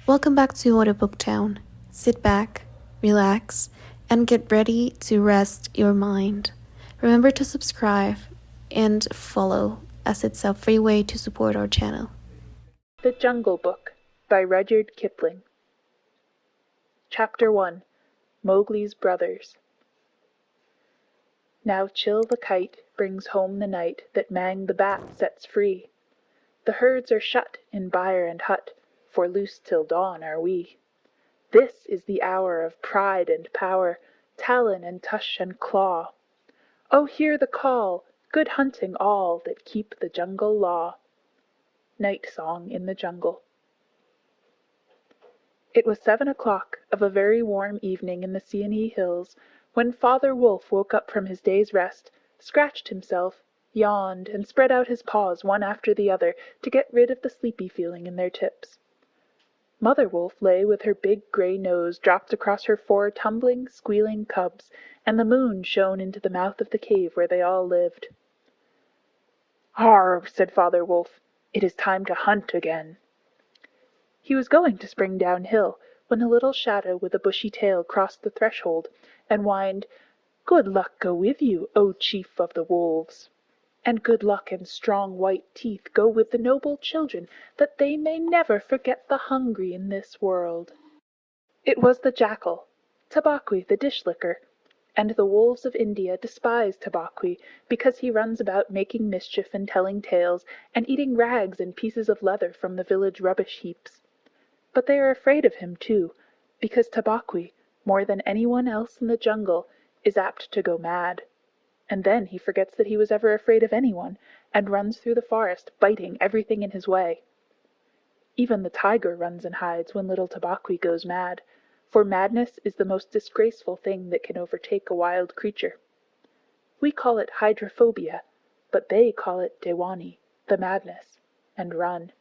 Welcome back to Audiobook Town. Sit back, relax, and get ready to rest your mind. Remember to subscribe and follow, as it's a free way to support our channel. The Jungle Book by Rudyard Kipling. Chapter 1. Mowgli's Brothers. Now chill the kite brings home the night that Mang the bat sets free. The herds are shut in byre and hut, for loose till dawn are we. This is the hour of pride and power, talon and tush and claw. Oh, hear the call, good hunting all that keep the jungle law. Night Song in the Jungle. It was 7 o'clock of a very warm evening in the Seeonee Hills, when Father Wolf woke up from his day's rest, scratched himself, yawned, and spread out his paws one after the other to get rid of the sleepy feeling in their tips. Mother Wolf lay with her big gray nose dropped across her 4 tumbling, squealing cubs, and the moon shone into the mouth of the cave where they all lived. "Harr!" said Father Wolf. "It is time to hunt again." He was going to spring downhill, when a little shadow with a bushy tail crossed the threshold, and whined, "Good luck go with you, O chief of the wolves! And good luck and strong white teeth go with the noble children, that they may never forget the hungry in this world." It was the jackal, Tabaqui the dish-licker, and the wolves of India despise Tabaqui because he runs about making mischief and telling tales, and eating rags and pieces of leather from the village rubbish-heaps. But they are afraid of him, too, because Tabaqui, more than anyone else in the jungle, is apt to go mad. And then he forgets that he was ever afraid of anyone, and runs through the forest, biting everything in his way. Even the tiger runs and hides when little Tabaqui goes mad, for madness is the most disgraceful thing that can overtake a wild creature. We call it hydrophobia, but they call it dewani, the madness, and run.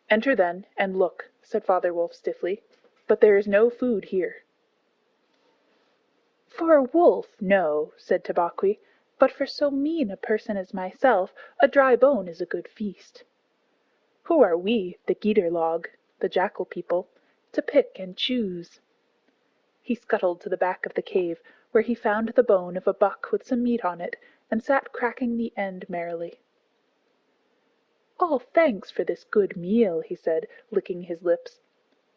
"Enter then, and look," said Father Wolf stiffly, "but there is no food here." "For a wolf, no," said Tabaqui, "but for so mean a person as myself, a dry bone is a good feast. Who are we, the Giederlog, the jackal people, to pick and choose?" He scuttled to the back of the cave, where he found the bone of a buck with some meat on it, and sat cracking the end merrily. "All thanks for this good meal," he said, licking his lips.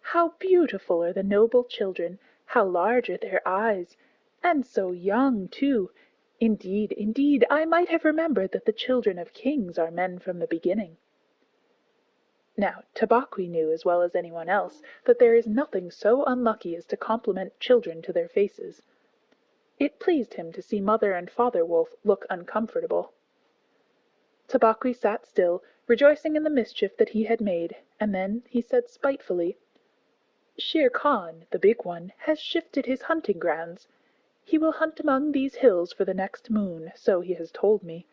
"How beautiful are the noble children! How large are their eyes! And so young, too! Indeed, indeed, I might have remembered that the children of kings are men from the beginning." Now Tabaqui knew as well as anyone else that there is nothing so unlucky as to compliment children to their faces. It pleased him to see Mother and Father Wolf look uncomfortable. Tabaqui sat still, rejoicing in the mischief that he had made, and then he said spitefully, "Shere Khan, the big one, has shifted his hunting grounds. He will hunt among these hills for the next moon, so he has told me."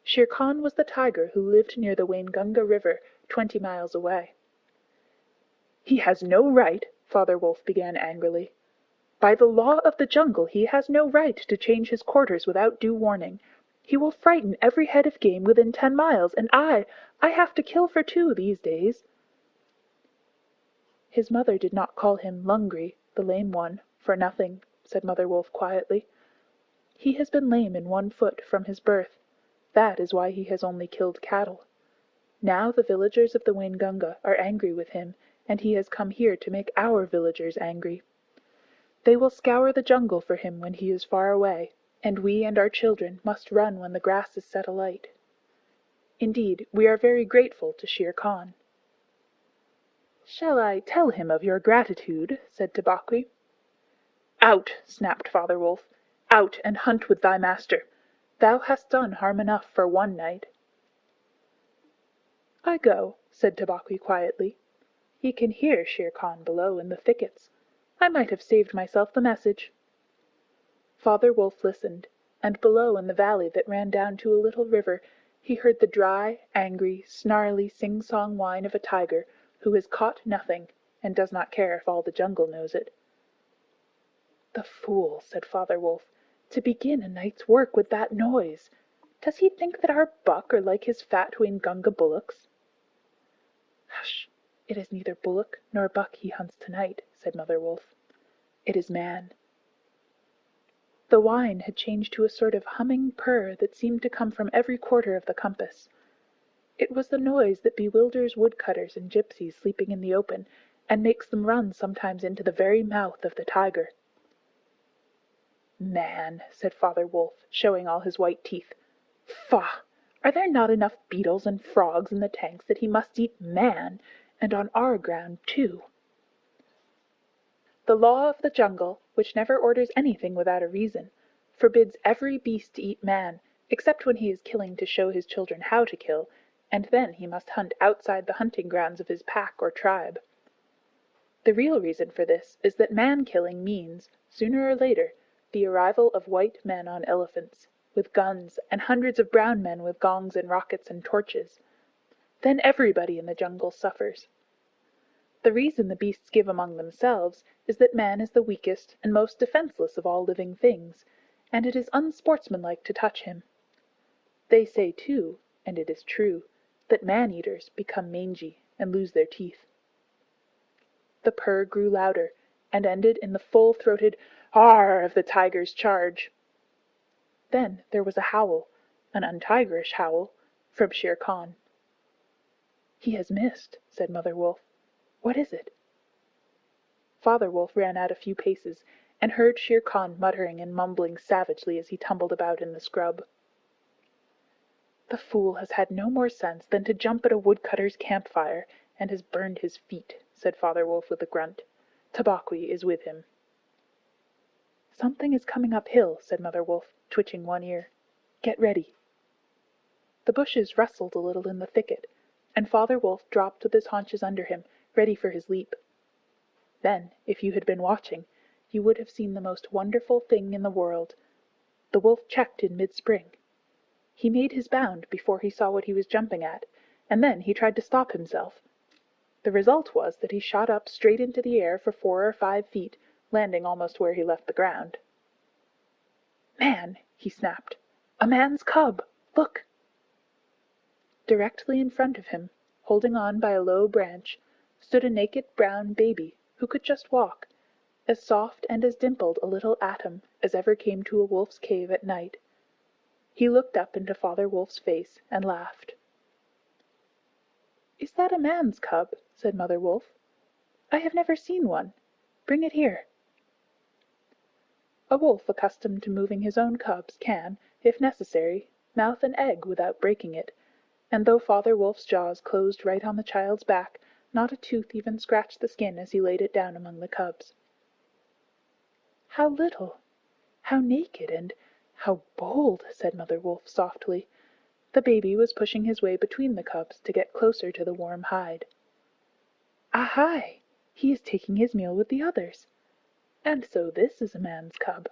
Shere Khan was the tiger who lived near the Waingunga River, 20 miles away. "He has no right," Father Wolf began angrily. "By the law of the jungle he has no right to change his quarters without due warning. He will frighten every head of game within 10 miles, and I have to kill for 2 these days." "His mother did not call him Lungri, the lame one, for nothing," said Mother Wolf quietly. "He has been lame in one foot from his birth. That is why he has only killed cattle. Now the villagers of the Waingunga are angry with him, and he has come here to make our villagers angry. They will scour the jungle for him when he is far away, and we and our children must run when the grass is set alight. Indeed, we are very grateful to Shere Khan." "Shall I tell him of your gratitude?" said Tabaqui. "Out!" snapped Father Wolf. "Out and hunt with thy master. Thou hast done harm enough for one night." "I go," said Tabaqui quietly. "He can hear Shere Khan below in the thickets. I might have saved myself the message." Father Wolf listened, and below in the valley that ran down to a little river he heard the dry, angry, snarly, sing-song whine of a tiger who has caught nothing and does not care if all the jungle knows it. "The fool," said Father Wolf, "to begin a night's work with that noise! Does he think that our buck are like his fat Waingunga bullocks?" "Hush!" "It is neither bullock nor buck he hunts tonight," said Mother Wolf. "It is man." The whine had changed to a sort of humming purr that seemed to come from every quarter of the compass. It was the noise that bewilders woodcutters and gypsies sleeping in the open, and makes them run sometimes into the very mouth of the tiger. "Man," said Father Wolf, showing all his white teeth. "Faugh! Are there not enough beetles and frogs in the tanks that he must eat man, and on our ground too?" The law of the jungle, which never orders anything without a reason, forbids every beast to eat man, except when he is killing to show his children how to kill, and then he must hunt outside the hunting grounds of his pack or tribe. The real reason for this is that man-killing means, sooner or later, the arrival of white men on elephants, with guns, and hundreds of brown men with gongs and rockets and torches. Then everybody in the jungle suffers. The reason the beasts give among themselves is that man is the weakest and most defenseless of all living things, and it is unsportsmanlike to touch him. They say, too, and it is true, that man-eaters become mangy and lose their teeth. The purr grew louder, and ended in the full-throated "Arr!" of the tiger's charge. Then there was a howl, an untigerish howl, from Shere Khan. "He has missed," said Mother Wolf. "What is it?" Father Wolf ran out a few paces, and heard Shere Khan muttering and mumbling savagely as he tumbled about in the scrub. "The fool has had no more sense than to jump at a woodcutter's campfire, and has burned his feet," said Father Wolf with a grunt. "Tabaqui is with him." "Something is coming uphill," said Mother Wolf, twitching one ear. "Get ready." The bushes rustled a little in the thicket, and Father Wolf dropped with his haunches under him, ready for his leap. Then, if you had been watching, you would have seen the most wonderful thing in the world. The wolf checked in mid-spring. He made his bound before he saw what he was jumping at, and then he tried to stop himself. The result was that he shot up straight into the air for 4 or 5 feet, landing almost where he left the ground. "Man!" he snapped. "A man's cub! Look!" Directly in front of him, holding on by a low branch, stood a naked brown baby who could just walk, as soft and as dimpled a little atom as ever came to a wolf's cave at night. He looked up into Father Wolf's face and laughed. "Is that a man's cub?" said Mother Wolf. "I have never seen one. Bring it here." A wolf accustomed to moving his own cubs can, if necessary, mouth an egg without breaking it, and though Father Wolf's jaws closed right on the child's back, not a tooth even scratched the skin as he laid it down among the cubs. "How little, how naked, and how bold," said Mother Wolf softly. The baby was pushing his way between the cubs to get closer to the warm hide. "Ahai! He is taking his meal with the others. And so this is a man's cub.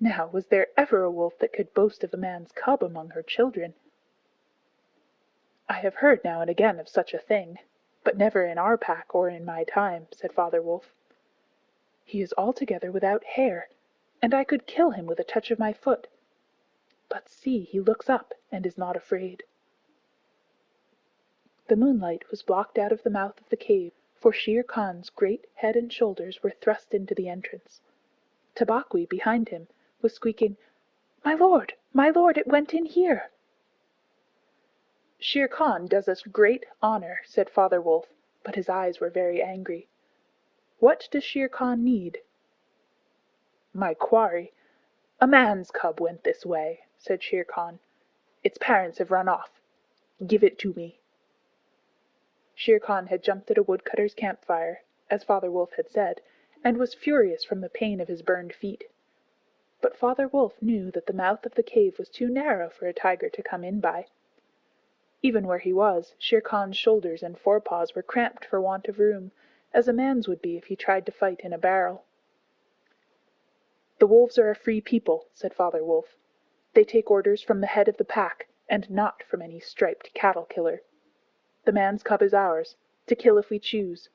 Now, was there ever a wolf that could boast of a man's cub among her children?" "I have heard now and again of such a thing, but never in our pack or in my time," said Father Wolf. "He is altogether without hair, and I could kill him with a touch of my foot. But see, he looks up and is not afraid." The moonlight was blocked out of the mouth of the cave, for Shere Khan's great head and shoulders were thrust into the entrance. Tabaqui, behind him, was squeaking, my lord, it went in here." "Shere Khan does us great honor," said Father Wolf, but his eyes were very angry. "What does Shere Khan need?" "My quarry. A man's cub went this way," said Shere Khan. "Its parents have run off. Give it to me." Shere Khan had jumped at a woodcutter's campfire, as Father Wolf had said, and was furious from the pain of his burned feet. But Father Wolf knew that the mouth of the cave was too narrow for a tiger to come in by. Even where he was, Shere Khan's shoulders and forepaws were cramped for want of room, as a man's would be if he tried to fight in a barrel. "The wolves are a free people," said Father Wolf. "They take orders from the head of the pack, and not from any striped cattle-killer. The man's cub is ours, to kill if we choose."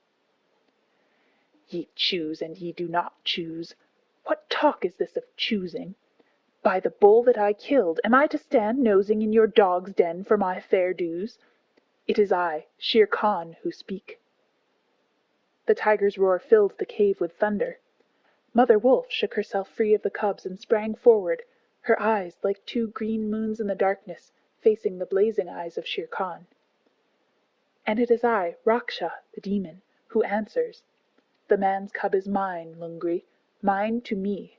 "Ye choose and ye do not choose. What talk is this of choosing? By the bull that I killed, am I to stand nosing in your dog's den for my fair dues? It is I, Shere Khan, who speak." The tiger's roar filled the cave with thunder. Mother Wolf shook herself free of the cubs and sprang forward, her eyes like two green moons in the darkness, facing the blazing eyes of Shere Khan. "And it is I, Raksha, the demon, who answers. The man's cub is mine, Lungri, mine to me.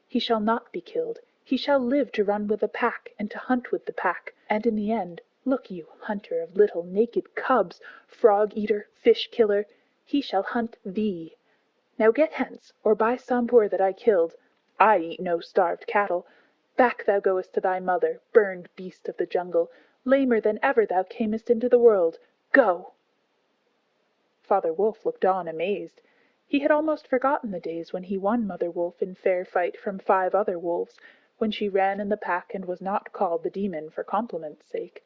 He shall not be killed. He shall live to run with the pack and to hunt with the pack, and in the end, look you, hunter of little naked cubs, frog-eater, fish-killer, he shall hunt thee. Now get hence, or by Sambur that I killed, I eat no starved cattle. Back thou goest to thy mother, burned beast of the jungle, lamer than ever thou camest into the world. Go!" Father Wolf looked on amazed. He had almost forgotten the days when he won Mother Wolf in fair fight from 5 other wolves, when she ran in the pack and was not called the demon for compliment's sake.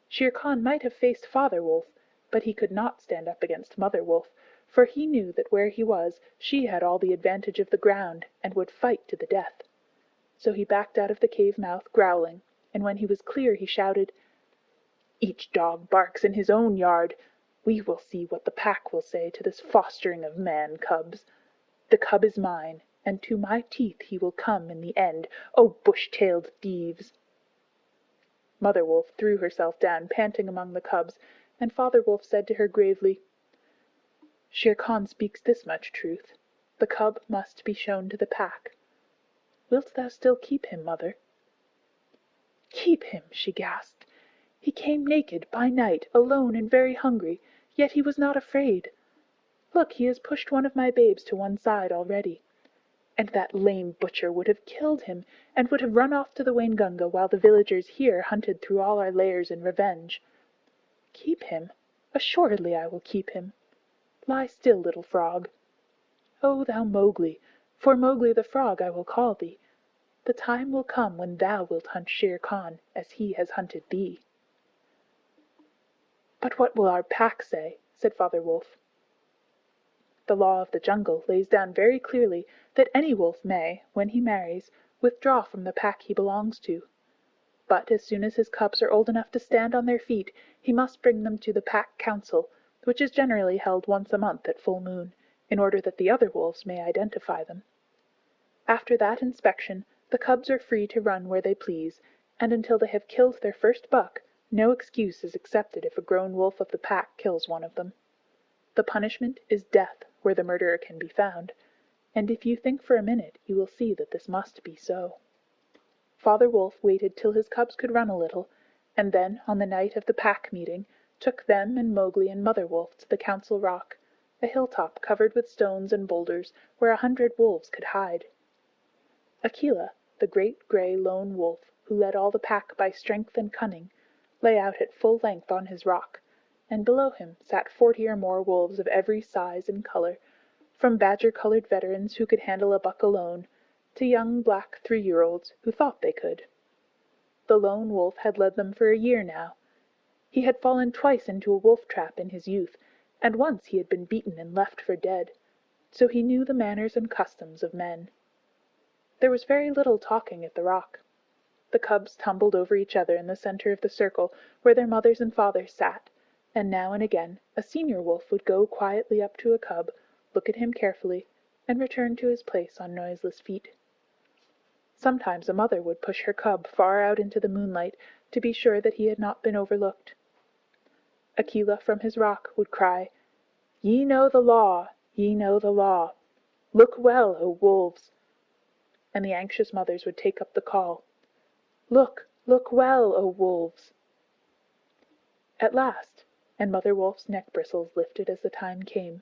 Shere Khan might have faced Father Wolf, but he could not stand up against Mother Wolf, for he knew that where he was she had all the advantage of the ground, and would fight to the death. So he backed out of the cave mouth growling, and when he was clear he shouted, "Each dog barks in his own yard. We will see what the pack will say to this fostering of man-cubs. The cub is mine, and to my teeth he will come in the end, O bush-tailed thieves!" Mother Wolf threw herself down panting among the cubs, and Father Wolf said to her gravely, "Shere Khan speaks this much truth. The cub must be shown to the pack. Wilt thou still keep him, mother?" "Keep him!" she gasped. "He came naked, by night, alone and very hungry, yet he was not afraid. Look, he has pushed one of my babes to one side already. And that lame butcher would have killed him, and would have run off to the Waingunga while the villagers here hunted through all our lairs in revenge. Keep him? Assuredly I will keep him. Lie still, little frog. O thou Mowgli, for Mowgli the frog I will call thee. The time will come when thou wilt hunt Shere Khan as he has hunted thee." "But what will our pack say?" said Father Wolf. "The law of the jungle lays down very clearly that any wolf may, when he marries, withdraw from the pack he belongs to. But as soon as his cubs are old enough to stand on their feet, he must bring them to the pack council, which is generally held once a month at full moon, in order that the other wolves may identify them. After that inspection, the cubs are free to run where they please, and until they have killed their first buck, no excuse is accepted if a grown wolf of the pack kills one of them. The punishment is death where the murderer can be found, and if you think for a minute you will see that this must be so." Father Wolf waited till his cubs could run a little, and then, on the night of the pack meeting, took them and Mowgli and Mother Wolf to the Council Rock, a hilltop covered with stones and boulders where 100 wolves could hide. Akela, the great gray lone wolf who led all the pack by strength and cunning, lay out at full length on his rock, and below him sat 40 or more wolves of every size and color, from badger-colored veterans who could handle a buck alone, to young black 3-year-olds who thought they could. The lone wolf had led them for a year now. He had fallen twice into a wolf trap in his youth, and once he had been beaten and left for dead, so he knew the manners and customs of men. There was very little talking at the rock. The cubs tumbled over each other in the center of the circle where their mothers and fathers sat, and now and again a senior wolf would go quietly up to a cub, look at him carefully, and return to his place on noiseless feet. Sometimes a mother would push her cub far out into the moonlight to be sure that he had not been overlooked. Akela from his rock would cry, "Ye know the law, ye know the law. Look well, O wolves!" And the anxious mothers would take up the call, "Look, look well, O wolves!" At last, and Mother Wolf's neck bristles lifted as the time came,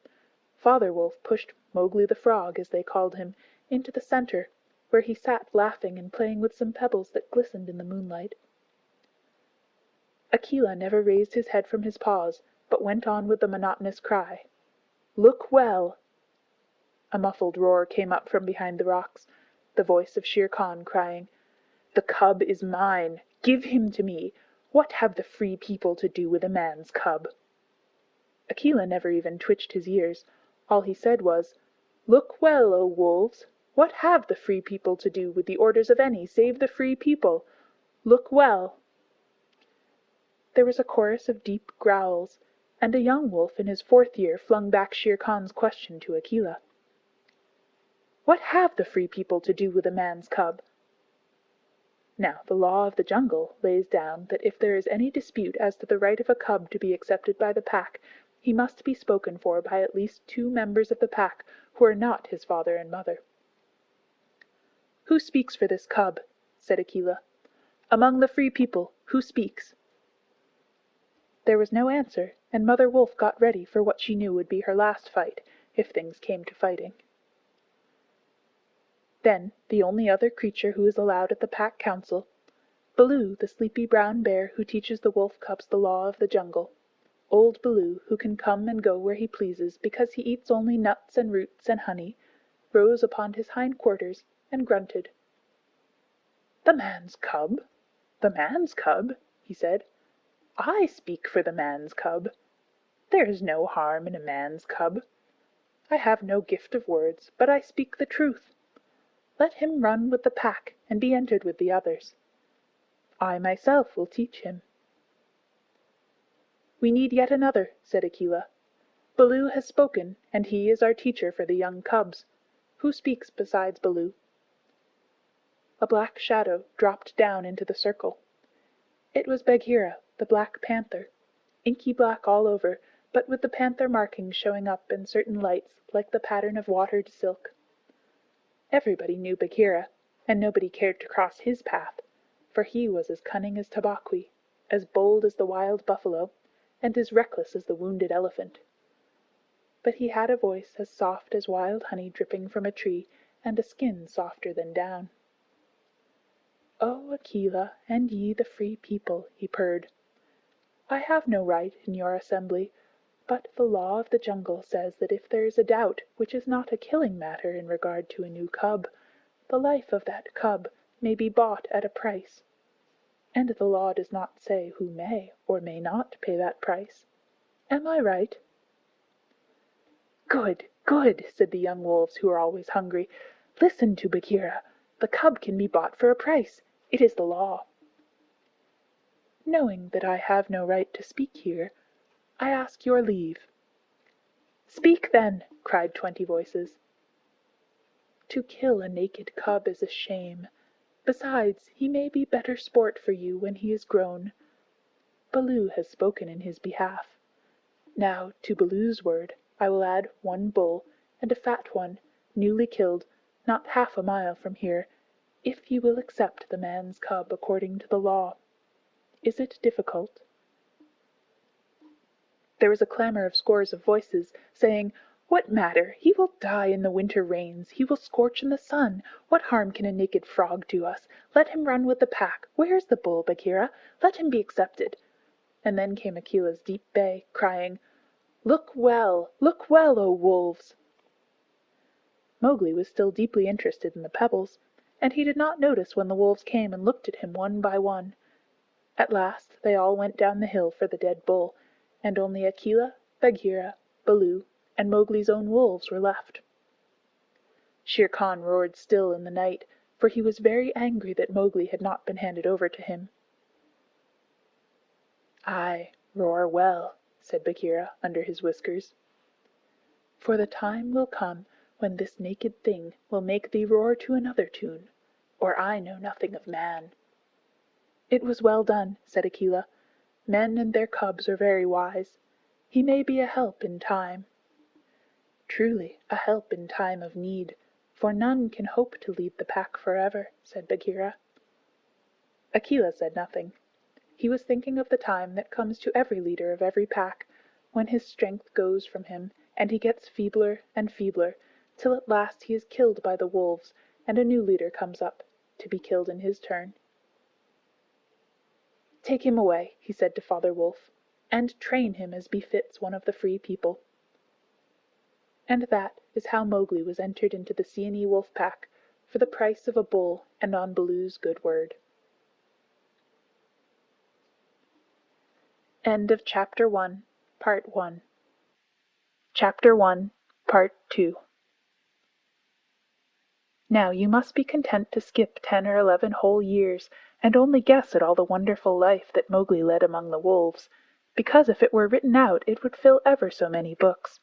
Father Wolf pushed Mowgli the Frog, as they called him, into the center, where he sat laughing and playing with some pebbles that glistened in the moonlight. Akela never raised his head from his paws, but went on with the monotonous cry, "Look well!" A muffled roar came up from behind the rocks, the voice of Shere Khan crying, "The cub is mine! Give him to me! What have the free people to do with a man's cub?" Akela never even twitched his ears. All he said was, "Look well, O wolves! What have the free people to do with the orders of any save the free people? Look well!" There was a chorus of deep growls, and a young wolf in his 4th year flung back Shere Khan's question to Akela. "What have the Free People to do with a man's cub?" Now, the law of the jungle lays down that if there is any dispute as to the right of a cub to be accepted by the pack, he must be spoken for by at least 2 members of the pack who are not his father and mother. "Who speaks for this cub?" said Akela. "Among the Free People, who speaks?" There was no answer, and Mother Wolf got ready for what she knew would be her last fight, if things came to fighting. Then the only other creature who is allowed at the pack council, Baloo, the sleepy brown bear who teaches the wolf cubs the law of the jungle, old Baloo, who can come and go where he pleases because he eats only nuts and roots and honey, rose upon his hind quarters and grunted. "The man's cub? The man's cub?" he said. "I speak for the man's cub. There is no harm in a man's cub. I have no gift of words, but I speak the truth. Let him run with the pack and be entered with the others. I myself will teach him." "We need yet another," said Akela. "Baloo has spoken, and he is our teacher for the young cubs. Who speaks besides Baloo?" A black shadow dropped down into the circle. It was Bagheera, the Black Panther, inky black all over, but with the panther markings showing up in certain lights like the pattern of watered silk. Everybody knew Bagheera, and nobody cared to cross his path, for he was as cunning as Tabaqui, as bold as the wild buffalo, and as reckless as the wounded elephant. But he had a voice as soft as wild honey dripping from a tree, and a skin softer than down. "O Akela, and ye the Free People," he purred, "I have no right in your assembly, but the law of the jungle says that if there is a doubt which is not a killing matter in regard to a new cub, the life of that cub may be bought at a price. And the law does not say who may or may not pay that price. Am I right?" "Good, good," said the young wolves, who are always hungry. "Listen to Bagheera. The cub can be bought for a price. It is the law." "Knowing that I have no right to speak here, I ask your leave." "Speak, then!" cried 20 voices. "To kill a naked cub is a shame. Besides, he may be better sport for you when he is grown. Baloo has spoken in his behalf. Now, to Baloo's word, I will add 1 bull, and a fat one, newly killed, not half a mile from here, if you will accept the man's cub according to the law. Is it difficult?" There was a clamor of scores of voices, saying, "What matter? He will die in the winter rains. He will scorch in the sun. What harm can a naked frog do us? Let him run with the pack. Where is the bull, Bagheera? Let him be accepted." And then came Akela's deep bay, crying, look well, O wolves!" Mowgli was still deeply interested in the pebbles, and he did not notice when the wolves came and looked at him one by one. At last they all went down the hill for the dead bull, and only Akela, Bagheera, Baloo, and Mowgli's own wolves were left. Shere Khan roared still in the night, for he was very angry that Mowgli had not been handed over to him. "Ay, roar well," said Bagheera under his whiskers. "For the time will come when this naked thing will make thee roar to another tune, or I know nothing of man." "It was well done," said Akela. "Men and their cubs are very wise. He may be a help in time." "Truly a help in time of need, for none can hope to lead the pack forever," said Bagheera. Akela said nothing. He was thinking of the time that comes to every leader of every pack, when his strength goes from him, and he gets feebler and feebler, till at last he is killed by the wolves, and a new leader comes up, to be killed in his turn. "Take him away," he said to Father Wolf, "and train him as befits one of the Free People." And that is how Mowgli was entered into the Seeonee wolf pack, for the price of a bull and on Baloo's good word. End of Chapter 1, Part 1. Chapter 1, Part 2. Now you must be content to skip 10 or 11 whole years, and only guess at all the wonderful life that Mowgli led among the wolves, because if it were written out it would fill ever so many books.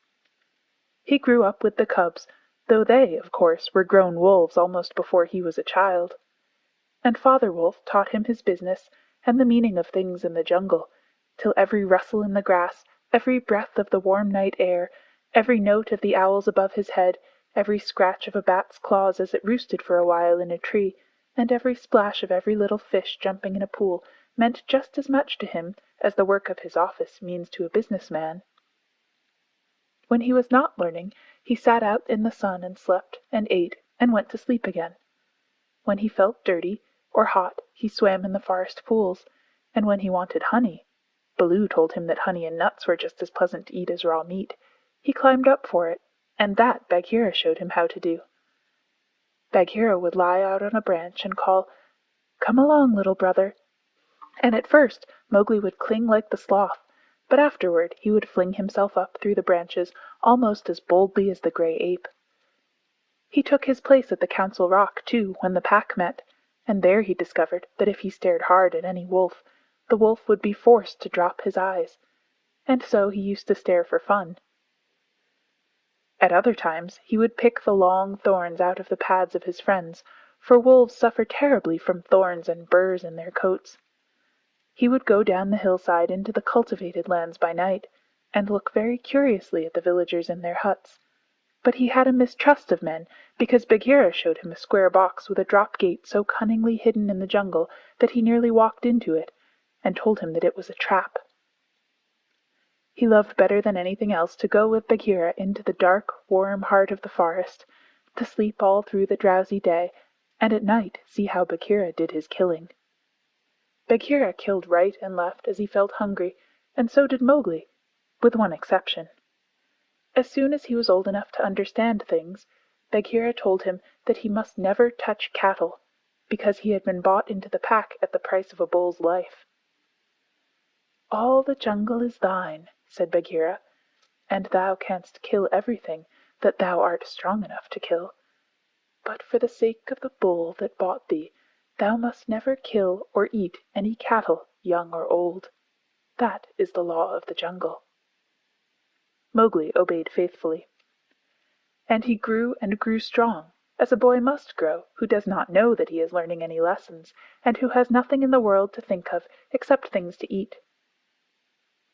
He grew up with the cubs, though they, of course, were grown wolves almost before he was a child. And Father Wolf taught him his business and the meaning of things in the jungle, till every rustle in the grass, every breath of the warm night air, every note of the owls above his head, every scratch of a bat's claws as it roosted for a while in a tree, and every splash of every little fish jumping in a pool meant just as much to him as the work of his office means to a business man. When he was not learning, he sat out in the sun and slept and ate and went to sleep again. When he felt dirty or hot, he swam in the forest pools, and when he wanted honey, Baloo told him that honey and nuts were just as pleasant to eat as raw meat, he climbed up for it, and that Bagheera showed him how to do. Bagheera would lie out on a branch and call, "Come along, little brother," and at first Mowgli would cling like the sloth, but afterward he would fling himself up through the branches almost as boldly as the grey ape. He took his place at the Council Rock, too, when the pack met, and there he discovered that if he stared hard at any wolf, the wolf would be forced to drop his eyes, and so he used to stare for fun. At other times he would pick the long thorns out of the pads of his friends, for wolves suffer terribly from thorns and burrs in their coats. He would go down the hillside into the cultivated lands by night, and look very curiously at the villagers in their huts. But he had a mistrust of men, because Bagheera showed him a square box with a drop gate so cunningly hidden in the jungle that he nearly walked into it, and told him that it was a trap. He loved better than anything else to go with Bagheera into the dark, warm heart of the forest, to sleep all through the drowsy day, and at night see how Bagheera did his killing. Bagheera killed right and left as he felt hungry, and so did Mowgli, with one exception. As soon as he was old enough to understand things, Bagheera told him that he must never touch cattle, because he had been bought into the pack at the price of a bull's life. "All the jungle is thine," said Bagheera, "and thou canst kill everything that thou art strong enough to kill. But for the sake of the bull that bought thee, thou must never kill or eat any cattle, young or old. That is the law of the jungle." Mowgli obeyed faithfully. And he grew and grew strong, as a boy must grow who does not know that he is learning any lessons, and who has nothing in the world to think of except things to eat.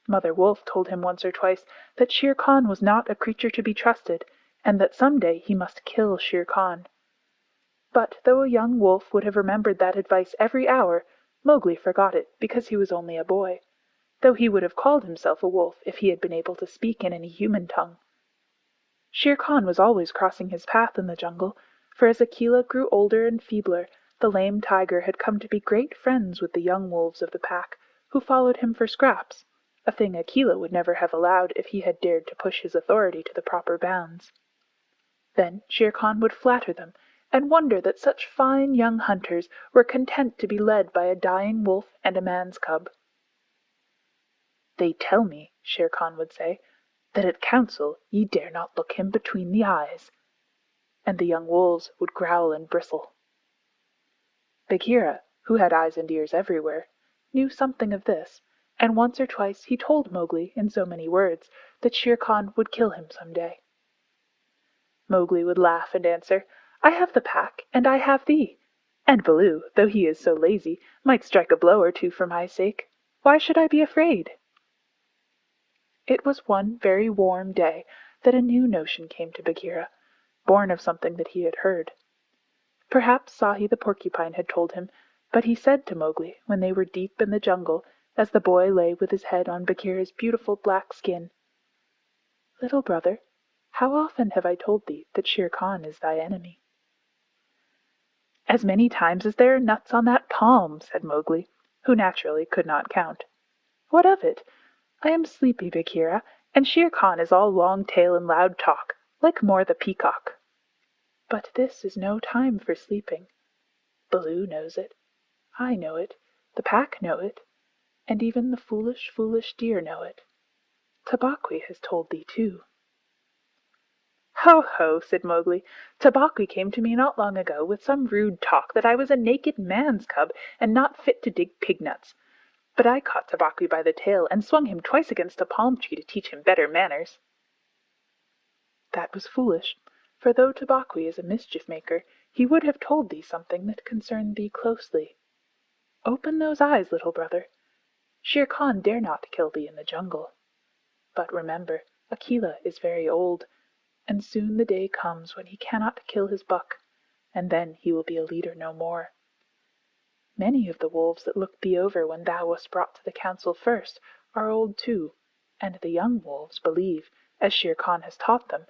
Mother Wolf told him once or twice that Shere Khan was not a creature to be trusted, and that some day he must kill Shere Khan. But though a young wolf would have remembered that advice every hour, Mowgli forgot it because he was only a boy, though he would have called himself a wolf if he had been able to speak in any human tongue. Shere Khan was always crossing his path in the jungle, for as Akela grew older and feebler, the lame tiger had come to be great friends with the young wolves of the pack, who followed him for scraps, a thing Akela would never have allowed if he had dared to push his authority to the proper bounds. Then Shere Khan would flatter them, and wonder that such fine young hunters were content to be led by a dying wolf and a man's cub. "They tell me," Shere Khan would say, "that at council ye dare not look him between the eyes." And the young wolves would growl and bristle. Bagheera, who had eyes and ears everywhere, knew something of this, and once or twice he told Mowgli in so many words that Shere Khan would kill him some day. Mowgli would laugh and answer, "I have the pack, and I have thee. And Baloo, though he is so lazy, might strike a blow or two for my sake. Why should I be afraid?" It was one very warm day that a new notion came to Bagheera, born of something that he had heard. Perhaps Sahi the Porcupine had told him, but he said to Mowgli when they were deep in the jungle, as the boy lay with his head on Bagheera's beautiful black skin, "Little brother, how often have I told thee that Shere Khan is thy enemy?" "As many times as there are nuts on that palm," said Mowgli, who naturally could not count. "What of it? I am sleepy, Bagheera, and Shere Khan is all long tail and loud talk, like More the Peacock. But this is no time for sleeping. Baloo knows it. I know it. The pack know it. And even the foolish, foolish deer know it. Tabaqui has told thee too." "Ho, ho!" said Mowgli. "Tabaqui came to me not long ago with some rude talk that I was a naked man's cub and not fit to dig pig nuts. But I caught Tabaqui by the tail and swung him twice against a palm tree to teach him better manners." "That was foolish, for though Tabaqui is a mischief maker, he would have told thee something that concerned thee closely. Open those eyes, little brother. Shere Khan dare not kill thee in the jungle. But remember, Akela is very old, and soon the day comes when he cannot kill his buck, and then he will be a leader no more. Many of the wolves that looked thee over when thou wast brought to the council first are old too, and the young wolves believe, as Shere Khan has taught them,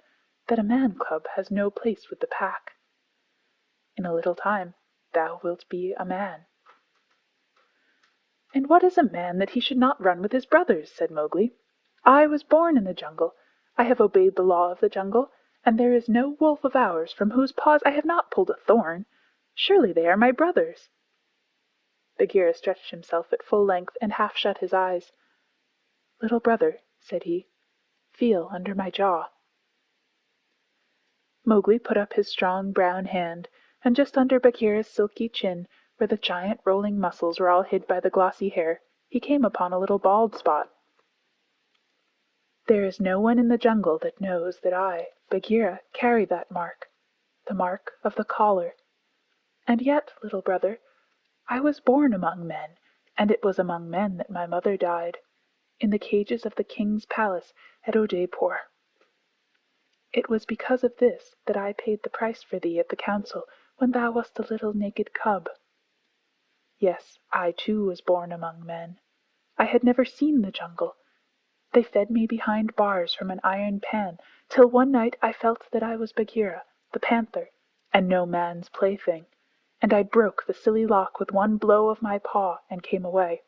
that a man-cub has no place with the pack. In a little time thou wilt be a man." "And what is a man that he should not run with his brothers?" said Mowgli. "I was born in the jungle. I have obeyed the law of the jungle, and there is no wolf of ours from whose paws I have not pulled a thorn. Surely they are my brothers." Bagheera stretched himself at full length and half shut his eyes. "Little brother," said he, "feel under my jaw." Mowgli put up his strong brown hand, and just under Bagheera's silky chin, where the giant rolling muscles were all hid by the glossy hair, he came upon a little bald spot. "There is no one in the jungle that knows that I, Bagheera, carry that mark, the mark of the collar. And yet, little brother, I was born among men, and it was among men that my mother died, in the cages of the king's palace at Odaipur. It was because of this that I paid the price for thee at the council when thou wast a little naked cub. Yes, I too was born among men. I had never seen the jungle. They fed me behind bars from an iron pan, till one night I felt that I was Bagheera, the panther, and no man's plaything, and I broke the silly lock with one blow of my paw and came away.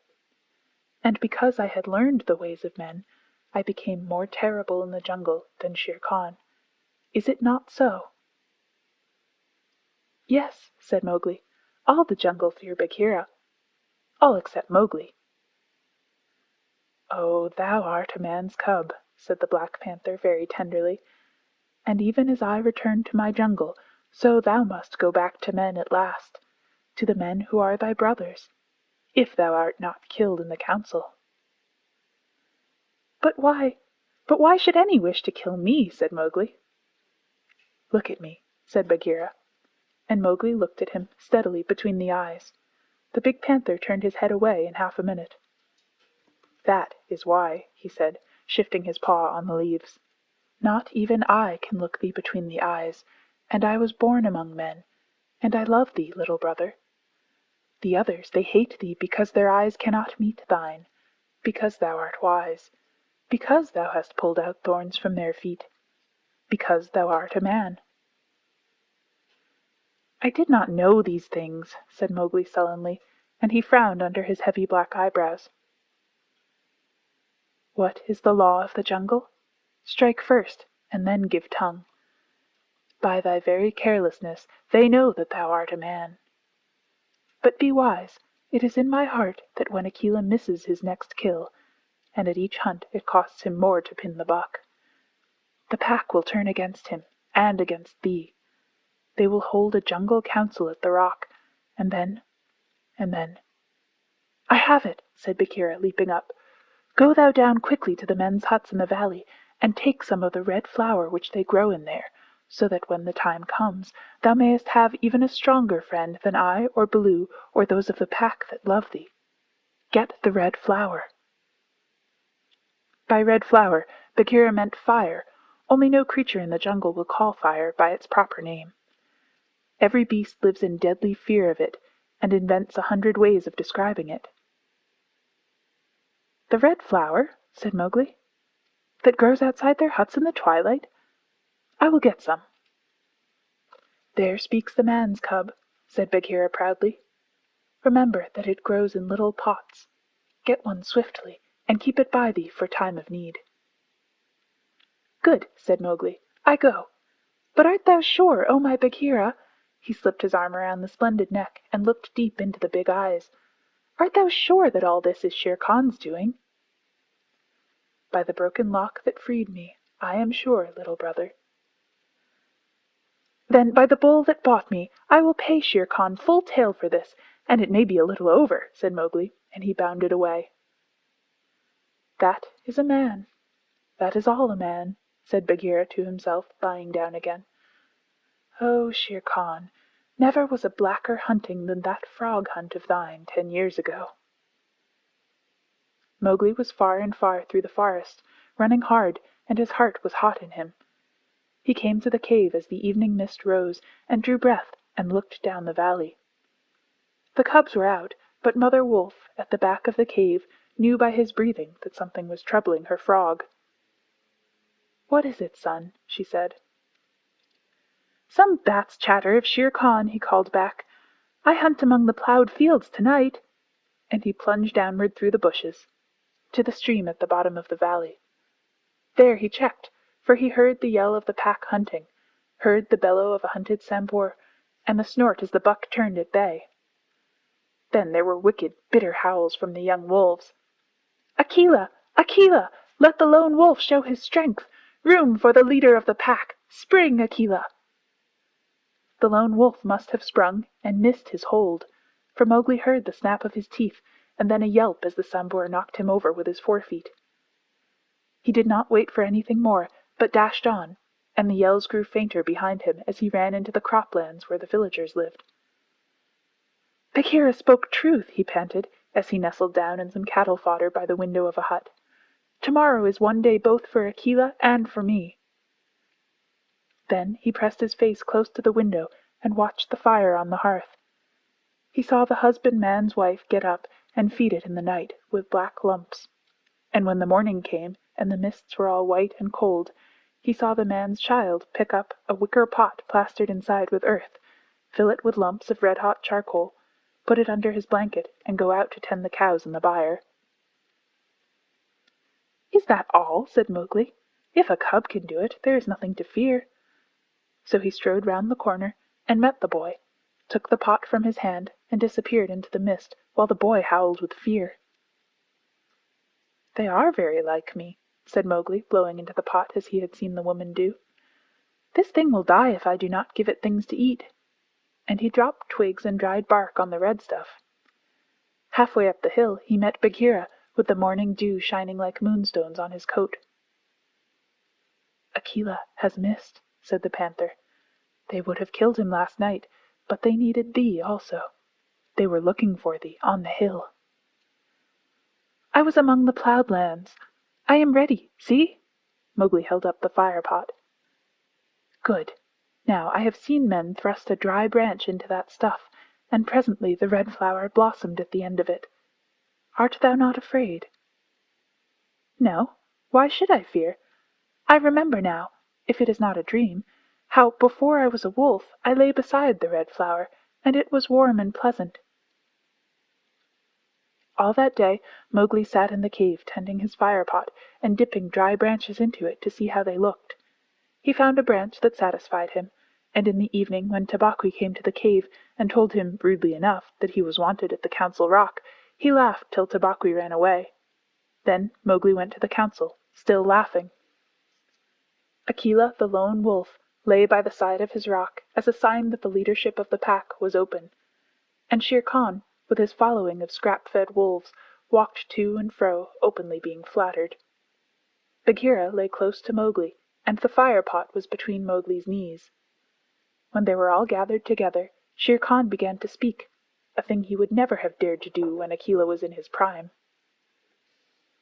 And because I had learned the ways of men, I became more terrible in the jungle than Shere Khan. Is it not so?" "Yes," said Mowgli. "All the jungle fear Bagheera. All except Mowgli." "Oh, thou art a man's cub," said the Black Panther very tenderly. "And even as I return to my jungle, so thou must go back to men at last, to the men who are thy brothers, if thou art not killed in the council." But why should any wish to kill me?" said Mowgli. "Look at me," said Bagheera, and Mowgli looked at him steadily between the eyes. The big panther turned his head away in half a minute. "That is why," he said, shifting his paw on the leaves. "Not even I can look thee between the eyes, and I was born among men, and I love thee, little brother. The others, they hate thee because their eyes cannot meet thine, because thou art wise, because thou hast pulled out thorns from their feet, because thou art a man." "I did not know these things," said Mowgli sullenly, and he frowned under his heavy black eyebrows. "What is the law of the jungle? Strike first, and then give tongue. By thy very carelessness they know that thou art a man. But be wise. It is in my heart that when Akela misses his next kill, and at each hunt it costs him more to pin the buck, the pack will turn against him, and against thee. They will hold a jungle council at the rock, and then... "I have it," said Bagheera, leaping up. "Go thou down quickly to the men's huts in the valley, and take some of the red flower which they grow in there, so that when the time comes thou mayest have even a stronger friend than I or Baloo or those of the pack that love thee. Get the red flower." By red flower Bagheera meant fire, only no creature in the jungle will call fire by its proper name. Every beast lives in deadly fear of it, and invents 100 ways of describing it. "The red flower," said Mowgli, "that grows outside their huts in the twilight? I will get some." "There speaks the man's cub," said Bagheera proudly. "Remember that it grows in little pots. Get one swiftly, and keep it by thee for time of need." "Good," said Mowgli. "I go. But art thou sure, O my Bagheera?" He slipped his arm around the splendid neck and looked deep into the big eyes. "Art thou sure that all this is Shere Khan's doing?" "By the broken lock that freed me, I am sure, little brother." "Then by the bull that bought me, I will pay Shere Khan full tale for this, and it may be a little over," said Mowgli, and he bounded away. "That is a man. That is all a man," said Bagheera to himself, lying down again. "Oh, Shere Khan, never was a blacker hunting than that frog hunt of thine 10 years ago." Mowgli was far and far through the forest, running hard, and his heart was hot in him. He came to the cave as the evening mist rose, and drew breath and looked down the valley. The cubs were out, but Mother Wolf, at the back of the cave, knew by his breathing that something was troubling her frog. "What is it, son?" she said. "Some bat's chatter of Shere Khan," he called back. "I hunt among the ploughed fields tonight." And he plunged downward through the bushes, to the stream at the bottom of the valley. There he checked, for he heard the yell of the pack hunting, heard the bellow of a hunted Sambur, and the snort as the buck turned at bay. Then there were wicked, bitter howls from the young wolves. "Akela! Akela! Let the lone wolf show his strength! Room for the leader of the pack! Spring, Akela!" The lone wolf must have sprung and missed his hold, for Mowgli heard the snap of his teeth, and then a yelp as the Sambur knocked him over with his forefeet. He did not wait for anything more, but dashed on, and the yells grew fainter behind him as he ran into the croplands where the villagers lived. "Bagheera spoke truth," he panted, as he nestled down in some cattle fodder by the window of a hut. "Tomorrow is one day both for Akela and for me." Then he pressed his face close to the window and watched the fire on the hearth. He saw the husbandman's wife get up and feed it in the night with black lumps, and when the morning came and the mists were all white and cold, he saw the man's child pick up a wicker pot plastered inside with earth, fill it with lumps of red-hot charcoal, put it under his blanket, and go out to tend the cows in the byre. "Is that all?" said Mowgli. "If a cub can do it, there is nothing to fear." So he strode round the corner and met the boy, took the pot from his hand, and disappeared into the mist, while the boy howled with fear. "They are very like me," said Mowgli, blowing into the pot as he had seen the woman do. "This thing will die if I do not give it things to eat." And he dropped twigs and dried bark on the red stuff. Halfway up the hill he met Bagheera, with the morning dew shining like moonstones on his coat. "Akela has missed," said the panther. "They would have killed him last night, but they needed thee also. They were looking for thee on the hill." "I was among the ploughed lands. I am ready. See!" Mowgli held up the fire-pot. "Good. Now I have seen men thrust a dry branch into that stuff, and presently the red flower blossomed at the end of it. Art thou not afraid?" "No. Why should I fear? I remember now, if it is not a dream, how before I was a wolf I lay beside the red flower, and it was warm and pleasant." All that day Mowgli sat in the cave tending his fire-pot and dipping dry branches into it to see how they looked. He found a branch that satisfied him, and in the evening when Tabaqui came to the cave and told him, rudely enough, that he was wanted at the Council Rock, he laughed till Tabaqui ran away. Then Mowgli went to the council, still laughing. Akela the lone wolf lay by the side of his rock as a sign that the leadership of the pack was open, and Shere Khan, with his following of scrap-fed wolves, walked to and fro, openly being flattered. Bagheera lay close to Mowgli, and the fire-pot was between Mowgli's knees. When they were all gathered together, Shere Khan began to speak, a thing he would never have dared to do when Akela was in his prime.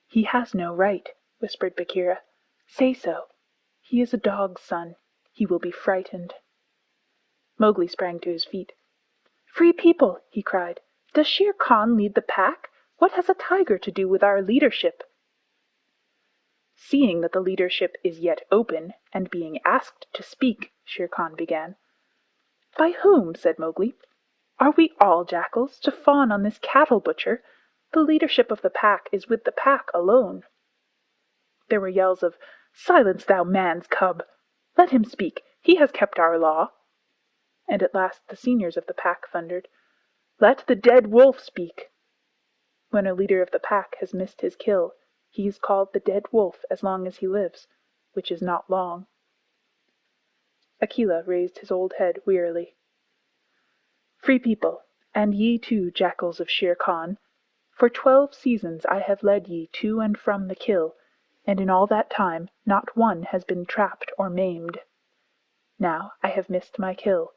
"He has no right," whispered Bagheera. "Say so. He is a dog's son. He will be frightened." Mowgli sprang to his feet. "Free People!" he cried. "Does Shere Khan lead the pack? What has a tiger to do with our leadership?" "Seeing that the leadership is yet open, and being asked to speak," Shere Khan began. "By whom?" said Mowgli. "Are we all jackals, to fawn on this cattle butcher? The leadership of the pack is with the pack alone." There were yells of, "Silence, thou man's cub! Let him speak. He has kept our law." And at last the seniors of the pack thundered, "Let the dead wolf speak." When a leader of the pack has missed his kill, he is called the dead wolf as long as he lives, which is not long. Akela raised his old head wearily. "Free People, and ye too, jackals of Shere Khan, For 12 seasons I have led ye to and from the kill, and in all that time not one has been trapped or maimed. Now I have missed my kill.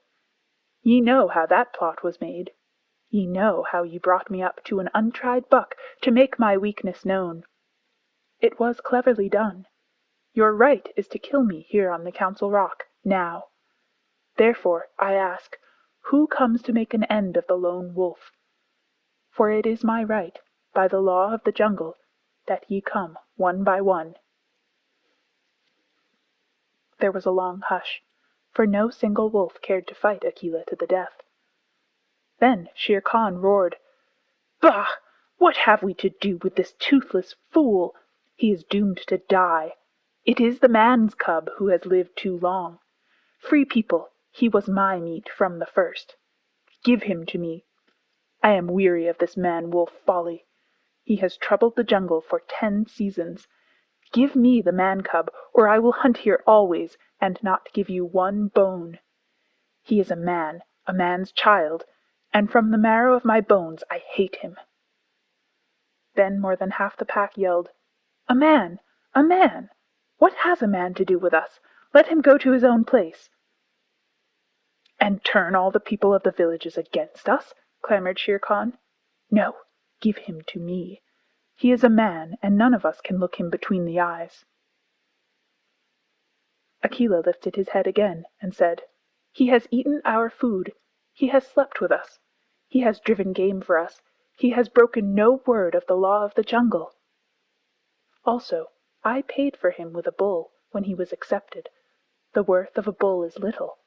Ye know how that plot was made. Ye know how ye brought me up to an untried buck to make my weakness known. It was cleverly done. Your right is to kill me here on the Council Rock, now. Therefore, I ask, who comes to make an end of the lone wolf? For it is my right, by the law of the jungle, that ye come one by one. There was a long hush, for no single wolf cared to fight Akela to the death. Then Shere Khan roared, "Bah! What have we to do with this toothless fool? He is doomed to die. It is the man's cub who has lived too long. Free people, he was my meat from the first. Give him to me. I am weary of this man-wolf folly. He has troubled the jungle for 10 seasons. Give me the man-cub, or I will hunt here always, and not give you one bone. He is a man's child, and from the marrow of my bones I hate him." Then more than half the pack yelled, "A man! A man! What has a man to do with us? Let him go to his own place." "And turn all the people of the villages against us?" clamored Shere Khan. "No, give him to me. He is a man, and none of us can look him between the eyes." Akela lifted his head again and said, "He has eaten our food. He has slept with us. He has driven game for us. He has broken no word of the law of the jungle. Also, I paid for him with a bull when he was accepted. The worth of a bull is little,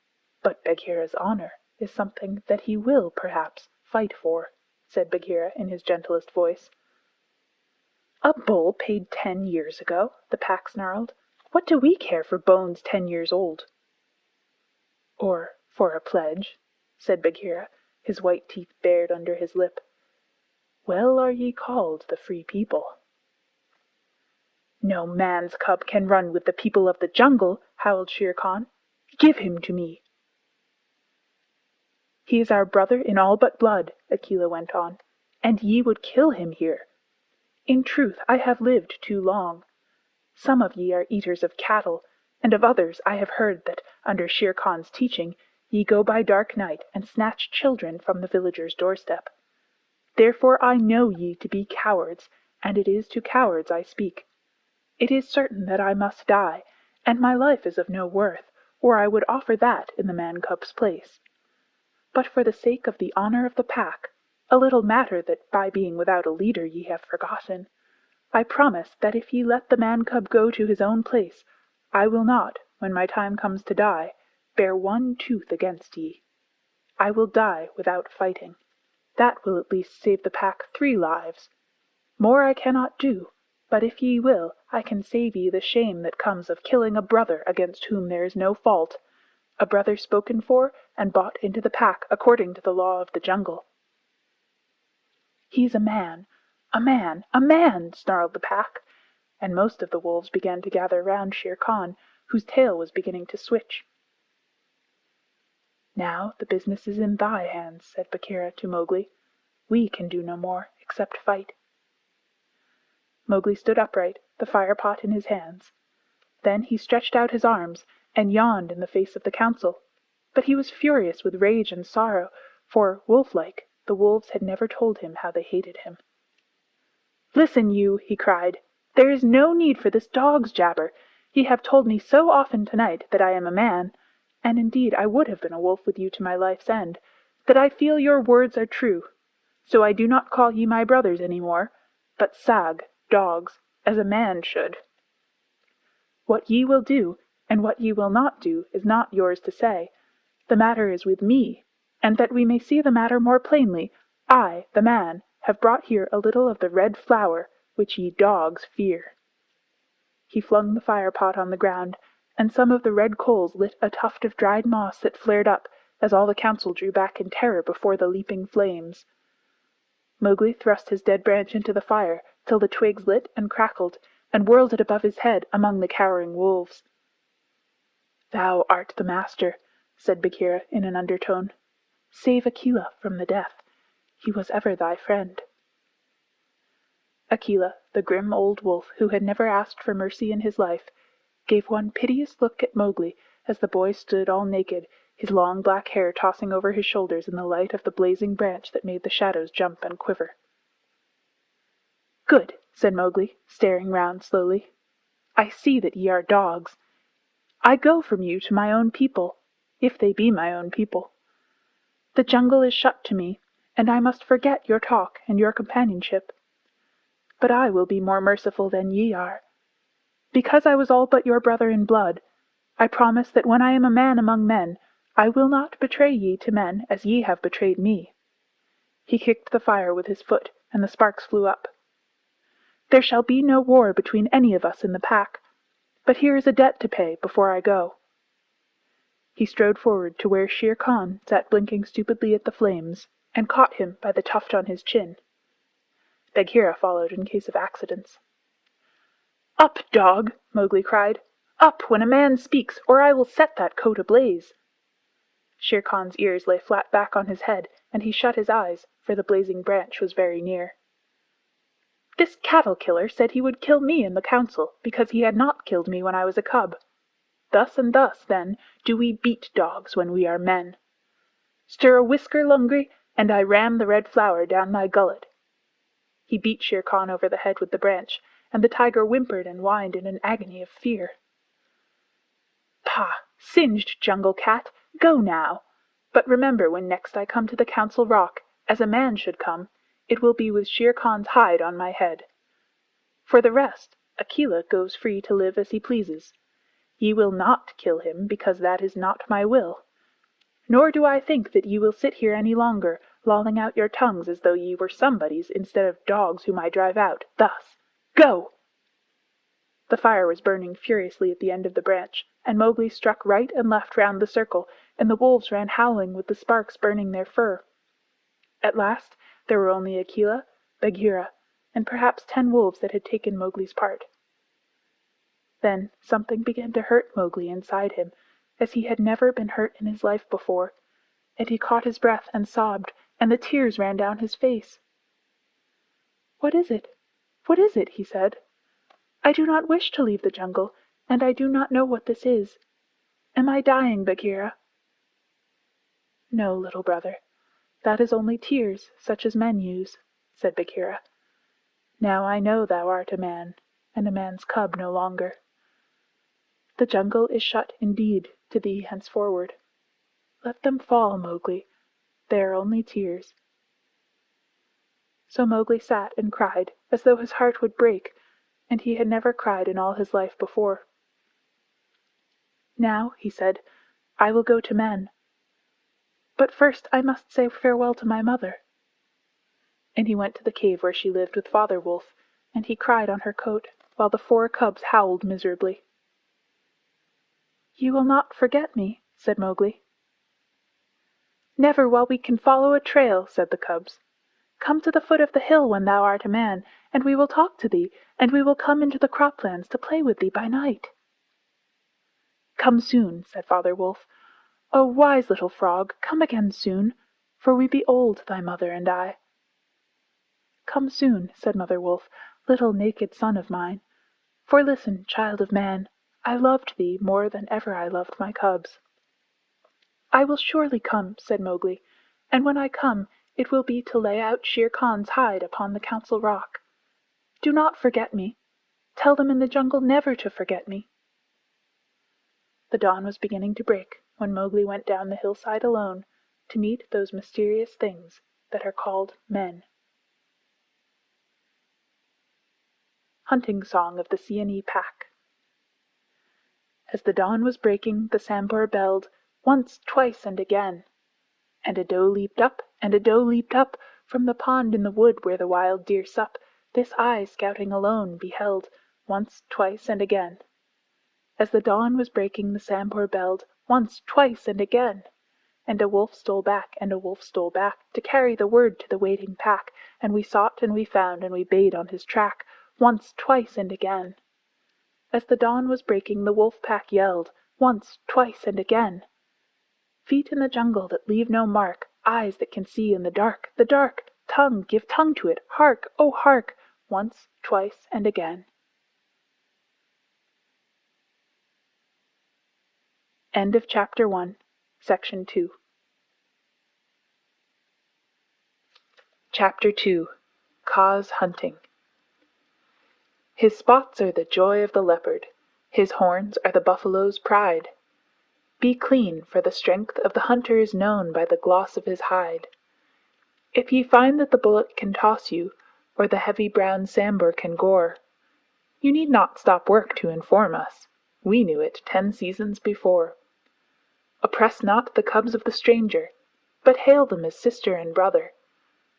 but Bagheera's honor is something that he will, perhaps, fight for," said Bagheera in his gentlest voice. "A bull paid 10 years ago," the pack snarled. "What do we care for bones 10 years old?" "Or for a pledge," said Bagheera, his white teeth bared under his lip. "Well are ye called the Free People." "No man's cub can run with the people of the jungle," howled Shere Khan. "Give him to me." "He is our brother in all but blood," Akela went on, "and ye would kill him here. In truth, I have lived too long. Some of ye are eaters of cattle, and of others I have heard that, under Shere Khan's teaching, ye go by dark night and snatch children from the villager's doorstep. Therefore I know ye to be cowards, and it is to cowards I speak. It is certain that I must die, and my life is of no worth, or I would offer that in the man-cub's place. But for the sake of the honor of the pack, a little matter that by being without a leader ye have forgotten, I promise that if ye let the man-cub go to his own place, I will not, when my time comes to die, bear one tooth against ye. I will die without fighting. That will at least save the pack 3 lives. More I cannot do, but if ye will, I can save ye the shame that comes of killing a brother against whom there is no fault, a brother spoken for and bought into the pack according to the law of the jungle." "He's a man, a man, a man!" snarled the pack, and most of the wolves began to gather round Shere Khan, whose tail was beginning to switch. "Now the business is in thy hands," said Bagheera to Mowgli. "We can do no more except fight." Mowgli stood upright, the fire-pot in his hands. Then he stretched out his arms and yawned in the face of the council, but he was furious with rage and sorrow, for, wolf-like, the wolves had never told him how they hated him. "Listen, you!" he cried. "There is no need for this dog's jabber. Ye have told me so often tonight that I am a man, and indeed I would have been a wolf with you to my life's end, that I feel your words are true. So I do not call ye my brothers any more, but sag, dogs, as a man should. What ye will do, and what ye will not do, is not yours to say. The matter is with me, and that we may see the matter more plainly, I, the man, have brought here a little of the red flower which ye dogs fear." He flung the fire-pot on the ground, and some of the red coals lit a tuft of dried moss that flared up as all the council drew back in terror before the leaping flames. Mowgli thrust his dead branch into the fire till the twigs lit and crackled, and whirled it above his head among the cowering wolves. "Thou art the master," said Bagheera in an undertone. "Save Akela from the death. He was ever thy friend." Akela, the grim old wolf who had never asked for mercy in his life, gave one piteous look at Mowgli as the boy stood all naked, his long black hair tossing over his shoulders in the light of the blazing branch that made the shadows jump and quiver. "Good," said Mowgli, staring round slowly. "I see that ye are dogs. I go from you to my own people, if they be my own people. The jungle is shut to me, and I must forget your talk and your companionship. But I will be more merciful than ye are. Because I was all but your brother in blood, I promise that when I am a man among men, I will not betray ye to men as ye have betrayed me." He kicked the fire with his foot, and the sparks flew up. "There shall be no war between any of us in the pack. But here is a debt to pay before I go." He strode forward to where Shere Khan sat blinking stupidly at the flames, and caught him by the tuft on his chin. Bagheera followed in case of accidents. "Up, dog!" Mowgli cried. "Up when a man speaks, or I will set that coat ablaze." Shere Khan's ears lay flat back on his head, and he shut his eyes, for the blazing branch was very near. "This cattle killer said he would kill me in the council, because he had not killed me when I was a cub. Thus and thus, then, do we beat dogs when we are men. Stir a whisker, Lungri, and I ram the red flower down thy gullet." He beat Shere Khan over the head with the branch, and the tiger whimpered and whined in an agony of fear. "Pah! Singed jungle cat! Go now! But remember, when next I come to the Council Rock, as a man should come, it will be with Shere Khan's hide on my head. For the rest, Akela goes free to live as he pleases. Ye will not kill him, because that is not my will. Nor do I think that ye will sit here any longer, lolling out your tongues as though ye were somebodies instead of dogs whom I drive out, thus. Go!" The fire was burning furiously at the end of the branch, and Mowgli struck right and left round the circle, and the wolves ran howling with the sparks burning their fur. At last there were only Akela, Bagheera, and perhaps 10 wolves that had taken Mowgli's part. Then something began to hurt Mowgli inside him, as he had never been hurt in his life before, and he caught his breath and sobbed, and the tears ran down his face. "What is it? What is it?" he said. "I do not wish to leave the jungle, and I do not know what this is. Am I dying, Bagheera?" "No, little brother. That is only tears, such as men use," said Bagheera. "Now I know thou art a man, and a man's cub no longer. The jungle is shut indeed to thee henceforward. Let them fall, Mowgli. They are only tears." So Mowgli sat and cried as though his heart would break, and he had never cried in all his life before. "Now," he said, "I will go to men. But first I must say farewell to my mother." And he went to the cave where she lived with Father Wolf, and he cried on her coat, while the 4 cubs howled miserably. "You will not forget me," said Mowgli. "Never while we can follow a trail," said the cubs. "Come to the foot of the hill when thou art a man, and we will talk to thee, and we will come into the croplands to play with thee by night." "Come soon," said Father Wolf. "O wise little frog, come again soon, for we be old, thy mother and I." "Come soon," said Mother Wolf, "little naked son of mine. For listen, child of man, I loved thee more than ever I loved my cubs." "I will surely come," said Mowgli, "and when I come it will be to lay out Shere Khan's hide upon the Council Rock. Do not forget me. Tell them in the jungle never to forget me." The dawn was beginning to break when Mowgli went down the hillside alone to meet those mysterious things that are called men. Hunting Song of the Seeonee Pack. As the dawn was breaking, the Sambhur belled, once, twice, and again. And a doe leaped up, and a doe leaped up, from the pond in the wood where the wild deer sup. This I, scouting alone, beheld, once, twice, and again. As the dawn was breaking, the Sambhur belled, once, twice, and again. And a wolf stole back, and a wolf stole back, to carry the word to the waiting pack. And we sought, and we found, and we bayed on his track, once, twice, and again. As the dawn was breaking, the wolf pack yelled, once, twice, and again. Feet in the jungle that leave no mark, eyes that can see in the dark, tongue, give tongue to it, hark, oh hark, once, twice, and again. End of Chapter 1, Section 2. Chapter 2. Kaa's Hunting. His spots are the joy of the leopard, his horns are the buffalo's pride. Be clean, for the strength of the hunter is known by the gloss of his hide. If ye find that the bullet can toss you, or the heavy brown sambar can gore, you need not stop work to inform us. We knew it 10 seasons before. Oppress not the cubs of the stranger, but hail them as sister and brother.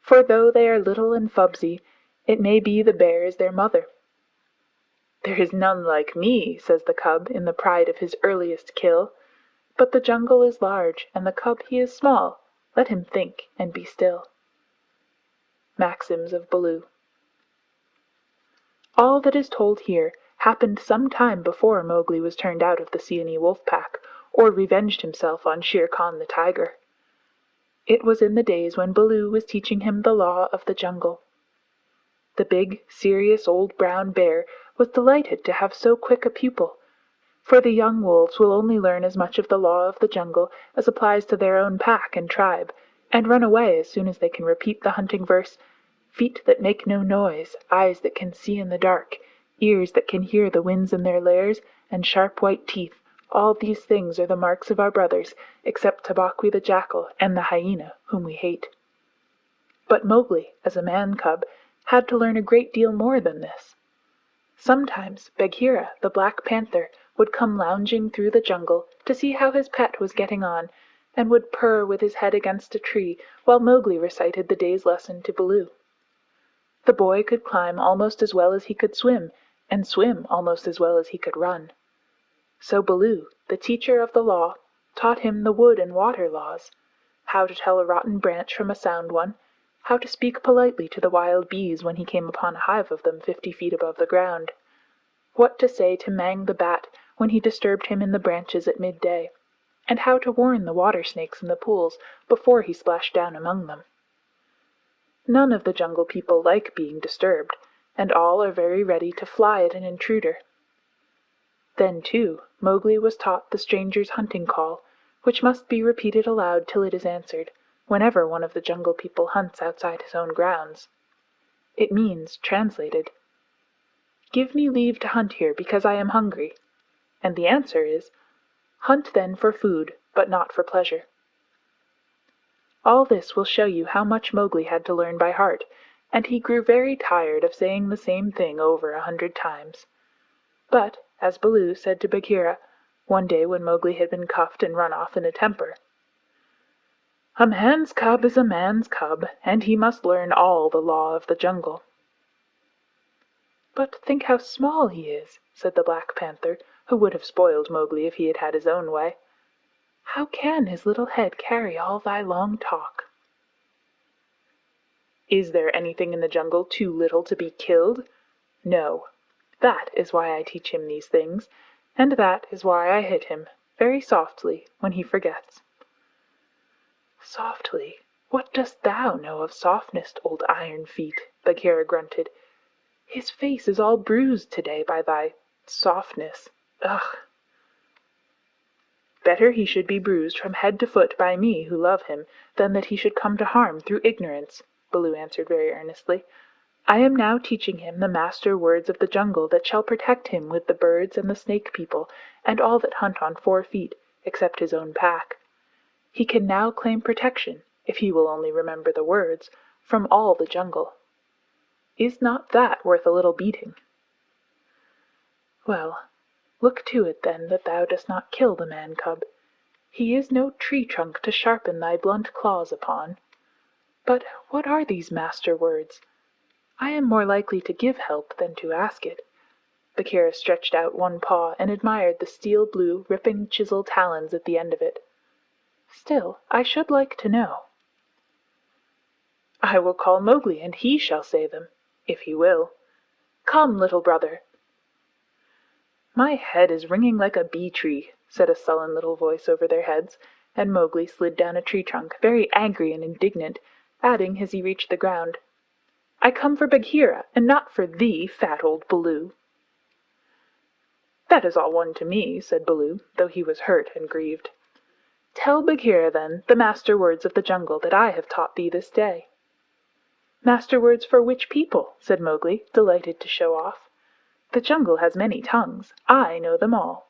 For though they are little and fubsy, it may be the bear is their mother. There is none like me, says the cub in the pride of his earliest kill. But the jungle is large, and the cub he is small. Let him think and be still. Maxims of Baloo. All that is told here happened some time before Mowgli was turned out of the Seeonee wolf pack, or revenged himself on Shere Khan the tiger. It was in the days when Baloo was teaching him the law of the jungle. The big, serious old brown bear was delighted to have so quick a pupil, for the young wolves will only learn as much of the law of the jungle as applies to their own pack and tribe, and run away as soon as they can repeat the hunting verse, "Feet that make no noise, eyes that can see in the dark, ears that can hear the winds in their lairs, and sharp white teeth. All these things are the marks of our brothers, except Tabaqui the jackal and the hyena, whom we hate." But Mowgli, as a man-cub, had to learn a great deal more than this. Sometimes Bagheera, the black panther, would come lounging through the jungle to see how his pet was getting on, and would purr with his head against a tree while Mowgli recited the day's lesson to Baloo. The boy could climb almost as well as he could swim, and swim almost as well as he could run. So Baloo, the teacher of the law, taught him the wood and water laws, how to tell a rotten branch from a sound one, how to speak politely to the wild bees when he came upon a hive of them 50 feet above the ground, what to say to Mang the bat when he disturbed him in the branches at midday, and how to warn the water snakes in the pools before he splashed down among them. None of the jungle people like being disturbed, and all are very ready to fly at an intruder. Then, too, Mowgli was taught the stranger's hunting call, which must be repeated aloud till it is answered, whenever one of the jungle people hunts outside his own grounds. It means, translated, "Give me leave to hunt here because I am hungry." And the answer is, "Hunt then for food, but not for pleasure." All this will show you how much Mowgli had to learn by heart, and he grew very tired of saying the same thing over 100 times. But, as Baloo said to Bagheera, one day when Mowgli had been cuffed and run off in a temper, "A man's cub is a man's cub, and he must learn all the law of the jungle." "But think how small he is," said the Black Panther, who would have spoiled Mowgli if he had had his own way. "How can his little head carry all thy long talk?" "Is there anything in the jungle too little to be killed? No. That is why I teach him these things, and that is why I hit him, very softly, when he forgets." "Softly? What dost thou know of softness, old Iron Feet?" Bagheera grunted. "His face is all bruised today by thy softness. Ugh!" "Better he should be bruised from head to foot by me who love him, than that he should come to harm through ignorance," Baloo answered very earnestly. "I am now teaching him the master words of the jungle that shall protect him with the birds and the snake people, and all that hunt on 4 feet, except his own pack. He can now claim protection, if he will only remember the words, from all the jungle. Is not that worth a little beating?" "Well, look to it then that thou dost not kill the man-cub. He is no tree-trunk to sharpen thy blunt claws upon. But what are these master words? I am more likely to give help than to ask it." Bagheera stretched out one paw and admired the steel-blue, ripping chisel talons at the end of it. "Still, I should like to know." "I will call Mowgli, and he shall say them, if he will. Come, little brother." "My head is ringing like a bee-tree," said a sullen little voice over their heads, and Mowgli slid down a tree-trunk, very angry and indignant, adding as he reached the ground, I come for Bagheera, and not for thee, fat old Baloo." "That is all one to me," said Baloo, though he was hurt and grieved. "Tell Bagheera, then, the master words of the jungle that I have taught thee this day." "Master words for which people?" said Mowgli, delighted to show off. "The jungle has many tongues. I know them all."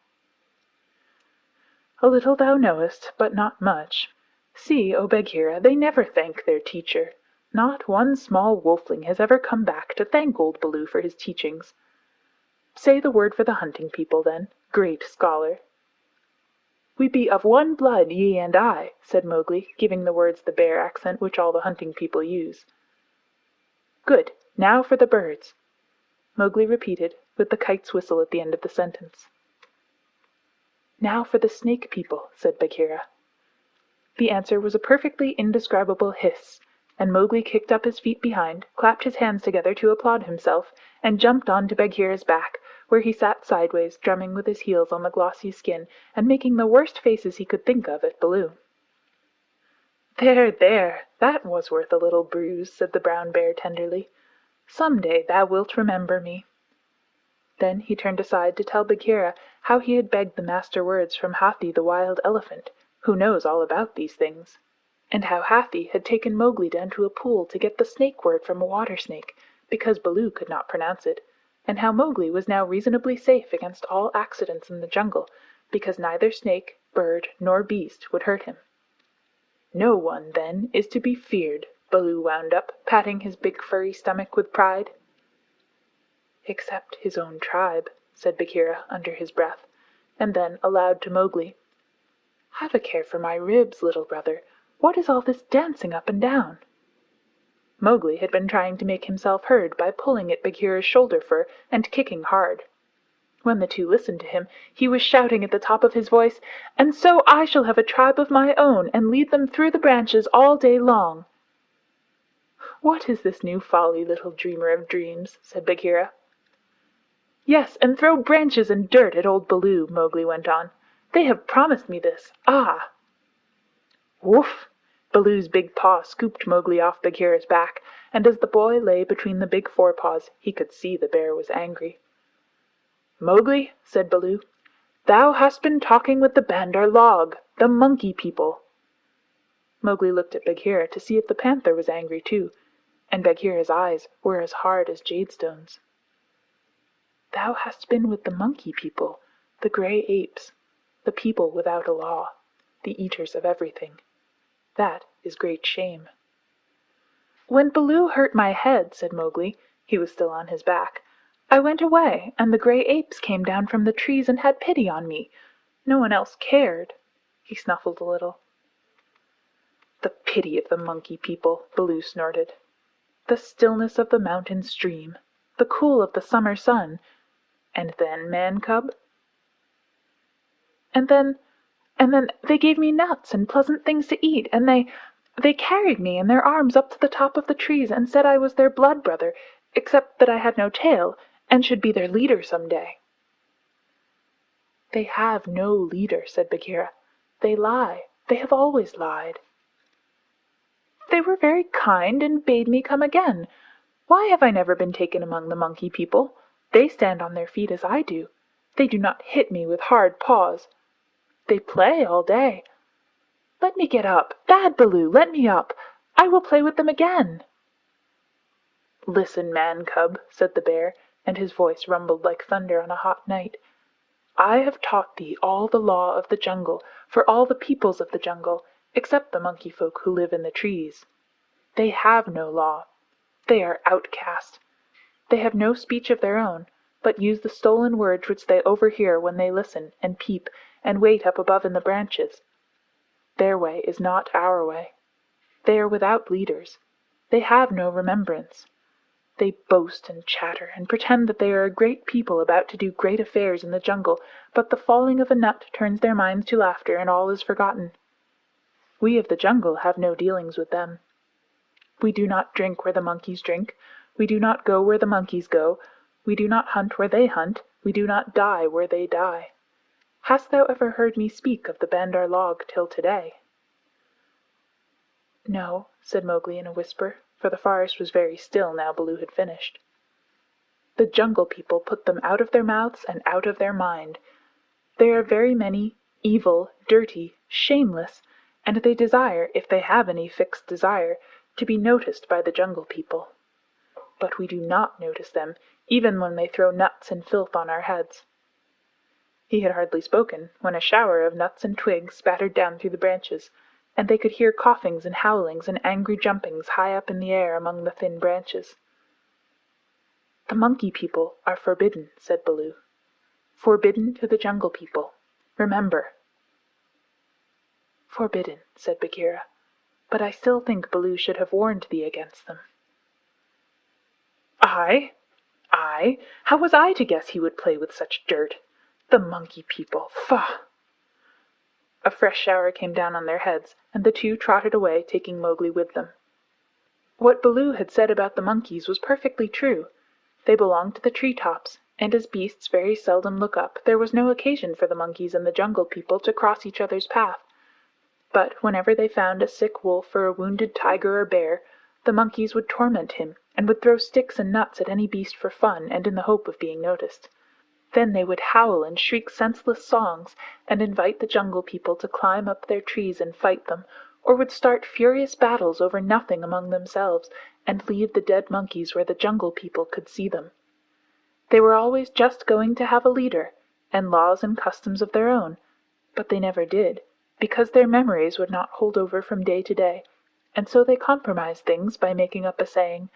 "A little thou knowest, but not much. See, O Bagheera, they never thank their teacher. Not one small wolfling has ever come back to thank old Baloo for his teachings. Say the word for the hunting people, then, great scholar." "We be of one blood, ye and I," said Mowgli, giving the words the Bear accent which all the hunting people use. "Good. Now for the birds," Mowgli repeated, with the kite's whistle at the end of the sentence. "Now for the Snake people," said Bagheera. The answer was a perfectly indescribable hiss, and Mowgli kicked up his feet behind, clapped his hands together to applaud himself, and jumped on to Bagheera's back, where he sat sideways, drumming with his heels on the glossy skin, and making the worst faces he could think of at Baloo. "There, there! That was worth a little bruise," said the brown bear tenderly. "Some day thou wilt remember me." Then he turned aside to tell Bagheera how he had begged the master words from Hathi the wild elephant, who knows all about these things, and how Hathi had taken Mowgli down to a pool to get the snake word from a water snake, because Baloo could not pronounce it, and how Mowgli was now reasonably safe against all accidents in the jungle, because neither snake, bird, nor beast would hurt him. "No one, then, is to be feared," Baloo wound up, patting his big furry stomach with pride. "Except his own tribe," said Bagheera under his breath, and then aloud to Mowgli, "Have a care for my ribs, little brother. What is all this dancing up and down?" Mowgli had been trying to make himself heard by pulling at Bagheera's shoulder fur and kicking hard. When the two listened to him, he was shouting at the top of his voice, "And so I shall have a tribe of my own, and lead them through the branches all day long." "What is this new folly, little dreamer of dreams?" said Bagheera. "Yes, and throw branches and dirt at old Baloo," Mowgli went on. "They have promised me this. Ah!" Woof! Baloo's big paw scooped Mowgli off Bagheera's back, and as the boy lay between the big forepaws, he could see the bear was angry. "Mowgli," said Baloo, "thou hast been talking with the Bandar log, the Monkey People." Mowgli looked at Bagheera to see if the panther was angry too, and Bagheera's eyes were as hard as jadestones. "Thou hast been with the Monkey People, the grey apes, the people without a law, the eaters of everything. That is great shame." "When Baloo hurt my head," said Mowgli, he was still on his back, "I went away, and the grey apes came down from the trees and had pity on me. No one else cared." He snuffled a little. "The pity of the Monkey People," Baloo snorted. "The stillness of the mountain stream, the cool of the summer sun. And then, man cub?" And then they gave me nuts and pleasant things to eat, and they carried me in their arms up to the top of the trees and said I was their blood brother, except that I had no tail, and should be their leader some day." "They have no leader," said Bagheera. "They lie. They have always lied." "They were very kind and bade me come again. Why have I never been taken among the Monkey People? They stand on their feet as I do. They do not hit me with hard paws. They play all day. Let me get up. Bad Baloo, let me up. I will play with them again." "Listen, man cub," said the bear, and his voice rumbled like thunder on a hot night. "I have taught thee all the law of the jungle for all the peoples of the jungle, except the monkey folk who live in the trees. They have no law. They are outcast. They have no speech of their own, but use the stolen words which they overhear when they listen and peep and wait up above in the branches. Their way is not our way. They are without leaders. They have no remembrance. They boast and chatter and pretend that they are a great people about to do great affairs in the jungle, but the falling of a nut turns their minds to laughter and all is forgotten. We of the jungle have no dealings with them. We do not drink where the monkeys drink. We do not go where the monkeys go. We do not hunt where they hunt. We do not die where they die. Hast thou ever heard me speak of the Bandar log till today?" "No," said Mowgli in a whisper, for the forest was very still now Baloo had finished. "The Jungle People put them out of their mouths and out of their mind. They are very many, evil, dirty, shameless, and they desire, if they have any fixed desire, to be noticed by the Jungle People. But we do not notice them, even when they throw nuts and filth on our heads." He had hardly spoken when a shower of nuts and twigs spattered down through the branches, and they could hear coughings and howlings and angry jumpings high up in the air among the thin branches. "The Monkey People are forbidden," said Baloo. "Forbidden to the Jungle People. Remember." "Forbidden," said Bagheera, "but I still think Baloo should have warned thee against them." "I? I? How was I to guess he would play with such dirt? The Monkey People! Faugh!" A fresh shower came down on their heads, and the two trotted away, taking Mowgli with them. What Baloo had said about the monkeys was perfectly true. They belonged to the tree tops, and as beasts very seldom look up, there was no occasion for the monkeys and the Jungle People to cross each other's path. But whenever they found a sick wolf or a wounded tiger or bear, the monkeys would torment him, and would throw sticks and nuts at any beast for fun and in the hope of being noticed. Then they would howl and shriek senseless songs, and invite the Jungle People to climb up their trees and fight them, or would start furious battles over nothing among themselves, and leave the dead monkeys where the Jungle People could see them. They were always just going to have a leader, and laws and customs of their own, but they never did, because their memories would not hold over from day to day, and so they compromised things by making up a saying,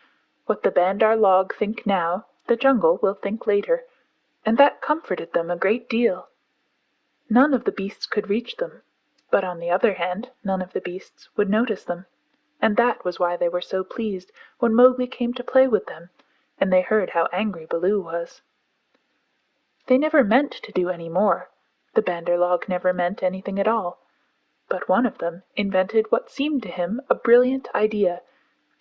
"What the Bandar log think now, the jungle will think later," and that comforted them a great deal. None of the beasts could reach them, but on the other hand none of the beasts would notice them, and that was why they were so pleased when Mowgli came to play with them, and they heard how angry Baloo was. They never meant to do any more. The Bandar log never meant anything at all. But one of them invented what seemed to him a brilliant idea,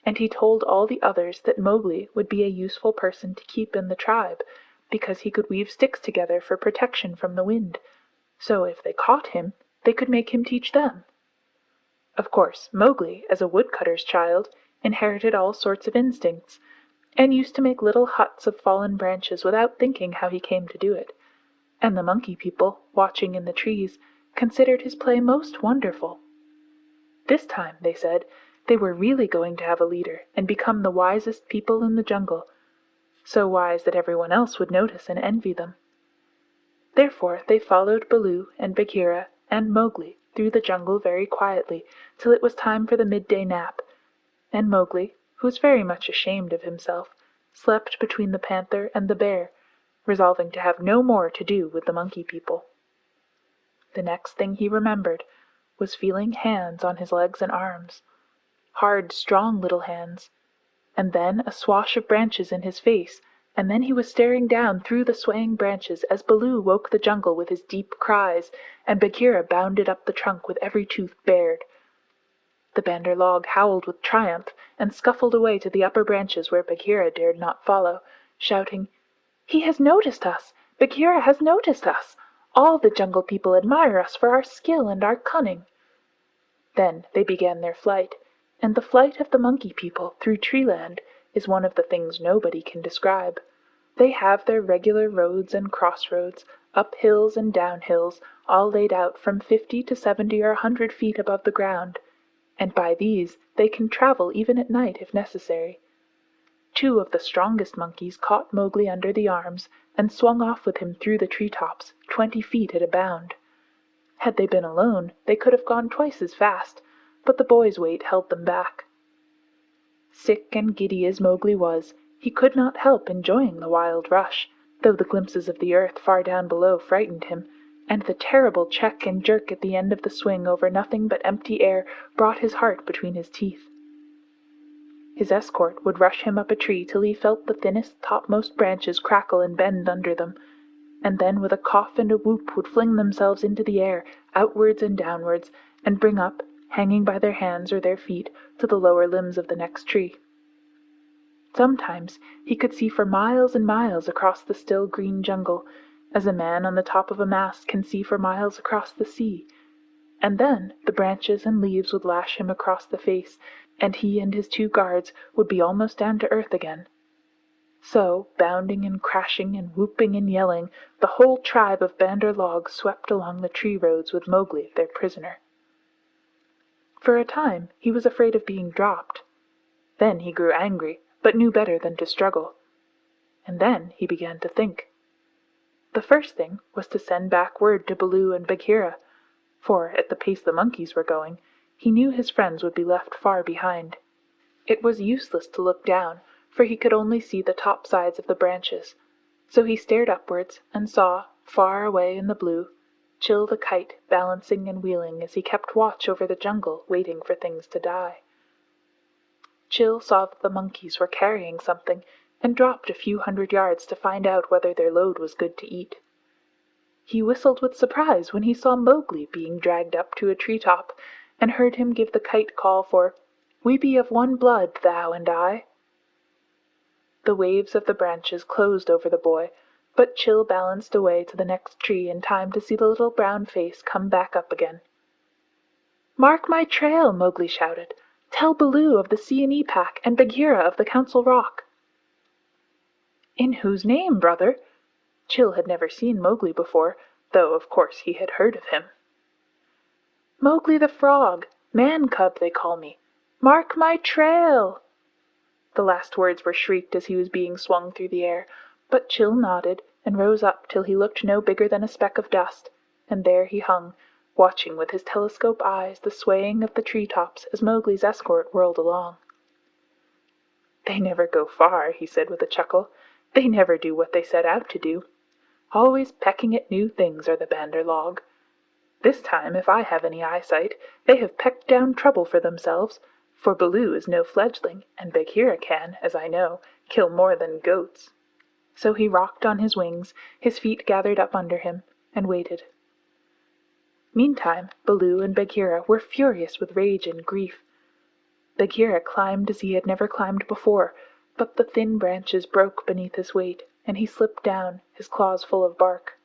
and he told all the others that Mowgli would be a useful person to keep in the tribe, because he could weave sticks together for protection from the wind, so if they caught him they could make him teach them. Of course Mowgli, as a woodcutter's child, inherited all sorts of instincts, and used to make little huts of fallen branches without thinking how he came to do it, and the Monkey People, watching in the trees, considered his play most wonderful. This time, they said, they were really going to have a leader and become the wisest people in the jungle, so wise that everyone else would notice and envy them. Therefore they followed Baloo and Bagheera and Mowgli through the jungle very quietly till it was time for the midday nap, and Mowgli, who was very much ashamed of himself, slept between the panther and the bear, resolving to have no more to do with the Monkey People. The next thing he remembered was feeling hands on his legs and arms, hard, strong little hands, and then a swash of branches in his face, and then he was staring down through the swaying branches as Baloo woke the jungle with his deep cries, and Bagheera bounded up the trunk with every tooth bared. The Bandar log howled with triumph and scuffled away to the upper branches where Bagheera dared not follow, shouting, "He has noticed us! Bagheera has noticed us! All the Jungle People admire us for our skill and our cunning." Then they began their flight, and the flight of the Monkey People through Treeland is one of the things nobody can describe. They have their regular roads and crossroads, up hills and down hills, all laid out from 50 to 70 or 100 feet above the ground, and by these they can travel even at night if necessary. 2 of the strongest monkeys caught Mowgli under the arms and swung off with him through the tree-tops, 20 feet at a bound. Had they been alone, they could have gone twice as fast, but the boy's weight held them back. Sick and giddy as Mowgli was, he could not help enjoying the wild rush, though the glimpses of the earth far down below frightened him, and the terrible check and jerk at the end of the swing over nothing but empty air brought his heart between his teeth. His escort would rush him up a tree till he felt the thinnest topmost branches crackle and bend under them, and then with a cough and a whoop would fling themselves into the air, outwards and downwards, and bring up, hanging by their hands or their feet, to the lower limbs of the next tree. Sometimes he could see for miles and miles across the still green jungle, as a man on the top of a mast can see for miles across the sea, and then the branches and leaves would lash him across the face, and he and his 2 guards would be almost down to earth again. So, bounding and crashing and whooping and yelling, the whole tribe of Bandar Log swept along the tree roads with Mowgli, their prisoner. For a time he was afraid of being dropped. Then he grew angry, but knew better than to struggle. And then he began to think. The first thing was to send back word to Baloo and Bagheera, for, at the pace the monkeys were going, he knew his friends would be left far behind. It was useless to look down, for he could only see the top sides of the branches, so he stared upwards and saw, far away in the blue, Chil the kite balancing and wheeling as he kept watch over the jungle, waiting for things to die. Chil saw that the monkeys were carrying something, and dropped a few 100 yards to find out whether their load was good to eat. He whistled with surprise when he saw Mowgli being dragged up to a tree-top, and heard him give the kite call for, "We be of one blood, thou and I." The waves of the branches closed over the boy, but Chil balanced away to the next tree in time to see the little brown face come back up again. "Mark my trail!" Mowgli shouted. "Tell Baloo of the C&E pack and Bagheera of the Council Rock." "In whose name, brother?" Chil had never seen Mowgli before, though of course he had heard of him. "Mowgli the Frog, Man Cub they call me. Mark my trail!" The last words were shrieked as he was being swung through the air, but Chil nodded and rose up till he looked no bigger than a speck of dust, and there he hung, watching with his telescope eyes the swaying of the tree-tops as Mowgli's escort whirled along. "They never go far," he said with a chuckle. "They never do what they set out to do. Always pecking at new things are the Bandar Log. This time, if I have any eyesight, they have pecked down trouble for themselves, for Baloo is no fledgling, and Bagheera can, as I know, kill more than goats." So he rocked on his wings, his feet gathered up under him, and waited. Meantime, Baloo and Bagheera were furious with rage and grief. Bagheera climbed as he had never climbed before, but the thin branches broke beneath his weight, and he slipped down, his claws full of bark.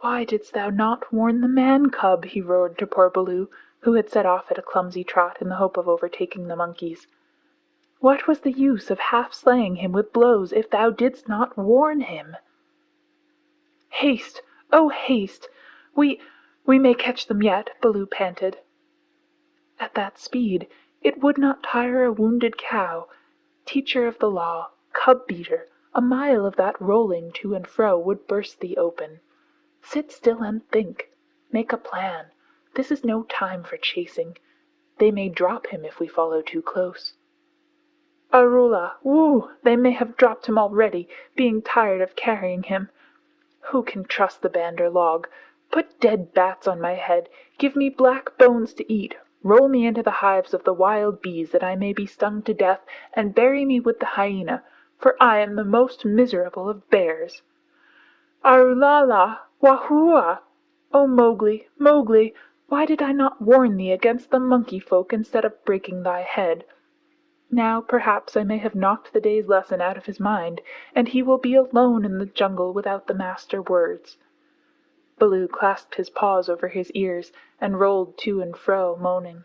"Why didst thou not warn the man-cub?" he roared to poor Baloo, who had set off at a clumsy trot in the hope of overtaking the monkeys. "What was the use of half-slaying him with blows if thou didst not warn him?" "Haste! Oh, haste! We may catch them yet," Baloo panted. At that speed it would not tire a wounded cow. Teacher of the law, cub-beater, a mile of that rolling to and fro would burst thee open. Sit still and think. Make a plan. This is no time for chasing. They may drop him if we follow too close. "Arula! Woo! They may have dropped him already, being tired of carrying him. Who can trust the Bandar Log? Put dead bats on my head. Give me black bones to eat. Roll me into the hives of the wild bees that I may be stung to death, and bury me with the hyena, for I am the most miserable of bears. Arulala! Wahua! O Mowgli, Mowgli, why did I not warn thee against the monkey folk instead of breaking thy head? Now perhaps I may have knocked the day's lesson out of his mind, and he will be alone in the jungle without the master words." Baloo clasped his paws over his ears and rolled to and fro, moaning.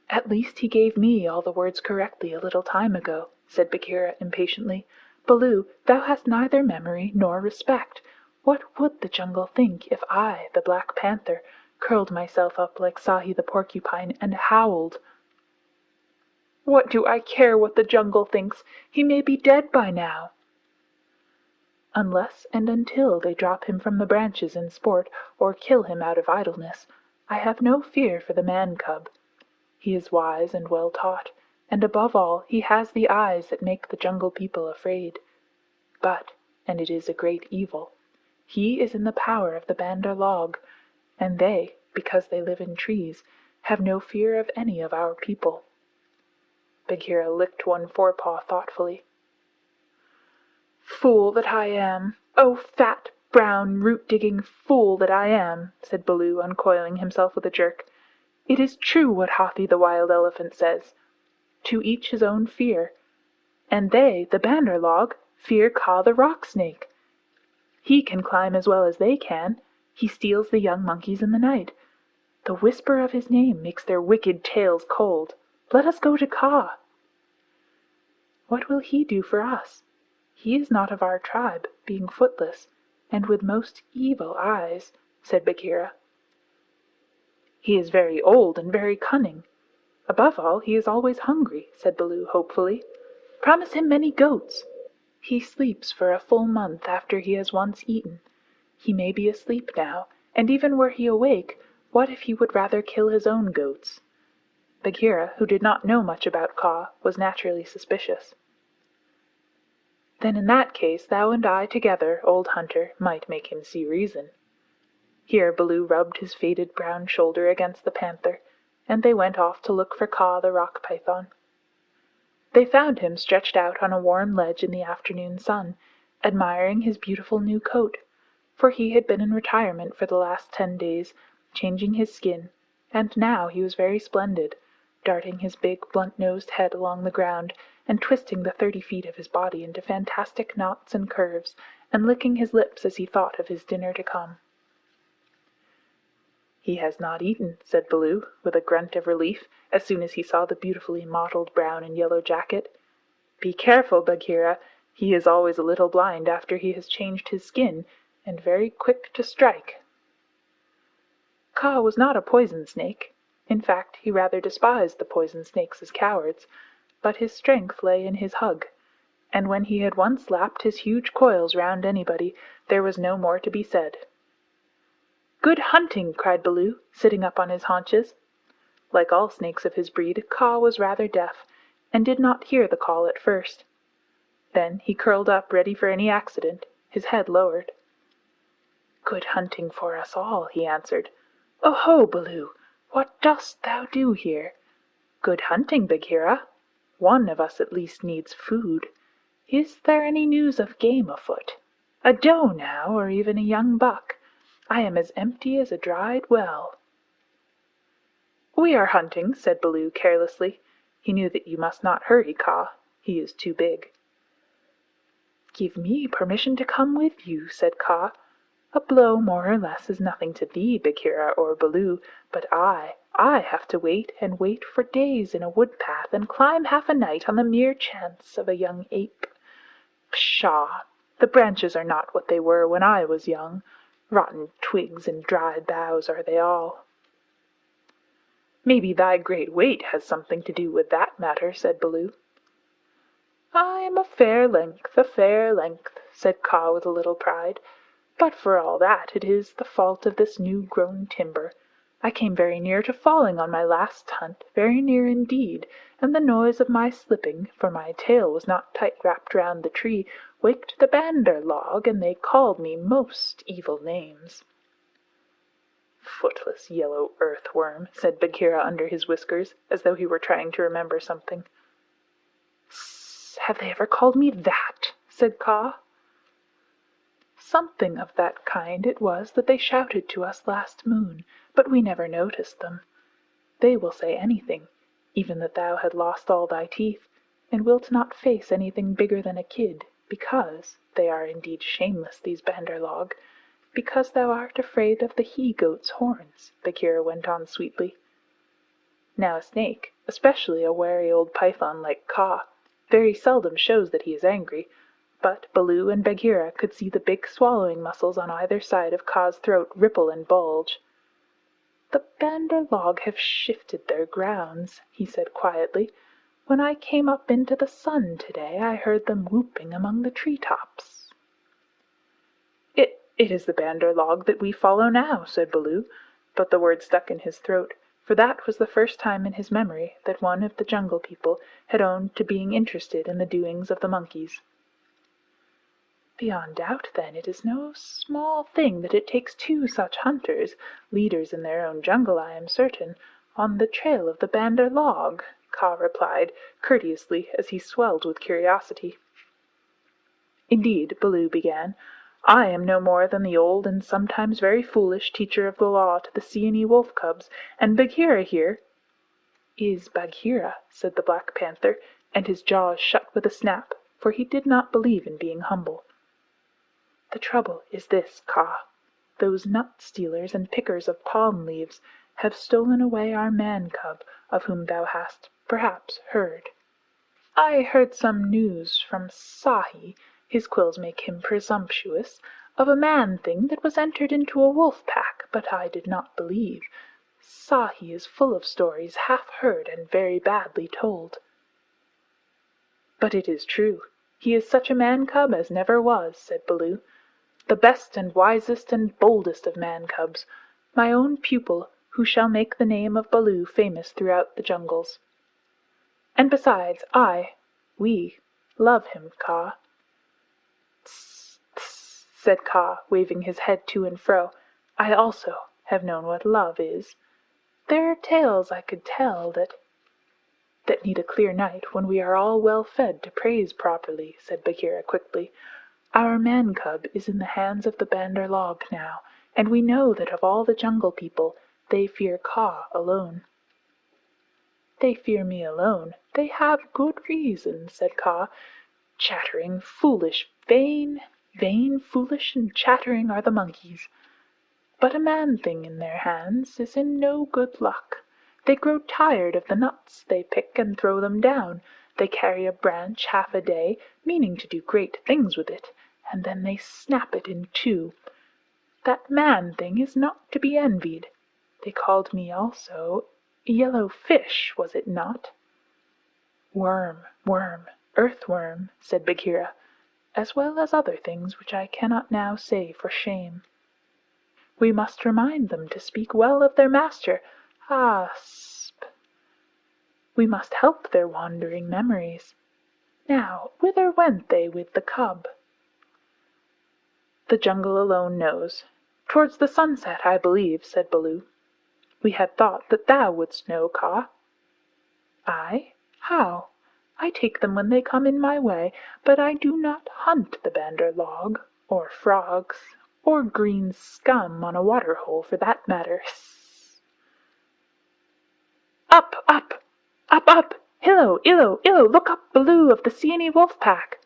"At least he gave me all the words correctly a little time ago," said Bagheera impatiently. "Baloo, thou hast neither memory nor respect. What would the jungle think if I, the Black Panther, curled myself up like Sahi the Porcupine and howled?" "What do I care what the jungle thinks? He may be dead by now." "Unless and until they drop him from the branches in sport, or kill him out of idleness, I have no fear for the man-cub. He is wise and well taught, and above all he has the eyes that make the jungle people afraid. But, and it is a great evil, he is in the power of the Bandar Log, and they, because they live in trees, have no fear of any of our people." Bagheera licked one forepaw thoughtfully. "Fool that I am! Oh, fat, brown, root-digging fool that I am!" said Baloo, uncoiling himself with a jerk. "It is true what Hathi the Wild Elephant says. To each his own fear. And they, the Bandar Log, fear Kaa the Rock Snake. He can climb as well as they can. He steals the young monkeys in the night. The whisper of his name makes their wicked tails cold. Let us go to Kaa." "What will he do for us? He is not of our tribe, being footless, and with most evil eyes," said Bagheera. "He is very old and very cunning. Above all, he is always hungry," said Baloo hopefully. "Promise him many goats. He sleeps for a full month after he has once eaten. He may be asleep now, and even were he awake, what if he would rather kill his own goats?" Bagheera, who did not know much about Kaa, was naturally suspicious. "Then in that case thou and I together, old hunter, might make him see reason." Here Baloo rubbed his faded brown shoulder against the panther, and they went off to look for Kaa the rock python. They found him stretched out on a warm ledge in the afternoon sun, admiring his beautiful new coat, for he had been in retirement for the last 10 days, changing his skin, and now he was very splendid, darting his big blunt-nosed head along the ground, and twisting the 30 feet of his body into fantastic knots and curves, and licking his lips as he thought of his dinner to come. "He has not eaten," said Baloo, with a grunt of relief, as soon as he saw the beautifully mottled brown and yellow jacket. "Be careful, Bagheera. He is always a little blind after he has changed his skin, and very quick to strike." Kaa was not a poison snake. In fact, he rather despised the poison snakes as cowards, but his strength lay in his hug, and when he had once lapped his huge coils round anybody, there was no more to be said. "Good hunting!" cried Baloo, sitting up on his haunches. Like all snakes of his breed, Kaa was rather deaf, and did not hear the call at first. Then he curled up ready for any accident, his head lowered. "Good hunting for us all," he answered. "Oho, Baloo! What dost thou do here?" "Good hunting, Bagheera. One of us at least needs food. Is there any news of game afoot? A doe now, or even a young buck? I am as empty as a dried well." "We are hunting," said Baloo carelessly. He knew that you must not hurry Kaa. He is too big. "Give me permission to come with you," said Kaa. "A blow more or less is nothing to thee, Bagheera or Baloo, but I have to wait and wait for days in a wood path, and climb half a night on the mere chance of a young ape. Pshaw! The branches are not what they were when I was young. Rotten twigs and dry boughs are they all." "Maybe thy great weight has something to do with that matter," said Baloo. "I am a fair length, said Kaa with a little pride. "But for all that, it is the fault of this new-grown timber. I came very near to falling on my last hunt, very near indeed, and the noise of my slipping, for my tail was not tight wrapped round the tree, waked the Bandar log, and they called me most evil names." "Footless yellow earthworm," said Bagheera under his whiskers, as though he were trying to remember something. "Have they ever called me that?" said Kaa. "Something of that kind it was that they shouted to us last moon, but we never noticed them. They will say anything, even that thou had lost all thy teeth, and wilt not face anything bigger than a kid, because they are indeed shameless, these Bandar log, because thou art afraid of the he-goat's horns," Bagheera went on sweetly. Now a snake, especially a wary old python like Kaa, very seldom shows that he is angry, but Baloo and Bagheera could see the big swallowing muscles on either side of Kaa's throat ripple and bulge. "The Bandar log have shifted their grounds," he said quietly. "When I came up into the sun today, I heard them whooping among the tree-tops." It is the Bandar log that we follow now," said Baloo, but the word stuck in his throat, for that was the first time in his memory that one of the Jungle People had owned to being interested in the doings of the monkeys. "Beyond doubt, then, it is no small thing that it takes 2 such hunters, leaders in their own jungle, I am certain, on the trail of the Bandar log," Kaa replied, courteously, as he swelled with curiosity. "Indeed," Baloo began, "I am no more than the old and sometimes very foolish teacher of the law to the Seeonee wolf cubs, and Bagheera here—" "Is Bagheera," said the Black Panther, and his jaws shut with a snap, for he did not believe in being humble. "The trouble is this, Kaa. Those nut-stealers and pickers of palm leaves, have stolen away our man-cub, of whom thou hast perhaps heard. I heard some news from Sahi, his quills make him presumptuous, of a man-thing that was entered into a wolf-pack, but I did not believe. Sahi is full of stories half heard and very badly told. But it is true. He is such a man-cub as never was, said Baloo. The best and wisest and boldest of man-cubs, my own pupil, who shall make the name of Baloo famous throughout the jungles. And besides, we, love him, Kaa. Tss, tss, said Kaa, waving his head to and fro. I also have known what love is. There are tales I could tell that need a clear night, when we are all well fed to praise properly, said Bagheera quickly. Our man-cub is in the hands of the Bandar log now, and we know that of all the jungle people they fear Kaa alone. They fear me alone. They have good reason, said Kaa. Chattering, foolish, vain, foolish, and chattering are the monkeys. But a man-thing in their hands is in no good luck. They grow tired of the nuts they pick and throw them down. They carry a branch half a day, meaning to do great things with it, and then they snap it in two. That man-thing is not to be envied. They called me also Yellow Fish, was it not? Worm, earthworm, said Bagheera, as well as other things which I cannot now say for shame. We must remind them to speak well of their master. We must help their wandering memories. Now, whither went they with the cub? The jungle alone knows. Towards the sunset, I believe, said Baloo. We had thought that thou wouldst know, Kaa. I? How? I take them when they come in my way, but I do not hunt the Bandar log, or frogs, or green scum on a water-hole, for that matter. Up, up! Up, up! Hillo, illo, illo! Look up, Baloo of the Seeonee wolf-pack!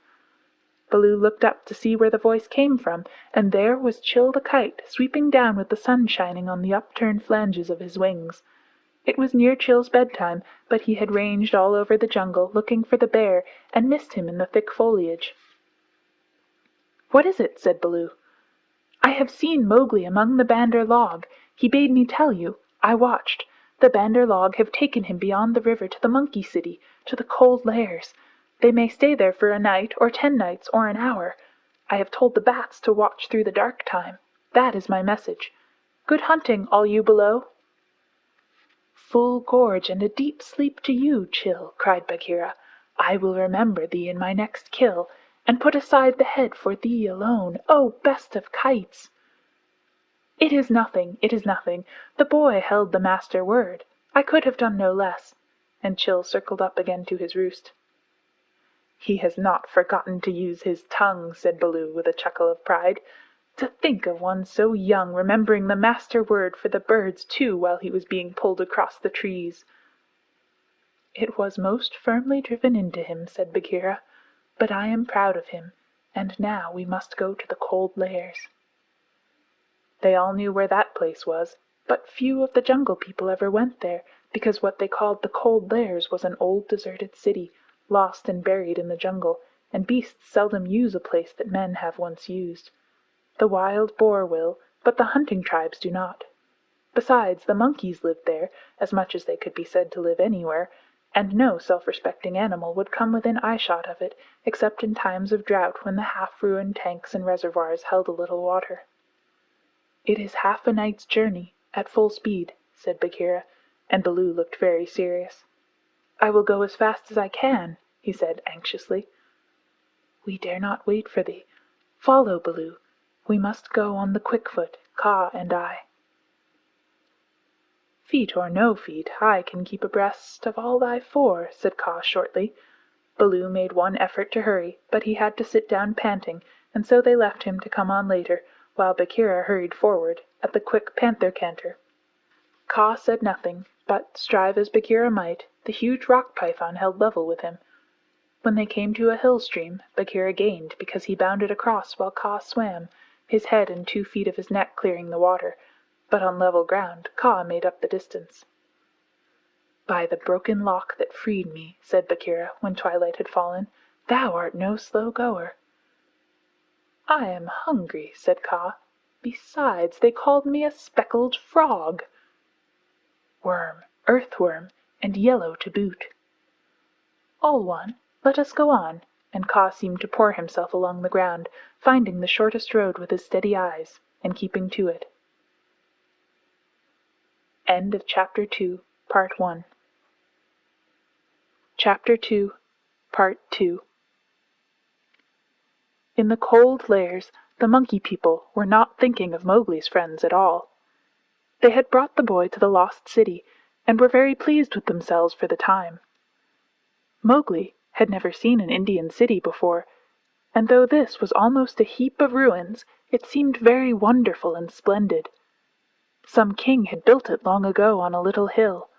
Baloo looked up to see where the voice came from, and there was Chil the kite, sweeping down with the sun shining on the upturned flanges of his wings. It was near Chil's bedtime, but he had ranged all over the jungle, looking for the bear, and missed him in the thick foliage. "What is it?" said Baloo. "I have seen Mowgli among the Bandar log. He bade me tell you. I watched. The Bandar log have taken him beyond the river to the monkey city, to the cold lairs. They may stay there for a night, or 10 nights, or an hour. I have told the bats to watch through the dark time. That is my message. Good hunting, all you below." "Full gorge and a deep sleep to you, Chil," cried Bagheera. "I will remember thee in my next kill, and put aside the head for thee alone, O best of kites!" "It is nothing, it is nothing. The boy held the master word. I could have done no less." And Chil circled up again to his roost. "He has not forgotten to use his tongue," said Baloo with a chuckle of pride. "To think of one so young remembering the master word for the birds too, while he was being pulled across the trees." "It was most firmly driven into him," said Bagheera. "But I am proud of him, and now we must go to the cold lairs." They all knew where that place was, but few of the jungle people ever went there, because what they called the cold lairs was an old deserted city, lost and buried in the jungle, and beasts seldom use a place that men have once used. The wild boar will, but the hunting tribes do not. Besides, the monkeys lived there, as much as they could be said to live anywhere, and no self-respecting animal would come within eyeshot of it, except in times of drought when the half-ruined tanks and reservoirs held a little water. "It is half a night's journey, at full speed," said Bagheera, and Baloo looked very serious. "I will go as fast as I can," he said anxiously. "We dare not wait for thee. Follow, Baloo. We must go on the quick foot, Kaa and I." "Feet or no feet, I can keep abreast of all thy four," said Kaa shortly. Baloo made one effort to hurry, but he had to sit down panting, and so they left him to come on later, while Bagheera hurried forward at the quick panther canter. Kaa said nothing, but, strive as Bagheera might, the huge rock python held level with him. When they came to a hill stream, Bagheera gained because he bounded across while Kaa swam, his head and 2 feet of his neck clearing the water. but on level ground Kaa made up the distance. "By the broken lock that freed me," said Bagheera, when twilight had fallen, "thou art no slow goer." "I am hungry," said Kaa. "Besides, they called me a speckled frog." "Worm, earthworm, and yellow to boot." "All one. Let us go on," and Kaa seemed to pour himself along the ground, finding the shortest road with his steady eyes, and keeping to it. End of Chapter 2, Part 1. Chapter 2, Part 2. In the cold lairs, the Monkey People were not thinking of Mowgli's friends at all. They had brought the boy to the lost city, and were very pleased with themselves for the time. Mowgli had never seen an Indian city before, and though this was almost a heap of ruins, it seemed very wonderful and splendid. Some king had built it long ago on a little hill.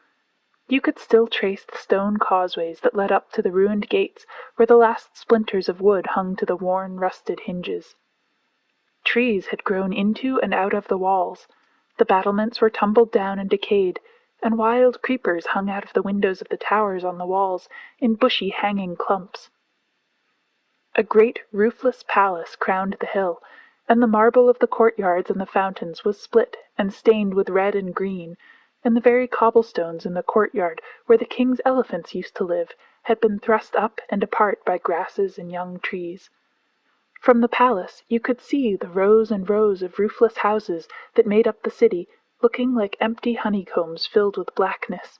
You could still trace the stone causeways that led up to the ruined gates, where the last splinters of wood hung to the worn, rusted hinges. Trees had grown into and out of the walls. The battlements were tumbled down and decayed, and wild creepers hung out of the windows of the towers on the walls in bushy hanging clumps. A great roofless palace crowned the hill, and the marble of the courtyards and the fountains was split and stained with red and green, and the very cobblestones in the courtyard where the king's elephants used to live had been thrust up and apart by grasses and young trees. From the palace you could see the rows and rows of roofless houses that made up the city, looking like empty honeycombs filled with blackness,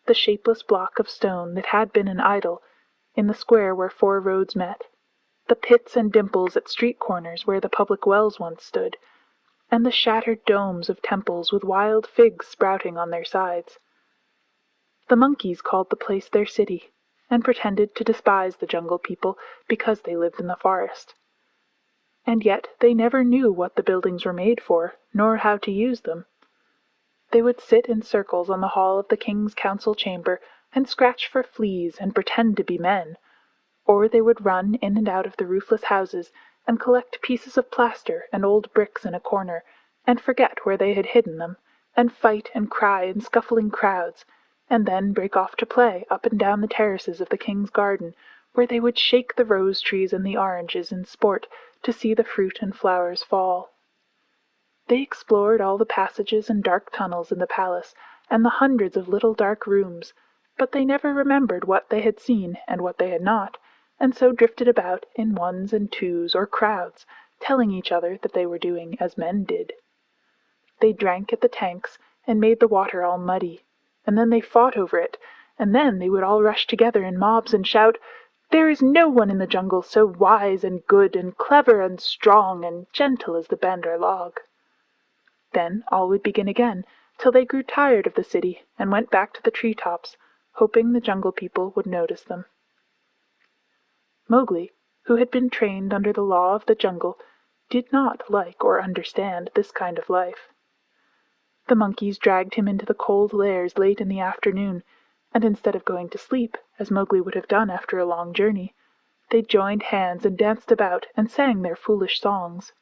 the shapeless block of stone that had been an idol in the square where four roads met, the pits and dimples at street corners where the public wells once stood, and the shattered domes of temples with wild figs sprouting on their sides. The monkeys called the place their city, and pretended to despise the Jungle People because they lived in the forest. And yet they never knew what the buildings were made for, nor how to use them. They would sit in circles on the hall of the king's council chamber and scratch for fleas and pretend to be men, or they would run in and out of the roofless houses and collect pieces of plaster and old bricks in a corner, and forget where they had hidden them, and fight and cry in scuffling crowds, and then break off to play up and down the terraces of the king's garden, where they would shake the rose trees and the oranges in sport to see the fruit and flowers fall. They explored all the passages and dark tunnels in the palace, and the hundreds of little dark rooms, but they never remembered what they had seen and what they had not, and so drifted about in ones and twos or crowds, telling each other that they were doing as men did. They drank at the tanks and made the water all muddy, and then they fought over it, and then they would all rush together in mobs and shout, "There is no one in the jungle so wise and good and clever and strong and gentle as the Bandar log." Then all would begin again, till they grew tired of the city and went back to the tree-tops, hoping the Jungle People would notice them. Mowgli, who had been trained under the law of the jungle, did not like or understand this kind of life. The monkeys dragged him into the cold lairs late in the afternoon, and instead of going to sleep, as Mowgli would have done after a long journey, they joined hands and danced about and sang their foolish songs.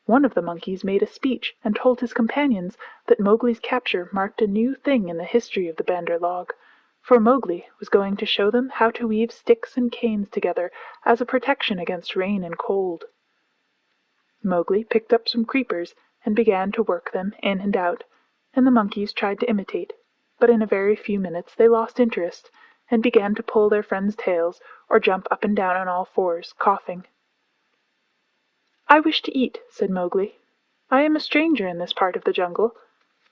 One of the monkeys made a speech and told his companions that Mowgli's capture marked a new thing in the history of the Bandar log, for Mowgli was going to show them how to weave sticks and canes together as a protection against rain and cold. Mowgli picked up some creepers and began to work them in and out, and the monkeys tried to imitate, but in a very few minutes they lost interest, and began to pull their friends' tails or jump up and down on all fours, coughing. "I wish to eat," said Mowgli. "I am a stranger in this part of the jungle.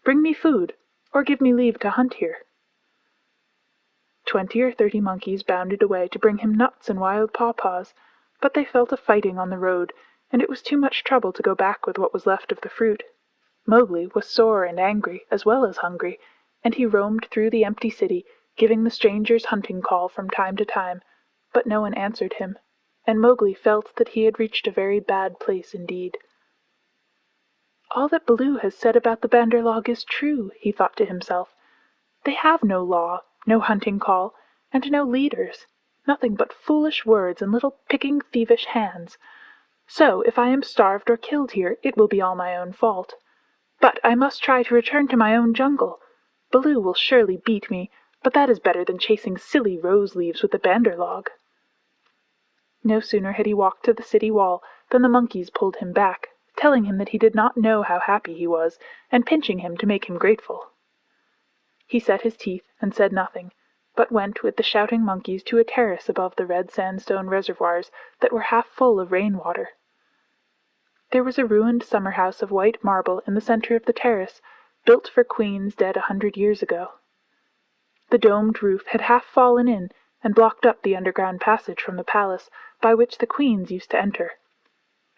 Bring me food, or give me leave to hunt here." 20 or 30 monkeys bounded away to bring him nuts and wild pawpaws, but they fell to fighting on the road, and it was too much trouble to go back with what was left of the fruit. Mowgli was sore and angry, as well as hungry, and he roamed through the empty city, giving the stranger's hunting call from time to time, but no one answered him, and Mowgli felt that he had reached a very bad place indeed. "All that Baloo has said about the Bandar log is true," he thought to himself. "They have no law, no hunting call, and no leaders, nothing but foolish words and little picking thievish hands. So if I am starved or killed here, it will be all my own fault. But I must try to return to my own jungle. Baloo will surely beat me, but that is better than chasing silly rose-leaves with the Bandar log." No sooner had he walked to the city wall than the monkeys pulled him back, telling him that he did not know how happy he was, and pinching him to make him grateful. He set his teeth and said nothing, but went with the shouting monkeys to a terrace above the red sandstone reservoirs that were half full of rain-water. There was a ruined summer-house of white marble in the centre of the terrace, built for queens dead 100 years ago. The domed roof had half fallen in and blocked up the underground passage from the palace by which the queens used to enter.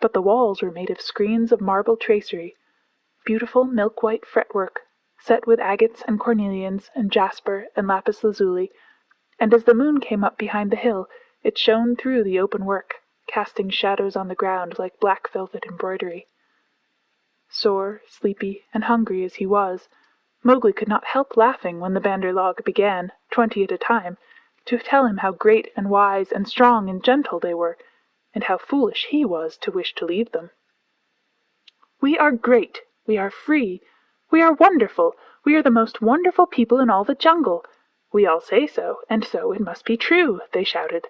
But the walls were made of screens of marble tracery, beautiful milk-white fretwork, set with agates and cornelians and jasper and lapis lazuli, and as the moon came up behind the hill, it shone through the open work, casting shadows on the ground like black velvet embroidery. Sore, sleepy, and hungry as he was, Mowgli could not help laughing when the Bandar log began, 20 at a time, to tell him how great and wise and strong and gentle they were, and how foolish he was to wish to leave them. "We are great, we are free, we are wonderful, we are the most wonderful people in all the jungle. We all say so, and so it must be true," they shouted.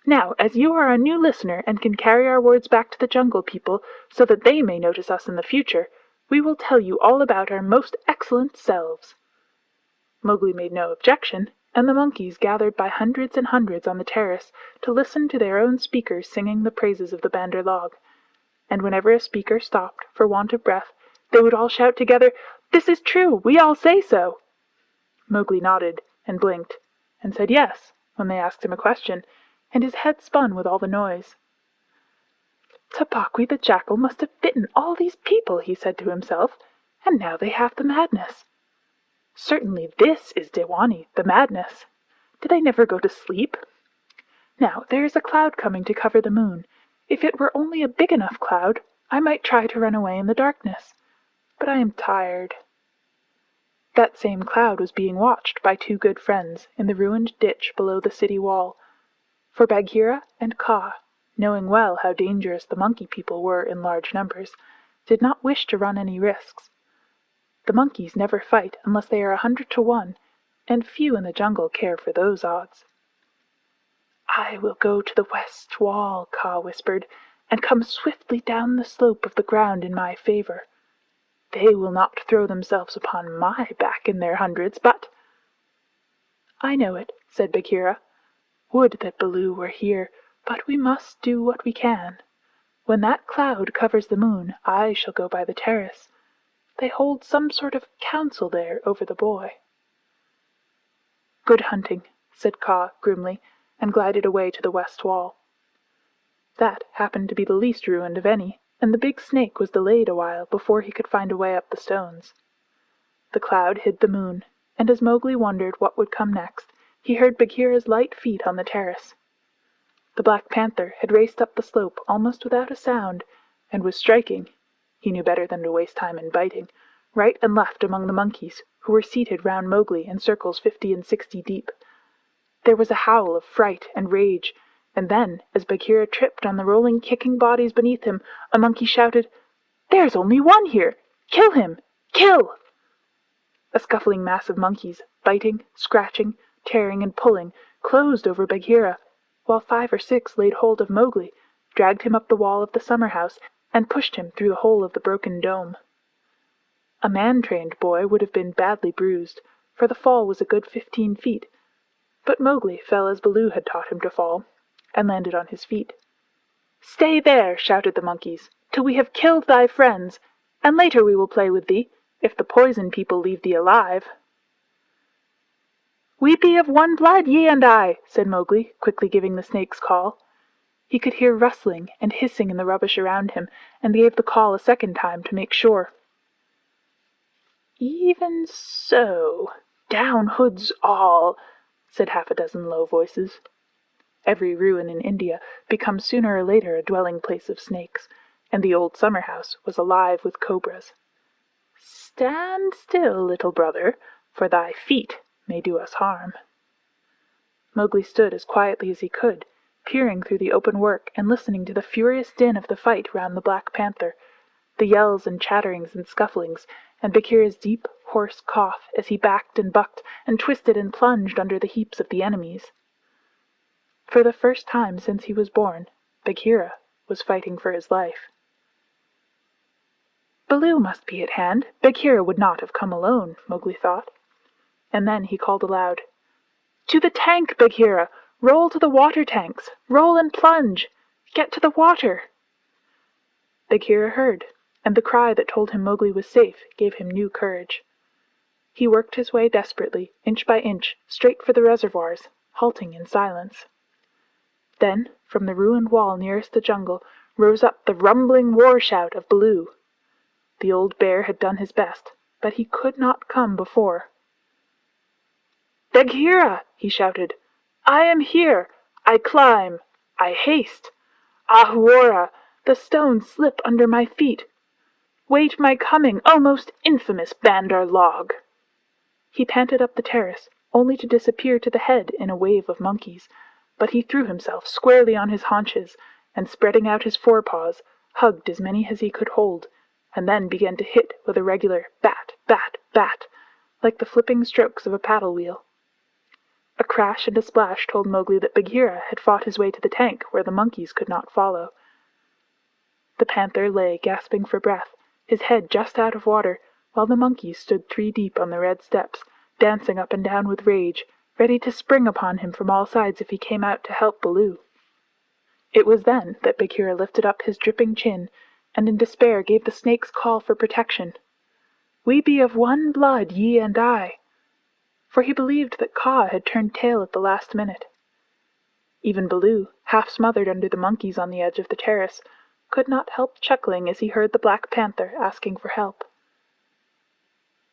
"Now, as you are a new listener and can carry our words back to the jungle people so that they may notice us in the future, we will tell you all about our most excellent selves." Mowgli made no objection, and the monkeys gathered by hundreds and hundreds on the terrace to listen to their own speakers singing the praises of the Bandar log. And whenever a speaker stopped for want of breath, they would all shout together, "This is true! We all say so!" Mowgli nodded and blinked, and said yes when they asked him a question, and his head spun with all the noise. "Tabaqui the jackal must have bitten all these people," he said to himself, "and now they have the madness. Certainly this is Dewani, the madness. Do they never go to sleep? Now there is a cloud coming to cover the moon. If it were only a big enough cloud, I might try to run away in the darkness. But I am tired." That same cloud was being watched by two good friends in the ruined ditch below the city wall, for Bagheera and Kaa, knowing well how dangerous the monkey people were in large numbers, did not wish to run any risks. The monkeys never fight unless they are 100 to 1, and few in the jungle care for those odds. "I will go to the west wall," Kaa whispered, "and come swiftly down the slope of the ground in my favor. They will not throw themselves upon my back in their hundreds, but—" "I know it," said Bagheera. "Would that Baloo were here, but we must do what we can. When that cloud covers the moon, I shall go by the terrace. They hold some sort of council there over the boy." "Good hunting," said Kaa grimly, and glided away to the west wall. That happened to be the least ruined of any, and the big snake was delayed a while before he could find a way up the stones. The cloud hid the moon, and as Mowgli wondered what would come next, he heard Bagheera's light feet on the terrace. The Black Panther had raced up the slope almost without a sound, and was striking — he knew better than to waste time in biting — right and left among the monkeys, who were seated round Mowgli in circles 50 and 60 deep. There was a howl of fright and rage, and then, as Bagheera tripped on the rolling, kicking bodies beneath him, a monkey shouted, "There's only one here! Kill him! Kill!" A scuffling mass of monkeys, biting, scratching, tearing, and pulling, closed over Bagheera, while 5 or 6 laid hold of Mowgli, dragged him up the wall of the summer-house, and pushed him through the hole of the broken dome. A man-trained boy would have been badly bruised, for the fall was a good 15 feet, but Mowgli fell as Baloo had taught him to fall, and landed on his feet. "Stay there," shouted the monkeys, "till we have killed thy friends, and later we will play with thee, if the poison people leave thee alive." "We be of one blood, ye and I," said Mowgli, quickly giving the snake's call. He could hear rustling and hissing in the rubbish around him, and gave the call a second time to make sure. "Even so, down hoods all," said half a dozen low voices. Every ruin in India becomes sooner or later a dwelling-place of snakes, and the old summer-house was alive with cobras. "Stand still, little brother, for thy feet may do us harm." Mowgli stood as quietly as he could, peering through the open work and listening to the furious din of the fight round the Black Panther, the yells and chatterings and scufflings, and Bagheera's deep, hoarse cough as he backed and bucked and twisted and plunged under the heaps of the enemies. For the first time since he was born, Bagheera was fighting for his life. Baloo must be at hand. Bagheera would not have come alone, Mowgli thought. And then he called aloud, "To the tank, Bagheera! Roll to the water tanks! Roll and plunge! Get to the water!" Bagheera heard, and the cry that told him Mowgli was safe gave him new courage. He worked his way desperately, inch by inch, straight for the reservoirs, halting in silence. Then, from the ruined wall nearest the jungle, rose up the rumbling war shout of Baloo. The old bear had done his best, but he could not come before. "Bagheera!" he shouted. "I am here! I climb! I haste! Ahuwora! The stones slip under my feet! Wait my coming, O most infamous Bandar log!" He panted up the terrace, only to disappear to the head in a wave of monkeys, but he threw himself squarely on his haunches, and spreading out his forepaws, hugged as many as he could hold, and then began to hit with a regular bat, bat, bat, like the flipping strokes of a paddle wheel. A crash and a splash told Mowgli that Bagheera had fought his way to the tank where the monkeys could not follow. The panther lay gasping for breath, his head just out of water, while the monkeys stood 3 deep on the red steps, dancing up and down with rage, ready to spring upon him from all sides if he came out to help Baloo. It was then that Bagheera lifted up his dripping chin, and in despair gave the snake's call for protection. "We be of one blood, ye and I," for he believed that Kaa had turned tail at the last minute. Even Baloo, half smothered under the monkeys on the edge of the terrace, could not help chuckling as he heard the Black Panther asking for help.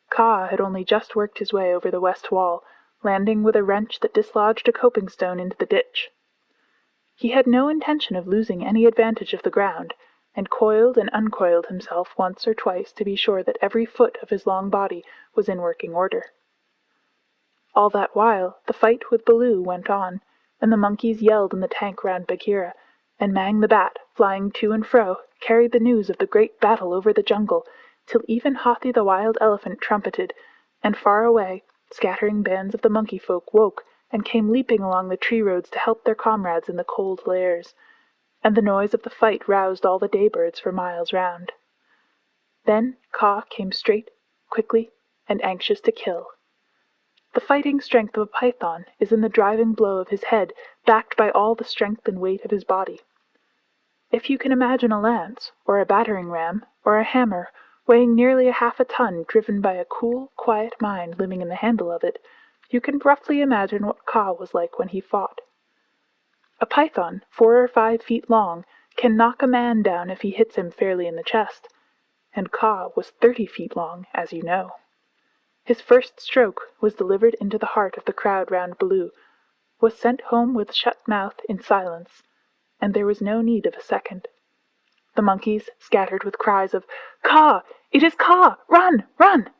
Kaa had only just worked his way over the west wall, landing with a wrench that dislodged a coping stone into the ditch. He had no intention of losing any advantage of the ground, and coiled and uncoiled himself once or twice to be sure that every foot of his long body was in working order. All that while the fight with Baloo went on, and the monkeys yelled in the tank round Bagheera, and Mang the Bat, flying to and fro, carried the news of the great battle over the jungle, till even Hathi the Wild Elephant trumpeted, and far away, scattering bands of the monkey folk woke and came leaping along the tree roads to help their comrades in the cold lairs, and the noise of the fight roused all the day-birds for miles round. Then Kaa came straight, quickly, and anxious to kill. The fighting strength of a python is in the driving blow of his head, backed by all the strength and weight of his body. If you can imagine a lance, or a battering ram, or a hammer, weighing nearly half a ton, driven by a cool, quiet mind living in the handle of it, you can roughly imagine what Kaa was like when he fought. A python, 4 or 5 feet long, can knock a man down if he hits him fairly in the chest, and Kaa was 30 feet long, as you know. His first stroke was delivered into the heart of the crowd round Baloo, was sent home with shut mouth in silence, and there was no need of a second. The monkeys scattered with cries of, "Kaa! It is Kaa! Run! Run!"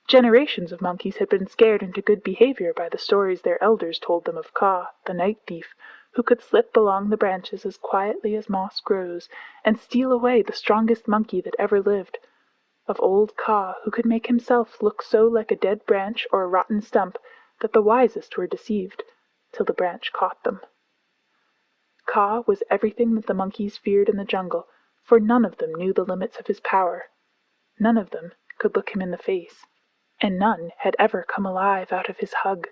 Generations of monkeys had been scared into good behavior by the stories their elders told them of Kaa, the night thief, who could slip along the branches as quietly as moss grows, and steal away the strongest monkey that ever lived, of old Kaa, who could make himself look so like a dead branch or a rotten stump that the wisest were deceived, till the branch caught them. Kaa was everything that the monkeys feared in the jungle, for none of them knew the limits of his power. None of them could look him in the face, and none had ever come alive out of his hug.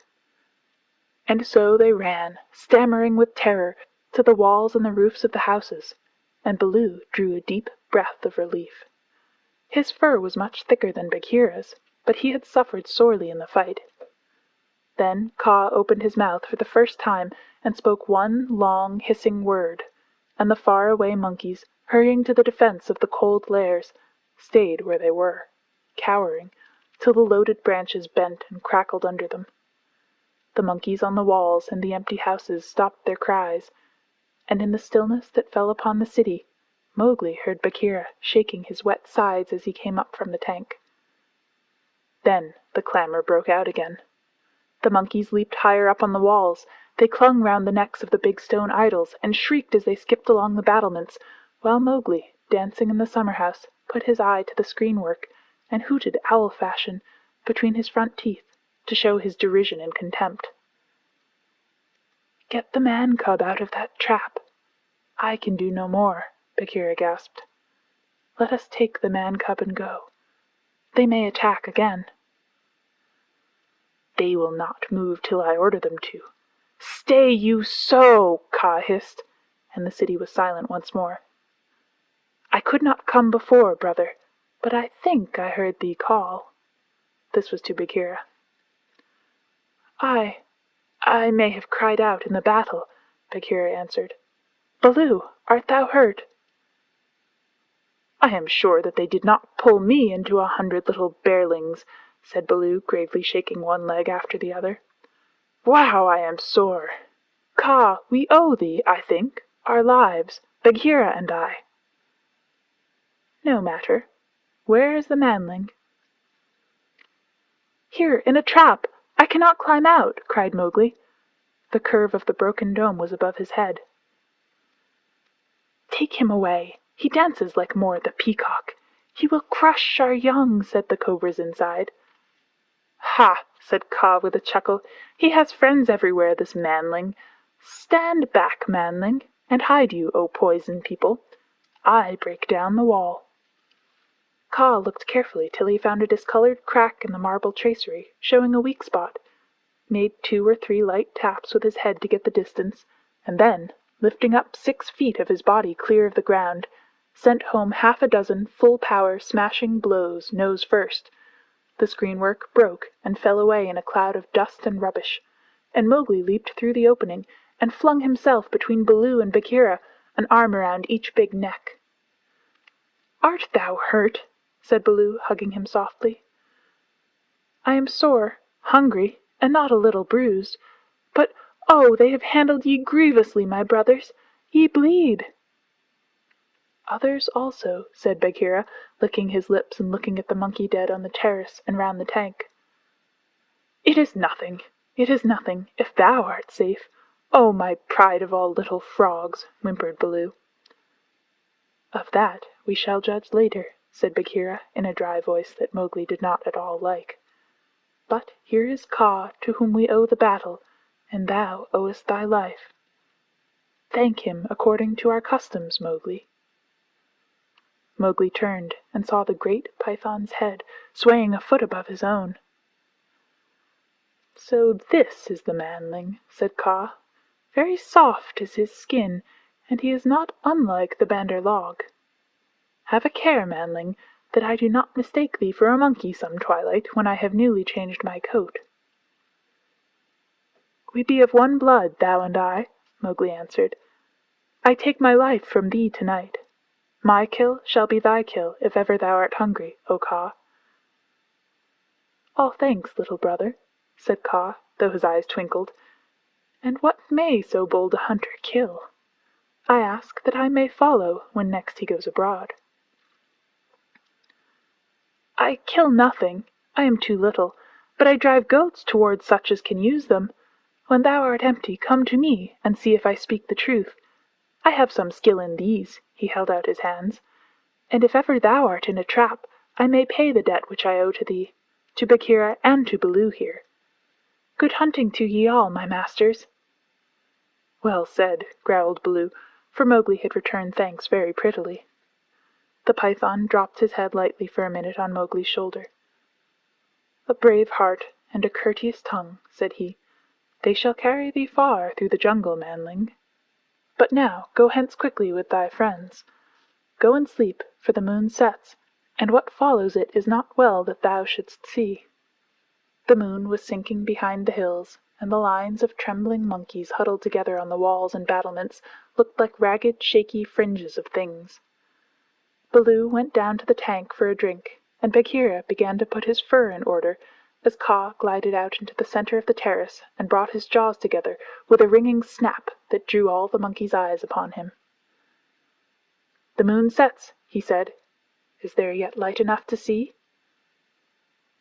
And so they ran, stammering with terror, to the walls and the roofs of the houses, and Baloo drew a deep breath of relief. His fur was much thicker than Bagheera's, but he had suffered sorely in the fight. Then Kaa opened his mouth for the first time and spoke one long, hissing word, and the far-away monkeys, hurrying to the defense of the cold lairs, stayed where they were, cowering, till the loaded branches bent and crackled under them. The monkeys on the walls and the empty houses stopped their cries, and in the stillness that fell upon the city, Mowgli heard Bagheera shaking his wet sides as he came up from the tank. Then the clamor broke out again. The monkeys leaped higher up on the walls. They clung round the necks of the big stone idols and shrieked as they skipped along the battlements, while Mowgli, dancing in the summer-house, put his eye to the screen-work, and hooted owl-fashion between his front teeth to show his derision and contempt. "Get the man-cub out of that trap. I can do no more," Bagheera gasped. "Let us take the man-cub and go. They may attack again." "They will not move till I order them to." "Stay you so!" Kaa hissed, and the city was silent once more. "I could not come before, brother, but I think I heard thee call." This was to Bagheera. I may have cried out in the battle," Bagheera answered. "Baloo, art thou hurt?" "I am sure that they did not pull me into 100 little bearlings," said Baloo, gravely shaking one leg after the other. "Wow, I am sore! Kaa, we owe thee, I think, our lives, Bagheera and I." "No matter. Where is the manling?" "Here, in a trap. I cannot climb out," cried Mowgli. The curve of the broken dome was above his head. "Take him away. He dances like Mor the Peacock. He will crush our young," said the cobras inside. "Ha!" said Kaa with a chuckle. "He has friends everywhere, this manling. Stand back, manling, and hide you, O poison people. I break down the wall." Kaa looked carefully till he found a discolored crack in the marble tracery, showing a weak spot, made 2 or 3 light taps with his head to get the distance, and then, lifting up 6 feet of his body clear of the ground, sent home 6 full-power smashing blows, nose first. The screenwork broke and fell away in a cloud of dust and rubbish, and Mowgli leaped through the opening and flung himself between Baloo and Bagheera, an arm around each big neck. "Art thou hurt?" said Baloo, hugging him softly. "I am sore, hungry, and not a little bruised. But, oh, they have handled ye grievously, my brothers. Ye bleed." "Others also," said Bagheera, licking his lips and looking at the monkey dead on the terrace and round the tank. "It is nothing, if thou art safe. Oh, my pride of all little frogs," whimpered Baloo. "Of that we shall judge later," said Bagheera in a dry voice that Mowgli did not at all like. "But here is Kaa, to whom we owe the battle, and thou owest thy life. Thank him according to our customs, Mowgli." Mowgli turned and saw the great python's head swaying a foot above his own. "So this is the manling," said Kaa. "Very soft is his skin, and he is not unlike the Bandar log. Have a care, manling, that I do not mistake thee for a monkey some twilight when I have newly changed my coat." "We be of one blood, thou and I," Mowgli answered. "I take my life from thee tonight. My kill shall be thy kill if ever thou art hungry, O Kaa." "All thanks, little brother," said Kaa, though his eyes twinkled. "And what may so bold a hunter kill? I ask that I may follow when next he goes abroad." "I kill nothing. I am too little. But I drive goats towards such as can use them. When thou art empty, come to me, and see if I speak the truth. I have some skill in these," he held out his hands, "and if ever thou art in a trap, I may pay the debt which I owe to thee, to Bagheera and to Baloo here. Good hunting to ye all, my masters." "Well said," growled Baloo, for Mowgli had returned thanks very prettily. The python dropped his head lightly for a minute on Mowgli's shoulder. "A brave heart and a courteous tongue," said he. "They shall carry thee far through the jungle, manling. But now go hence quickly with thy friends. Go and sleep, for the moon sets, and what follows it is not well that thou shouldst see." The moon was sinking behind the hills, and the lines of trembling monkeys huddled together on the walls and battlements looked like ragged, shaky fringes of things. Baloo went down to the tank for a drink, and Bagheera began to put his fur in order as Kaa glided out into the center of the terrace and brought his jaws together with a ringing snap that drew all the monkeys' eyes upon him. "The moon sets," he said. "Is there yet light enough to see?"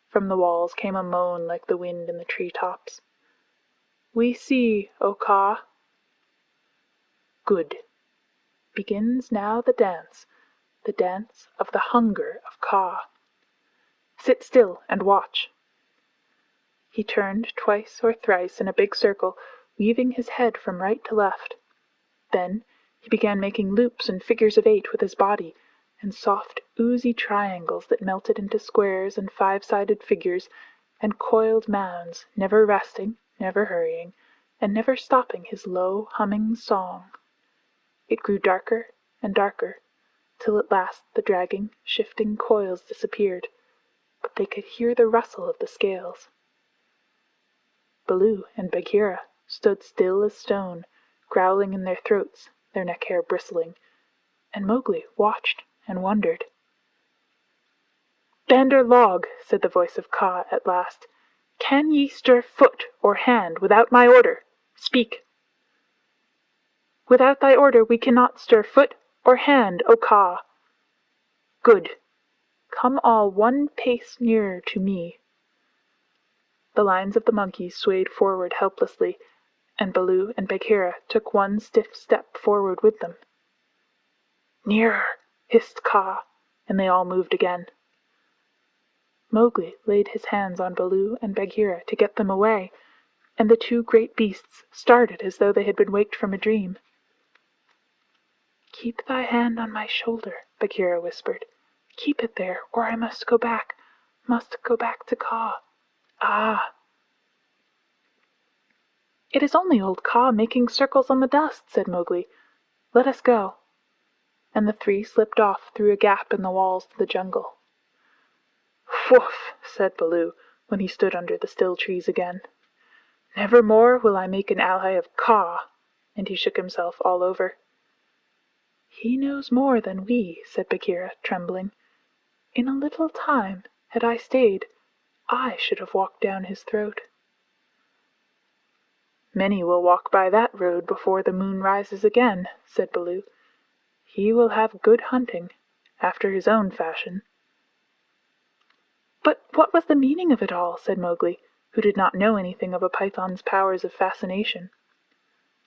From the walls came a moan like the wind in the tree-tops. "We see, O Kaa." "Good. Begins now the dance. the dance of the hunger of Kaa. Sit still and watch. He turned twice or thrice in a big circle, weaving his head from right to left. Then he began making loops and figures of 8 with his body, and soft, oozy triangles that melted into squares and 5-sided figures, and coiled mounds, never resting, never hurrying, and never stopping his low, humming song. It grew darker and darker, till at last the dragging, shifting coils disappeared, but they could hear the rustle of the scales. Baloo and Bagheera stood still as stone, growling in their throats, their neck hair bristling, and Mowgli watched and wondered. "Bandar log," said the voice of Kaa at last, "can ye stir foot or hand without my order? Speak." "Without thy order we cannot stir foot or hand, O Kaa." "Good. Come all one pace nearer to me." The lines of the monkeys swayed forward helplessly, and Baloo and Bagheera took one stiff step forward with them. "Nearer!" hissed Kaa, and they all moved again. Mowgli laid his hands on Baloo and Bagheera to get them away, and the two great beasts started as though they had been waked from a dream. "Keep thy hand on my shoulder," Bagheera whispered. "Keep it there, or I must go back to Kaa. Ah!" "It is only old Kaa making circles on the dust," said Mowgli. "Let us go." And the three slipped off through a gap in the walls to the jungle. "Woof!" said Baloo, when he stood under the still trees again. "Never more will I make an ally of Kaa," and he shook himself all over. "He knows more than we," said Bagheera, trembling. "In a little time, had I stayed, I should have walked down his throat." "Many will walk by that road before the moon rises again," said Baloo. "He will have good hunting, after his own fashion." "But what was the meaning of it all?" said Mowgli, who did not know anything of a python's powers of fascination.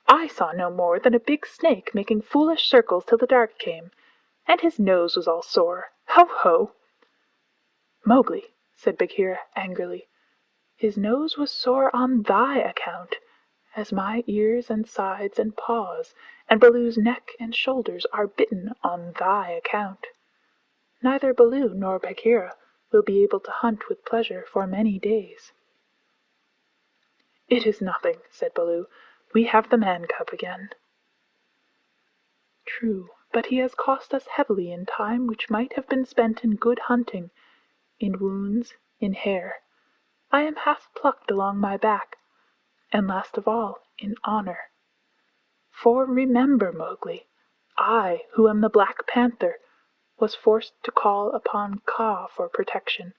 "I saw no more than a big snake making foolish circles till the dark came, and his nose was all sore. Ho! Ho!" "Mowgli," said Bagheera angrily, "his nose was sore on thy account, as my ears and sides and paws and Baloo's neck and shoulders are bitten on thy account. Neither Baloo nor Bagheera will be able to hunt with pleasure for many days." "It is nothing," said Baloo. "We have the man cub again." "True, but he has cost us heavily in time which might have been spent in good hunting, in wounds, in hair. I am half plucked along my back, and last of all, in honor. For remember, Mowgli, I, who am the Black Panther, was forced to call upon Kaa for protection,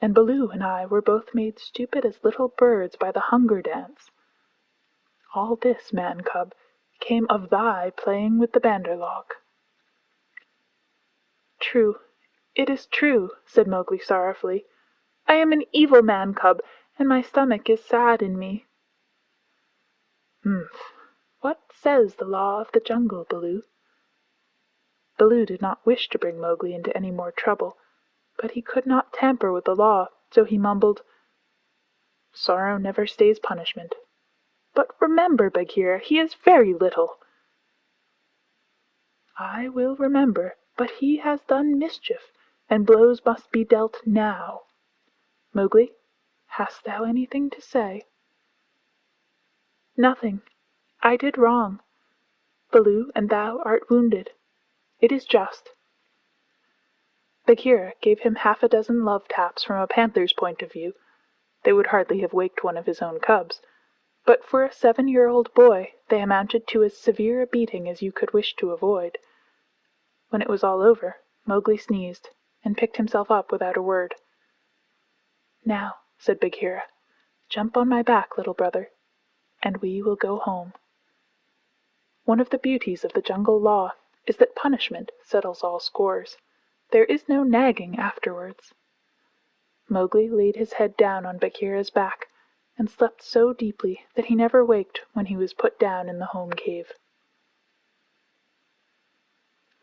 and Baloo and I were both made stupid as little birds by the hunger dance. All this, man cub, came of thy playing with the Bandar log." "True, it is true," said Mowgli sorrowfully. "I am an evil man cub, and my stomach is sad in me." "Humph! What says the law of the jungle, Baloo?" Baloo did not wish to bring Mowgli into any more trouble, but he could not tamper with the law, so he mumbled, "Sorrow never stays punishment. But remember, Bagheera, he is very little." "I will remember, but he has done mischief, and blows must be dealt now. Mowgli, hast thou anything to say?" "Nothing. I did wrong. Baloo and thou art wounded. It is just." Bagheera gave him 6 love taps from a panther's point of view. They would hardly have waked one of his own cubs, but for a 7-year-old boy they amounted to as severe a beating as you could wish to avoid. When it was all over, Mowgli sneezed, and picked himself up without a word. "Now," said Bagheera, "jump on my back, little brother, and we will go home. One of the beauties of the jungle law is that punishment settles all scores. There is no nagging afterwards." Mowgli laid his head down on Bagheera's back, and slept so deeply that he never waked when he was put down in the home cave.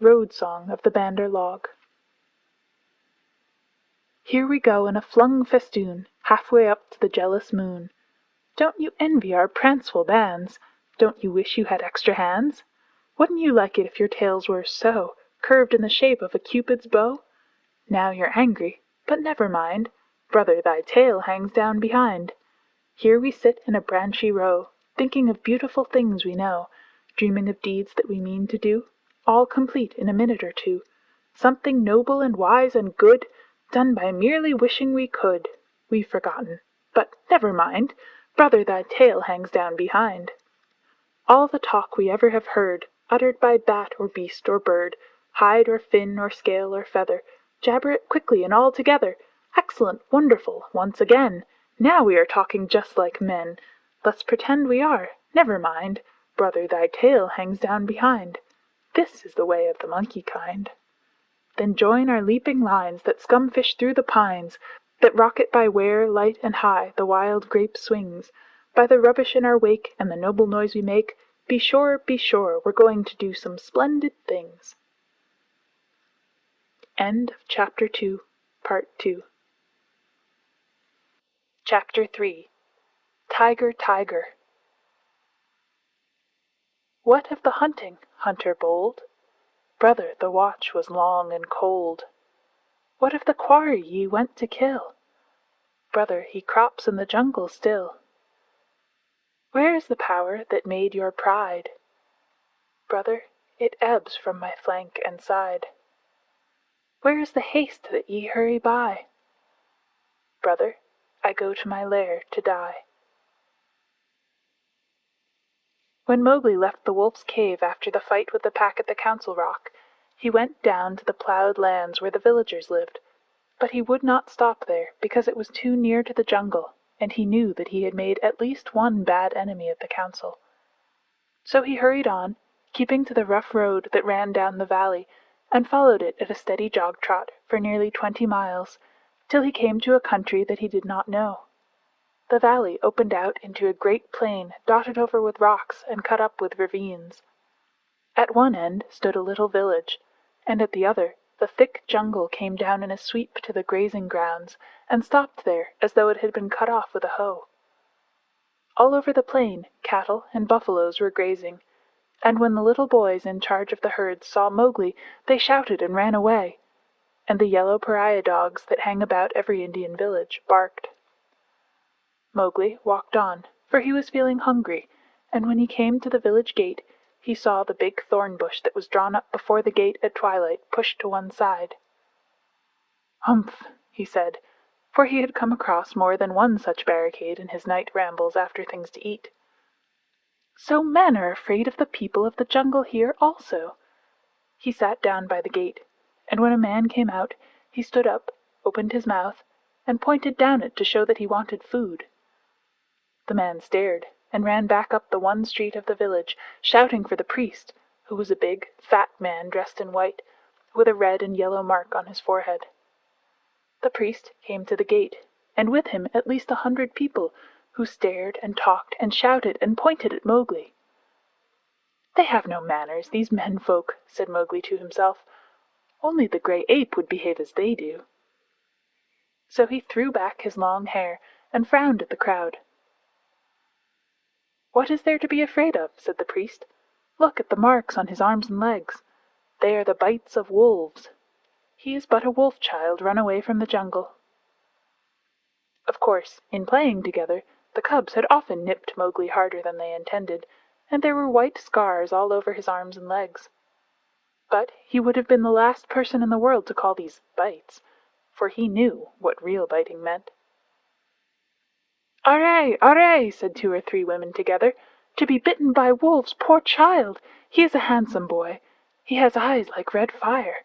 Road Song of the Bandar Log. Here we go in a flung festoon, halfway up to the jealous moon. Don't you envy our pranceful bands? Don't you wish you had extra hands? Wouldn't you like it if your tails were so, curved in the shape of a Cupid's bow? Now you're angry, but never mind, brother, thy tail hangs down behind. Here we sit in a branchy row, thinking of beautiful things we know, dreaming of deeds that we mean to do, all complete in a minute or two. Something noble and wise and good, done by merely wishing we could. We've forgotten, but never mind, brother, thy tail hangs down behind. All the talk we ever have heard, uttered by bat or beast or bird, hide or fin or scale or feather, jabber it quickly and all together. Excellent, wonderful, once again. Now we are talking just like men. Let's pretend we are. Never mind, brother, thy tail hangs down behind. This is the way of the monkey kind. Then join our leaping lines that scumfish through the pines, that rocket by where, light and high, the wild grape swings. By the rubbish in our wake and the noble noise we make, be sure, we're going to do some splendid things. End of Chapter 2, Part 2. Chapter 3. Tiger, Tiger. What of the hunting, hunter bold? Brother, the watch was long and cold. What of the quarry ye went to kill? Brother, he crops in the jungle still. Where is the power that made your pride? Brother, it ebbs from my flank and side. Where is the haste that ye hurry by? Brother, I go to my lair to die. When Mowgli left the wolf's cave after the fight with the pack at the Council Rock, he went down to the ploughed lands where the villagers lived, but he would not stop there because it was too near to the jungle, and he knew that he had made at least one bad enemy at the council. So he hurried on, keeping to the rough road that ran down the valley, and followed it at a steady jog-trot for nearly 20 miles, till he came to a country that he did not know. The valley opened out into a great plain dotted over with rocks and cut up with ravines. At one end stood a little village, and at the other the thick jungle came down in a sweep to the grazing grounds, and stopped there as though it had been cut off with a hoe. All over the plain cattle and buffaloes were grazing, and when the little boys in charge of the herds saw Mowgli, they shouted and ran away, and the yellow pariah dogs that hang about every Indian village barked. Mowgli walked on, for he was feeling hungry, and when he came to the village gate, he saw the big thorn bush that was drawn up before the gate at twilight pushed to one side. "Humph!" he said, for he had come across more than one such barricade in his night rambles after things to eat. "So men are afraid of the people of the jungle here also." He sat down by the gate, and when a man came out, he stood up, opened his mouth, and pointed down it to show that he wanted food. The man stared, and ran back up the one street of the village, shouting for the priest, who was a big, fat man dressed in white, with a red and yellow mark on his forehead. The priest came to the gate, and with him at least 100 people, who stared and talked and shouted and pointed at Mowgli. "They have no manners, these men-folk," said Mowgli to himself. "Only the gray ape would behave as they do." So he threw back his long hair and frowned at the crowd. "What is there to be afraid of?" said the priest. "Look at the marks on his arms and legs. They are the bites of wolves. He is but a wolf-child run away from the jungle." Of course, in playing together, the cubs had often nipped Mowgli harder than they intended, and there were white scars all over his arms and legs. But he would have been the last person in the world to call these bites, for he knew what real biting meant. "Arre! Arre!" said 2 or 3 women together. "To be bitten by wolves, poor child! He is a handsome boy. He has eyes like red fire.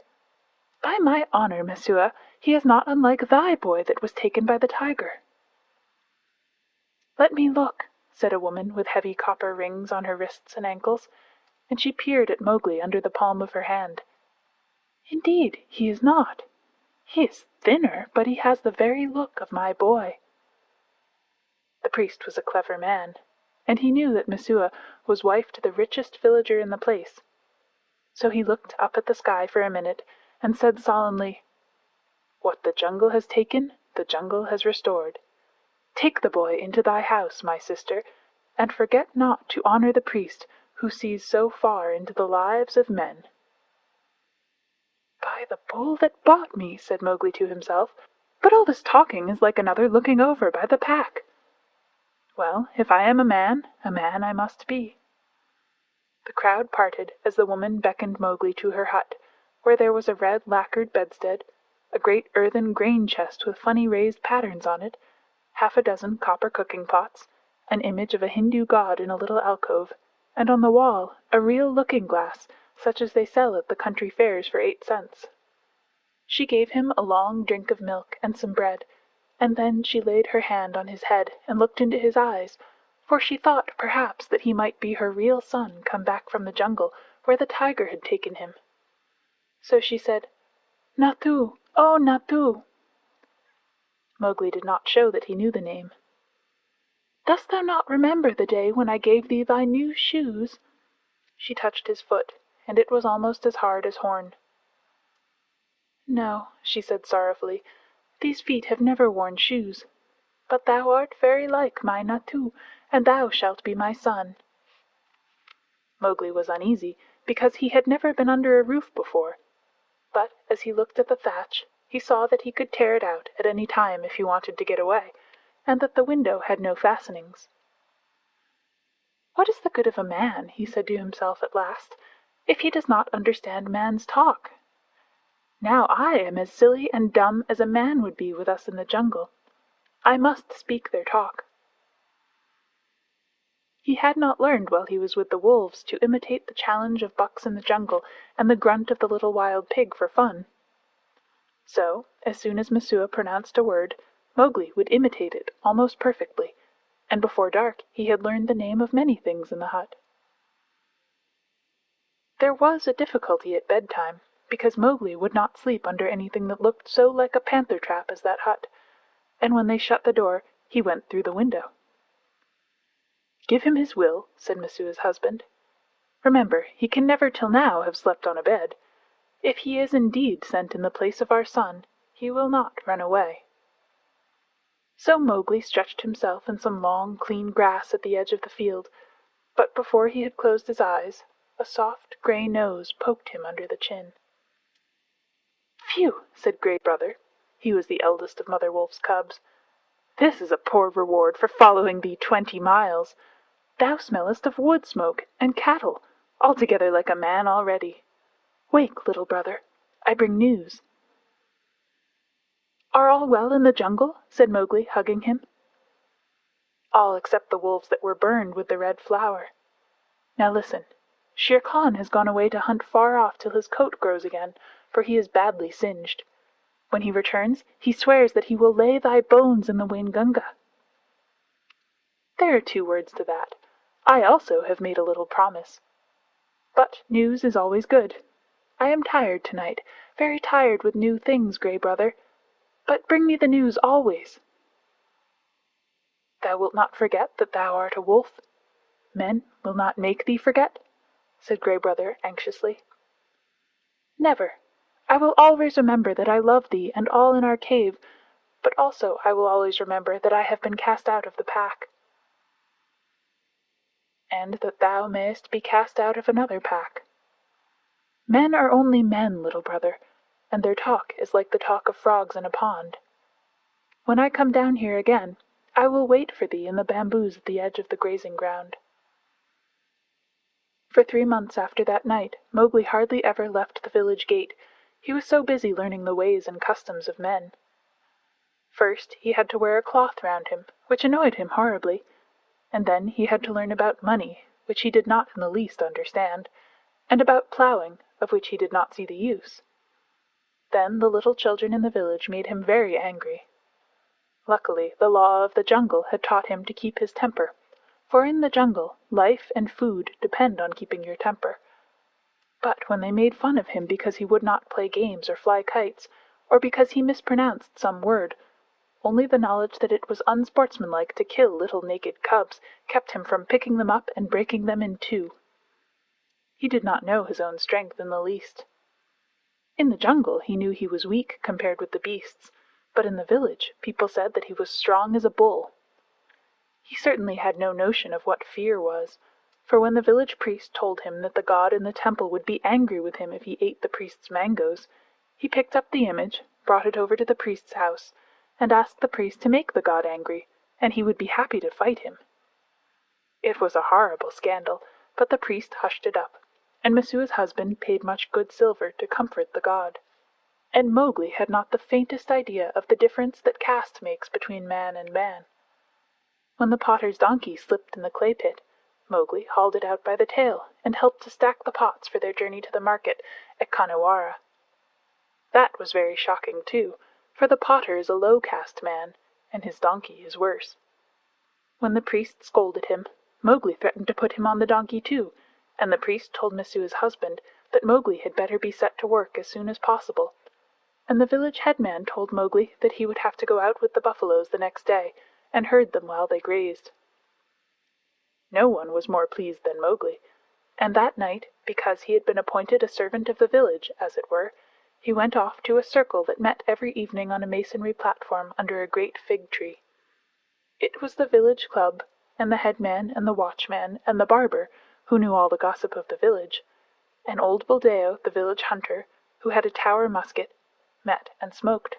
By my honor, Messua, he is not unlike thy boy that was taken by the tiger." "Let me look," said a woman with heavy copper rings on her wrists and ankles, and she peered at Mowgli under the palm of her hand. "Indeed, he is not. He is thinner, but he has the very look of my boy." The priest was a clever man, and he knew that Messua was wife to the richest villager in the place. So he looked up at the sky for a minute and said solemnly, "What the jungle has taken, the jungle has restored. Take the boy into thy house, my sister, and forget not to honor the priest who sees so far into the lives of men." "By the bull that bought me," said Mowgli to himself, "but all this talking is like another looking over by the pack. Well, if I am a man I must be." The crowd parted as the woman beckoned Mowgli to her hut, where there was a red lacquered bedstead, a great earthen grain chest with funny raised patterns on it, half a dozen copper cooking pots, an image of a Hindu god in a little alcove, and on the wall a real looking-glass such as they sell at the country fairs for 8 cents. She gave him a long drink of milk and some bread, and then she laid her hand on his head and looked into his eyes, for she thought perhaps that he might be her real son come back from the jungle where the tiger had taken him. So she said, "Natu, oh Natu." Mowgli did not show that he knew the name. "Dost thou not remember the day when I gave thee thy new shoes?" She touched his foot, and it was almost as hard as horn. "No," she said sorrowfully, "these feet have never worn shoes. But thou art very like my Natu, and thou shalt be my son." Mowgli was uneasy, because he had never been under a roof before, but as he looked at the thatch he saw that he could tear it out at any time if he wanted to get away, and that the window had no fastenings. "What is the good of a man," he said to himself at last, "if he does not understand man's talk? Now I am as silly and dumb as a man would be with us in the jungle. I must speak their talk." He had not learned while he was with the wolves to imitate the challenge of bucks in the jungle and the grunt of the little wild pig for fun. So, as soon as Messua pronounced a word, Mowgli would imitate it almost perfectly, and before dark he had learned the name of many things in the hut. There was a difficulty at bedtime, because Mowgli would not sleep under anything that looked so like a panther trap as that hut, and when they shut the door he went through the window. "Give him his will," said Messua's husband. "Remember, he can never till now have slept on a bed. If he is indeed sent in the place of our son, he will not run away." So Mowgli stretched himself in some long, clean grass at the edge of the field, but before he had closed his eyes, a soft gray nose poked him under the chin. "Phew!" said Gray Brother. He was the eldest of Mother Wolf's cubs. "This is a poor reward for following thee 20 miles. Thou smellest of wood smoke and cattle, altogether like a man already. Wake, little brother. I bring news." "Are all well in the jungle?" said Mowgli, hugging him. "All except the wolves that were burned with the red flower. Now listen. Shere Khan has gone away to hunt far off till his coat grows again, for he is badly singed. When he returns, he swears that he will lay thy bones in the Waingunga." "There are 2 words to that. I also have made a little promise. But news is always good. I am tired tonight, very tired with new things, Gray Brother. But bring me the news always." "Thou wilt not forget that thou art a wolf? Men will not make thee forget?" said Gray Brother anxiously. "Never. I will always remember that I love thee and all in our cave, but also I will always remember that I have been cast out of the pack." "And that thou mayest be cast out of another pack. Men are only men, little brother, and their talk is like the talk of frogs in a pond. When I come down here again, I will wait for thee in the bamboos at the edge of the grazing ground." For 3 months after that night Mowgli hardly ever left the village gate, he was so busy learning the ways and customs of men. First he had to wear a cloth round him, which annoyed him horribly, and then he had to learn about money, which he did not in the least understand, and about ploughing, of which he did not see the use. Then the little children in the village made him very angry. Luckily the law of the jungle had taught him to keep his temper, for in the jungle life and food depend on keeping your temper. But when they made fun of him because he would not play games or fly kites, or because he mispronounced some word, only the knowledge that it was unsportsmanlike to kill little naked cubs kept him from picking them up and breaking them in 2. He did not know his own strength in the least. In the jungle he knew he was weak compared with the beasts, but in the village people said that he was strong as a bull. He certainly had no notion of what fear was, for when the village priest told him that the god in the temple would be angry with him if he ate the priest's mangoes, he picked up the image, brought it over to the priest's house, and asked the priest to make the god angry, and he would be happy to fight him. It was a horrible scandal, but the priest hushed it up, and Messua's husband paid much good silver to comfort the god. And Mowgli had not the faintest idea of the difference that caste makes between man and man. When the potter's donkey slipped in the clay pit, Mowgli hauled it out by the tail and helped to stack the pots for their journey to the market at Khanhiwara. That was very shocking too, for the potter is a low caste man, and his donkey is worse. When the priest scolded him, Mowgli threatened to put him on the donkey too, and the priest told Messua's husband that Mowgli had better be set to work as soon as possible, and the village headman told Mowgli that he would have to go out with the buffaloes the next day and herd them while they grazed. No one was more pleased than Mowgli, and that night, because he had been appointed a servant of the village, as it were, he went off to a circle that met every evening on a masonry platform under a great fig tree. It was the village club, and the headman and the watchman and the barber, who knew all the gossip of the village, and old Buldeo, the village hunter, who had a tower musket, met and smoked.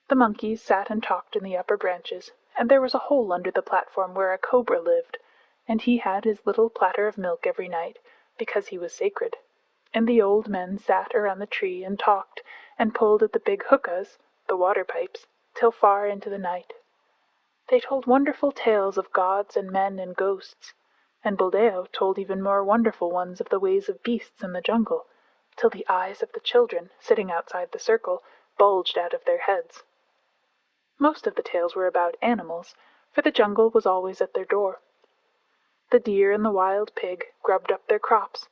The monkeys sat and talked in the upper branches, and there was a hole under the platform where a cobra lived, and he had his little platter of milk every night, because he was sacred, and the old men sat around the tree and talked, and pulled at the big hookahs, the water pipes, till far into the night. They told wonderful tales of gods and men and ghosts, and Buldeo told even more wonderful ones of the ways of beasts in the jungle, till the eyes of the children, sitting outside the circle, bulged out of their heads. Most of the tales were about animals, for the jungle was always at their door. The deer and the wild pig grubbed up their crops,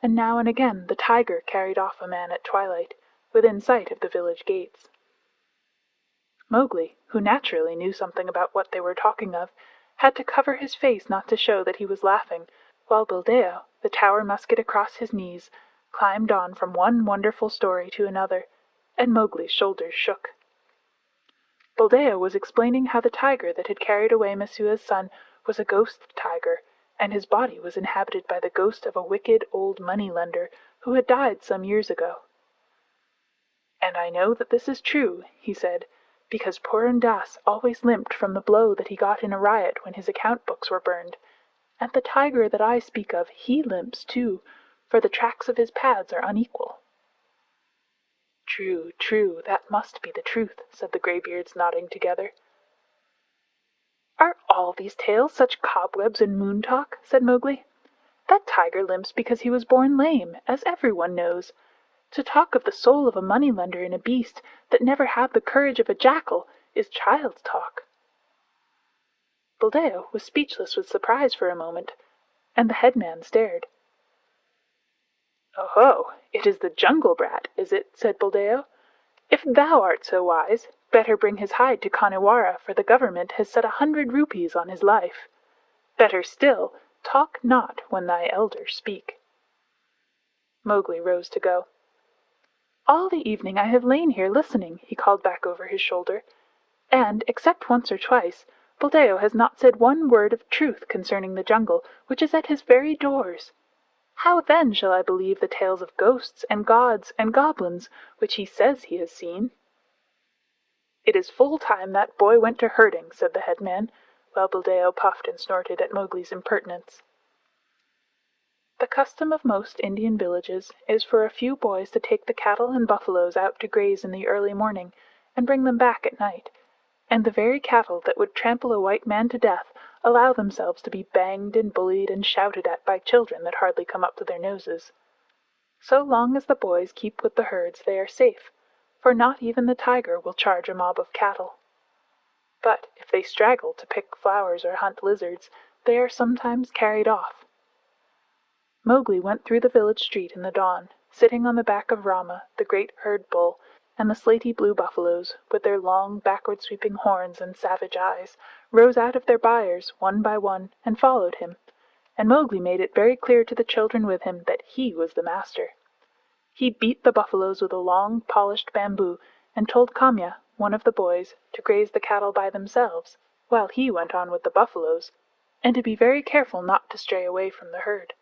and now and again the tiger carried off a man at twilight, within sight of the village gates. Mowgli, who naturally knew something about what they were talking of, had to cover his face not to show that he was laughing, while Buldeo, the tower musket across his knees, climbed on from one wonderful story to another, and Mowgli's shoulders shook. Buldeo was explaining how the tiger that had carried away Messua's son was a ghost tiger, and his body was inhabited by the ghost of a wicked old money-lender who had died some years ago. "And I know that this is true," he said, "because Purun Das always limped from the blow that he got in a riot when his account books were burned, and the tiger that I speak of, he limps too, for the tracks of his pads are unequal." "True, true, that must be the truth," said the greybeards, nodding together. "Are all these tales such cobwebs and moon talk?" said Mowgli. "That tiger limps because he was born lame, as everyone knows. To talk of the soul of a money-lender in a beast that never had the courage of a jackal is child's talk." Buldeo was speechless with surprise for a moment, and the headman stared. "Oho! It is the jungle brat, is it?" said Buldeo. "If thou art so wise, better bring his hide to Khanhiwara, for the government has set 100 rupees on his life. Better still, talk not when thy elders speak." Mowgli rose to go. "All the evening I have lain here listening," he called back over his shoulder, "and, except once or twice, Buldeo has not said one word of truth concerning the jungle, which is at his very doors. How then shall I believe the tales of ghosts and gods and goblins which he says he has seen?" "It is full time that boy went to herding," said the headman, while Buldeo puffed and snorted at Mowgli's impertinence. The custom of most Indian villages is for a few boys to take the cattle and buffaloes out to graze in the early morning, and bring them back at night, and the very cattle that would trample a white man to death allow themselves to be banged and bullied and shouted at by children that hardly come up to their noses. So long as the boys keep with the herds they are safe, for not even the tiger will charge a mob of cattle. But if they straggle to pick flowers or hunt lizards, they are sometimes carried off. Mowgli went through the village street in the dawn, sitting on the back of Rama, the great herd bull, and the slaty blue buffaloes, with their long, backward-sweeping horns and savage eyes, rose out of their byres one by one and followed him, and Mowgli made it very clear to the children with him that he was the master. He beat the buffaloes with a long, polished bamboo, and told Kamya, one of the boys, to graze the cattle by themselves, while he went on with the buffaloes, and to be very careful not to stray away from the herd.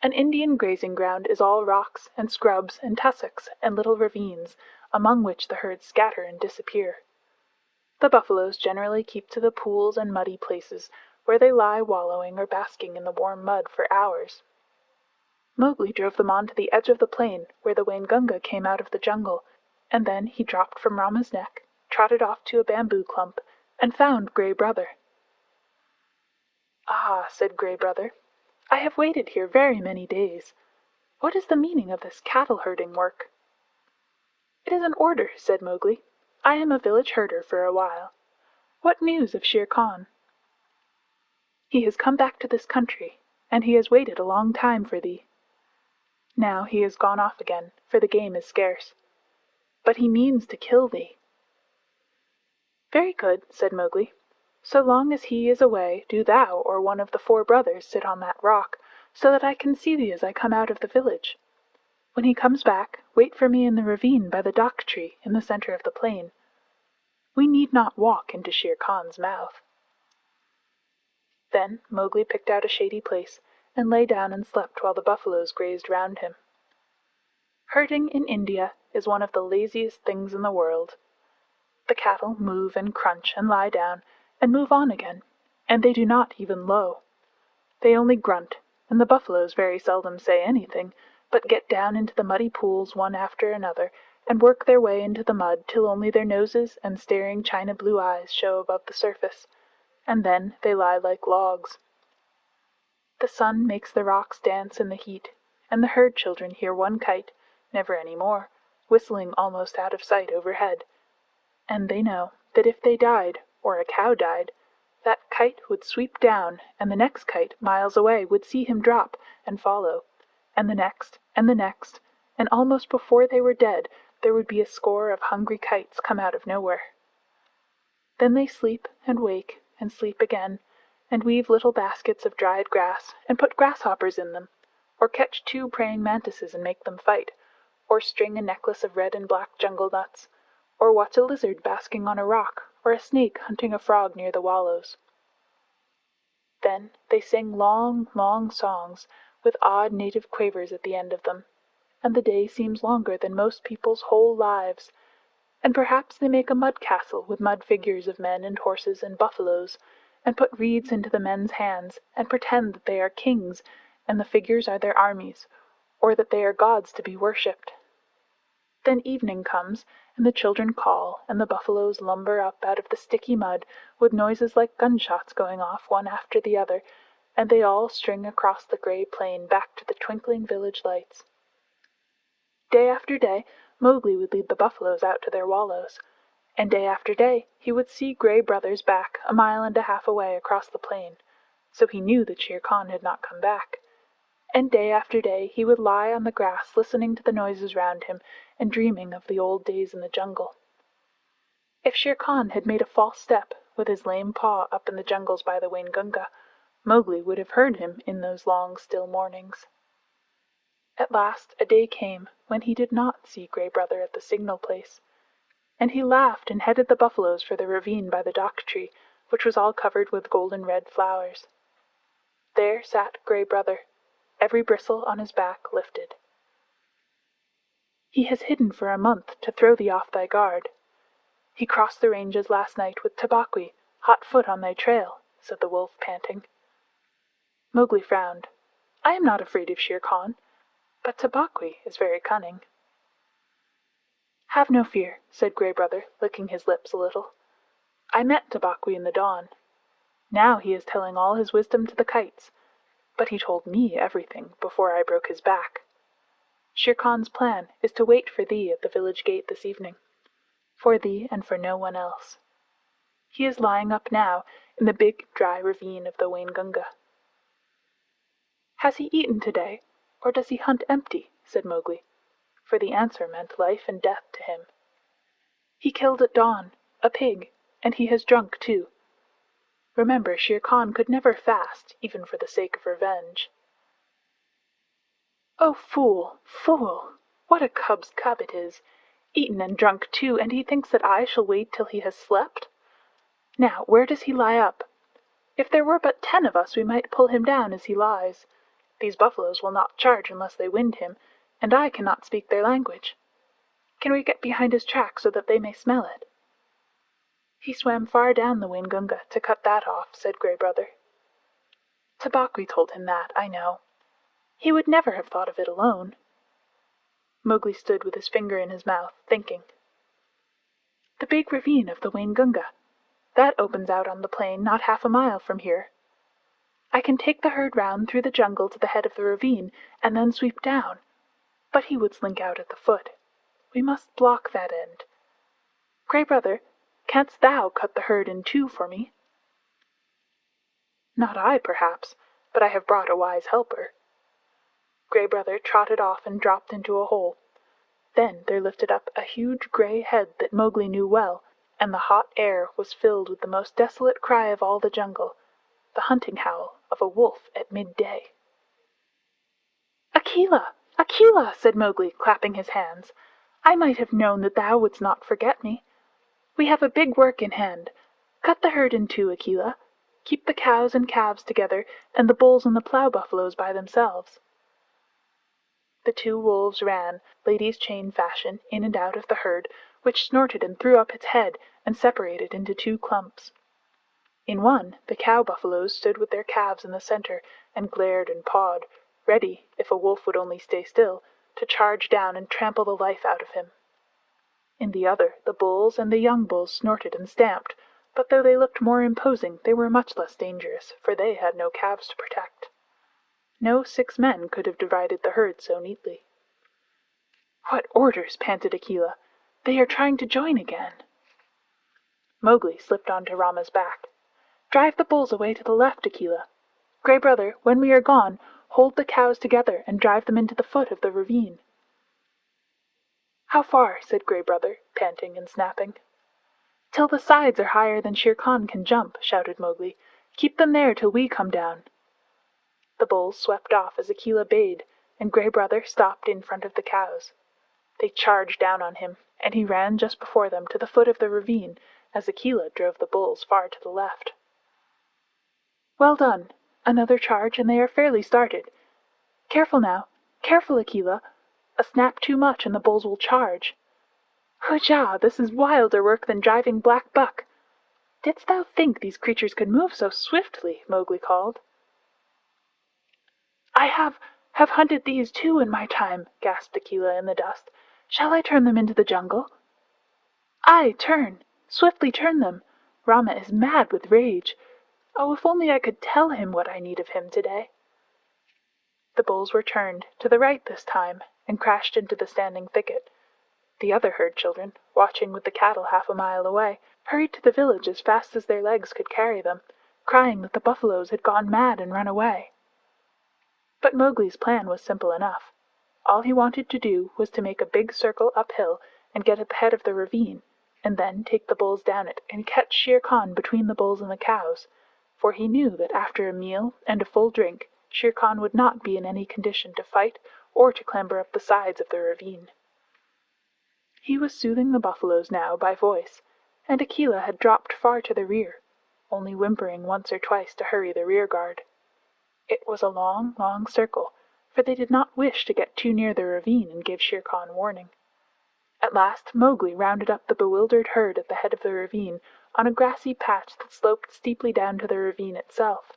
An Indian grazing ground is all rocks and scrubs and tussocks and little ravines, among which the herds scatter and disappear. The buffaloes generally keep to the pools and muddy places, where they lie wallowing or basking in the warm mud for hours. Mowgli drove them on to the edge of the plain, where the Waingunga came out of the jungle, and then he dropped from Rama's neck, trotted off to a bamboo clump, and found Gray Brother. "Ah," said Gray Brother, "I have waited here very many days. What is the meaning of this cattle-herding work?" "It is an order," said Mowgli. "I am a village herder for a while. What news of Shere Khan?" "He has come back to this country, and he has waited a long time for thee. Now he has gone off again, for the game is scarce. But he means to kill thee." "Very good," said Mowgli. "So long as he is away, do thou or one of the 4 brothers sit on that rock, so that I can see thee as I come out of the village. When he comes back, wait for me in the ravine by the dak tree in the center of the plain. We need not walk into Shere Khan's mouth." Then Mowgli picked out a shady place, and lay down and slept while the buffaloes grazed round him. Herding in India is one of the laziest things in the world. The cattle move and crunch and lie down, and move on again, and they do not even low. They only grunt, and the buffaloes very seldom say anything, but get down into the muddy pools one after another, and work their way into the mud till only their noses and staring china blue eyes show above the surface, and then they lie like logs. The sun makes the rocks dance in the heat, and the herd children hear one kite, never any more, whistling almost out of sight overhead, and they know that if they died, or a cow died, that kite would sweep down, and the next kite miles away would see him drop and follow, and the next, and almost before they were dead there would be a score of hungry kites come out of nowhere. Then they sleep and wake and sleep again, and weave little baskets of dried grass, and put grasshoppers in them, or catch 2 praying mantises and make them fight, or string a necklace of red and black jungle nuts, or watch a lizard basking on a rock, or a snake hunting a frog near the wallows. Then they sing long, long songs, with odd native quavers at the end of them, and the day seems longer than most people's whole lives, and perhaps they make a mud castle with mud figures of men and horses and buffaloes, and put reeds into the men's hands, and pretend that they are kings, and the figures are their armies, or that they are gods to be worshipped. Then evening comes, and the children call, and the buffaloes lumber up out of the sticky mud, with noises like gunshots going off one after the other, and they all string across the gray plain back to the twinkling village lights. Day after day Mowgli would lead the buffaloes out to their wallows, and day after day he would see Gray Brothers back 1.5 miles away across the plain, so he knew that Shere Khan had not come back. And day after day he would lie on the grass listening to the noises round him and dreaming of the old days in the jungle. If Shere Khan had made a false step with his lame paw up in the jungles by the Waingunga, Mowgli would have heard him in those long still mornings. At last a day came when he did not see Gray Brother at the signal place, and he laughed and headed the buffaloes for the ravine by the dak tree, which was all covered with golden red flowers. There sat Gray Brother, every bristle on his back lifted. "He has hidden for a month to throw thee off thy guard. He crossed the ranges last night with Tabaqui, hot foot on thy trail," said the wolf, panting. Mowgli frowned. "I am not afraid of Shere Khan, but Tabaqui is very cunning." "Have no fear," said Gray Brother, licking his lips a little. "I met Tabaqui in the dawn. Now he is telling all his wisdom to the kites, but he told me everything before I broke his back. Shere Khan's plan is to wait for thee at the village gate this evening, for thee and for no one else. He is lying up now in the big dry ravine of the Waingunga." "Has he eaten today, or does he hunt empty?" said Mowgli, for the answer meant life and death to him. "He killed at dawn a pig, and he has drunk too." Remember, Shere Khan could never fast, even for the sake of revenge. Oh, fool, fool! What a cub's cub it is! Eaten and drunk too, and he thinks that I shall wait till he has slept? Now, where does he lie up? If there were but 10 of us, we might pull him down as he lies. These buffaloes will not charge unless they wind him, and I cannot speak their language. Can we get behind his track so that they may smell it? He swam far down the Waingunga to cut that off, said Grey Brother. Tabaqui told him that, I know. He would never have thought of it alone. Mowgli stood with his finger in his mouth, thinking. The big ravine of the Waingunga. That opens out on the plain not half a mile from here. I can take the herd round through the jungle to the head of the ravine, and then sweep down. But he would slink out at the foot. We must block that end. Grey Brother, canst thou cut the herd in 2 for me? Not I, perhaps, but I have brought a wise helper. Grey Brother trotted off and dropped into a hole. Then there lifted up a huge grey head that Mowgli knew well, and the hot air was filled with the most desolate cry of all the jungle, the hunting howl of a wolf at midday. Akela! Akela! Said Mowgli, clapping his hands. I might have known that thou wouldst not forget me. We have a big work in hand. Cut the herd in 2, Akela. Keep the cows and calves together, and the bulls and the plough buffaloes by themselves. The 2 wolves ran, ladies' chain fashion, in and out of the herd, which snorted and threw up its head and separated into 2 clumps. In one, the cow buffaloes stood with their calves in the center and glared and pawed, ready, if a wolf would only stay still, to charge down and trample the life out of him. In the other, the bulls and the young bulls snorted and stamped, but though they looked more imposing, they were much less dangerous, for they had no calves to protect. No 6 men could have divided the herd so neatly. What orders? Panted Akela. They are trying to join again. Mowgli slipped onto Rama's back. Drive the bulls away to the left, Akela. Grey Brother, when we are gone, hold the cows together and drive them into the foot of the ravine. How far? Said Grey Brother, panting and snapping. Till the sides are higher than Shere Khan can jump, shouted Mowgli. Keep them there till we come down. The bulls swept off as Akela bade, and Grey Brother stopped in front of the cows. They charged down on him, and he ran just before them to the foot of the ravine, as Akela drove the bulls far to the left. Well done. Another charge, and they are fairly started. Careful now. Careful, Akela. A snap too much, and the bulls will charge. Hujah! This is wilder work than driving black buck. Didst thou think these creatures could move so swiftly? Mowgli called. I have hunted these too in my time, gasped Akela in the dust. Shall I turn them into the jungle? Aye, turn. Swiftly turn them. Rama is mad with rage. Oh, if only I could tell him what I need of him today. The bulls were turned, to the right this time, and crashed into the standing thicket. The other herd children, watching with the cattle half a mile away, hurried to the village as fast as their legs could carry them, crying that the buffaloes had gone mad and run away. But Mowgli's plan was simple enough. All he wanted to do was to make a big circle uphill and get at the head of the ravine, and then take the bulls down it and catch Shere Khan between the bulls and the cows, for he knew that after a meal and a full drink Shere Khan would not be in any condition to fight or to clamber up the sides of the ravine. He was soothing the buffaloes now by voice, and Akela had dropped far to the rear, only whimpering once or twice to hurry the rear guard. It was a long, long circle, for they did not wish to get too near the ravine and give Shere Khan warning. At last Mowgli rounded up the bewildered herd at the head of the ravine on a grassy patch that sloped steeply down to the ravine itself.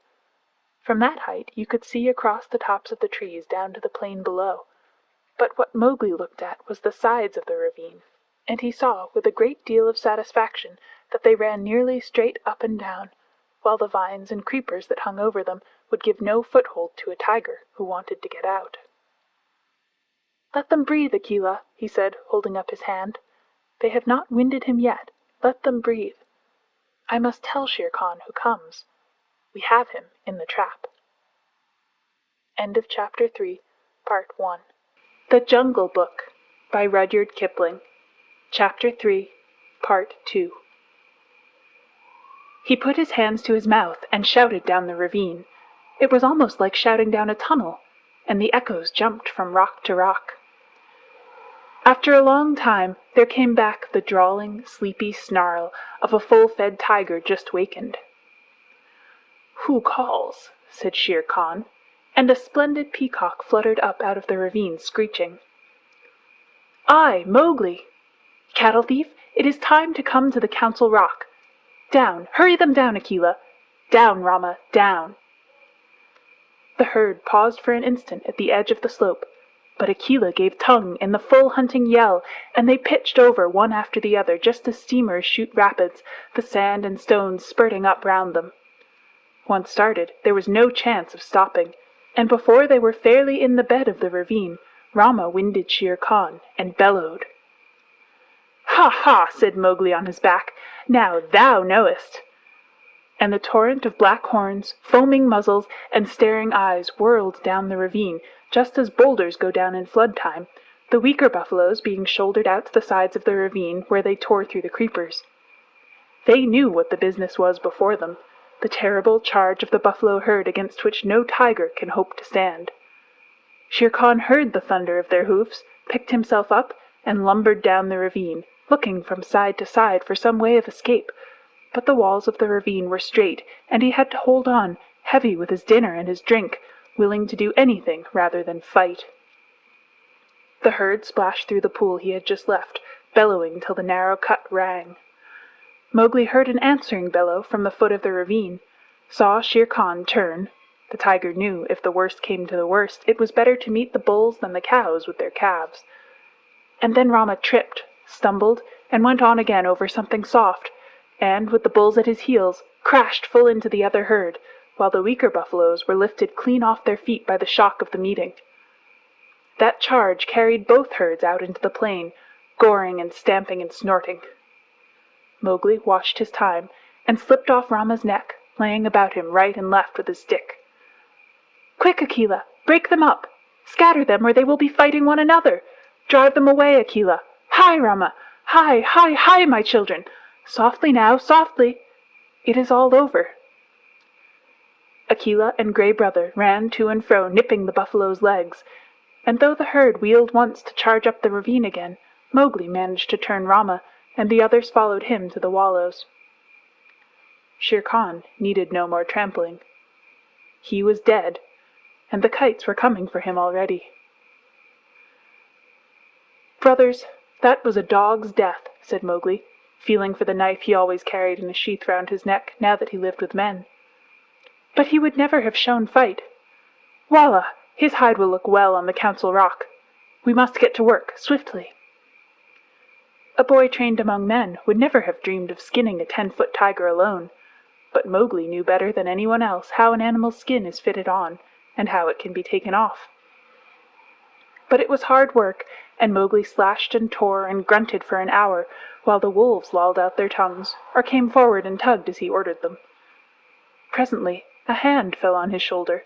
From that height you could see across the tops of the trees down to the plain below, but what Mowgli looked at was the sides of the ravine, and he saw with a great deal of satisfaction that they ran nearly straight up and down, while the vines and creepers that hung over them would give no foothold to a tiger who wanted to get out. Let them breathe, Akela, he said, holding up his hand. They have not winded him yet. Let them breathe. I must tell Shere Khan who comes. We have him in the trap. End of Chapter 3, Part 1. The Jungle Book by Rudyard Kipling. Chapter 3, Part 2. He put his hands to his mouth and shouted down the ravine. It was almost like shouting down a tunnel, and the echoes jumped from rock to rock. After a long time, there came back the drawling, sleepy snarl of a full-fed tiger just wakened. "Who calls?" said Shere Khan, and a splendid peacock fluttered up out of the ravine, screeching. "I, Mowgli! Cattle thief, it is time to come to the Council Rock. Down, hurry them down, Akela! Down, Rama, down!" The herd paused for an instant at the edge of the slope, but Akela gave tongue in the full hunting yell, and they pitched over one after the other just as steamers shoot rapids, the sand and stones spurting up round them. Once started, there was no chance of stopping, and before they were fairly in the bed of the ravine, Rama winded Shere Khan and bellowed. "Ha ha!" said Mowgli on his back. "Now thou knowest!" And the torrent of black horns, foaming muzzles, and staring eyes whirled down the ravine, just as boulders go down in flood time, the weaker buffaloes being shouldered out to the sides of the ravine where they tore through the creepers. They knew what the business was before them, the terrible charge of the buffalo herd against which no tiger can hope to stand. Shere Khan heard the thunder of their hoofs, picked himself up, and lumbered down the ravine, looking from side to side for some way of escape, but the walls of the ravine were straight, and he had to hold on, heavy with his dinner and his drink, willing to do anything rather than fight. The herd splashed through the pool he had just left, bellowing till the narrow cut rang. Mowgli heard an answering bellow from the foot of the ravine, saw Shere Khan turn. The tiger knew, if the worst came to the worst, it was better to meet the bulls than the cows with their calves. And then Rama tripped, stumbled, and went on again over something soft, and, with the bulls at his heels, crashed full into the other herd, while the weaker buffaloes were lifted clean off their feet by the shock of the meeting. That charge carried both herds out into the plain, goring and stamping and snorting. Mowgli watched his time, and slipped off Rama's neck, laying about him right and left with his stick. "Quick, Akela! Break them up! Scatter them, or they will be fighting one another! Drive them away, Akela! Hi, Rama! Hi, hi, hi, my children! Softly now, softly! It is all over." Akela and Gray Brother ran to and fro, nipping the buffalo's legs, and though the herd wheeled once to charge up the ravine again, Mowgli managed to turn Rama, and the others followed him to the wallows. Shere Khan needed no more trampling. He was dead, and the kites were coming for him already. "Brothers, that was a dog's death," said Mowgli, feeling for the knife he always carried in a sheath round his neck now that he lived with men. "But he would never have shown fight. Wallah, his hide will look well on the Council Rock. We must get to work, swiftly." A boy trained among men would never have dreamed of skinning a 10-foot tiger alone, but Mowgli knew better than anyone else how an animal's skin is fitted on, and how it can be taken off. But it was hard work, and Mowgli slashed and tore and grunted for an hour, while the wolves lolled out their tongues, or came forward and tugged as he ordered them. Presently a hand fell on his shoulder,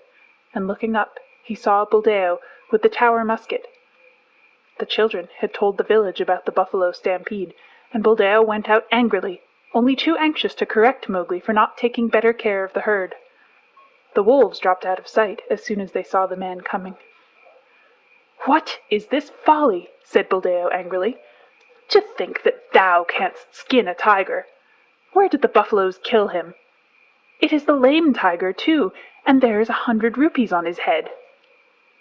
and looking up he saw Buldeo with the tower musket. The children had told the village about the buffalo stampede, and Buldeo went out angrily, only too anxious to correct Mowgli for not taking better care of the herd. The wolves dropped out of sight as soon as they saw the man coming. "What is this folly?" said Buldeo angrily. "To think that thou canst skin a tiger! Where did the buffaloes kill him? It is the lame tiger, too, and there is 100 rupees on his head.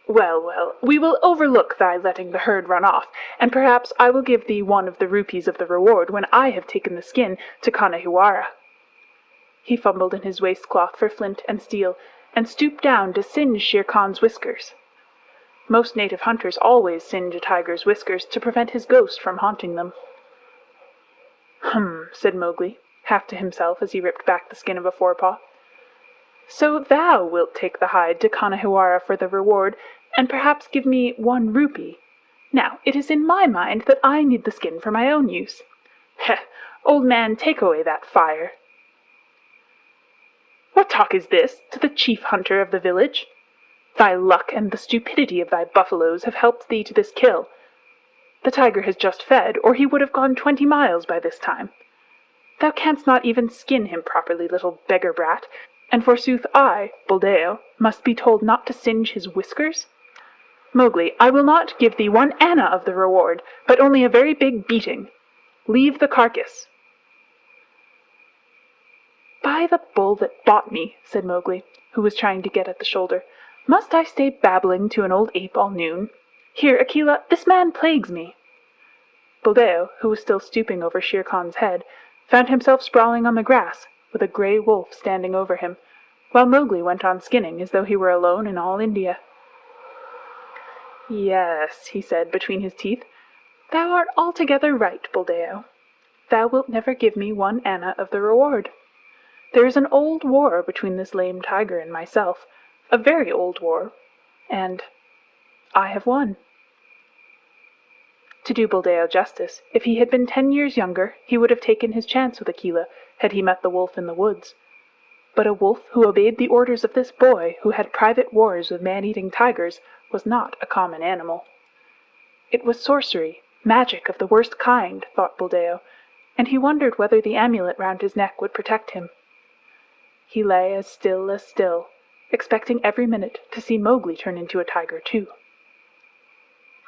Well, well, we will overlook thy letting the herd run off, and perhaps I will give thee 1 of the rupees of the reward when I have taken the skin to Kanahiwara." He fumbled in his waistcloth for flint and steel, and stooped down to singe Shere Khan's whiskers. Most native hunters always singe a tiger's whiskers to prevent his ghost from haunting them. Said Mowgli, half to himself as he ripped back the skin of a forepaw. "So thou wilt take the hide to Kanahiwara for the reward, and perhaps give me 1 rupee. Now, it is in my mind that I need the skin for my own use. Heh! Old man, take away that fire." "What talk is this to the chief hunter of the village? Thy luck and the stupidity of thy buffaloes have helped thee to this kill. The tiger has just fed, or he would have gone 20 miles by this time. Thou canst not even skin him properly, little beggar brat, and forsooth I, Buldeo, must be told not to singe his whiskers? Mowgli, I will not give thee 1 anna of the reward, but only a very big beating. Leave the carcass." "By the bull that bought me," said Mowgli, who was trying to get at the shoulder, "must I stay babbling to an old ape all noon? Here, Akela, this man plagues me." Buldeo, who was still stooping over Shere Khan's head, found himself sprawling on the grass, with a grey wolf standing over him, while Mowgli went on skinning as though he were alone in all India. "Yes," he said between his teeth, "thou art altogether right, Buldeo. Thou wilt never give me 1 anna of the reward. There is an old war between this lame tiger and myself, a very old war, and I have won." To do Buldeo justice, if he had been 10 years younger, he would have taken his chance with Akela had he met the wolf in the woods. But a wolf who obeyed the orders of this boy, who had private wars with man-eating tigers, was not a common animal. It was sorcery, magic of the worst kind, thought Buldeo, and he wondered whether the amulet round his neck would protect him. He lay as still, expecting every minute to see Mowgli turn into a tiger too.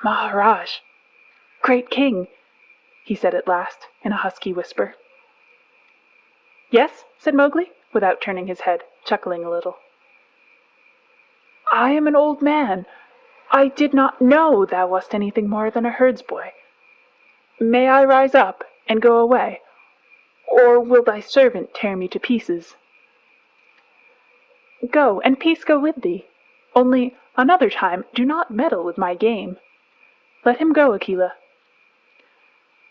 "Maharaj! Great King!" he said at last, in a husky whisper. "Yes?" said Mowgli, without turning his head, chuckling a little. "I am an old man. I did not know thou wast anything more than a herdsboy. May I rise up and go away, or will thy servant tear me to pieces?" "Go, and peace go with thee. Only, another time, do not meddle with my game. Let him go, Akela."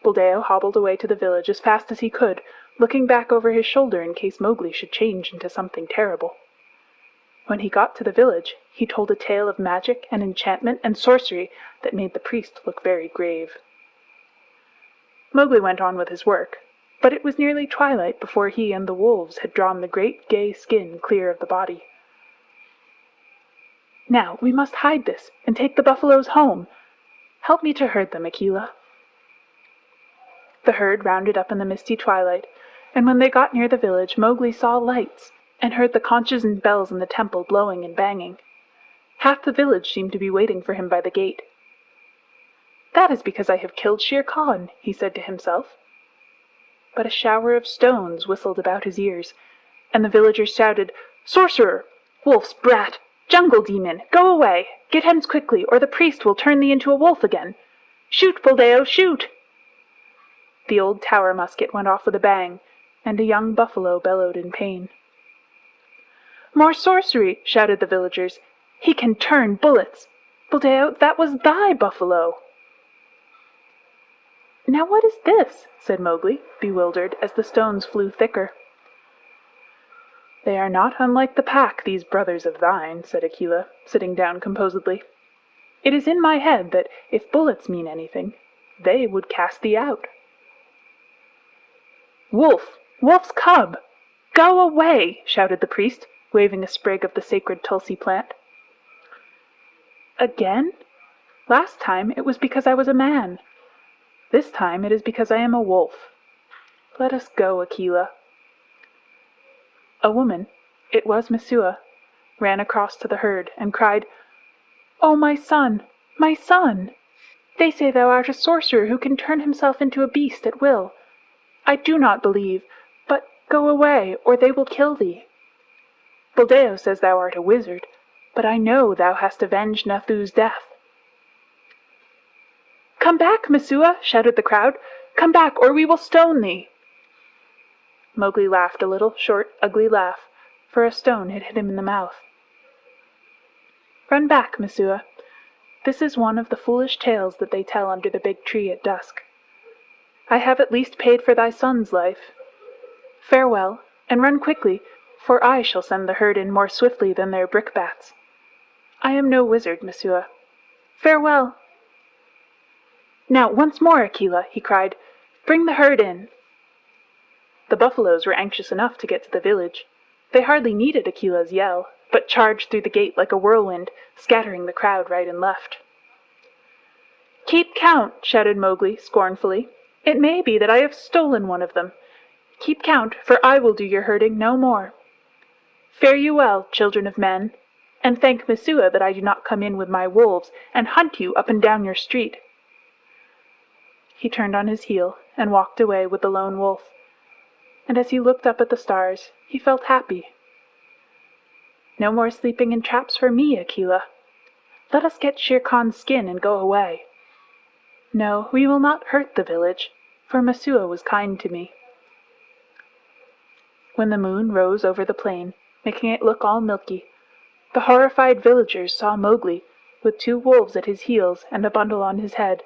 Buldeo hobbled away to the village as fast as he could, looking back over his shoulder in case Mowgli should change into something terrible. When he got to the village, he told a tale of magic and enchantment and sorcery that made the priest look very grave. Mowgli went on with his work, but it was nearly twilight before he and the wolves had drawn the great gay skin clear of the body. "Now we must hide this and take the buffaloes home. Help me to herd them, Akela." The herd rounded up in the misty twilight, and when they got near the village Mowgli saw lights, and heard the conches and bells in the temple blowing and banging. Half the village seemed to be waiting for him by the gate. "That is because I have killed Shere Khan," he said to himself. But a shower of stones whistled about his ears, and the villagers shouted, "Sorcerer! Wolf's brat! Jungle demon! Go away! Get hence quickly, or the priest will turn thee into a wolf again! Shoot, Buldeo, shoot!" The old tower musket went off with a bang, and a young buffalo bellowed in pain. "More sorcery!" shouted the villagers. "He can turn bullets! Buldeo, that was thy buffalo!" "Now what is this?" said Mowgli, bewildered, as the stones flew thicker. "They are not unlike the pack, these brothers of thine," said Akela, sitting down composedly. "It is in my head that, if bullets mean anything, they would cast thee out." "Wolf! Wolf's cub! Go away!" shouted the priest, waving a sprig of the sacred tulsi plant. "Again? Last time it was because I was a man. This time it is because I am a wolf. Let us go, Akela." A woman, it was Messua, ran across to the herd and cried, "Oh, my son! My son! They say thou art a sorcerer who can turn himself into a beast at will. I do not believe, but go away, or they will kill thee. Buldeo says thou art a wizard, but I know thou hast avenged Nathu's death." "Come back, Messua!" shouted the crowd. "Come back, or we will stone thee!" Mowgli laughed a little, short, ugly laugh, for a stone had hit him in the mouth. "Run back, Messua. This is one of the foolish tales that they tell under the big tree at dusk. I have at least paid for thy son's life. Farewell, and run quickly, for I shall send the herd in more swiftly than their brickbats. I am no wizard, Messua. Farewell!" "Now, once more, Akela," he cried. "Bring the herd in." The buffaloes were anxious enough to get to the village. They hardly needed Akela's yell, but charged through the gate like a whirlwind, scattering the crowd right and left. "Keep count!" shouted Mowgli scornfully. "It may be that I have stolen one of them. Keep count, for I will do your herding no more. Fare you well, children of men, and thank Messua that I do not come in with my wolves and hunt you up and down your street." He turned on his heel and walked away with the lone wolf, and as he looked up at the stars, he felt happy. "No more sleeping in traps for me, Akela. Let us get Shere Khan's skin and go away. No, we will not hurt the village, for Messua was kind to me." When the moon rose over the plain, making it look all milky, the horrified villagers saw Mowgli, with 2 wolves at his heels and a bundle on his head,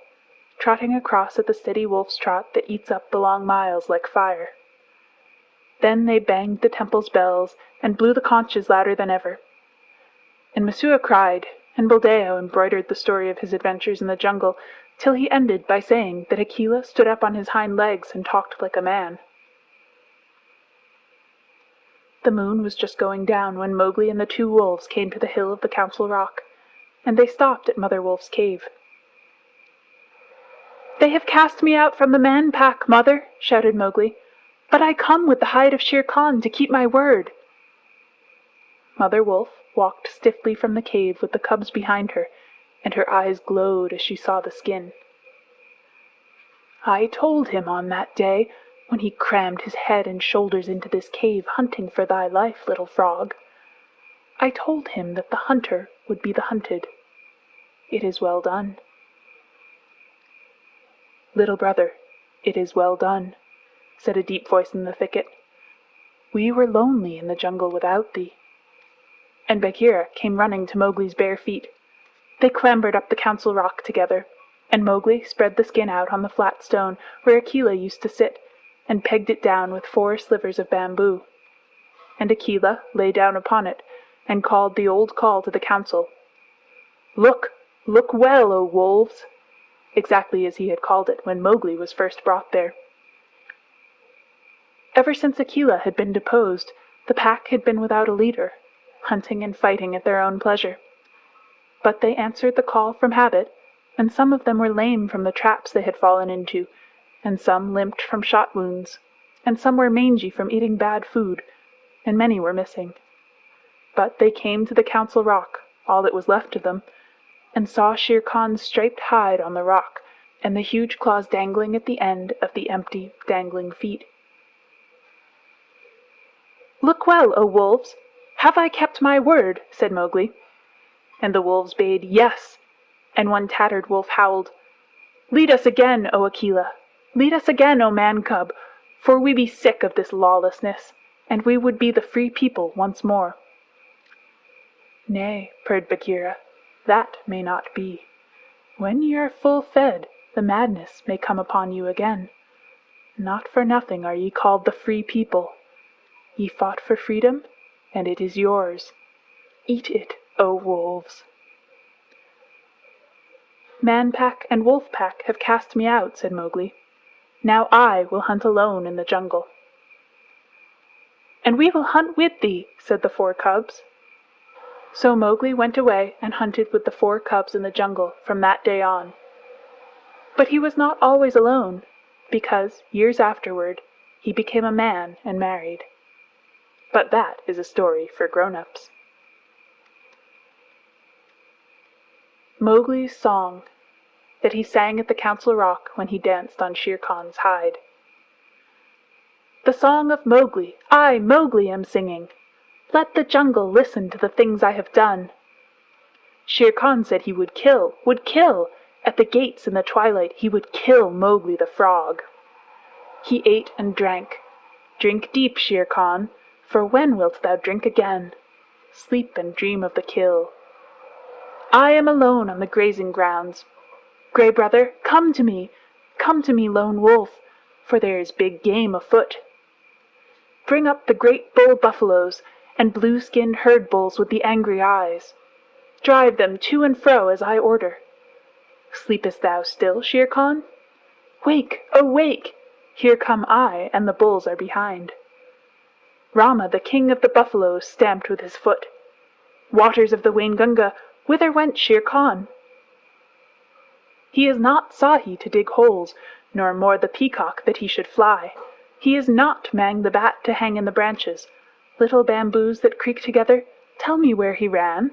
trotting across at the steady wolf's trot that eats up the long miles like fire. Then they banged the temple's bells and blew the conches louder than ever. And Messua cried, and Buldeo embroidered the story of his adventures in the jungle, till he ended by saying that Akela stood up on his hind legs and talked like a man. The moon was just going down when Mowgli and the 2 wolves came to the hill of the Council Rock, and they stopped at Mother Wolf's cave. "They have cast me out from the Man Pack, Mother," shouted Mowgli, "but I come with the hide of Shere Khan to keep my word." Mother Wolf walked stiffly from the cave with the cubs behind her, and her eyes glowed as she saw the skin. "I told him on that day, when he crammed his head and shoulders into this cave hunting for thy life, little frog. I told him that the hunter would be the hunted. It is well done." "Little brother, it is well done," said a deep voice in the thicket. "We were lonely in the jungle without thee." And Bagheera came running to Mowgli's bare feet. They clambered up the Council Rock together, and Mowgli spread the skin out on the flat stone where Akela used to sit, and pegged it down with 4 slivers of bamboo. And Akela lay down upon it, and called the old call to the council. "Look, look well, O wolves!" exactly as he had called it when Mowgli was first brought there. Ever since Akela had been deposed, the pack had been without a leader, hunting and fighting at their own pleasure. But they answered the call from habit, and some of them were lame from the traps they had fallen into, and some limped from shot wounds, and some were mangy from eating bad food, and many were missing. But they came to the Council Rock, all that was left of them, and saw Shere Khan's striped hide on the rock, and the huge claws dangling at the end of the empty, dangling feet. "Look well, O wolves! Have I kept my word?" said Mowgli. And the wolves bayed, "Yes!" and one tattered wolf howled, "Lead us again, O Akela! Lead us again, O man-cub, for we be sick of this lawlessness, and we would be the free people once more." "Nay," purred Bagheera, "that may not be. When ye are full fed, the madness may come upon you again. Not for nothing are ye called the free people. Ye fought for freedom, and it is yours. Eat it, O wolves." "Man Pack and Wolf Pack have cast me out," said Mowgli. "Now I will hunt alone in the jungle." "And we will hunt with thee," said the 4 cubs. So Mowgli went away and hunted with the 4 cubs in the jungle from that day on. But he was not always alone, because, years afterward, he became a man and married. But that is a story for grown-ups. Mowgli's song that he sang at the Council Rock when he danced on Shere Khan's hide. "The song of Mowgli, I, Mowgli, am singing. Let the jungle listen to the things I have done. Shere Khan said he would kill, at the gates in the twilight he would kill Mowgli the frog. He ate and drank. Drink deep, Shere Khan, for when wilt thou drink again? Sleep and dream of the kill. I am alone on the grazing grounds. Grey Brother, come to me, lone wolf, for there is big game afoot. Bring up the great bull buffaloes and blue-skinned herd bulls with the angry eyes. Drive them to and fro as I order. Sleepest thou still, Shere Khan? Wake, oh wake! Here come I, and the bulls are behind." Rama, the king of the buffaloes, stamped with his foot. "Waters of the Waingunga, whither went Shere Khan?" "He is not Sahi to dig holes, nor more the peacock that he should fly. He is not Mang the bat to hang in the branches. Little bamboos that creak together, tell me where he ran.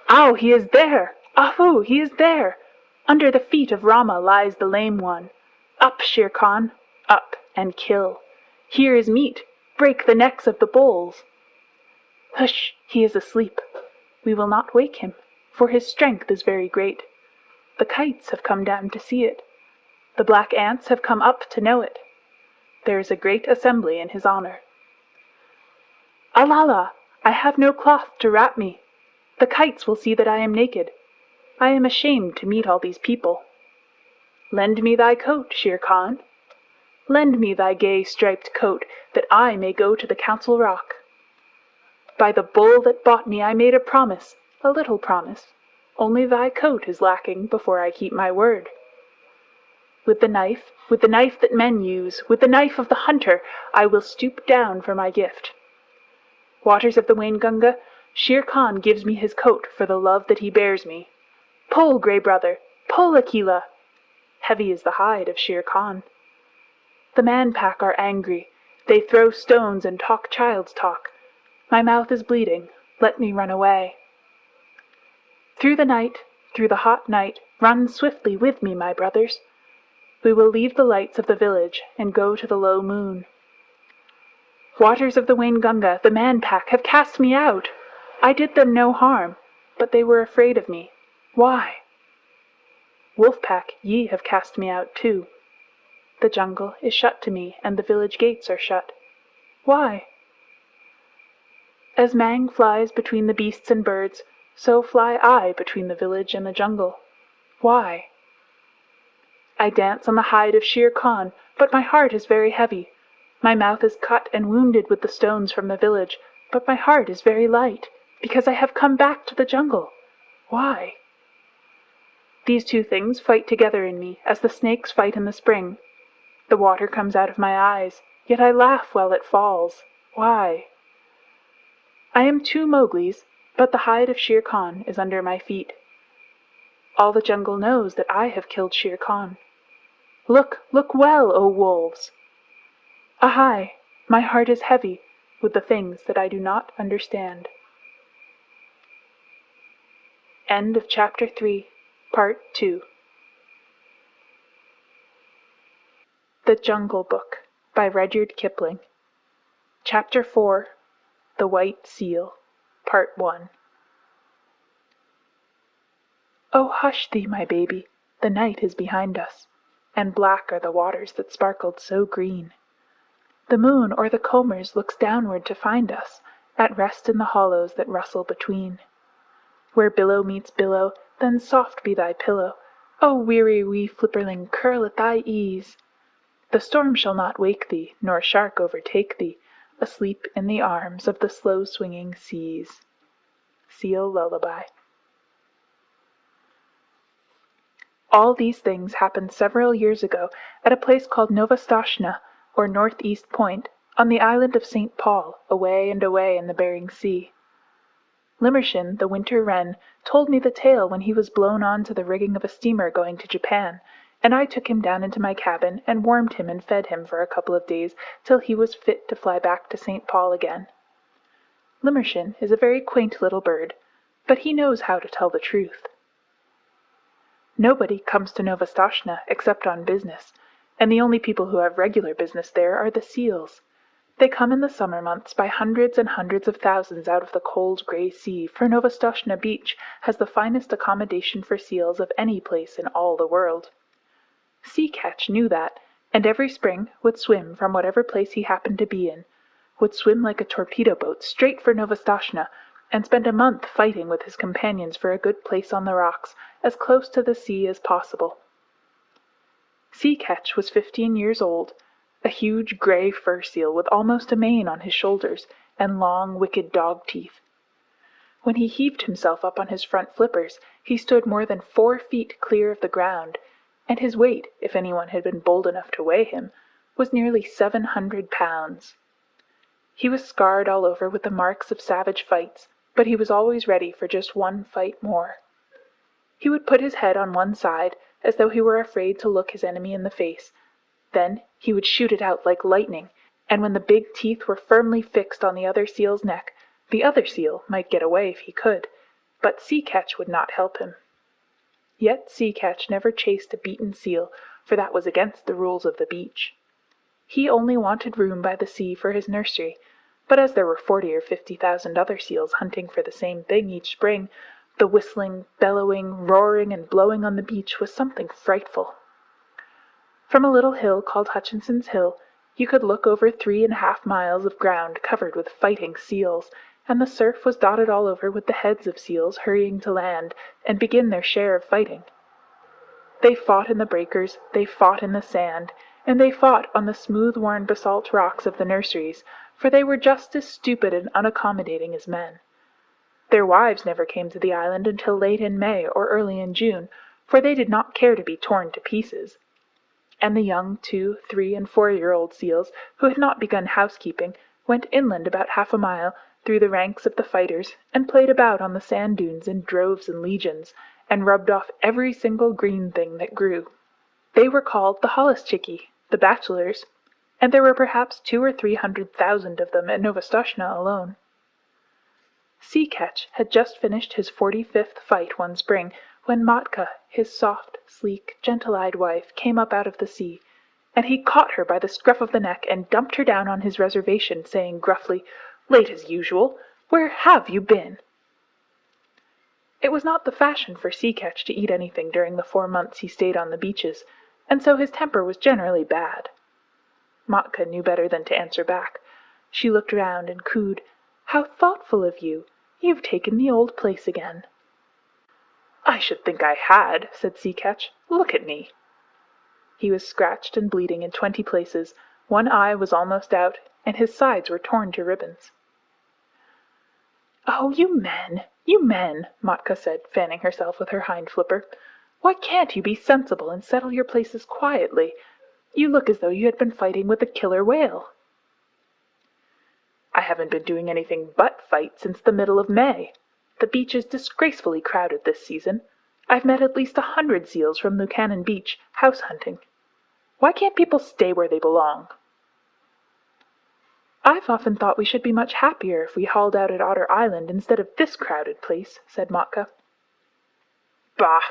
Ow, he is there! Ahoo, he is there! Under the feet of Rama lies the lame one. Up, Shere Khan, up and kill. Here is meat, break the necks of the bulls. Hush, he is asleep. We will not wake him, for his strength is very great. The kites have come down to see it. The black ants have come up to know it. There is a great assembly in his honor. Alala, I have no cloth to wrap me. The kites will see that I am naked. I am ashamed to meet all these people. Lend me thy coat, Shere Khan. Lend me thy gay striped coat, that I may go to the council rock. By the bull that bought me I made a promise, a little promise. Only thy coat is lacking before I keep my word. With the knife that men use, with the knife of the hunter, I will stoop down for my gift. Waters of the Waingunga, Shere Khan gives me his coat for the love that he bears me. Pull, Grey Brother, pull, Akela. Heavy is the hide of Shere Khan. The Man-Pack are angry. They throw stones and talk child's talk. My mouth is bleeding. Let me run away. Through the night, through the hot night, run swiftly with me, my brothers. We will leave the lights of the village and go to the low moon. Waters of the Waingunga, the Man-Pack, have cast me out. I did them no harm, but they were afraid of me. Why? Wolf-Pack, ye have cast me out too. The jungle is shut to me, and the village gates are shut. Why? As Mang flies between the beasts and birds, so fly I between the village and the jungle. Why? I dance on the hide of Shere Khan, but my heart is very heavy. My mouth is cut and wounded with the stones from the village, but my heart is very light, because I have come back to the jungle. Why? These two things fight together in me, as the snakes fight in the spring. The water comes out of my eyes, yet I laugh while it falls. Why? I am two Mowglis, but the hide of Shere Khan is under my feet. All the jungle knows that I have killed Shere Khan. Look, look well, O wolves! Ahai, my heart is heavy with the things that I do not understand. End of Chapter 3, Part 2. The Jungle Book by Rudyard Kipling. Chapter 4, The White Seal, Part 1. Oh, hush thee, my baby, the night is behind us, and black are the waters that sparkled so green. The moon o'er the combers looks downward to find us, at rest in the hollows that rustle between. Where billow meets billow, then soft be thy pillow. O weary wee flipperling, curl at thy ease. The storm shall not wake thee, nor shark overtake thee, asleep in the arms of the slow-swinging seas. Seal Lullaby. All these things happened several years ago at a place called Novastoshnah, or Northeast Point, on the island of St. Paul, away and away in the Bering Sea. Limmershin, the winter wren, told me the tale when he was blown on to the rigging of a steamer going to Japan, and I took him down into my cabin and warmed him and fed him for a couple of days till he was fit to fly back to St. Paul again. Limmershin is a very quaint little bird, but he knows how to tell the truth. Nobody comes to Novastoshnah except on business, and the only people who have regular business there are the seals. They come in the summer months by hundreds and hundreds of thousands out of the cold grey sea, for Novastoshnah Beach has the finest accommodation for seals of any place in all the world. Sea Catch knew that, and every spring would swim from whatever place he happened to be in, would swim like a torpedo boat straight for Novastoshnah, and spend a month fighting with his companions for a good place on the rocks, as close to the sea as possible. Sea Catch was 15 years old, a huge grey fur seal with almost a mane on his shoulders, and long, wicked dog teeth. When he heaved himself up on his front flippers, he stood more than 4 feet clear of the ground, and his weight, if anyone had been bold enough to weigh him, was nearly 700 pounds. He was scarred all over with the marks of savage fights, but he was always ready for just one fight more. He would put his head on one side, as though he were afraid to look his enemy in the face, Then he would shoot it out like lightning, and when the big teeth were firmly fixed on the other seal's neck, the other seal might get away if he could, but Sea Catch would not help him. Yet Sea Catch never chased a beaten seal, for that was against the rules of the beach. He only wanted room by the sea for his nursery, but as there were 40 or 50,000 other seals hunting for the same thing each spring, the whistling, bellowing, roaring, and blowing on the beach was something frightful. From a little hill called Hutchinson's Hill, you could look over 3½ miles of ground covered with fighting seals, and the surf was dotted all over with the heads of seals hurrying to land and begin their share of fighting. They fought in the breakers, they fought in the sand, and they fought on the smooth-worn basalt rocks of the nurseries, for they were just as stupid and unaccommodating as men. Their wives never came to the island until late in May or early in June, for they did not care to be torn to pieces. And the young 2-, 3-, and 4-year-old seals, who had not begun housekeeping, went inland about half a mile through the ranks of the fighters, and played about on the sand dunes in droves and legions, and rubbed off every single green thing that grew. They were called the holluschickie, the bachelors, and there were perhaps 200,000 or 300,000 of them at Novastoshnah alone. Sea Catch had just finished his 45th fight one spring, when Matka, his soft, sleek, gentle-eyed wife, came up out of the sea, and he caught her by the scruff of the neck and dumped her down on his reservation, saying gruffly, "Late as usual. Where have you been?" It was not the fashion for Sea Catch to eat anything during the 4 months he stayed on the beaches, and so his temper was generally bad. Matka knew better than to answer back. She looked round and cooed, "How thoughtful of you! You've taken the old place again." "I should think I had," said Sea Catch. "Look at me." He was scratched and bleeding in 20 places, one eye was almost out, and his sides were torn to ribbons. "Oh, you men," Matka said, fanning herself with her hind flipper. "Why can't you be sensible and settle your places quietly? You look as though you had been fighting with a killer whale." "I haven't been doing anything but fight since the middle of May. The beach is disgracefully crowded this season. I've met at least 100 seals from Lucannon Beach, house hunting. Why can't people stay where they belong?" "I've often thought we should be much happier if we hauled out at Otter Island instead of this crowded place," said Matka. "Bah!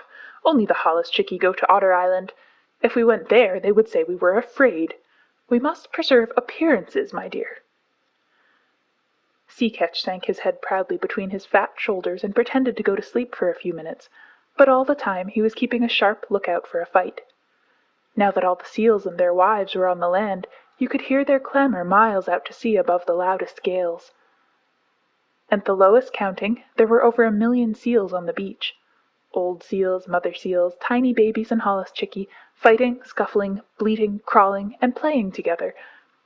Only the holluschickie go to Otter Island. If we went there, they would say we were afraid. We must preserve appearances, my dear." Sea Catch sank his head proudly between his fat shoulders and pretended to go to sleep for a few minutes, but all the time he was keeping a sharp lookout for a fight. Now that all the seals and their wives were on the land, you could hear their clamor miles out to sea above the loudest gales. At the lowest counting, there were over 1,000,000 seals on the beach. Old seals, mother seals, tiny babies and holluschickie, fighting, scuffling, bleating, crawling, and playing together,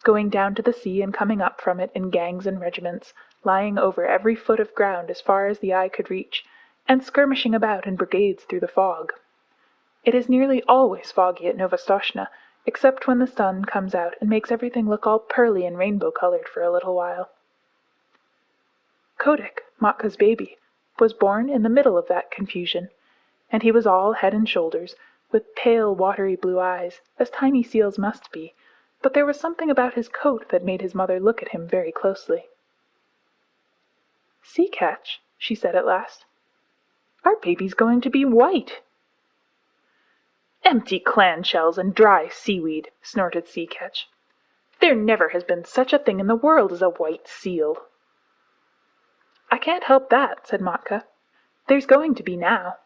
going down to the sea and coming up from it in gangs and regiments, lying over every foot of ground as far as the eye could reach, and skirmishing about in brigades through the fog. It is nearly always foggy at Novastoshnah, except when the sun comes out and makes everything look all pearly and rainbow-colored for a little while. Kotick, Matka's baby, was born in the middle of that confusion, and he was all head and shoulders, with pale, watery blue eyes, as tiny seals must be, but there was something about his coat that made his mother look at him very closely. "Sea Catch," she said at last, "our baby's going to be white." "Empty clam-shells and dry seaweed," snorted Sea Catch. "There never has been such a thing in the world as a white seal." "I can't help that," said Matka. "There's going to be now."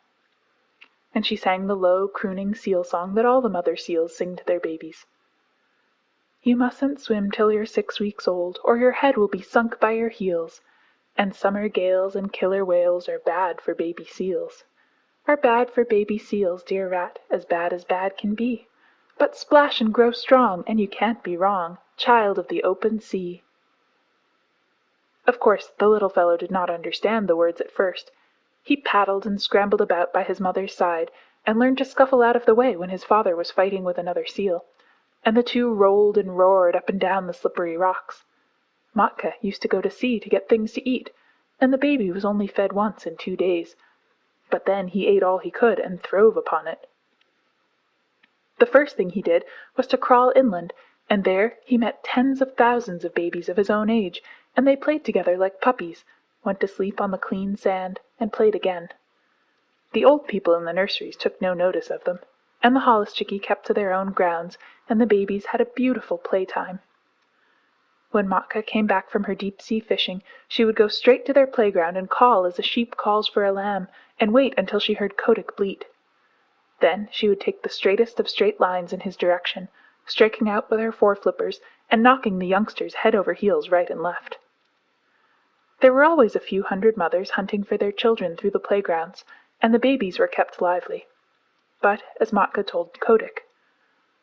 And she sang the low, crooning seal song that all the mother seals sing to their babies. "You mustn't swim till you're 6 weeks old, or your head will be sunk by your heels. And summer gales and killer whales are bad for baby seals. Are bad for baby seals, dear rat, as bad can be. But splash and grow strong, and you can't be wrong, child of the open sea." Of course, the little fellow did not understand the words at first. He paddled and scrambled about by his mother's side, and learned to scuffle out of the way when his father was fighting with another seal, and the two rolled and roared up and down the slippery rocks. Matka used to go to sea to get things to eat, and the baby was only fed once in 2 days, but then he ate all he could and throve upon it. The first thing he did was to crawl inland, and there he met tens of thousands of babies of his own age, and they played together like puppies, went to sleep on the clean sand, and played again. The old people in the nurseries took no notice of them, and the holluschickie kept to their own grounds, and the babies had a beautiful playtime. When Matka came back from her deep-sea fishing, she would go straight to their playground and call as a sheep calls for a lamb, and wait until she heard Kotick bleat. Then she would take the straightest of straight lines in his direction, striking out with her foreflippers and knocking the youngsters head over heels right and left. There were always a few hundred mothers hunting for their children through the playgrounds, and the babies were kept lively. But, as Matka told Kotick,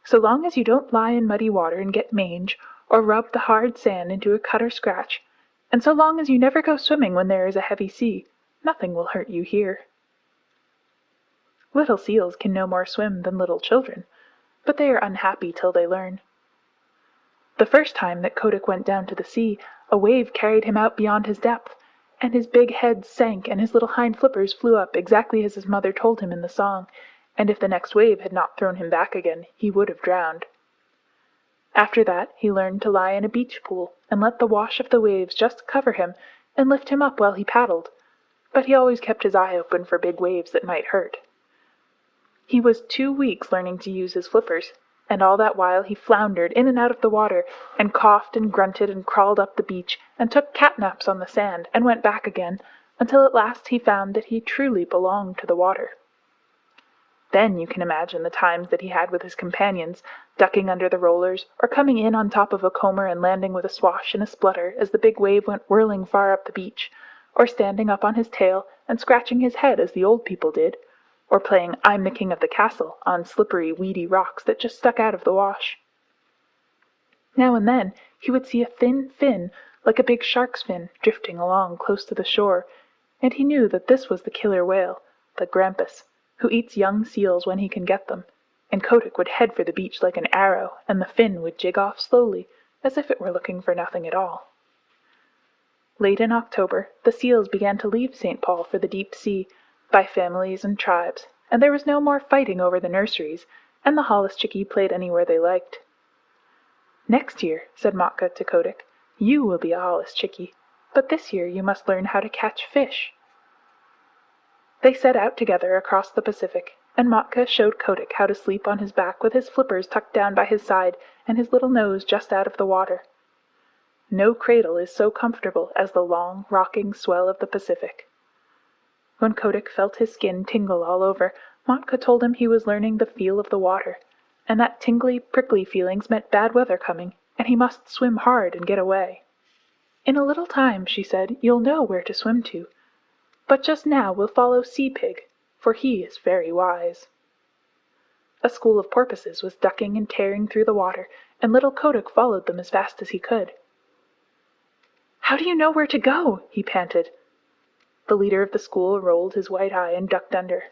so long as you don't lie in muddy water and get mange, or rub the hard sand into a cut or scratch, and so long as you never go swimming when there is a heavy sea, nothing will hurt you here. Little seals can no more swim than little children, but they are unhappy till they learn. The first time that Kotick went down to the sea, a wave carried him out beyond his depth, and his big head sank and his little hind flippers flew up exactly as his mother told him in the song, and if the next wave had not thrown him back again, he would have drowned. After that he learned to lie in a beach pool and let the wash of the waves just cover him and lift him up while he paddled, but he always kept his eye open for big waves that might hurt. He was 2 weeks learning to use his flippers, and all that while he floundered in and out of the water, and coughed and grunted and crawled up the beach, and took cat-naps on the sand, and went back again, until at last he found that he truly belonged to the water. Then you can imagine the times that he had with his companions, ducking under the rollers, or coming in on top of a comber and landing with a swash and a splutter as the big wave went whirling far up the beach, or standing up on his tail and scratching his head as the old people did, or playing I'm the King of the Castle on slippery, weedy rocks that just stuck out of the wash. Now and then he would see a thin fin, like a big shark's fin, drifting along close to the shore, and he knew that this was the killer whale, the grampus, who eats young seals when he can get them, and Kotick would head for the beach like an arrow, and the fin would jig off slowly, as if it were looking for nothing at all. Late in October, the seals began to leave St. Paul for the deep sea, by families and tribes, and there was no more fighting over the nurseries, and the holluschickie played anywhere they liked. Next year, said Matka to Kotick, you will be a holluschickie, but this year you must learn how to catch fish. They set out together across the Pacific, and Matka showed Kotick how to sleep on his back with his flippers tucked down by his side and his little nose just out of the water. No cradle is so comfortable as the long, rocking swell of the Pacific. When Kotick felt his skin tingle all over, Matka told him he was learning the feel of the water, and that tingly, prickly feelings meant bad weather coming, and he must swim hard and get away. In a little time, she said, you'll know where to swim to. But just now we'll follow Sea Pig, for he is very wise. A school of porpoises was ducking and tearing through the water, and little Kotick followed them as fast as he could. How do you know where to go? He panted. The leader of the school rolled his white eye and ducked under.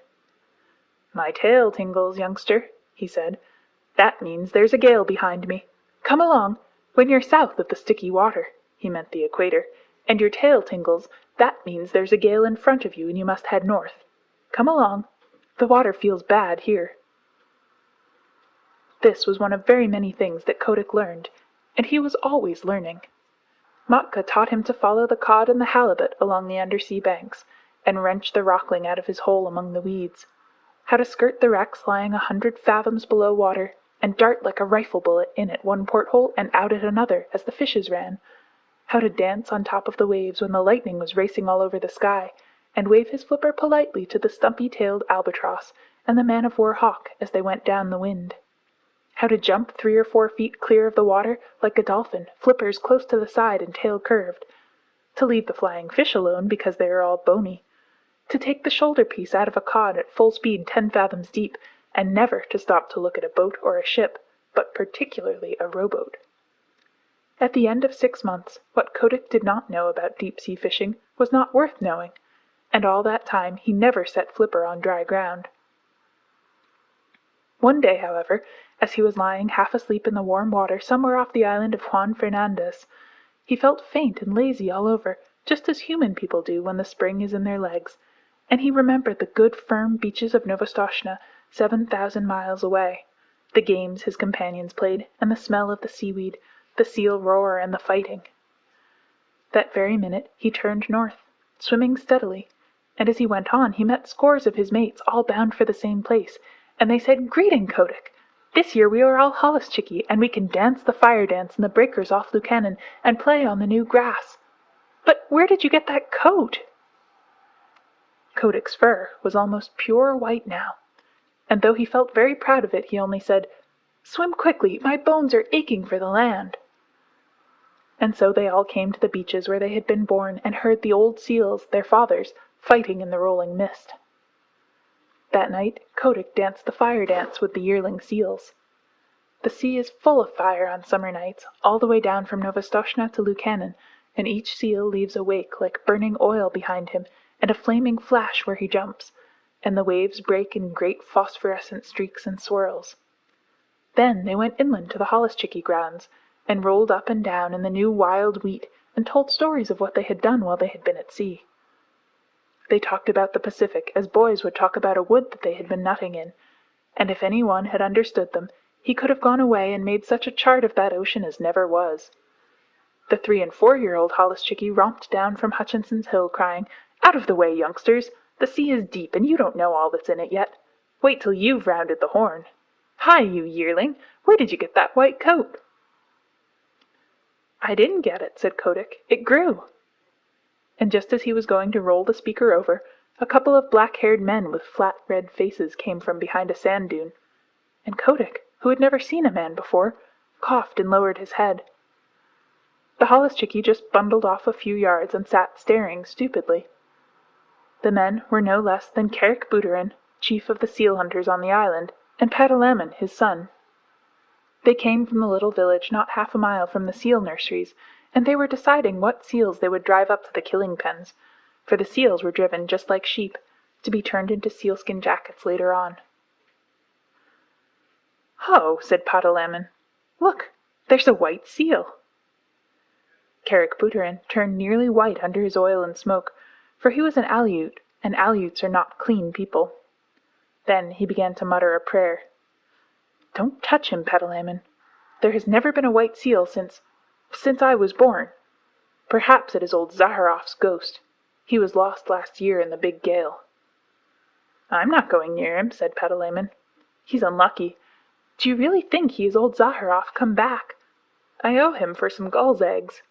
My tail tingles, youngster, he said. That means there's a gale behind me. Come along. When you're south of the sticky water, he meant the equator, and your tail tingles, that means there's a gale in front of you and you must head north. Come along. The water feels bad here. This was one of very many things that Kotick learned, and he was always learning. Matka taught him to follow the cod and the halibut along the undersea banks, and wrench the rockling out of his hole among the weeds, how to skirt the wrecks lying 100 fathoms below water, and dart like a rifle bullet in at one porthole and out at another as the fishes ran, how to dance on top of the waves when the lightning was racing all over the sky, and wave his flipper politely to the stumpy-tailed albatross and the man-of-war hawk as they went down the wind. How to jump 3 or 4 feet clear of the water like a dolphin, flippers close to the side and tail curved. To leave the flying fish alone because they are all bony. To take the shoulder piece out of a cod at full speed 10 fathoms deep, and never to stop to look at a boat or a ship, but particularly a rowboat. At the end of 6 months, what Kotick did not know about deep-sea fishing was not worth knowing, and all that time he never set flipper on dry ground. One day, however, as he was lying half asleep in the warm water somewhere off the island of Juan Fernandez, he felt faint and lazy all over, just as human people do when the spring is in their legs, and he remembered the good firm beaches of Novostoshna, 7,000 miles away. the games his companions played, and the smell of the seaweed, the seal roar, and the fighting. That very minute he turned north, swimming steadily, and as he went on he met scores of his mates all bound for the same place, and they said, "Greeting, Kotick! This year we are all holluschickie, and we can dance the fire dance in the breakers off Lukannon and play on the new grass. But where did you get that coat?" Kotick's fur was almost pure white now, and though he felt very proud of it, he only said, "Swim quickly, my bones are aching for the land." And so they all came to the beaches where they had been born, and heard the old seals, their fathers, fighting in the rolling mist. That night Kotick danced the fire dance with the yearling seals. The sea is full of fire on summer nights, all the way down from Novostoshna to Lukannon, and each seal leaves a wake like burning oil behind him, and a flaming flash where he jumps, and the waves break in great phosphorescent streaks and swirls. Then they went inland to the holluschickie grounds, and rolled up and down in the new wild wheat, and told stories of what they had done while they had been at sea. They talked about the Pacific as boys would talk about a wood that they had been nutting in, and if any one had understood them, he could have gone away and made such a chart of that ocean as never was. The 3- and 4-year-old holluschickie romped down from Hutchinson's Hill, crying, "Out of the way, youngsters! The sea is deep, and you don't know all that's in it yet. Wait till you've rounded the Horn. Hi, you yearling! Where did you get that white coat?" "I didn't get it," said Kotick. "It grew." And just as he was going to roll the speaker over, a couple of black-haired men with flat red faces came from behind a sand dune, and Kotick, who had never seen a man before, coughed and lowered his head. The holluschickie just bundled off a few yards and sat staring stupidly. The men were no less than Kerick Booterin, chief of the seal hunters on the island, and Patalamon, his son. They came from the little village not half a mile from the seal nurseries, and they were deciding what seals they would drive up to the killing pens, for the seals were driven just like sheep, to be turned into sealskin jackets later on. "Ho!" said Patalamon. "Look, there's a white seal." Kerick Booterin turned nearly white under his oil and smoke, for he was an Aleut, and Aleuts are not clean people. Then he began to mutter a prayer. "Don't touch him, Patalamon. There has never been a white seal since I was born. Perhaps it is old Zaharof's ghost. He was lost last year in the big gale." "I'm not going near him," said Patalamon. "He's unlucky. Do you really think he is old Zaharof come back? I owe him for some gull's eggs."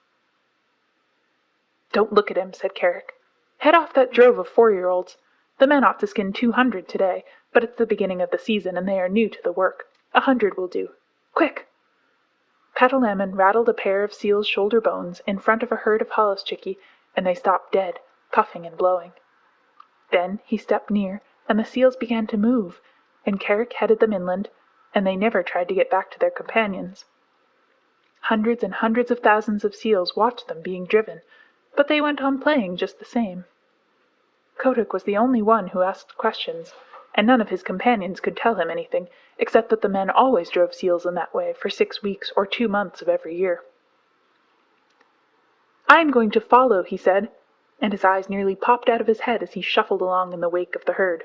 "Don't look at him," said Kerick. "Head off that drove of 4-year-olds. The men ought to skin 200 today, but it's the beginning of the season and they are new to the work. 100 will do. Quick!" Patalamon rattled a pair of seal's shoulder bones in front of a herd of holluschickie, and they stopped dead, puffing and blowing. Then he stepped near, and the seals began to move, and Kerick headed them inland, and they never tried to get back to their companions. Hundreds and hundreds of thousands of seals watched them being driven, but they went on playing just the same. Kotick was the only one who asked questions, and none of his companions could tell him anything, except that the men always drove seals in that way for 6 weeks or 2 months of every year. "I am going to follow," he said, and his eyes nearly popped out of his head as he shuffled along in the wake of the herd.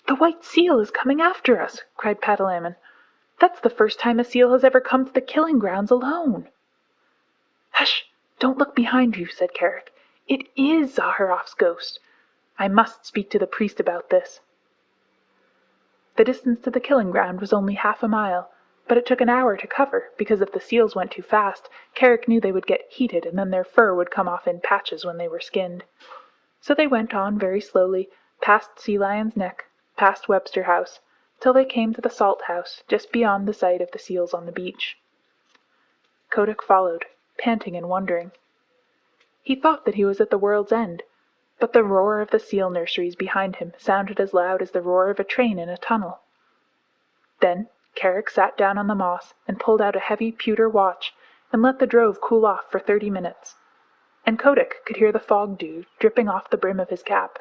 "The white seal is coming after us!" cried Patalamon. "That's the first time a seal has ever come to the killing grounds alone." "Hush! Don't look behind you," said Kerick. "It is Zaharof's ghost. I must speak to the priest about this." The distance to the killing ground was only half a mile, but it took an hour to cover, because if the seals went too fast, Kerick knew they would get heated and then their fur would come off in patches when they were skinned. So they went on very slowly, past Sea Lion's Neck, past Webster House, till they came to the salt house just beyond the sight of the seals on the beach. Kotick followed, panting and wondering. He thought that he was at the world's end, but the roar of the seal nurseries behind him sounded as loud as the roar of a train in a tunnel. Then Kerick sat down on the moss and pulled out a heavy pewter watch and let the drove cool off for 30 minutes, and Kotick could hear the fog dew dripping off the brim of his cap.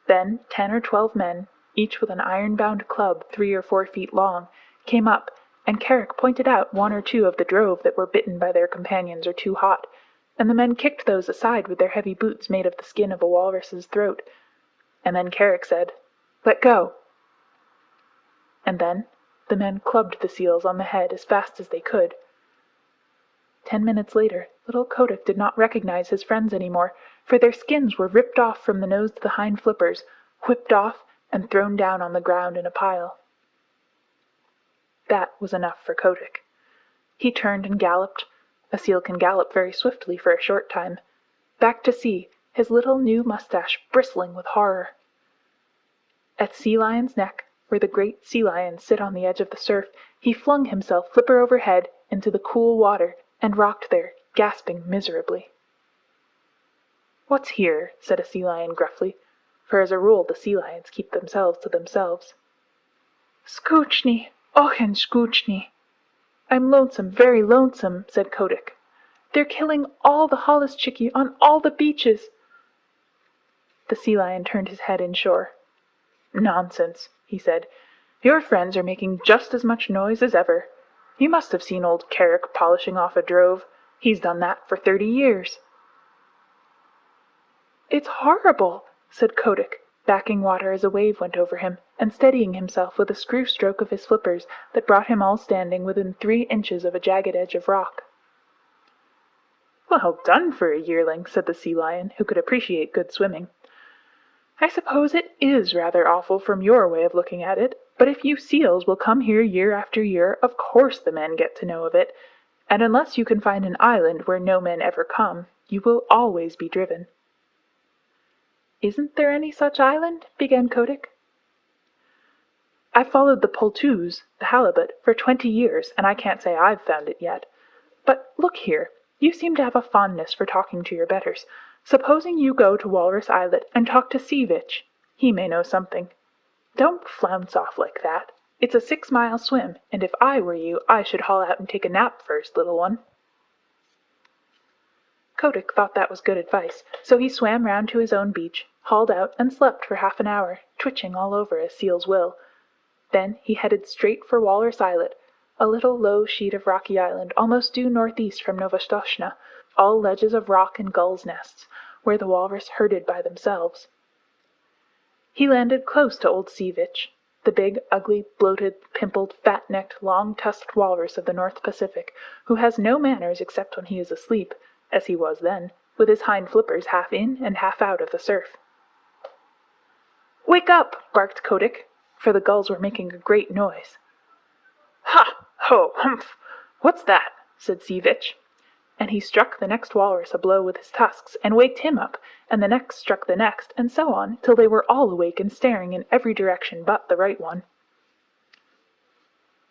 Then 10 or 12 men, each with an iron-bound club 3 or 4 feet long, came up, and Kerick pointed out 1 or 2 of the drove that were bitten by their companions or too hot, and the men kicked those aside with their heavy boots made of the skin of a walrus's throat. And then Kerick said, "Let go." And then the men clubbed the seals on the head as fast as they could. 10 minutes later, little Kotick did not recognize his friends anymore, for their skins were ripped off from the nose to the hind flippers, whipped off, and thrown down on the ground in a pile. That was enough for Kotick. He turned and galloped. A seal can gallop very swiftly for a short time. Back to sea, his little new mustache bristling with horror. At Sea Lion's neck, where the great sea lions sit on the edge of the surf, he flung himself flipper overhead into the cool water and rocked there, gasping miserably. "What's here?" said a sea lion gruffly, for as a rule the sea lions keep themselves to themselves. "Scoochnie, ochen scoochnie. I'm lonesome, very lonesome," said Kotick. "They're killing all the holluschickie on all the beaches." The sea lion turned his head inshore. "Nonsense," he said. "Your friends are making just as much noise as ever. You must have seen old Carrick polishing off a drove. He's done that for 30 years. "It's horrible," said Kotick, backing water as a wave went over him, and steadying himself with a screw stroke of his flippers that brought him all standing within 3 inches of a jagged edge of rock. "Well done for a yearling," said the sea lion, who could appreciate good swimming. "I suppose it is rather awful from your way of looking at it, but if you seals will come here year after year, of course the men get to know of it, and unless you can find an island where no men ever come, you will always be driven." "Isn't there any such island?" began Kotick. "I've followed the poltoos, the halibut, for 20 years, and I can't say I've found it yet. But look here, you seem to have a fondness for talking to your betters. Supposing you go to Walrus Islet and talk to Sea-Vitch. He may know something. Don't flounce off like that. It's a 6-mile swim, and if I were you, I should haul out and take a nap first, little one." Kotick thought that was good advice, so he swam round to his own beach, hauled out, and slept for half an hour, twitching all over as seals will. Then he headed straight for Walrus Islet, a little low sheet of rocky island almost due northeast from Novastoshnah, all ledges of rock and gulls' nests, where the walrus herded by themselves. He landed close to old Sea-Vitch, the big, ugly, bloated, pimpled, fat-necked, long-tusked walrus of the North Pacific, who has no manners except when he is asleep, as he was then, with his hind flippers half in and half out of the surf. "Wake up!" barked Kotick, for the gulls were making a great noise. "Ha! Ho! Humph! What's that?" said Sea-Vitch, and he struck the next walrus a blow with his tusks, and waked him up, and the next struck the next, and so on, till they were all awake and staring in every direction but the right one.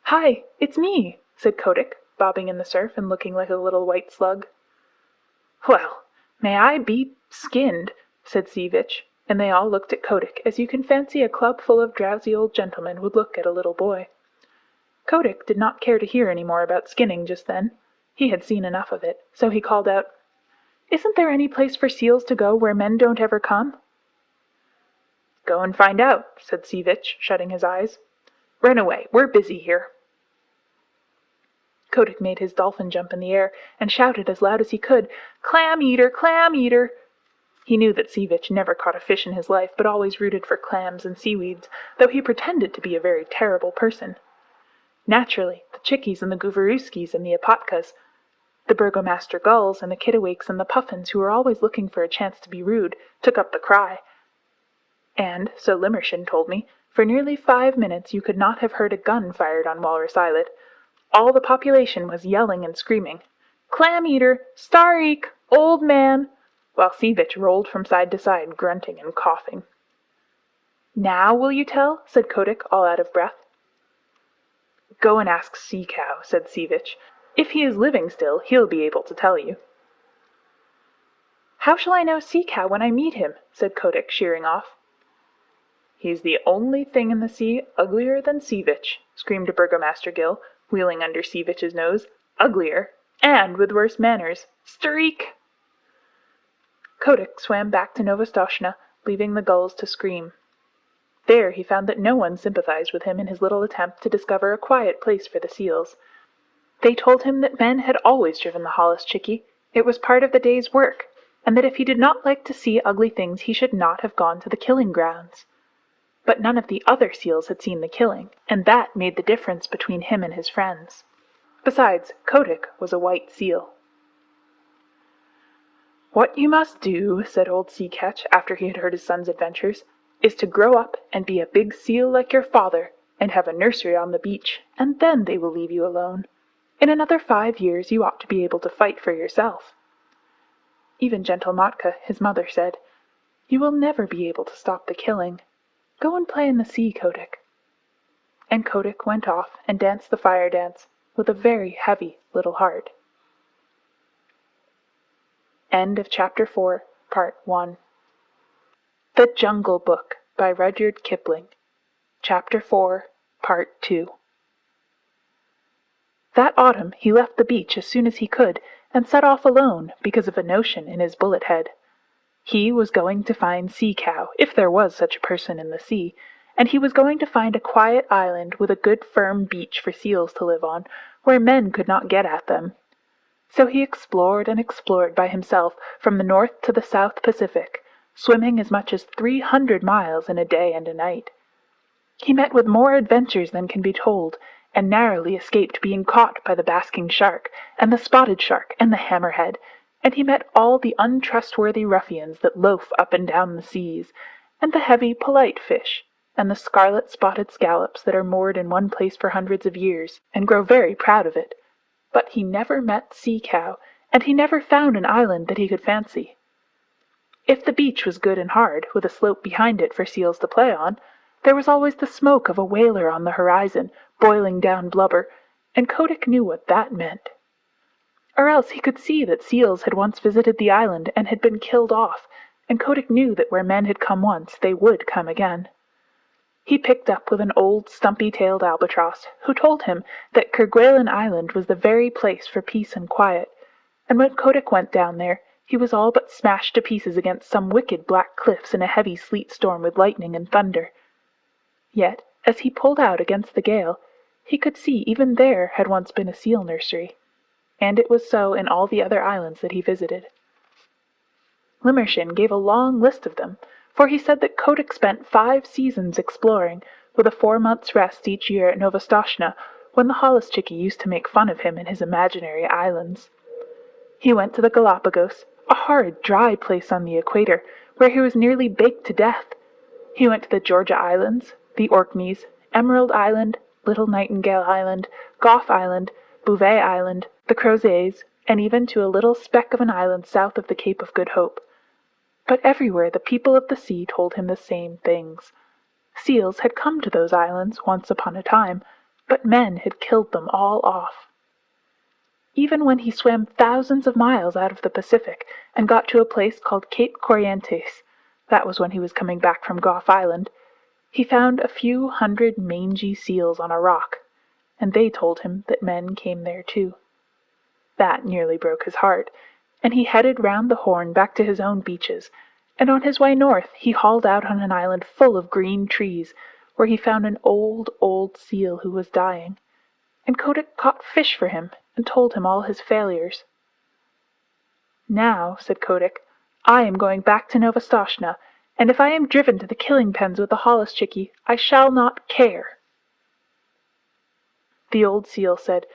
"Hi, it's me," said Kotick, bobbing in the surf and looking like a little white slug. "Well, may I be skinned," said Sea-Vitch, and they all looked at Kotick as you can fancy a club full of drowsy old gentlemen would look at a little boy. Kotick did not care to hear any more about skinning just then. He had seen enough of it, so he called out, "Isn't there any place for seals to go where men don't ever come?" "Go and find out," said Sea-Vitch, shutting his eyes. "Run away, we're busy here." Kotick made his dolphin jump in the air and shouted as loud as he could, "Clam eater! Clam eater!" He knew that Sea-Vitch never caught a fish in his life, but always rooted for clams and seaweeds, though he pretended to be a very terrible person. Naturally, the chickies and the goovarooskis and the apatkas, the burgomaster gulls and the kittiwakes and the puffins, who were always looking for a chance to be rude, took up the cry. And, so Limmershin told me, for nearly 5 minutes you could not have heard a gun fired on Walrus Islet. All the population was yelling and screaming, "Clam eater! Stareek! Old man!" while Sea-Vitch rolled from side to side, grunting and coughing. "Now will you tell?" said Kotick, all out of breath. "Go and ask Sea Cow," said Sea-Vitch. "If he is living still, he'll be able to tell you." "How shall I know Sea Cow when I meet him?" said Kotick, sheering off. "He's the only thing in the sea uglier than Sea-Vitch," screamed Burgomaster Gill, wheeling under Sea-Vitch's nose. "Uglier, and with worse manners. Stareek!" Kotick swam back to Novastoshnah, leaving the gulls to scream. There he found that no one sympathized with him in his little attempt to discover a quiet place for the seals. They told him that men had always driven the holluschickie. It was part of the day's work, and that if he did not like to see ugly things he should not have gone to the killing grounds. but none of the other seals had seen the killing, and that made the difference between him and his friends. Besides, Kotick was a white seal. "What you must do," said old Sea Catch after he had heard his son's adventures, "is to grow up and be a big seal like your father, and have a nursery on the beach, and then they will leave you alone. In another 5 years you ought to be able to fight for yourself." Even gentle Matka, his mother, said, "You will never be able to stop the killing. Go and play in the sea, Kotick." And Kotick went off and danced the fire dance with a very heavy little heart. End of Chapter 4, Part 1. The Jungle Book by Rudyard Kipling. Chapter 4, Part 2. That autumn he left the beach as soon as he could, and set off alone because of a notion in his bullet head. He was going to find Sea Cow, if there was such a person in the sea, and he was going to find a quiet island with a good firm beach for seals to live on, where men could not get at them. So he explored and explored by himself from the North to the South Pacific, swimming as much as 300 miles in a day and a night. He met with more adventures than can be told, and narrowly escaped being caught by the basking shark, and the spotted shark, and the hammerhead, and he met all the untrustworthy ruffians that loaf up and down the seas, and the heavy, polite fish, and the scarlet-spotted scallops that are moored in one place for hundreds of years, and grow very proud of it. But he never met Sea Cow, and he never found an island that he could fancy. If the beach was good and hard, with a slope behind it for seals to play on, there was always the smoke of a whaler on the horizon, boiling down blubber, and Kotick knew what that meant. Or else he could see that seals had once visited the island and had been killed off, and Kotick knew that where men had come once, they would come again. He picked up with an old stumpy-tailed albatross, who told him that Kerguelen Island was the very place for peace and quiet, and when Kotick went down there, he was all but smashed to pieces against some wicked black cliffs in a heavy sleet storm with lightning and thunder. Yet, as he pulled out against the gale, he could see even there had once been a seal nursery, and it was so in all the other islands that he visited. Limmershin gave a long list of them, for he said that Kotick spent 5 seasons exploring, with a 4 months' rest each year at Novastoshnah, when the holluschickie used to make fun of him in his imaginary islands. He went to the Galapagos, a horrid dry place on the equator, where he was nearly baked to death. He went to the Georgia Islands, the Orkneys, Emerald Island, Little Nightingale Island, Gough Island, Bouvet Island, the Crozets, and even to a little speck of an island south of the Cape of Good Hope. But everywhere the people of the sea told him the same things. Seals had come to those islands once upon a time, but men had killed them all off. Even when he swam thousands of miles out of the Pacific and got to a place called Cape Corrientes, that was when he was coming back from Gough Island, he found a few hundred mangy seals on a rock, and they told him that men came there too. That nearly broke his heart, and he headed round the Horn back to his own beaches, and on his way north he hauled out on an island full of green trees, where he found an old seal who was dying, and Kotick caught fish for him and told him all his failures. "Now," said Kotick, "I am going back to Novastoshnah, and if I am driven to the killing pens with the holluschickie, I shall not care." The old seal said,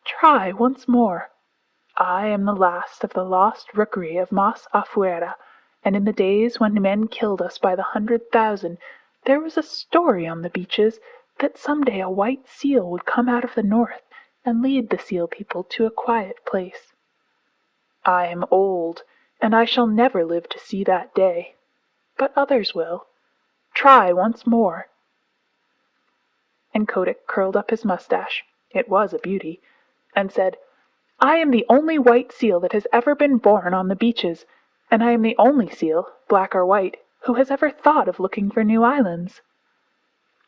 "Try once more. I am the last of the lost rookery of Mas Afuera, and in the days when men killed us by the 100,000, there was a story on the beaches that some day a white seal would come out of the north and lead the seal people to a quiet place. I am old, and I shall never live to see that day, but others will. Try once more." And Kotick curled up his mustache, it was a beauty, and said, "I am the only white seal that has ever been born on the beaches, and I am the only seal, black or white, who has ever thought of looking for new islands."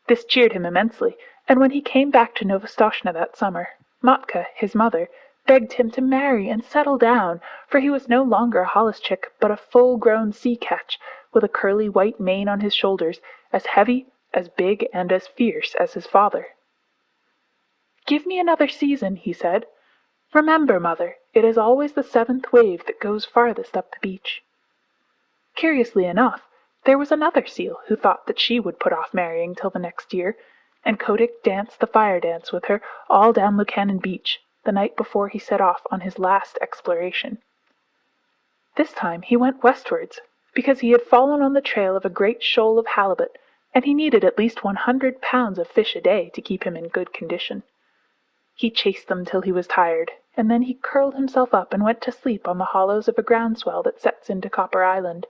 This cheered him immensely, and when he came back to Novastoshnah that summer, Matka, his mother, begged him to marry and settle down, for he was no longer a holluschickie, but a full-grown sea-catch, with a curly white mane on his shoulders, as heavy, as big, and as fierce as his father. "Give me another season," he said. "Remember, mother, it is always the 7th wave that goes farthest up the beach." Curiously enough, There was another seal who thought that she would put off marrying till the next year, and Kotick danced the fire dance with her all down Lukannon Beach, the night before he set off on his last exploration. This time he went westwards, because he had fallen on the trail of a great shoal of halibut, and he needed at least 100 pounds of fish a day to keep him in good condition. He chased them till he was tired, and then he curled himself up and went to sleep on the hollows of a groundswell that sets into Copper Island.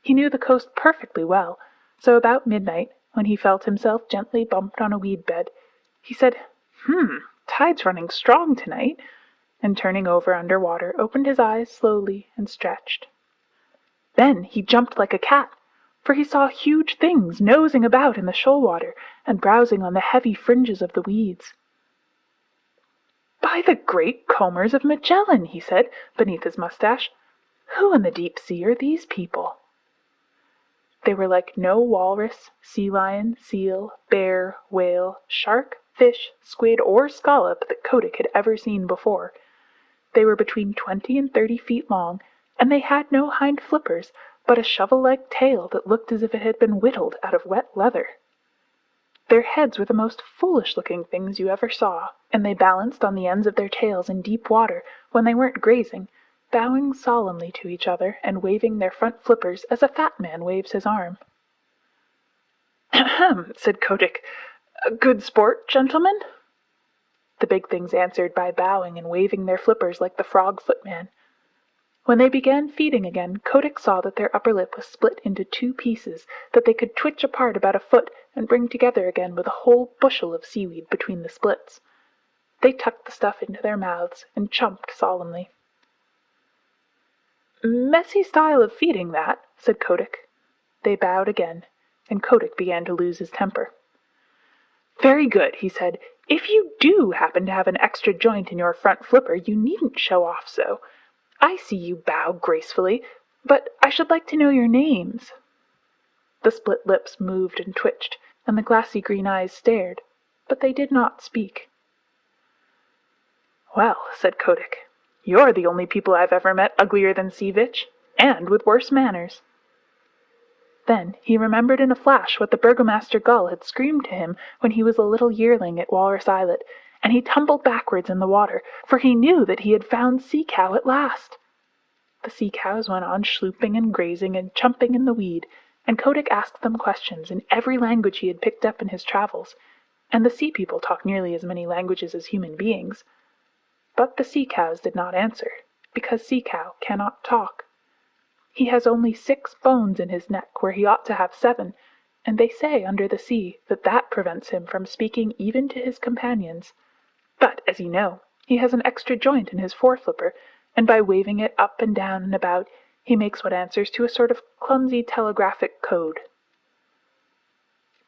He knew the coast perfectly well, so about midnight, when he felt himself gently bumped on a weed bed, he said, "Tide's running strong tonight," and turning over under water, opened his eyes slowly and stretched. Then he jumped like a cat, for he saw huge things nosing about in the shoal water and browsing on the heavy fringes of the weeds. "By the great combers of Magellan," he said, beneath his mustache, "who in the deep sea are these people?" They were like no walrus, sea lion, seal, bear, whale, shark, fish, squid, or scallop that Kotick had ever seen before. They were between 20 and 30 feet long, and they had no hind flippers, but a shovel-like tail that looked as if it had been whittled out of wet leather. Their heads were the most foolish-looking things you ever saw, and they balanced on the ends of their tails in deep water when they weren't grazing, bowing solemnly to each other and waving their front flippers as a fat man waves his arm. "Ahem," said Kotick. "Good sport, gentlemen?" The big things answered by bowing and waving their flippers like the frog footman. When they began feeding again, Kotick saw that their upper lip was split into 2 pieces that they could twitch apart about a foot and bring together again with a whole bushel of seaweed between the splits. They tucked the stuff into their mouths and chumped solemnly. "Messy style of feeding, that," said Kotick. They bowed again, and Kotick began to lose his temper. "Very good," he said. "If you do happen to have an extra joint in your front flipper, you needn't show off so. I see you bow gracefully, but I should like to know your names." The split lips moved and twitched, and the glassy green eyes stared, but they did not speak. "Well," said Kotick, "you're the only people I've ever met uglier than Sea-Vitch, and with worse manners." Then he remembered in a flash what the burgomaster gull had screamed to him when he was a little yearling at Walrus Islet, and he tumbled backwards in the water, for he knew that he had found Sea Cow at last. The sea cows went on schlooping and grazing and chumping in the weed, and Kotick asked them questions in every language he had picked up in his travels, and the sea people talk nearly as many languages as human beings. But the sea cows did not answer, because Sea Cow cannot talk. He has only 6 bones in his neck where he ought to have 7, and they say under the sea that prevents him from speaking even to his companions. But, as you know, he has an extra joint in his foreflipper, and by waving it up and down and about, he makes what answers to a sort of clumsy telegraphic code.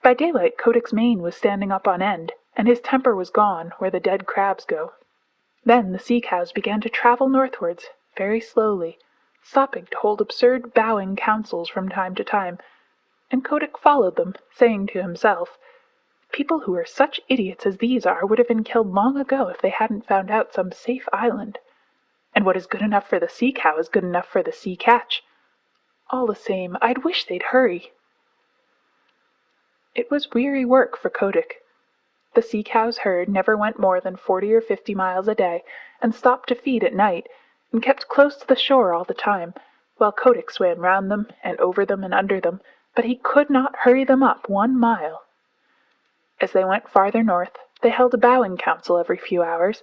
By daylight Kotick's mane was standing up on end, and his temper was gone where the dead crabs go. Then the sea cows began to travel northwards, very slowly, stopping to hold absurd bowing councils from time to time, and Kotick followed them, saying to himself, "People who are such idiots as these are would have been killed long ago if they hadn't found out some safe island. And what is good enough for the sea cow is good enough for the sea catch. All the same, I'd wish they'd hurry." It was weary work for Kotick. The sea cow's herd never went more than 40 or 50 miles a day, and stopped to feed at night, and kept close to the shore all the time, while Kotick swam round them and over them and under them, but he could not hurry them up 1 mile. As they went farther north, they held a bowing council every few hours,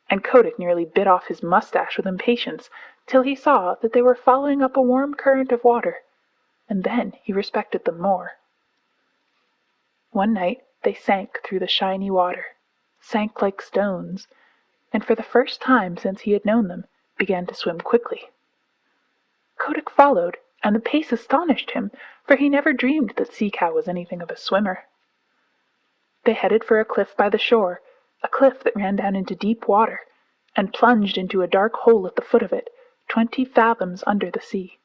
and Kotick nearly bit off his mustache with impatience till he saw that they were following up a warm current of water, and then he respected them more. One night they sank through the shiny water, sank like stones, and for the first time since he had known them, began to swim quickly. Kotick followed, and the pace astonished him, for he never dreamed that Sea Cow was anything of a swimmer. They headed for a cliff by the shore, a cliff that ran down into deep water, and plunged into a dark hole at the foot of it, 20 fathoms under the sea.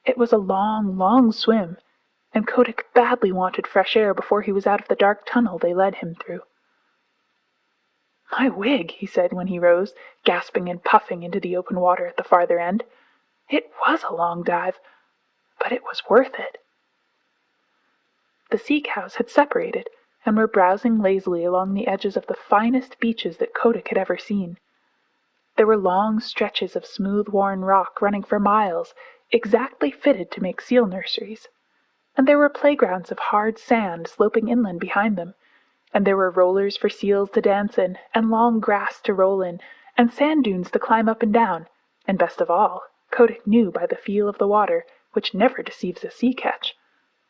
It was a long, long swim, and Kotick badly wanted fresh air before he was out of the dark tunnel they led him through. "My wig," he said when he rose, gasping and puffing into the open water at the farther end. "It was a long dive. but it was worth it. The sea cows had separated and were browsing lazily along the edges of the finest beaches that Kotick had ever seen. There were long stretches of smooth-worn rock running for miles, exactly fitted to make seal nurseries, and there were playgrounds of hard sand sloping inland behind them, and there were rollers for seals to dance in, and long grass to roll in, and sand dunes to climb up and down, and best of all, Kotick knew by the feel of the water, which never deceives a sea catch,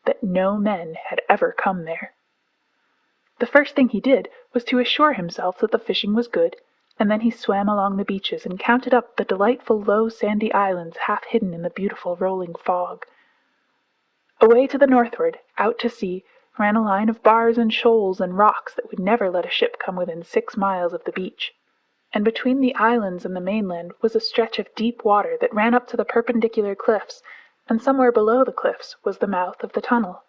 that no men had ever come there. The first thing he did was to assure himself that the fishing was good, and then he swam along the beaches and counted up the delightful low sandy islands half hidden in the beautiful rolling fog. Away to the northward, out to sea, ran a line of bars and shoals and rocks that would never let a ship come within 6 miles of the beach, and between the islands and the mainland was a stretch of deep water that ran up to the perpendicular cliffs, and somewhere below the cliffs was the mouth of the tunnel.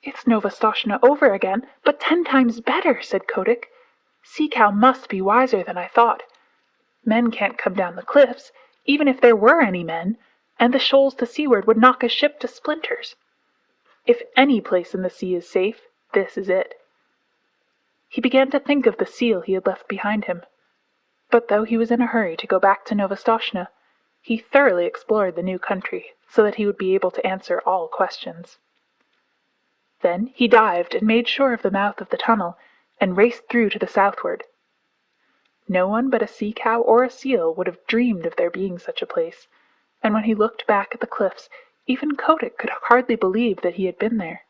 "It's Novastoshnah over again, but 10 times better," said Kotick. "Sea Cow must be wiser than I thought. Men can't come down the cliffs, even if there were any men, and the shoals to seaward would knock a ship to splinters. If any place in the sea is safe, this is it." He began to think of the seal he had left behind him. But though he was in a hurry to go back to Novastoshnah, he thoroughly explored the new country so that he would be able to answer all questions. Then he dived and made sure of the mouth of the tunnel, and raced through to the southward. No one but a sea cow or a seal would have dreamed of there being such a place, and when he looked back at the cliffs, even Kotick could hardly believe that he had been there.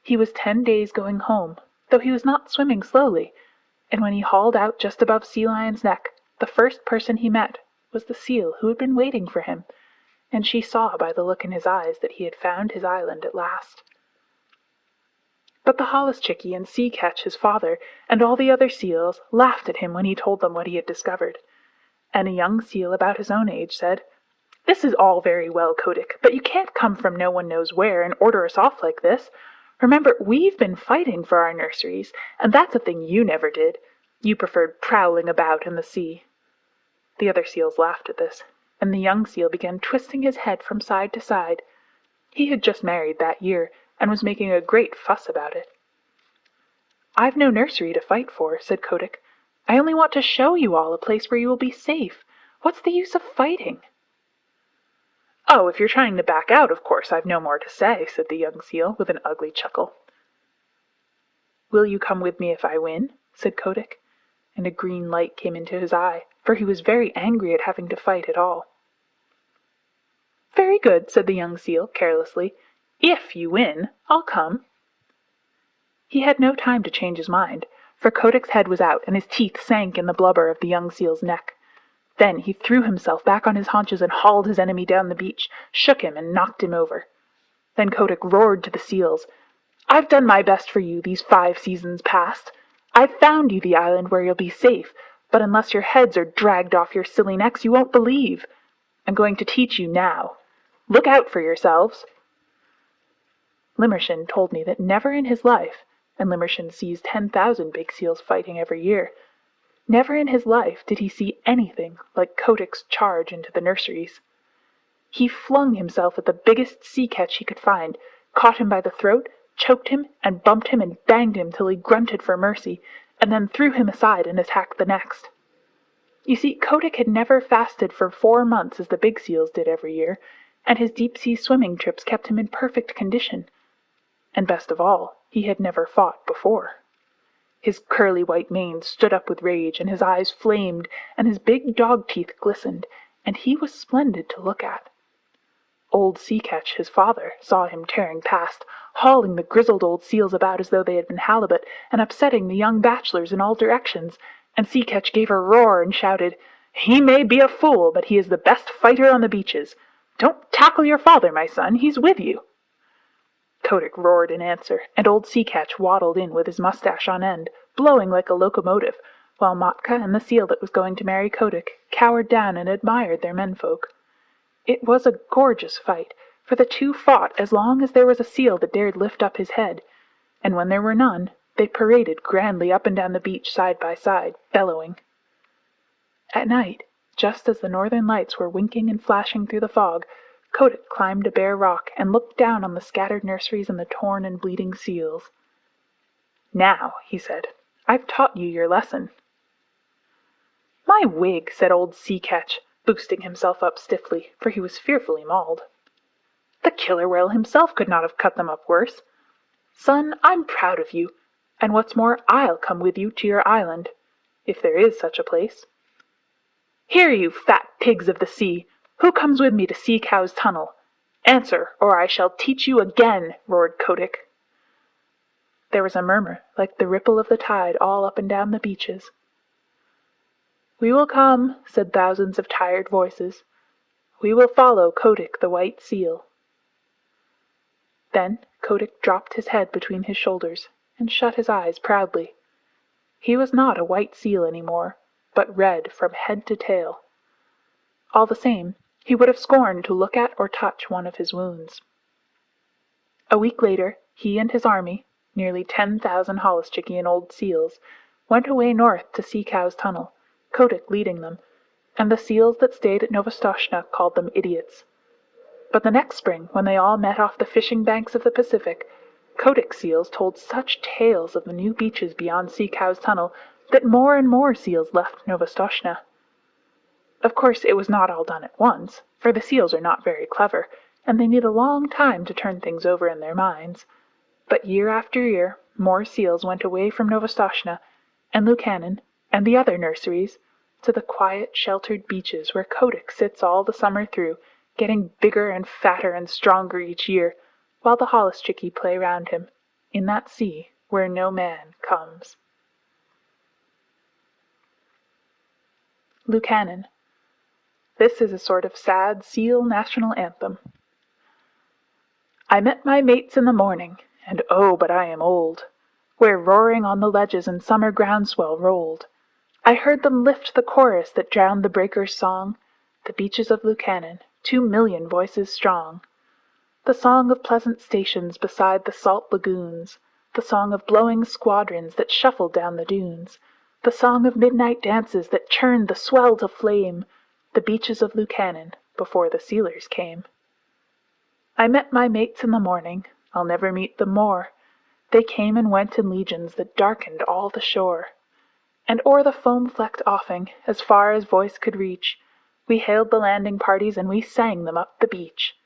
He was 10 days going home, though he was not swimming slowly, and when he hauled out just above Sea Lion's Neck, the first person he met was the seal who had been waiting for him, and she saw by the look in his eyes that he had found his island at last. But the holluschickie and Sea Catch, his father, and all the other seals laughed at him when he told them what he had discovered, and a young seal about his own age said, "This is all very well, Kotick, but you can't come from no one knows where and order us off like this. Remember, we've been fighting for our nurseries, and that's a thing you never did. You preferred prowling about in the sea." The other seals laughed at this, and the young seal began twisting his head from side to side. He had just married that year, and was making a great fuss about it. "I've no nursery to fight for," said Kotick. "I only want to show you all a place where you will be safe. What's the use of fighting?" "Oh, if you're trying to back out, of course I've no more to say," said the young seal, with an ugly chuckle. "Will you come with me if I win?" said Kotick, and a green light came into his eye, for he was very angry at having to fight at all. "Very good," said the young seal, carelessly. "If you win, I'll come." He had no time to change his mind, for Kotick's head was out and his teeth sank in the blubber of the young seal's neck. Then he threw himself back on his haunches and hauled his enemy down the beach, shook him and knocked him over. Then Kotick roared to the seals, "I've done my best for you these 5 seasons past. I've found you the island where you'll be safe, but unless your heads are dragged off your silly necks, you won't believe. I'm going to teach you now. Look out for yourselves." Limmershin told me that never in his life, and Limmershin sees 10,000 big seals fighting every year, never in his life did he see anything like Kotick's charge into the nurseries. He flung himself at the biggest sea catch he could find, caught him by the throat, choked him, and bumped him and banged him till he grunted for mercy, and then threw him aside and attacked the next. You see, Kotick had never fasted for 4 months as the big seals did every year, and his deep-sea swimming trips kept him in perfect condition. And best of all, he had never fought before. His curly white mane stood up with rage, and his eyes flamed, and his big dog teeth glistened, and he was splendid to look at. Old Sea Catch, his father, saw him tearing past, hauling the grizzled old seals about as though they had been halibut, and upsetting the young bachelors in all directions, and Sea Catch gave a roar and shouted, "He may be a fool, but he is the best fighter on the beaches. Don't tackle your father, my son, he's with you." Kotick roared in answer, and old Sea Catch waddled in with his mustache on end, blowing like a locomotive, while Matka and the seal that was going to marry Kotick cowered down and admired their menfolk. It was a gorgeous fight, for the two fought as long as there was a seal that dared lift up his head, and when there were none, they paraded grandly up and down the beach side by side, bellowing. At night, Just as the northern lights were winking and flashing through the fog, Kotick climbed a bare rock and looked down on the scattered nurseries and the torn and bleeding seals. "Now," he said, "I've taught you your lesson." "My wig," said old Sea Catch, boosting himself up stiffly, for he was fearfully mauled. "The killer whale himself could not have cut them up worse. Son, I'm proud of you, and what's more, I'll come with you to your island, if there is such a place. Here, you fat pigs of the sea, who comes with me to Sea Cow's tunnel? Answer, or I shall teach you again," roared Kotick. There was a murmur like the ripple of the tide all up and down the beaches. "We will come," said thousands of tired voices. "We will follow Kotick the White Seal." Then Kotick dropped his head between his shoulders and shut his eyes proudly. He was not a white seal any more, but red from head to tail. All the same, he would have scorned to look at or touch one of his wounds. A week later, he and his army, nearly 10,000 Holluschickie and old seals, went away north to Sea Cow's tunnel, Kotick leading them, and the seals that stayed at Novastoshnah called them idiots. But the next spring, when they all met off the fishing banks of the Pacific, Kotick's seals told such tales of the new beaches beyond Sea Cow's tunnel that more and more seals left Novastoshnah. Of course, it was not all done at once, for the seals are not very clever, and they need a long time to turn things over in their minds. But year after year, more seals went away from Novastoshnah and Lukannon and the other nurseries to the quiet, sheltered beaches where Kotick sits all the summer through, getting bigger and fatter and stronger each year, while the Holluschickie play round him, in that sea where no man comes. Lukannon. This is a sort of sad seal national anthem. I met my mates in the morning, and oh, but I am old, where roaring on the ledges and summer groundswell rolled. I heard them lift the chorus that drowned the breakers' song, the beaches of Lukannon, 2,000,000 voices strong. The song of pleasant stations beside the salt lagoons, the song of blowing squadrons that shuffled down the dunes, the song of midnight dances that churned the swell to flame, the beaches of Lukannon before the sealers came. I met my mates in the morning, I'll never meet them more. They came and went in legions that darkened all the shore. And o'er the foam-flecked offing, as far as voice could reach, we hailed the landing parties and we sang them up the beach.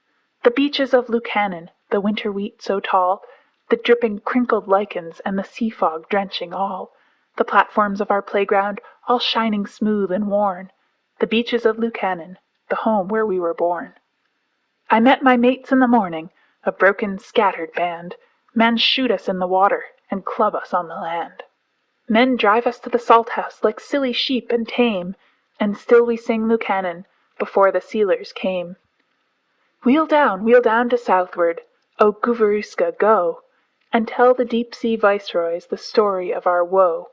The beaches of Lukannon, the winter wheat so tall, the dripping crinkled lichens and the sea fog drenching all, the platforms of our playground all shining smooth and worn, the beaches of Lukannon, the home where we were born. I met my mates in the morning, a broken, scattered band. Men shoot us in the water and club us on the land. Men drive us to the salt house like silly sheep and tame, and still we sing Lukannon before the sealers came. Wheel down to southward, O Gooverooska, go, and tell the deep-sea viceroys the story of our woe.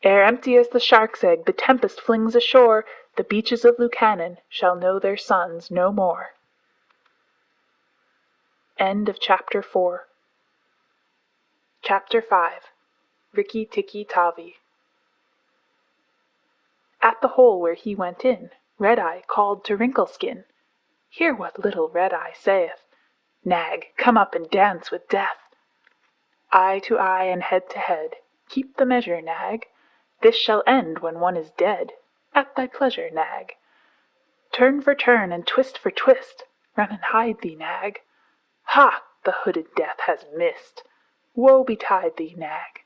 Ere empty as the shark's egg the tempest flings ashore, the beaches of Lukannon shall know their sons no more. End of Chapter 4. Chapter 5. Rikki Tikki Tavi. At the hole where he went in, Red-Eye called to Wrinkleskin. Hear what little Red-Eye saith. Nag, come up and dance with death. Eye to eye and head to head, keep the measure, Nag. This shall end when one is dead. At thy pleasure, Nag. Turn for turn and twist for twist, run and hide thee, Nag. Ha! The hooded death has missed. Woe betide thee, Nag.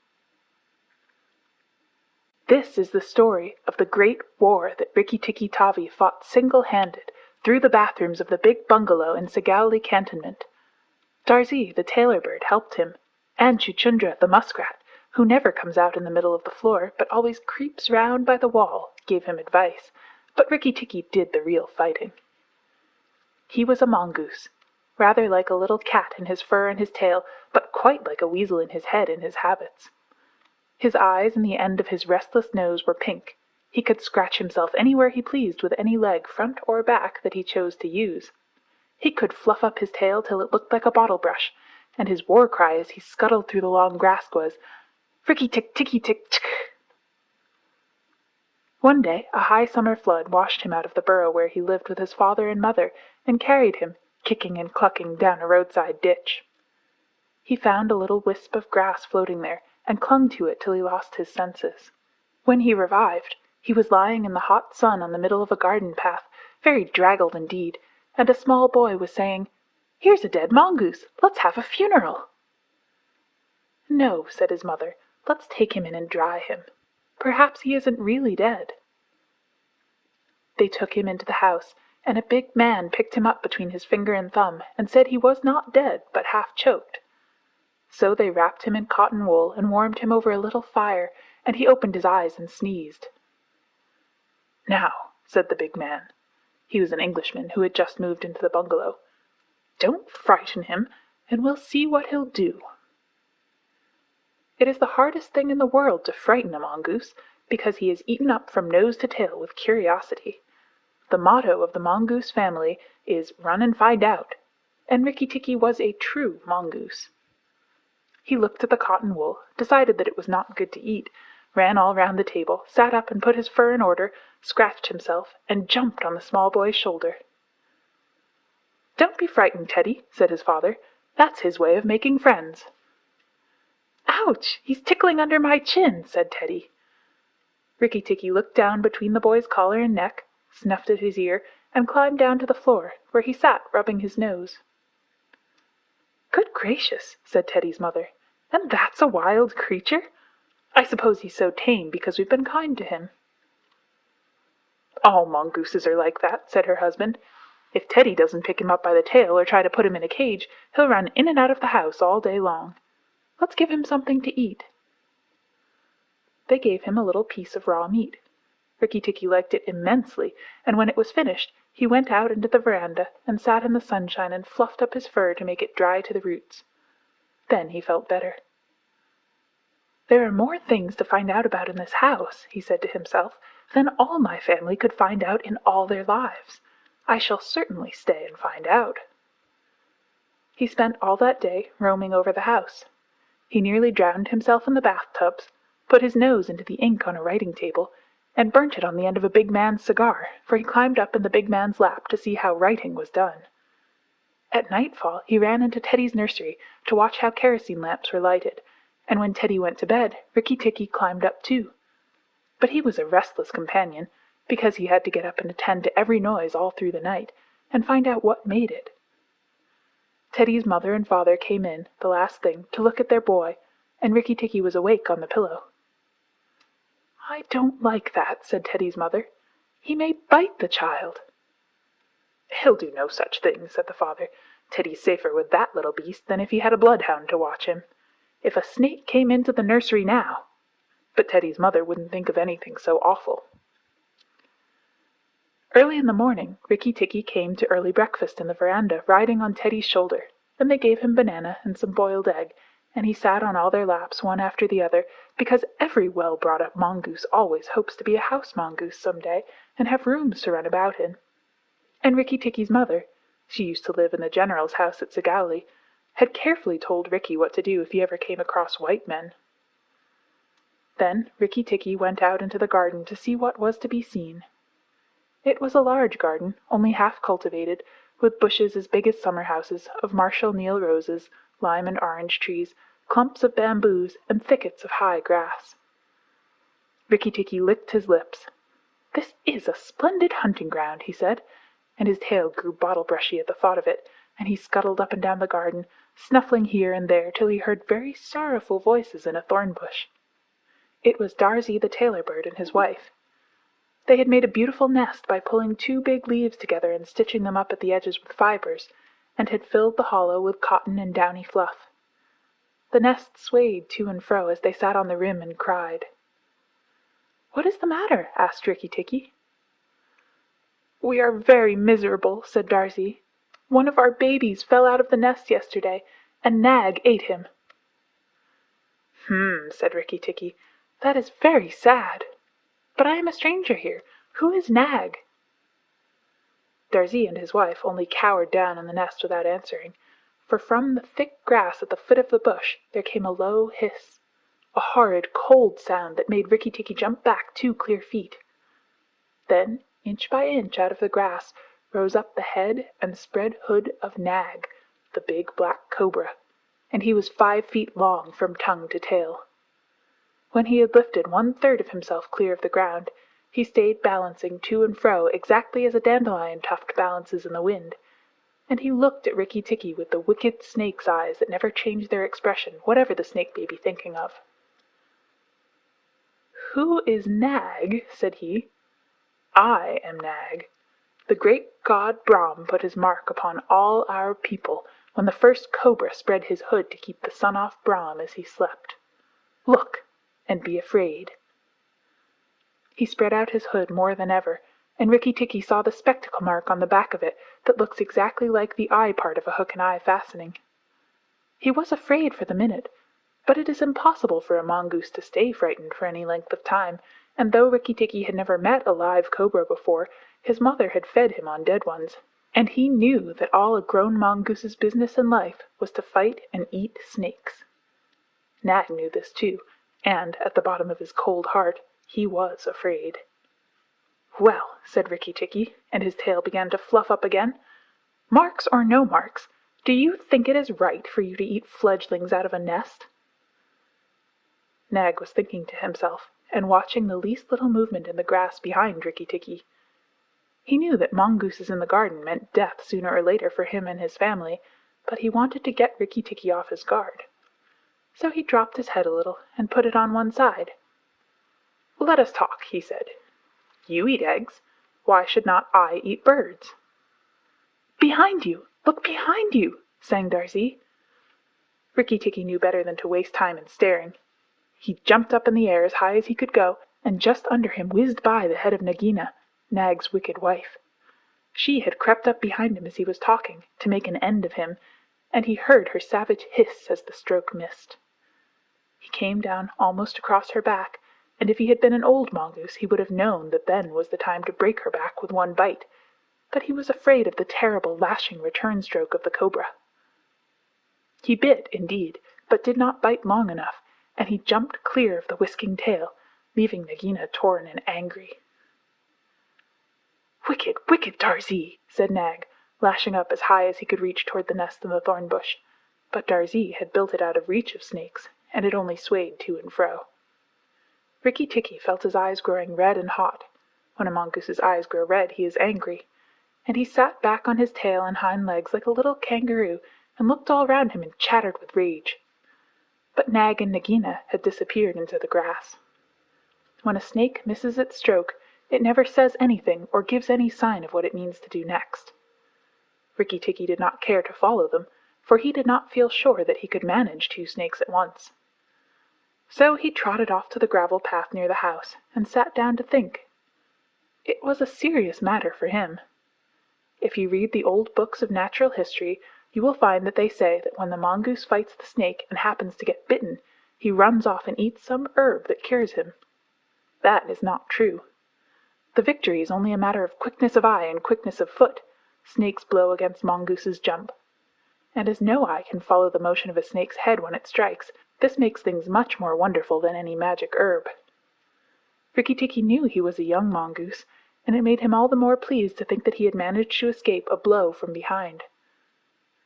This is the story of the great war that Rikki Tikki Tavi fought single-handed through the bathrooms of the big bungalow in Segowli Cantonment. Darzee, the tailor bird, helped him, and Chuchundra, the muskrat, who never comes out in the middle of the floor but always creeps round by the wall, gave him advice, but Rikki Tikki did the real fighting. He was a mongoose, rather like a little cat in his fur and his tail, but quite like a weasel in his head and his habits. His eyes and the end of his restless nose were pink. He could scratch himself anywhere he pleased with any leg, front or back, that he chose to use. He could fluff up his tail till it looked like a bottle brush, and his war cry as he scuttled through the long grass was, "Rikki-Tik, Tikki-Tik, Tsk!" One day a high summer flood washed him out of the burrow where he lived with his father and mother, and carried him, kicking and clucking, down a roadside ditch. He found a little wisp of grass floating there, and clung to it till he lost his senses. When he revived, he was lying in the hot sun on the middle of a garden path, very draggled indeed, and a small boy was saying, "Here's a dead mongoose, let's have a funeral." "No," said his mother, "let's take him in and dry him. Perhaps he isn't really dead." They took him into the house, and a big man picked him up between his finger and thumb, and said he was not dead, but half choked. So they wrapped him in cotton wool and warmed him over a little fire, and he opened his eyes and sneezed. "Now," said the big man, he was an Englishman who had just moved into the bungalow, "don't frighten him, and we'll see what he'll do." It is the hardest thing in the world to frighten a mongoose, because he is eaten up from nose to tail with curiosity. The motto of the mongoose family is "Run and find out," and Rikki Tikki was a true mongoose. He looked at the cotton wool, decided that it was not good to eat, ran all round the table, sat up and put his fur in order, scratched himself, and jumped on the small boy's shoulder. "Don't be frightened, Teddy," said his father. "That's his way of making friends." "Ouch! He's tickling under my chin," said Teddy. Rikki Tikki looked down between the boy's collar and neck, snuffed at his ear, and climbed down to the floor, where he sat rubbing his nose. "Good gracious," said Teddy's mother, "and that's a wild creature? I suppose he's so tame because we've been kind to him." "All mongooses are like that," said her husband. "If Teddy doesn't pick him up by the tail or try to put him in a cage, he'll run in and out of the house all day long. Let's give him something to eat." They gave him a little piece of raw meat. Rikki Tikki liked it immensely, and when it was finished, he went out into the veranda and sat in the sunshine and fluffed up his fur to make it dry to the roots. Then he felt better. "There are more things to find out about in this house," he said to himself, "than all my family could find out in all their lives. I shall certainly stay and find out." He spent all that day roaming over the house. He nearly drowned himself in the bathtubs, put his nose into the ink on a writing table, and burnt it on the end of a big man's cigar, for he climbed up in the big man's lap to see how writing was done. At nightfall he ran into Teddy's nursery to watch how kerosene lamps were lighted, and when Teddy went to bed, Rikki Tikki climbed up too. But he was a restless companion, because he had to get up and attend to every noise all through the night, and find out what made it. Teddy's mother and father came in, the last thing, to look at their boy, and Rikki Tikki was awake on the pillow. "I don't like that," said Teddy's mother. "He may bite the child." "He'll do no such thing," said the father. "Teddy's safer with that little beast than if he had a bloodhound to watch him. If a snake came into the nursery now—" But Teddy's mother wouldn't think of anything so awful. Early in the morning, Rikki Tikki came to early breakfast in the veranda, riding on Teddy's shoulder, and they gave him banana and some boiled egg, and he sat on all their laps one after the other, because every well-brought-up mongoose always hopes to be a house mongoose some day, and have rooms to run about in. And Rikki Tikki's mother, she used to live in the general's house at Sagowli, had carefully told Rikki what to do if he ever came across white men. Then Rikki Tikki went out into the garden to see what was to be seen. It was a large garden, only half cultivated, with bushes as big as summer houses, of Marshall Neil roses, lime and orange trees, clumps of bamboos, and thickets of high grass. Rikki Tikki licked his lips. "This is a splendid hunting ground," he said, and his tail grew bottle-brushy at the thought of it, and he scuttled up and down the garden, snuffling here and there till he heard very sorrowful voices in a thorn bush. It was Darzee the tailor bird and his wife. They had made a beautiful nest by pulling 2 big leaves together and stitching them up at the edges with fibers, and had filled the hollow with cotton and downy fluff. The nest swayed to and fro as they sat on the rim and cried. "What is the matter?" asked Rikki Tikki. "We are very miserable," said Darzee. "One of our babies fell out of the nest yesterday, and Nag ate him." Said Rikki Tikki. "That is very sad. But I am a stranger here. Who is Nag?" Darzee and his wife only cowered down in the nest without answering, for from the thick grass at the foot of the bush there came a low hiss, a horrid, cold sound that made Rikki Tikki jump back 2 clear feet. Then, inch by inch out of the grass, rose up the head and spread hood of Nag, the big black cobra, and he was 5 feet long from tongue to tail. When he had lifted 1/3 of himself clear of the ground, he stayed balancing to and fro exactly as a dandelion tuft balances in the wind, and he looked at Rikki Tikki with the wicked snake's eyes that never change their expression, whatever the snake may be thinking of. "Who is Nag?" said he. "I am Nag. The great god Brahm put his mark upon all our people when the first cobra spread his hood to keep the sun off Brahm as he slept. Look, and be afraid." He spread out his hood more than ever, and Rikki Tikki saw the spectacle mark on the back of it that looks exactly like the eye part of a hook and eye fastening. He was afraid for the minute, but it is impossible for a mongoose to stay frightened for any length of time, and though Rikki Tikki had never met a live cobra before, his mother had fed him on dead ones, and he knew that all a grown mongoose's business in life was to fight and eat snakes. Nag knew this too, and, at the bottom of his cold heart, he was afraid. "Well," said Rikki Tikki, and his tail began to fluff up again, "marks or no marks, do you think it is right for you to eat fledglings out of a nest?" Nag was thinking to himself, and watching the least little movement in the grass behind Rikki Tikki. He knew that mongooses in the garden meant death sooner or later for him and his family, but he wanted to get Rikki Tikki off his guard. So he dropped his head a little and put it on one side. "Let us talk," he said. "You eat eggs. Why should not I eat birds?" "Behind you! Look behind you!" sang Darzee. Rikki Tikki knew better than to waste time in staring. He jumped up in the air as high as he could go, and just under him whizzed by the head of Nagina, Nag's wicked wife. She had crept up behind him as he was talking, to make an end of him, and he heard her savage hiss as the stroke missed. He came down almost across her back, and if he had been an old mongoose he would have known that then was the time to break her back with one bite, but he was afraid of the terrible lashing return stroke of the cobra. He bit, indeed, but did not bite long enough, and he jumped clear of the whisking tail, leaving Nagina torn and angry. "Wicked, wicked Darzee!" said Nag, lashing up as high as he could reach toward the nest in the thorn bush, but Darzee had built it out of reach of snakes, and it only swayed to and fro. Rikki Tikki felt his eyes growing red and hot. When a mongoose's eyes grow red he is angry, and he sat back on his tail and hind legs like a little kangaroo and looked all round him and chattered with rage. But Nag and Nagina had disappeared into the grass. When a snake misses its stroke, it never says anything or gives any sign of what it means to do next. Rikki Tikki did not care to follow them, for he did not feel sure that he could manage 2 snakes at once. So he trotted off to the gravel path near the house, and sat down to think. It was a serious matter for him. If you read the old books of natural history, you will find that they say that when the mongoose fights the snake and happens to get bitten, he runs off and eats some herb that cures him. That is not true. The victory is only a matter of quickness of eye and quickness of foot. Snakes blow against mongooses jump. And as no eye can follow the motion of a snake's head when it strikes, this makes things much more wonderful than any magic herb. Rikki Tikki knew he was a young mongoose, and it made him all the more pleased to think that he had managed to escape a blow from behind.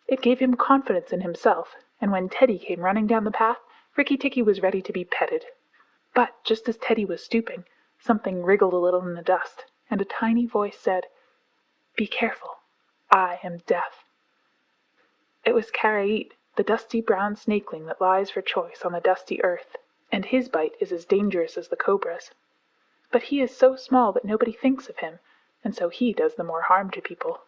It gave him confidence in himself, and when Teddy came running down the path, Rikki Tikki was ready to be petted. But just as Teddy was stooping, something wriggled a little in the dust, and a tiny voice said, "Be careful, I am Death." It was Karait, the dusty brown snakeling that lies for choice on the dusty earth, and his bite is as dangerous as the cobra's. But he is so small that nobody thinks of him, and so he does the more harm to people.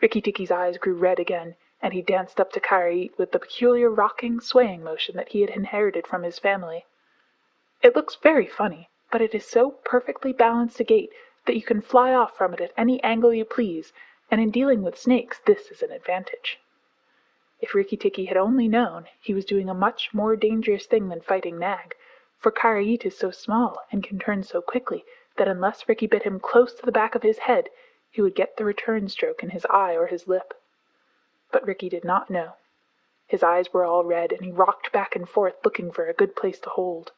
Rikki Tikki's eyes grew red again, and he danced up to Karait with the peculiar rocking, swaying motion that he had inherited from his family. It looks very funny, but it is so perfectly balanced a gait that you can fly off from it at any angle you please, and in dealing with snakes this is an advantage. If Rikki Tikki had only known, he was doing a much more dangerous thing than fighting Nag, for Karait is so small and can turn so quickly that unless Rikki bit him close to the back of his head, he would get the return stroke in his eye or his lip. But Rikki did not know. His eyes were all red, and he rocked back and forth looking for a good place to hold.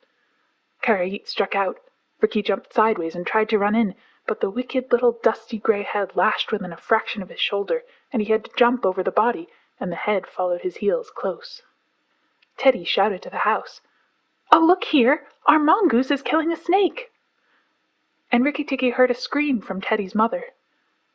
Karait struck out, Rikki jumped sideways and tried to run in, but the wicked little dusty gray head lashed within a fraction of his shoulder, and he had to jump over the body, and the head followed his heels close. Teddy shouted to the house, "Oh, look here! Our mongoose is killing a snake!" And Rikki Tikki heard a scream from Teddy's mother.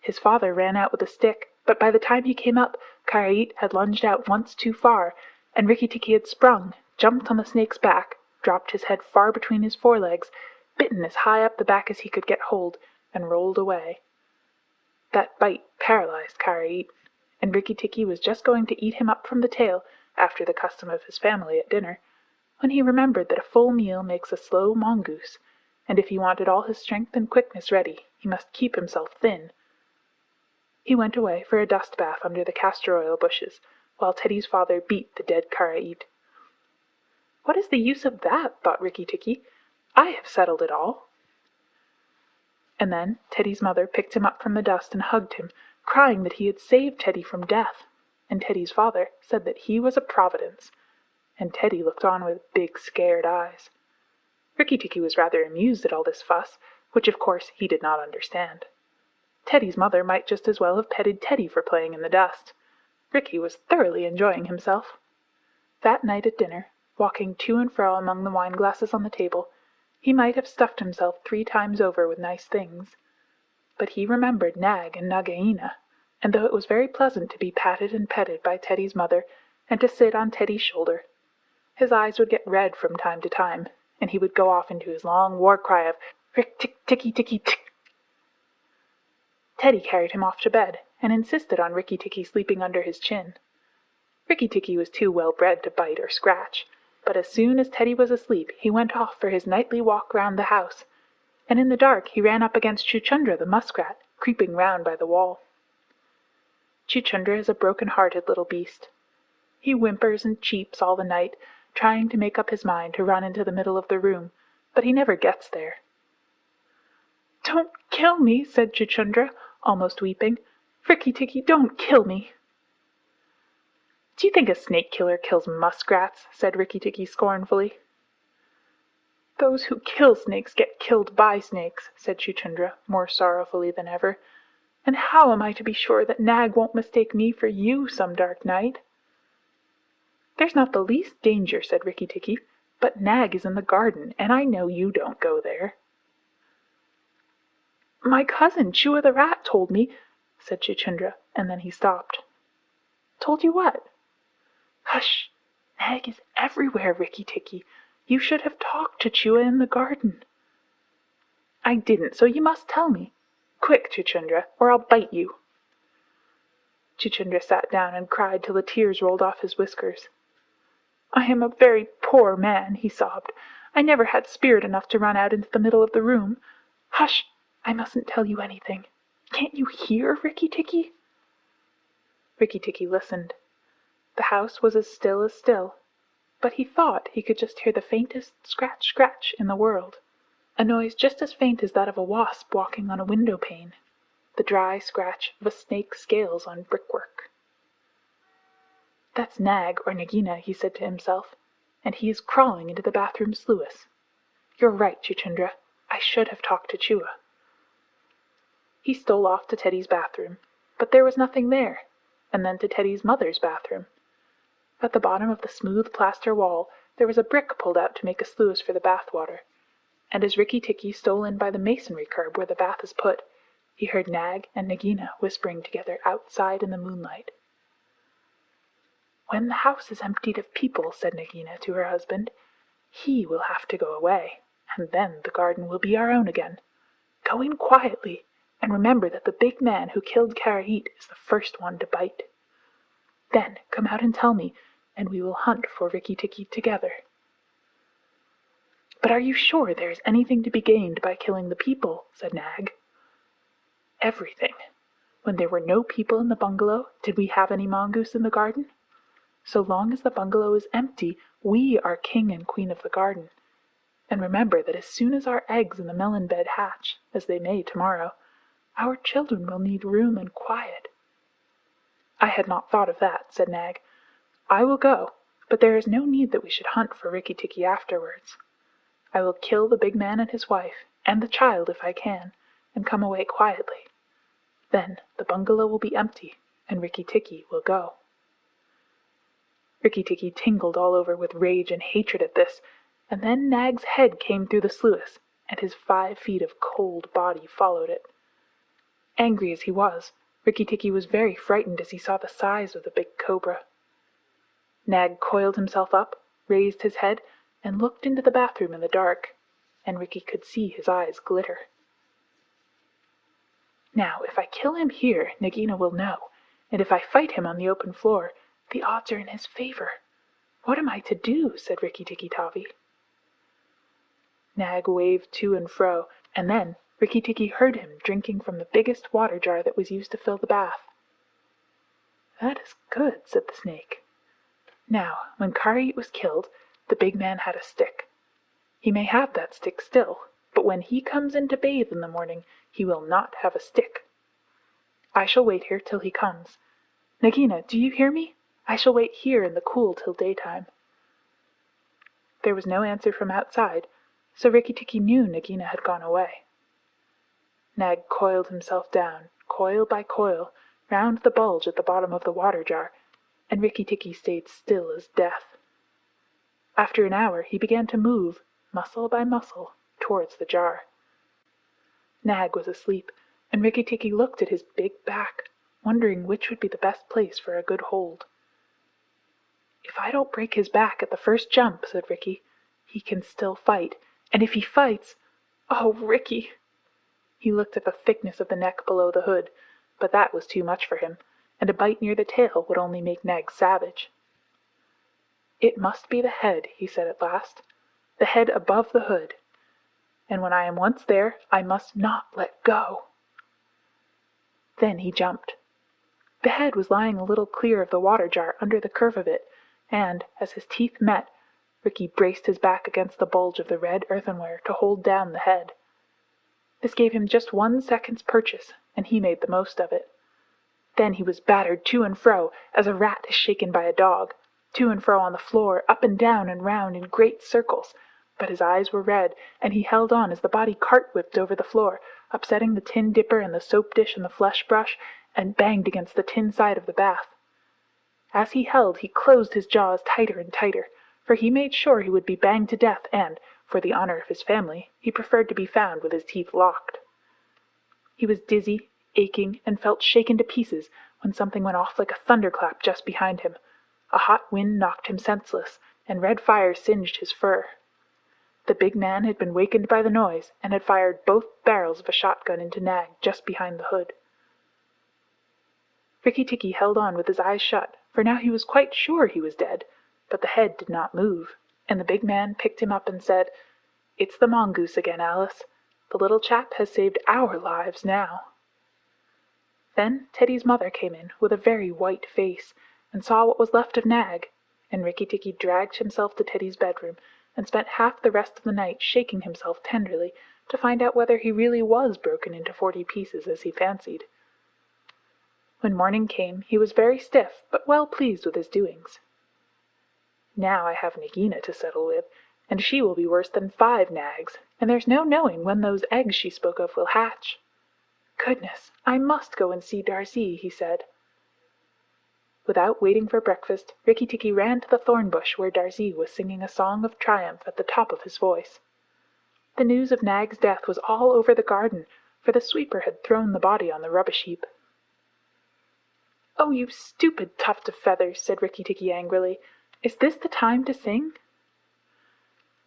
His father ran out with a stick, but by the time he came up, Karait had lunged out once too far, and Rikki Tikki had sprung, jumped on the snake's back, dropped his head far between his forelegs, bitten as high up the back as he could get hold, and rolled away. That bite paralyzed Karait, and Rikki Tikki was just going to eat him up from the tail, after the custom of his family at dinner, when he remembered that a full meal makes a slow mongoose, and if he wanted all his strength and quickness ready, he must keep himself thin. He went away for a dust bath under the castor oil bushes, while Teddy's father beat the dead Karait. "What is the use of that?" thought Rikki Tikki. "I have settled it all." And then Teddy's mother picked him up from the dust and hugged him, crying that he had saved Teddy from death, and Teddy's father said that he was a providence, and Teddy looked on with big scared eyes. Rikki Tikki was rather amused at all this fuss, which of course he did not understand. Teddy's mother might just as well have petted Teddy for playing in the dust. Rikki was thoroughly enjoying himself. That night at dinner, walking to and fro among the wine glasses on the table, he might have stuffed himself 3 times over with nice things. But he remembered Nag and Nagaina, and though it was very pleasant to be patted and petted by Teddy's mother and to sit on Teddy's shoulder, his eyes would get red from time to time, and he would go off into his long war cry of "Rick tick ticky ticky tick." Teddy carried him off to bed, and insisted on Rikki Tikki sleeping under his chin. Rikki Tikki was too well bred to bite or scratch, but as soon as Teddy was asleep he went off for his nightly walk round the house, and in the dark he ran up against Chuchundra the muskrat, creeping round by the wall. Chuchundra is a broken-hearted little beast. He whimpers and cheeps all the night, trying to make up his mind to run into the middle of the room, but he never gets there. "Don't kill me," said Chuchundra, almost weeping. "Rikki Tikki, don't kill me." "Do you think a snake killer kills muskrats?" said Rikki Tikki scornfully. "Those who kill snakes get killed by snakes," said Chuchundra, more sorrowfully than ever. "And how am I to be sure that Nag won't mistake me for you some dark night?" "There's not the least danger," said Rikki Tikki, "but Nag is in the garden, and I know you don't go there." "My cousin Chua the rat told me," said Chuchundra, and then he stopped. "Told you what?" "Hush! Nag is everywhere, Rikki Tikki. You should have talked to Chua in the garden." "I didn't, so you must tell me. Quick, Chuchundra, or I'll bite you." Chuchundra sat down and cried till the tears rolled off his whiskers. "I am a very poor man," he sobbed. "I never had spirit enough to run out into the middle of the room. Hush! I mustn't tell you anything. Can't you hear, Rikki Tikki?" Rikki Tikki listened. The house was as still, but he thought he could just hear the faintest scratch-scratch in the world, a noise just as faint as that of a wasp walking on a window-pane, the dry scratch of a snake's scales on brickwork. "That's Nag or Nagina," he said to himself, "and he is crawling into the bathroom sluice. You're right, Chuchundra. I should have talked to Chua." He stole off to Teddy's bathroom, but there was nothing there, and then to Teddy's mother's bathroom. At the bottom of the smooth plaster wall there was a brick pulled out to make a sluice for the bath water, and as Rikki Tikki stole in by the masonry curb where the bath is put, he heard Nag and Nagina whispering together outside in the moonlight. "When the house is emptied of people," said Nagina to her husband, "he will have to go away, and then the garden will be our own again. Go in quietly, and remember that the big man who killed Karait is the first one to bite. Then come out and tell me, and we will hunt for Rikki Tikki together." "But are you sure there is anything to be gained by killing the people?" said Nag. "Everything. When there were no people in the bungalow, did we have any mongoose in the garden? So long as the bungalow is empty, we are king and queen of the garden. And remember that as soon as our eggs in the melon bed hatch, as they may tomorrow, our children will need room and quiet." "I had not thought of that," said Nag. "I will go, but there is no need that we should hunt for Rikki Tikki afterwards. I will kill the big man and his wife, and the child if I can, and come away quietly. Then the bungalow will be empty, and Rikki Tikki will go." Rikki Tikki tingled all over with rage and hatred at this, and then Nag's head came through the sluice, and his 5 feet of cold body followed it. Angry as he was, Rikki Tikki was very frightened as he saw the size of the big cobra. Nag coiled himself up, raised his head, and looked into the bathroom in the dark, and Rikki could see his eyes glitter. "Now, if I kill him here, Nagina will know, and if I fight him on the open floor, the odds are in his favor. What am I to do?" said Rikki Tikki Tavi. Nag waved to and fro, and then Rikki Tikki heard him drinking from the biggest water jar that was used to fill the bath. "That is good," said the snake. "Now, when Karait was killed, the big man had a stick. He may have that stick still, but when he comes in to bathe in the morning, he will not have a stick. I shall wait here till he comes. Nagina, do you hear me? I shall wait here in the cool till daytime." There was no answer from outside, so Rikki Tikki knew Nagina had gone away. Nag coiled himself down, coil by coil, round the bulge at the bottom of the water jar, and Rikki Tikki stayed still as death. After an hour he began to move, muscle by muscle, towards the jar. Nag was asleep, and Rikki Tikki looked at his big back, wondering which would be the best place for a good hold. "If I don't break his back at the first jump," said Rikki, "he can still fight, and if he fights... Oh, Rikki!" He looked at the thickness of the neck below the hood, but that was too much for him, and a bite near the tail would only make Nag savage. "It must be the head," he said at last, "the head above the hood, and when I am once there I must not let go." Then he jumped. The head was lying a little clear of the water jar under the curve of it, and, as his teeth met, Rikki braced his back against the bulge of the red earthenware to hold down the head. This gave him just 1 second's purchase, and he made the most of it. Then he was battered to and fro, as a rat is shaken by a dog, to and fro on the floor, up and down and round in great circles, but his eyes were red, and he held on as the body cart-whipped over the floor, upsetting the tin dipper and the soap dish and the flesh brush, and banged against the tin side of the bath. As he held, he closed his jaws tighter and tighter, for he made sure he would be banged to death, and, for the honor of his family, he preferred to be found with his teeth locked. He was dizzy, aching, and felt shaken to pieces when something went off like a thunderclap just behind him. A hot wind knocked him senseless, and red fire singed his fur. The big man had been wakened by the noise, and had fired both barrels of a shotgun into Nag just behind the hood. Rikki Tikki held on with his eyes shut, for now he was quite sure he was dead, but the head did not move, and the big man picked him up and said, "It's the mongoose again, Alice. The little chap has saved our lives now." Then Teddy's mother came in with a very white face, and saw what was left of Nag, and Rikki Tikki dragged himself to Teddy's bedroom, and spent half the rest of the night shaking himself tenderly to find out whether he really was broken into 40 pieces as he fancied. When morning came he was very stiff, but well pleased with his doings. "Now I have Nagina to settle with, and she will be worse than 5 Nags, and there's no knowing when those eggs she spoke of will hatch. Goodness, I must go and see Darzee," he said. Without waiting for breakfast, Rikki Tikki ran to the thorn bush where Darzee was singing a song of triumph at the top of his voice. The news of Nag's death was all over the garden, for the sweeper had thrown the body on the rubbish heap. "Oh, you stupid tuft of feathers," said Rikki Tikki angrily. "Is this the time to sing?"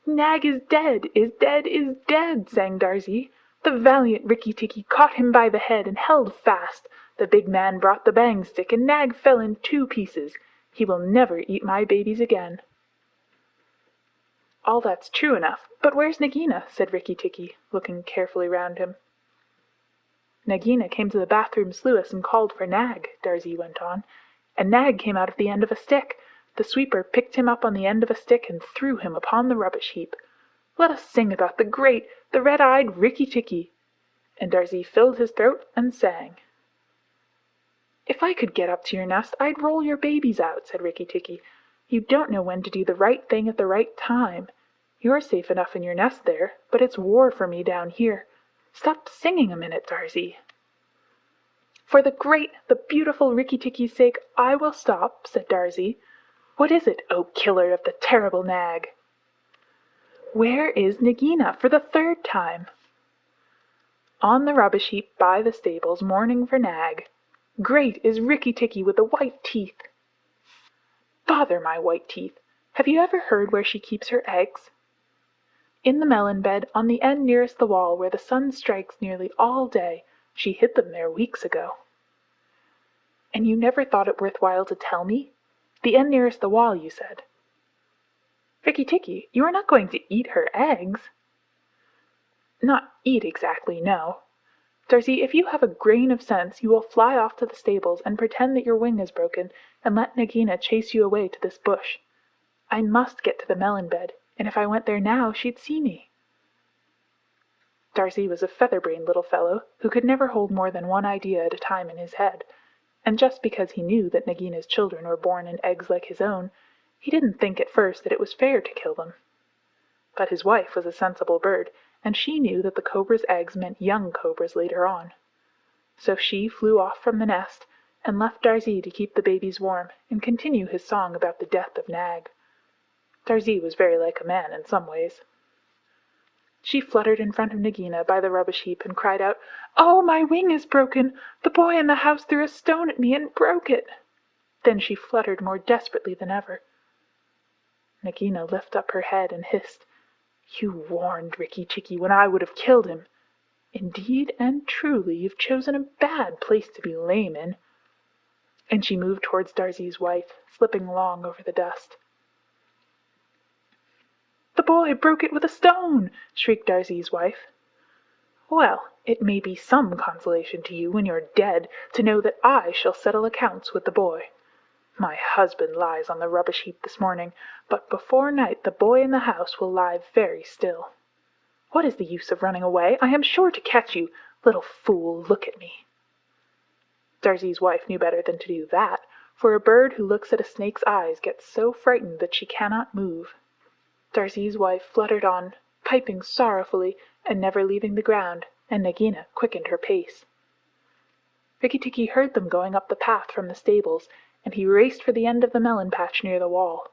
"Nag is dead, is dead, is dead," sang Darzee. "The valiant Rikki Tikki caught him by the head and held fast. The big man brought the bang stick, and Nag fell in 2 pieces. He will never eat my babies again." "All that's true enough, but where's Nagina?" said Rikki Tikki, looking carefully round him. "Nagina came to the bathroom sluice and called for Nag," Darzee went on, "and Nag came out of the end of a stick. The sweeper picked him up on the end of a stick and threw him upon the rubbish heap. Let us sing about the great, the red-eyed Rikki Tikki." And Darzee filled his throat and sang. "If I could get up to your nest, I'd roll your babies out," said Rikki Tikki. "You don't know when to do the right thing at the right time. You're safe enough in your nest there, but it's war for me down here. Stop singing a minute, Darzee." "For the beautiful Rikki Tikki's sake, I will stop," said Darzee. "What is it, O killer of the terrible nag?" "Where is Nagina for the third time?" "On the rubbish heap by the stables, mourning for Nag. Great is Rikki Tikki with the white teeth." "Bother my white teeth! Have you ever heard where she keeps her eggs?" "In the melon bed, on the end nearest the wall, where the sun strikes nearly all day. She hid them there weeks ago." "And you never thought it worth while to tell me? The end nearest the wall, you said." "Rikki Tikki, you are not going to eat her eggs?" "Not eat exactly, no. Darzee, if you have a grain of sense, you will fly off to the stables and pretend that your wing is broken, and let Nagina chase you away to this bush. I must get to the melon bed, and if I went there now, she'd see me." Darzee was a feather-brained little fellow who could never hold more than one idea at a time in his head, and just because he knew that Nagina's children were born in eggs like his own, he didn't think at first that it was fair to kill them. But his wife was a sensible bird, and she knew that the cobra's eggs meant young cobras later on. So she flew off from the nest, and left Darzee to keep the babies warm and continue his song about the death of Nag. Darzee was very like a man in some ways. She fluttered in front of Nagina by the rubbish heap and cried out, "Oh, my wing is broken! The boy in the house threw a stone at me and broke it!" Then she fluttered more desperately than ever. Nagina lifted up her head and hissed, "You warned Rikki Tikki when I would have killed him. Indeed and truly you've chosen a bad place to be lame in." And she moved towards Darzee's wife, slipping along over the dust. "The boy broke it with a stone!" shrieked Darzee's wife. "Well, it may be some consolation to you when you're dead to know that I shall settle accounts with the boy. My husband lies on the rubbish heap this morning, but before night the boy in the house will lie very still. What is the use of running away? I am sure to catch you. Little fool, look at me." Darzee's wife knew better than to do that, for a bird who looks at a snake's eyes gets so frightened that she cannot move. Darzee's wife fluttered on, piping sorrowfully and never leaving the ground, and Nagina quickened her pace. Rikki Tikki heard them going up the path from the stables, and he raced for the end of the melon patch near the wall.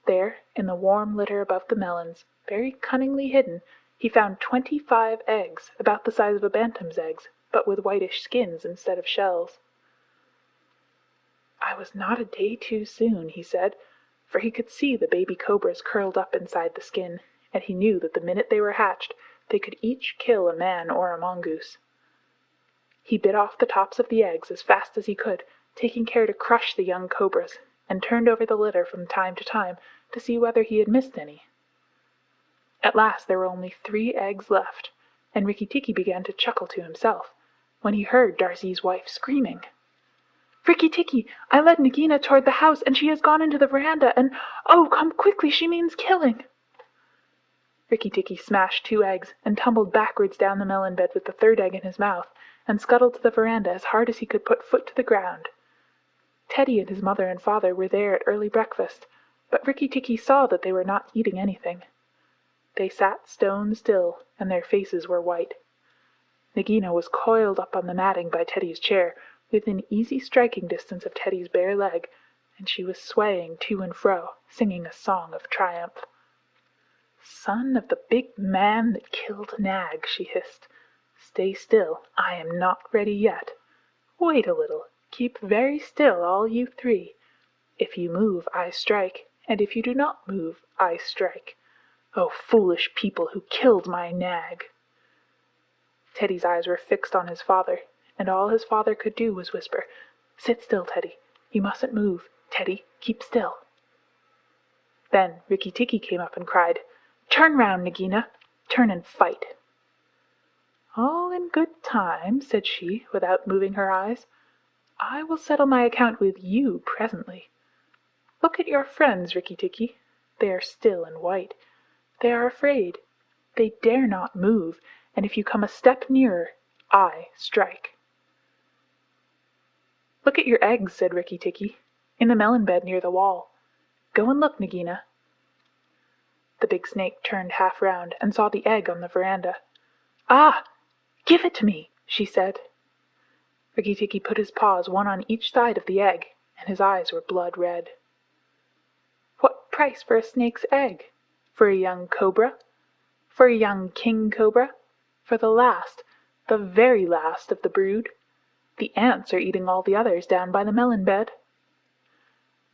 There, in the warm litter above the melons, very cunningly hidden, he found 25 eggs, about the size of a bantam's eggs, but with whitish skins instead of shells. "I was not a day too soon," he said, for he could see the baby cobras curled up inside the skin, and he knew that the minute they were hatched they could each kill a man or a mongoose. He bit off the tops of the eggs as fast as he could, taking care to crush the young cobras, and turned over the litter from time to time to see whether he had missed any. At last there were only 3 eggs left, and Rikki Tikki began to chuckle to himself, when he heard Darzee's wife screaming, "Rikki Tikki, I led Nagina toward the house, and she has gone into the veranda, and oh, come quickly, she means killing!" Rikki Tikki smashed 2 eggs, and tumbled backwards down the melon bed with the 3rd egg in his mouth, and scuttled to the veranda as hard as he could put foot to the ground. Teddy and his mother and father were there at early breakfast, but Rikki Tikki saw that they were not eating anything. They sat stone still, and their faces were white. Nagina was coiled up on the matting by Teddy's chair, within easy striking distance of Teddy's bare leg, and she was swaying to and fro, singing a song of triumph. "Son of the big man that killed Nag," she hissed. "Stay still, I am not ready yet. Wait a little, keep very still, all you 3. If you move, I strike, and if you do not move, I strike. Oh, foolish people who killed my Nag!" Teddy's eyes were fixed on his father, and all his father could do was whisper, "Sit still, Teddy. You mustn't move. Teddy, keep still." Then Rikki Tikki came up and cried, "Turn round, Nagina. Turn and fight." "All in good time," said she, without moving her eyes. "I will settle my account with you presently. Look at your friends, Rikki Tikki. They are still and white. They are afraid. They dare not move, and if you come a step nearer, I strike." "Look at your eggs," said Rikki Tikki, "in the melon bed near the wall. Go and look, Nagina." The big snake turned half round and saw the egg on the veranda. "Ah! Give it to me," she said. Rikki Tikki put his paws one on each side of the egg, and his eyes were blood red. "What price for a snake's egg? For a young cobra? For a young king cobra? For the last, the very last of the brood? The ants are eating all the others down by the melon bed."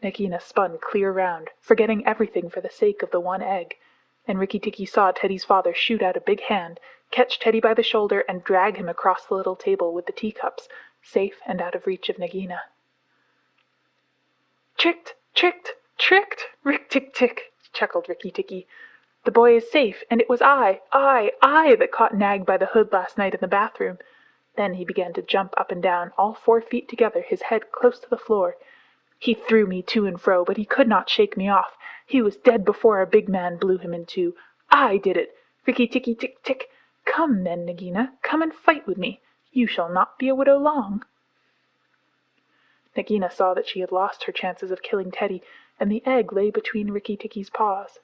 Nagina spun clear round, forgetting everything for the sake of the one egg, and Rikki Tikki saw Teddy's father shoot out a big hand, catch Teddy by the shoulder, and drag him across the little table with the teacups, safe and out of reach of Nagina. "Tricked! Tricked! Tricked! Rick-tick-tick!" chuckled Rikki Tikki. "The boy is safe, and it was I that caught Nag by the hood last night in the bathroom." Then he began to jump up and down, all 4 feet together, his head close to the floor. "He threw me to and fro, but he could not shake me off. He was dead before a big man blew him in two. I did it! Rikki-tikki-tick-tick! Come then, Nagina, come and fight with me. You shall not be a widow long." Nagina saw that she had lost her chances of killing Teddy, and the egg lay between Rikki Tikki's paws.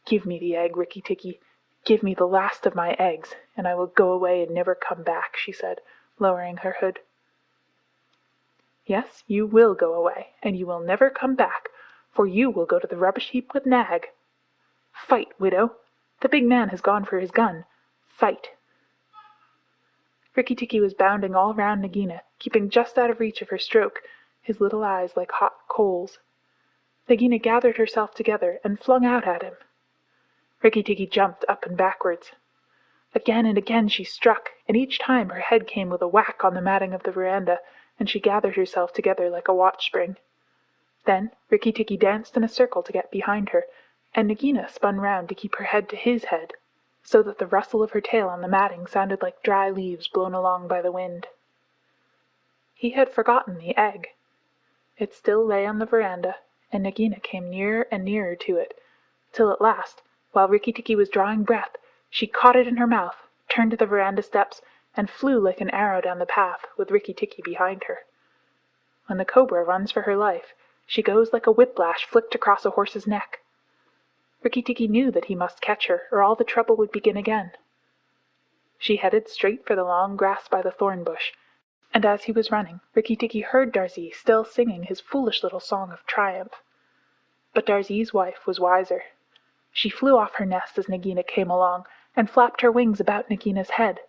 "Give me the egg, Rikki Tikki. Give me the last of my eggs, and I will go away and never come back," she said, lowering her hood. "Yes, you will go away, and you will never come back, for you will go to the rubbish heap with Nag. Fight, widow! The big man has gone for his gun. Fight!" Rikki Tikki was bounding all round Nagina, keeping just out of reach of her stroke, his little eyes like hot coals. Nagina gathered herself together and flung out at him. Rikki Tikki jumped up and backwards. Again and again she struck, and each time her head came with a whack on the matting of the veranda, and she gathered herself together like a watch-spring. Then Rikki Tikki danced in a circle to get behind her, and Nagina spun round to keep her head to his head, so that the rustle of her tail on the matting sounded like dry leaves blown along by the wind. He had forgotten the egg. It still lay on the veranda, and Nagina came nearer and nearer to it, till at last, while Rikki Tikki was drawing breath, she caught it in her mouth, turned to the veranda steps, and flew like an arrow down the path, with Rikki Tikki behind her. When the cobra runs for her life, she goes like a whiplash flicked across a horse's neck. Rikki Tikki knew that he must catch her, or all the trouble would begin again. She headed straight for the long grass by the thorn bush, and as he was running, Rikki Tikki heard Darzee still singing his foolish little song of triumph. But Darzee's wife was wiser. She flew off her nest as Nagina came along, and flapped her wings about Nagina's head.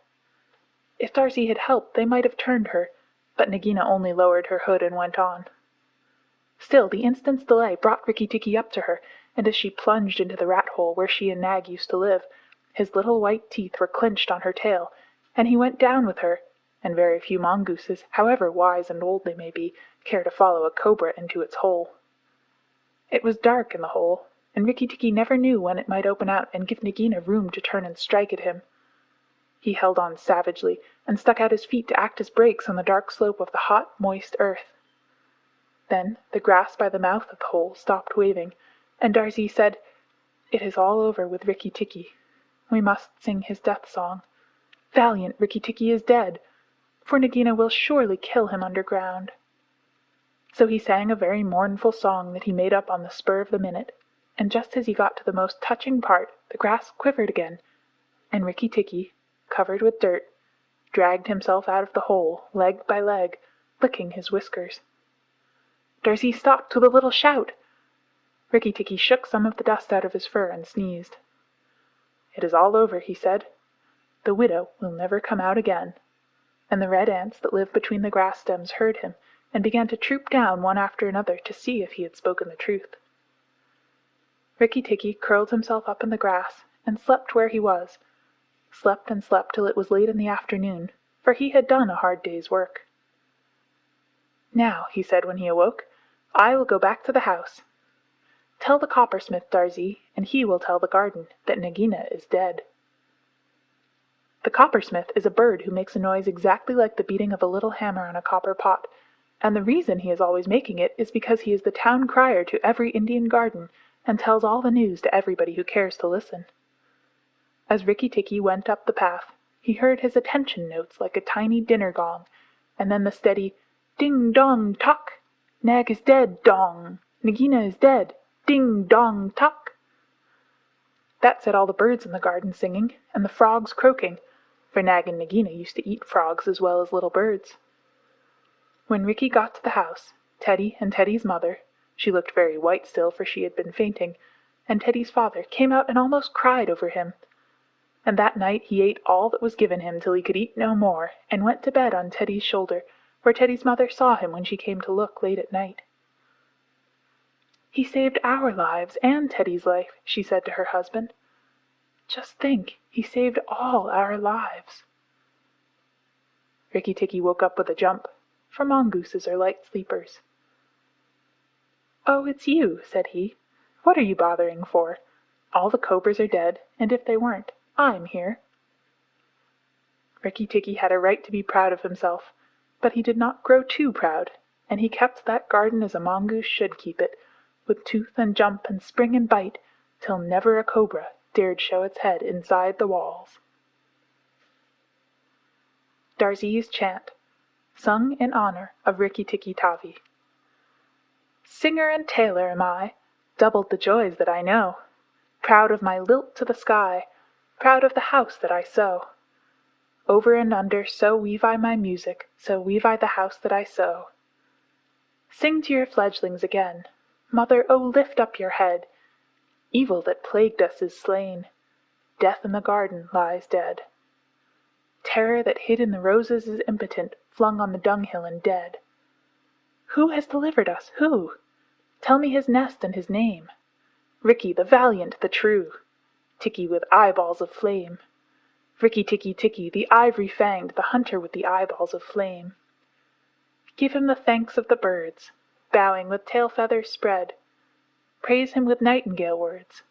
If Darzee had helped, they might have turned her, but Nagina only lowered her hood and went on. Still, the instant's delay brought Rikki Tikki up to her, and as she plunged into the rat-hole where she and Nag used to live, his little white teeth were clinched on her tail, and he went down with her, and very few mongooses, however wise and old they may be, care to follow a cobra into its hole. It was dark in the hole, and Rikki Tikki never knew when it might open out and give Nagina room to turn and strike at him. He held on savagely, and stuck out his feet to act as brakes on the dark slope of the hot, moist earth. Then the grass by the mouth of the hole stopped waving, and Darzee said, "It is all over with Rikki Tikki. We must sing his death song. Valiant Rikki Tikki is dead, for Nagina will surely kill him underground." So he sang a very mournful song that he made up on the spur of the minute, and just as he got to the most touching part, the grass quivered again, and Rikki Tikki, covered with dirt, dragged himself out of the hole, leg by leg, licking his whiskers. Darzee stopped with a little shout. Rikki Tikki shook some of the dust out of his fur and sneezed. "It is all over," he said. "The widow will never come out again." And the red ants that live between the grass stems heard him, and began to troop down one after another to see if he had spoken the truth. Rikki Tikki curled himself up in the grass, and slept where he was, slept and slept till it was late in the afternoon, for he had done a hard day's work. "Now," he said when he awoke, "I will go back to the house. Tell the coppersmith, Darzee, and he will tell the garden, that Nagina is dead." The coppersmith is a bird who makes a noise exactly like the beating of a little hammer on a copper pot, and the reason he is always making it is because he is the town crier to every Indian garden, and tells all the news to everybody who cares to listen. As Rikki Tikki went up the path, he heard his attention notes like a tiny dinner gong, and then the steady ding dong tock. Nag is dead, dong. Nagina is dead, ding dong tock. That set all the birds in the garden singing, and the frogs croaking, for Nag and Nagina used to eat frogs as well as little birds. When Rikki got to the house, Teddy and Teddy's mother, she looked very white still, for she had been fainting, and Teddy's father came out and almost cried over him. And that night he ate all that was given him till he could eat no more, and went to bed on Teddy's shoulder, where Teddy's mother saw him when she came to look late at night. "He saved our lives and Teddy's life," she said to her husband. "Just think, he saved all our lives." Rikki Tikki woke up with a jump, for mongooses are light sleepers. "Oh, it's you," said he. "What are you bothering for? All the cobras are dead, and if they weren't, I'm here." Rikki Tikki had a right to be proud of himself, but he did not grow too proud, and he kept that garden as a mongoose should keep it, with tooth and jump and spring and bite, till never a cobra dared show its head inside the walls. Darzee's Chant, sung in honor of Rikki Tikki Tavi. Singer and tailor am I, doubled the joys that I know, proud of my lilt to the sky, proud of the house that I sew. Over and under, so weave I my music, so weave I the house that I sew. Sing to your fledglings again, Mother, oh lift up your head. Evil that plagued us is slain, Death in the garden lies dead. Terror that hid in the roses is impotent, flung on the dunghill and dead. Who has delivered us? Who? Tell me his nest and his name. Rikki the valiant, the true, Tikki with eyeballs of flame. Rikki Tikki Tikki, the ivory-fanged, the hunter with the eyeballs of flame. Give him the thanks of the birds, bowing with tail feathers spread. Praise him with nightingale words.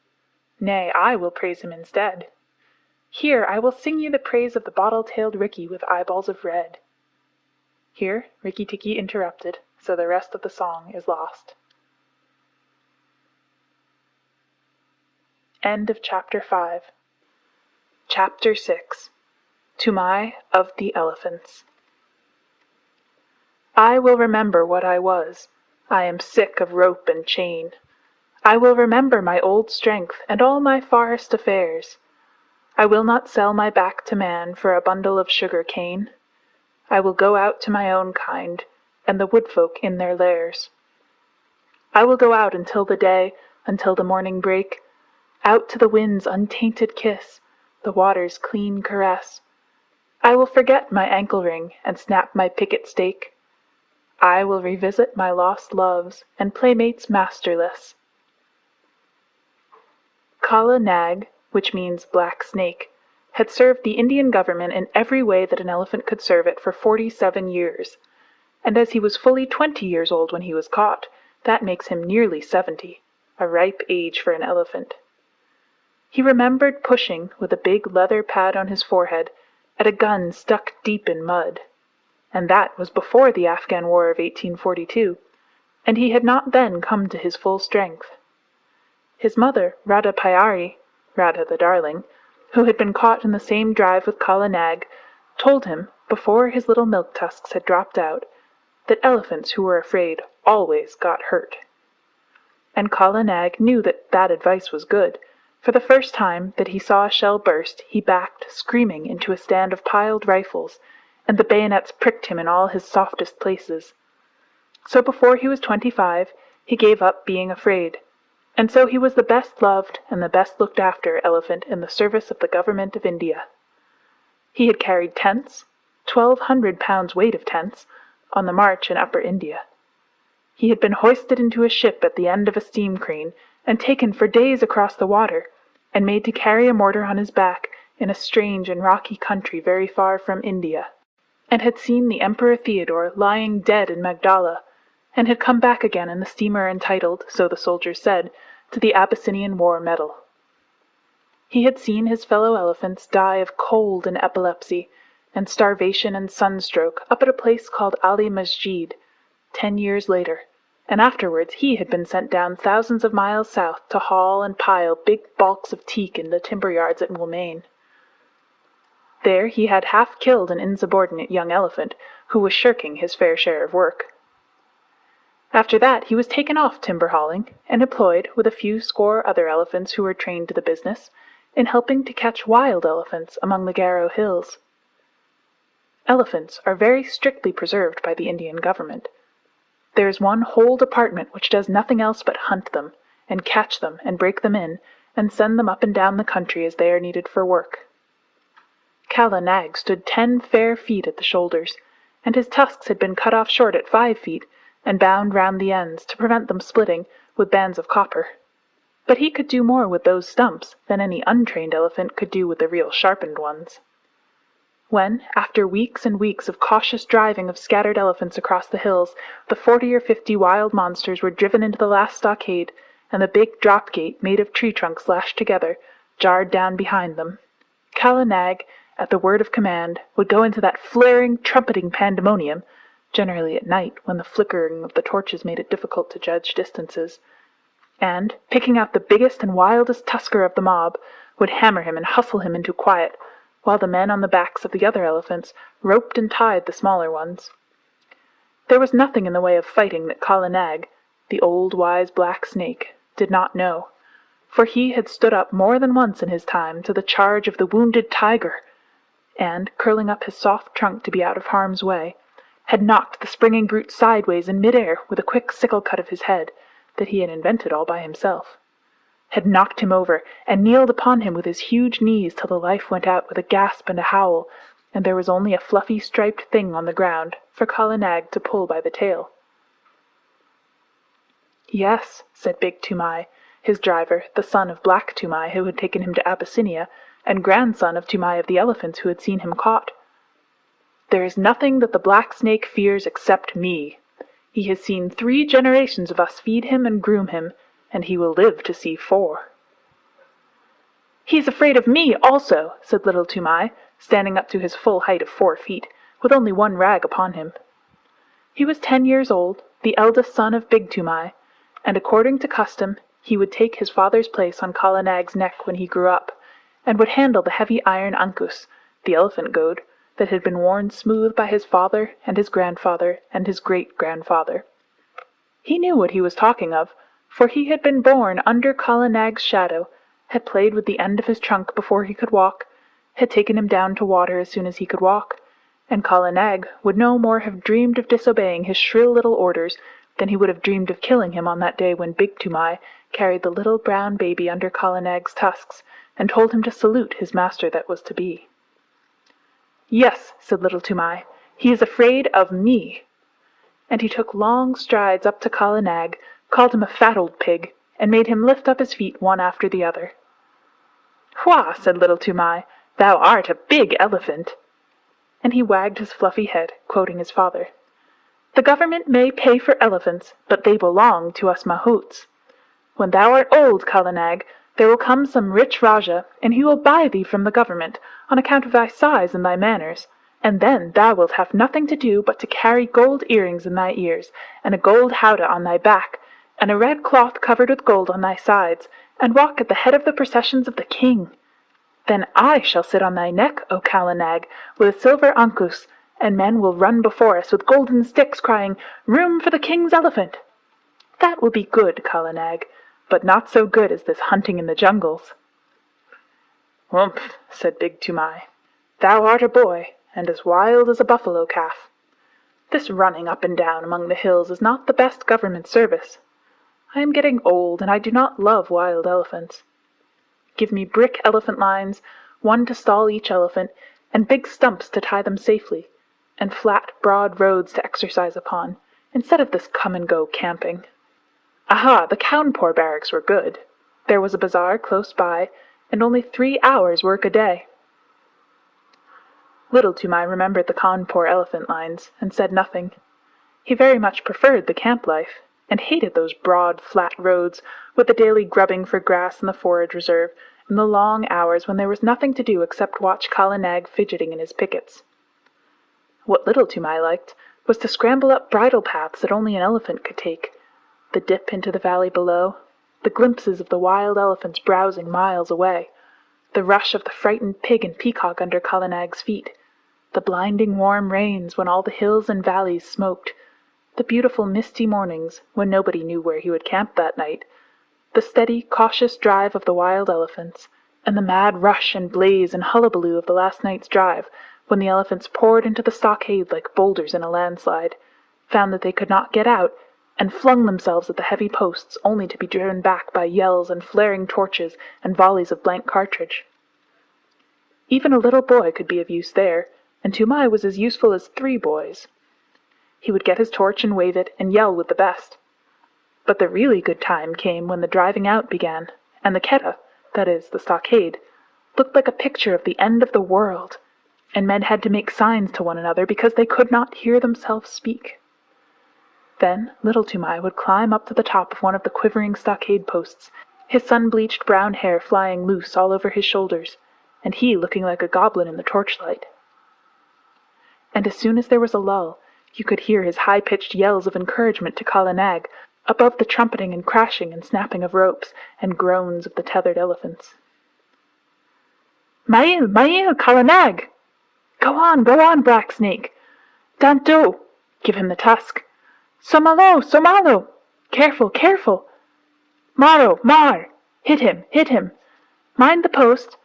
Nay, I will praise him instead. Here, I will sing you the praise of the bottle-tailed Rikki with eyeballs of red. Here Rikki Tikki interrupted, so the rest of the song is lost. End of Chapter 5. Chapter 6. Tumai of the Elephants. I will remember what I was. I am sick of rope and chain. I will remember my old strength and all my forest affairs. I will not sell my back to man for a bundle of sugar cane. I will go out to my own kind, and the woodfolk in their lairs. I will go out until the day, until the morning break, out to the wind's untainted kiss, the water's clean caress. I will forget my ankle ring and snap my picket stake. I will revisit my lost loves and playmates masterless. Kala Nag, which means black snake, had served the Indian government in every way that an elephant could serve it for 47 years, and as he was fully 20 years old when he was caught, that makes him nearly 70, a ripe age for an elephant. He remembered pushing, with a big leather pad on his forehead, at a gun stuck deep in mud. And that was before the Afghan War of 1842, and he had not then come to his full strength. His mother, Radha Pyari, Radha the Darling, who had been caught in the same drive with Kala Nag, told him, before his little milk tusks had dropped out, that elephants who were afraid always got hurt. And Kala Nag knew that that advice was good, for the first time that he saw a shell burst, he backed, screaming, into a stand of piled rifles, and the bayonets pricked him in all his softest places. So before he was 25, he gave up being afraid, and so he was the best loved and the best looked after elephant in the service of the government of India. He had carried tents, 1,200 pounds weight of tents, on the march in Upper India. He had been hoisted into a ship at the end of a steam crane, and taken for days across the water, and made to carry a mortar on his back in a strange and rocky country very far from India, and had seen the Emperor Theodore lying dead in Magdala, and had come back again in the steamer entitled, so the soldiers said, to the Abyssinian War Medal. He had seen his fellow elephants die of cold and epilepsy, and starvation and sunstroke up at a place called Ali Masjid, 10 years later, and afterwards he had been sent down thousands of miles south to haul and pile big balks of teak in the timber yards at Moulmein. There he had half killed an insubordinate young elephant who was shirking his fair share of work. After that he was taken off timber hauling and employed with a few score other elephants who were trained to the business in helping to catch wild elephants among the Garo hills. Elephants are very strictly preserved by the Indian government. There is one whole department which does nothing else but hunt them, and catch them, and break them in, and send them up and down the country as they are needed for work. Kala Nag stood 10 fair feet at the shoulders, and his tusks had been cut off short at 5 feet, and bound round the ends to prevent them splitting with bands of copper. But he could do more with those stumps than any untrained elephant could do with the real sharpened ones. When, after weeks and weeks of cautious driving of scattered elephants across the hills, the 40 or 50 wild monsters were driven into the last stockade, and the big drop gate, made of tree trunks lashed together, jarred down behind them, Kala Nag, at the word of command, would go into that flaring, trumpeting pandemonium, generally at night, when the flickering of the torches made it difficult to judge distances, and, picking out the biggest and wildest tusker of the mob, would hammer him and hustle him into quiet, while the men on the backs of the other elephants roped and tied the smaller ones. There was nothing in the way of fighting that Kala Nag, the old wise black snake, did not know, for he had stood up more than once in his time to the charge of the wounded tiger, and, curling up his soft trunk to be out of harm's way, had knocked the springing brute sideways in mid-air with a quick sickle cut of his head that he had invented all by himself, had knocked him over, and kneeled upon him with his huge knees till the life went out with a gasp and a howl, and there was only a fluffy striped thing on the ground for Kala Nag to pull by the tail. "Yes," said Big Toomai, his driver, the son of Black Toomai, who had taken him to Abyssinia, and grandson of Toomai of the Elephants, who had seen him caught. "There is nothing that the black snake fears except me. He has seen 3 generations of us feed him and groom him, and he will live to see 4. "He is afraid of me also," said Little Toomai, standing up to his full height of 4 feet, with only one rag upon him. He was 10 years old, the eldest son of Big Toomai, and according to custom he would take his father's place on Kala Nag's neck when he grew up, and would handle the heavy iron ankus, the elephant goad, that had been worn smooth by his father and his grandfather and his great-grandfather. He knew what he was talking of, for he had been born under Kala Nag's shadow, had played with the end of his trunk before he could walk, had taken him down to water as soon as he could walk, and Kala Nag would no more have dreamed of disobeying his shrill little orders than he would have dreamed of killing him on that day when Big Toomai carried the little brown baby under Kala Nag's tusks, and told him to salute his master that was to be. "Yes," said Little Toomai, "he is afraid of me." And he took long strides up to Kala Nag, called him a fat old pig, and made him lift up his feet one after the other. "Hwah!" said Little Toomai, "thou art a big elephant." And he wagged his fluffy head, quoting his father. "The government may pay for elephants, but they belong to us mahouts. When thou art old, Kala Nag, there will come some rich Rajah, and he will buy thee from the government, on account of thy size and thy manners, and then thou wilt have nothing to do but to carry gold earrings in thy ears, and a gold howdah on thy back, and a red cloth covered with gold on thy sides, and walk at the head of the processions of the king. Then I shall sit on thy neck, O Kala Nag, with a silver ankus, and men will run before us with golden sticks, crying, 'Room for the king's elephant!' That will be good, Kala Nag, but not so good as this hunting in the jungles." "Humph," said Big Toomai, "thou art a boy, and as wild as a buffalo calf. This running up and down among the hills is not the best government service. I am getting old, and I do not love wild elephants. Give me brick elephant lines, one to stall each elephant, and big stumps to tie them safely, and flat, broad roads to exercise upon, instead of this come-and-go camping. Aha, the Cawnpore barracks were good. There was a bazaar close by, and only 3 hours' work a day." Little Toomai remembered the Cawnpore elephant lines, and said nothing. He very much preferred the camp life, and hated those broad, flat roads, with the daily grubbing for grass in the forage reserve, and the long hours when there was nothing to do except watch Kala Nag fidgeting in his pickets. What Little Toomai liked was to scramble up bridle paths that only an elephant could take, the dip into the valley below, the glimpses of the wild elephants browsing miles away, the rush of the frightened pig and peacock under Kala Nag's feet, the blinding warm rains when all the hills and valleys smoked, the beautiful misty mornings when nobody knew where he would camp that night, the steady, cautious drive of the wild elephants, and the mad rush and blaze and hullabaloo of the last night's drive, when the elephants poured into the stockade like boulders in a landslide, found that they could not get out, and flung themselves at the heavy posts, only to be driven back by yells and flaring torches and volleys of blank cartridge. Even a little boy could be of use there, and Toomai was as useful as 3 boys. He would get his torch and wave it and yell with the best. But the really good time came when the driving out began, and the Keddah, that is, the stockade, looked like a picture of the end of the world, and men had to make signs to one another because they could not hear themselves speak. Then little Toomai would climb up to the top of one of the quivering stockade posts, his sun-bleached brown hair flying loose all over his shoulders, and he looking like a goblin in the torchlight. And as soon as there was a lull, you could hear his high-pitched yells of encouragement to Kala Nag, above the trumpeting and crashing and snapping of ropes and groans of the tethered elephants. Mail, Mail, Kala Nag! Go on, Black Snake! Danto! Give him the tusk! Somalo, Somalo! Careful, careful! Maro, Mar! Hit him! Mind the post!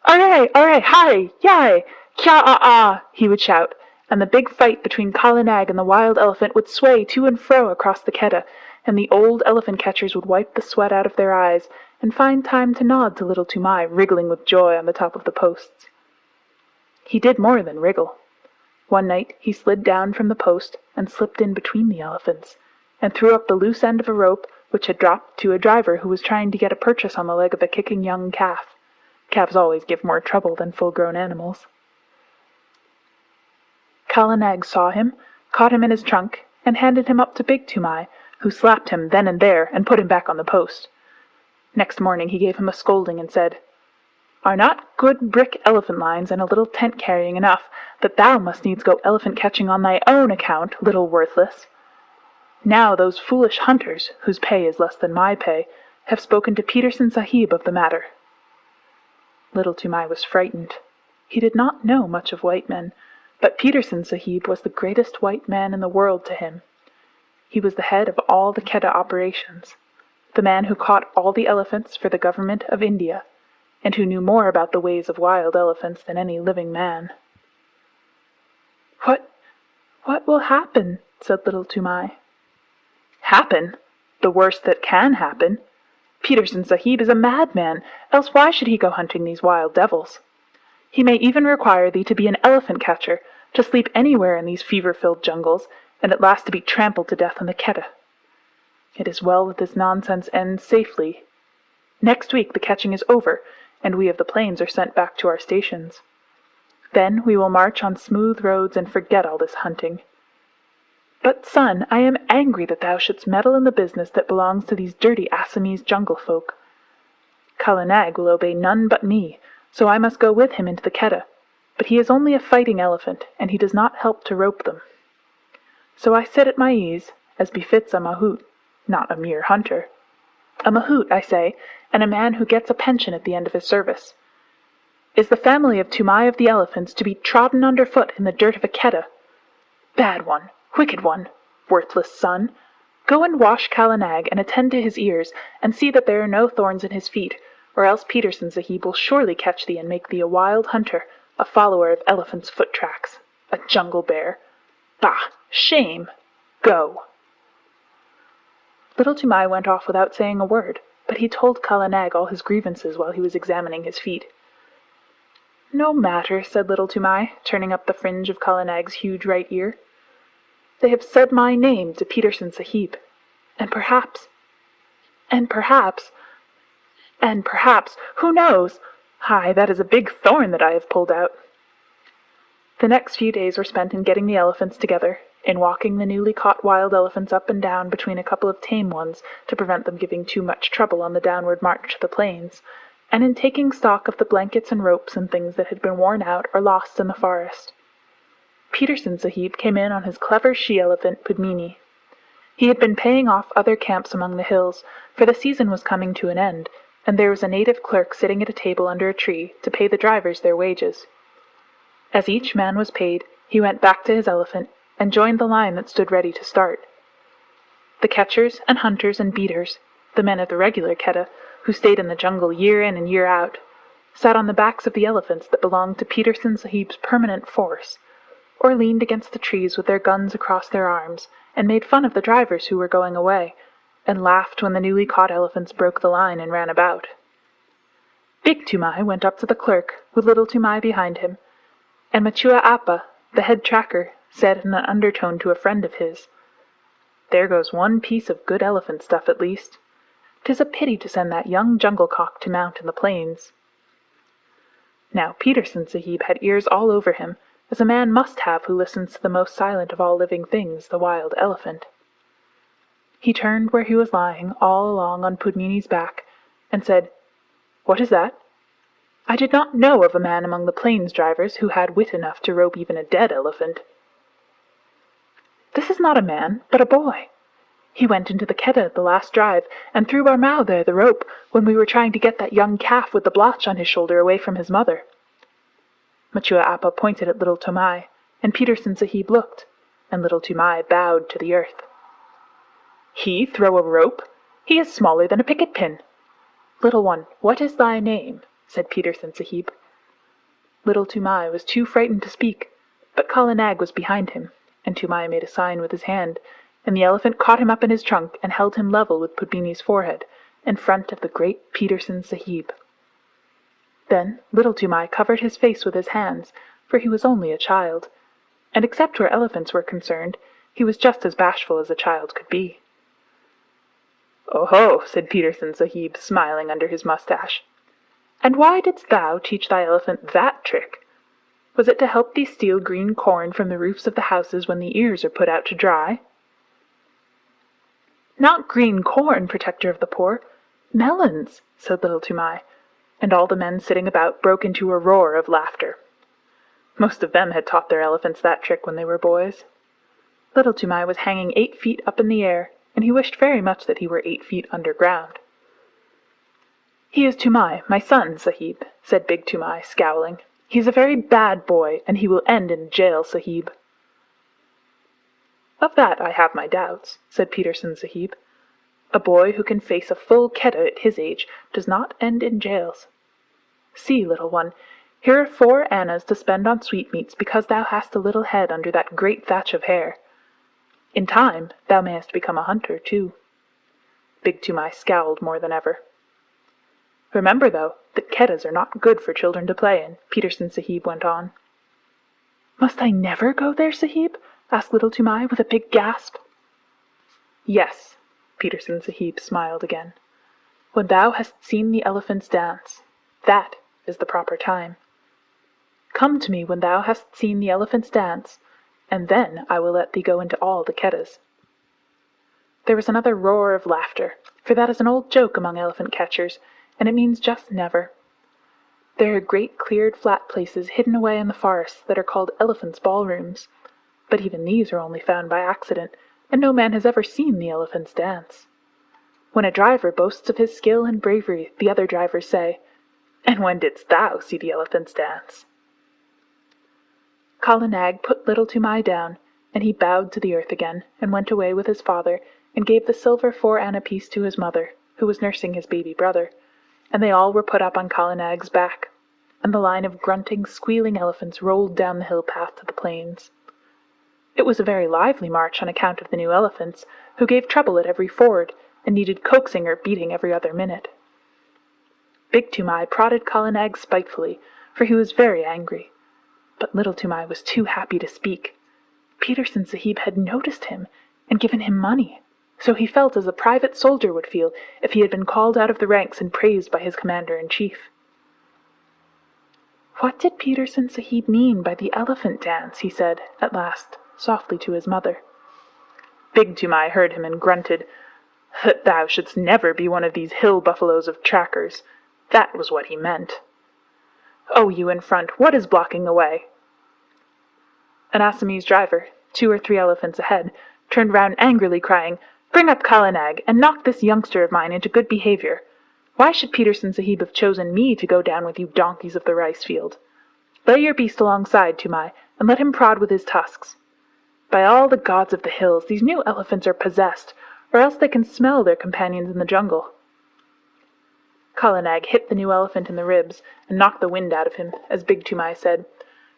Array, hi, yai! Kya-ah-ah! He would shout, and the big fight between Kala Nag and the wild elephant would sway to and fro across the Keddah, and the old elephant catchers would wipe the sweat out of their eyes and find time to nod to little Toomai wriggling with joy on the top of the posts. He did more than wriggle. One night he slid down from the post and slipped in between the elephants, and threw up the loose end of a rope which had dropped to a driver who was trying to get a purchase on the leg of a kicking young calf. Calves always give more trouble than full-grown animals. Kala Nag saw him, caught him in his trunk, and handed him up to Big Toomai, who slapped him then and there and put him back on the post. Next morning he gave him a scolding and said, Are not good brick elephant lines and a little tent carrying enough, that thou must needs go elephant catching on thy own account, little worthless? Now those foolish hunters, whose pay is less than my pay, have spoken to Peterson Sahib of the matter. Little Toomai was frightened. He did not know much of white men, but Peterson Sahib was the greatest white man in the world to him. He was the head of all the Keddah operations, the man who caught all the elephants for the government of India, and who knew more about the ways of wild elephants than any living man. What will happen? Said little Toomai. Happen? The worst that can happen. Peterson Sahib is a madman, else why should he go hunting these wild devils? He may even require thee to be an elephant catcher, to sleep anywhere in these fever-filled jungles, and at last to be trampled to death on the Keddah. It is well that this nonsense ends safely. Next week the catching is over, and we of the plains are sent back to our stations. Then we will march on smooth roads and forget all this hunting. But, son, I am angry that thou shouldst meddle in the business that belongs to these dirty Assamese jungle folk. Kala Nag will obey none but me, so I must go with him into the Keddah, but he is only a fighting elephant, and he does not help to rope them. So I sit at my ease, as befits a mahout, not a mere hunter. A mahout, I say, and a man who gets a pension at the end of his service. Is the family of Toomai of the Elephants to be trodden underfoot in the dirt of a Keddah? Bad one, wicked one, worthless son! Go and wash Kala Nag and attend to his ears, and see that there are no thorns in his feet, or else Peterson Sahib will surely catch thee and make thee a wild hunter, a follower of elephants' foot tracks, a jungle bear. Bah! Shame! Go! Little Toomai went off without saying a word, but he told Kala Nag all his grievances while he was examining his feet. No matter, said little Toomai, turning up the fringe of Kala Nag's huge right ear. They have said my name to Peterson Sahib, and perhaps, who knows? Hi, that is a big thorn that I have pulled out. The next few days were spent in getting the elephants together, in walking the newly caught wild elephants up and down between a couple of tame ones to prevent them giving too much trouble on the downward march to the plains, and in taking stock of the blankets and ropes and things that had been worn out or lost in the forest. Peterson Sahib came in on his clever she-elephant Pudmini. He had been paying off other camps among the hills, for the season was coming to an end, and there was a native clerk sitting at a table under a tree to pay the drivers their wages. As each man was paid, he went back to his elephant and joined the line that stood ready to start. The catchers and hunters and beaters, the men of the regular Keddah, who stayed in the jungle year in and year out, sat on the backs of the elephants that belonged to Peterson Sahib's permanent force, or leaned against the trees with their guns across their arms, and made fun of the drivers who were going away, and laughed when the newly caught elephants broke the line and ran about. Big Toomai went up to the clerk, with Little Toomai behind him, and Machua Appa, the head tracker, said in an undertone to a friend of his, "There goes one piece of good elephant stuff at least. 'Tis a pity to send that young jungle cock to mount in the plains." Now Peterson Sahib had ears all over him, as a man must have who listens to the most silent of all living things, the wild elephant. He turned where he was lying, all along on Pudmini's back, and said, "What is that? I did not know of a man among the plains drivers who had wit enough to rope even a dead elephant." "This is not a man, but a boy. He went into the Keddah the last drive, and threw Barmao there the rope when we were trying to get that young calf with the blotch on his shoulder away from his mother." Machua Appa pointed at Little Toomai, and Peterson Sahib looked, and Little Toomai bowed to the earth. "He throw a rope? He is smaller than a picket pin." "Little one, what is thy name?" said Peterson Sahib. Little Toomai was too frightened to speak, but Kala Nag was behind him, and Toomai made a sign with his hand, and the elephant caught him up in his trunk and held him level with Pudmini's forehead, in front of the great Peterson Sahib. Then Little Toomai covered his face with his hands, for he was only a child, and except where elephants were concerned, he was just as bashful as a child could be. "Oh-ho," said Peterson Sahib, smiling under his moustache. "And why didst thou teach thy elephant that trick? Was it to help thee steal green corn from the roofs of the houses when the ears are put out to dry?" "Not green corn, protector of the poor. Melons," said Little Toomai, and all the men sitting about broke into a roar of laughter. Most of them had taught their elephants that trick when they were boys. Little Toomai was hanging 8 feet up in the air, and he wished very much that he were 8 feet underground. "He is Toomai, my son, Sahib," said Big Toomai, scowling. "He is a very bad boy, and he will end in jail, Sahib." "Of that I have my doubts," said Peterson Sahib. "A boy who can face a full Keddah at his age does not end in jails. See, little one, here are 4 annas to spend on sweetmeats because thou hast a little head under that great thatch of hair. In time thou mayest become a hunter, too." Big Toomai scowled more than ever. "Remember, though, that Keddahs are not good for children to play in," Peterson Sahib went on. "Must I never go there, Sahib?" asked Little Toomai with a big gasp. "Yes," Peterson Sahib smiled again. "When thou hast seen the elephants dance, that is the proper time. Come to me when thou hast seen the elephants dance, and then I will let thee go into all the Keddahs." There was another roar of laughter, for that is an old joke among elephant catchers, and it means just never. There are great cleared flat places hidden away in the forests that are called elephants' ballrooms, but even these are only found by accident, and no man has ever seen the elephants dance. When a driver boasts of his skill and bravery, the other drivers say, "And when didst thou see the elephants dance?" Kala Nag put Little Toomai down, and he bowed to the earth again, and went away with his father, and gave the silver 4 anna piece to his mother, who was nursing his baby brother, and they all were put up on Kala Nag's back, and the line of grunting, squealing elephants rolled down the hill path to the plains. It was a very lively march on account of the new elephants, who gave trouble at every ford, and needed coaxing or beating every other minute. Big Toomai prodded Kala Nag spitefully, for he was very angry. But Little Toomai was too happy to speak. Peterson Sahib had noticed him and given him money, so he felt as a private soldier would feel if he had been called out of the ranks and praised by his commander-in-chief. "What did Peterson Sahib mean by the elephant dance?" he said, at last, softly to his mother. Big Toomai heard him and grunted, "That thou shouldst never be one of these hill buffaloes of trackers. That was what he meant. Oh, you in front, what is blocking the way?" An Assamese driver, 2 or 3 elephants ahead, turned round angrily, crying, "Bring up Kala Nag, and knock this youngster of mine into good behavior. Why should Peterson Sahib have chosen me to go down with you donkeys of the rice field? Lay your beast alongside, Toomai, and let him prod with his tusks. By all the gods of the hills, these new elephants are possessed, or else they can smell their companions in the jungle." Kala Nag hit the new elephant in the ribs and knocked the wind out of him, as Big Toomai said,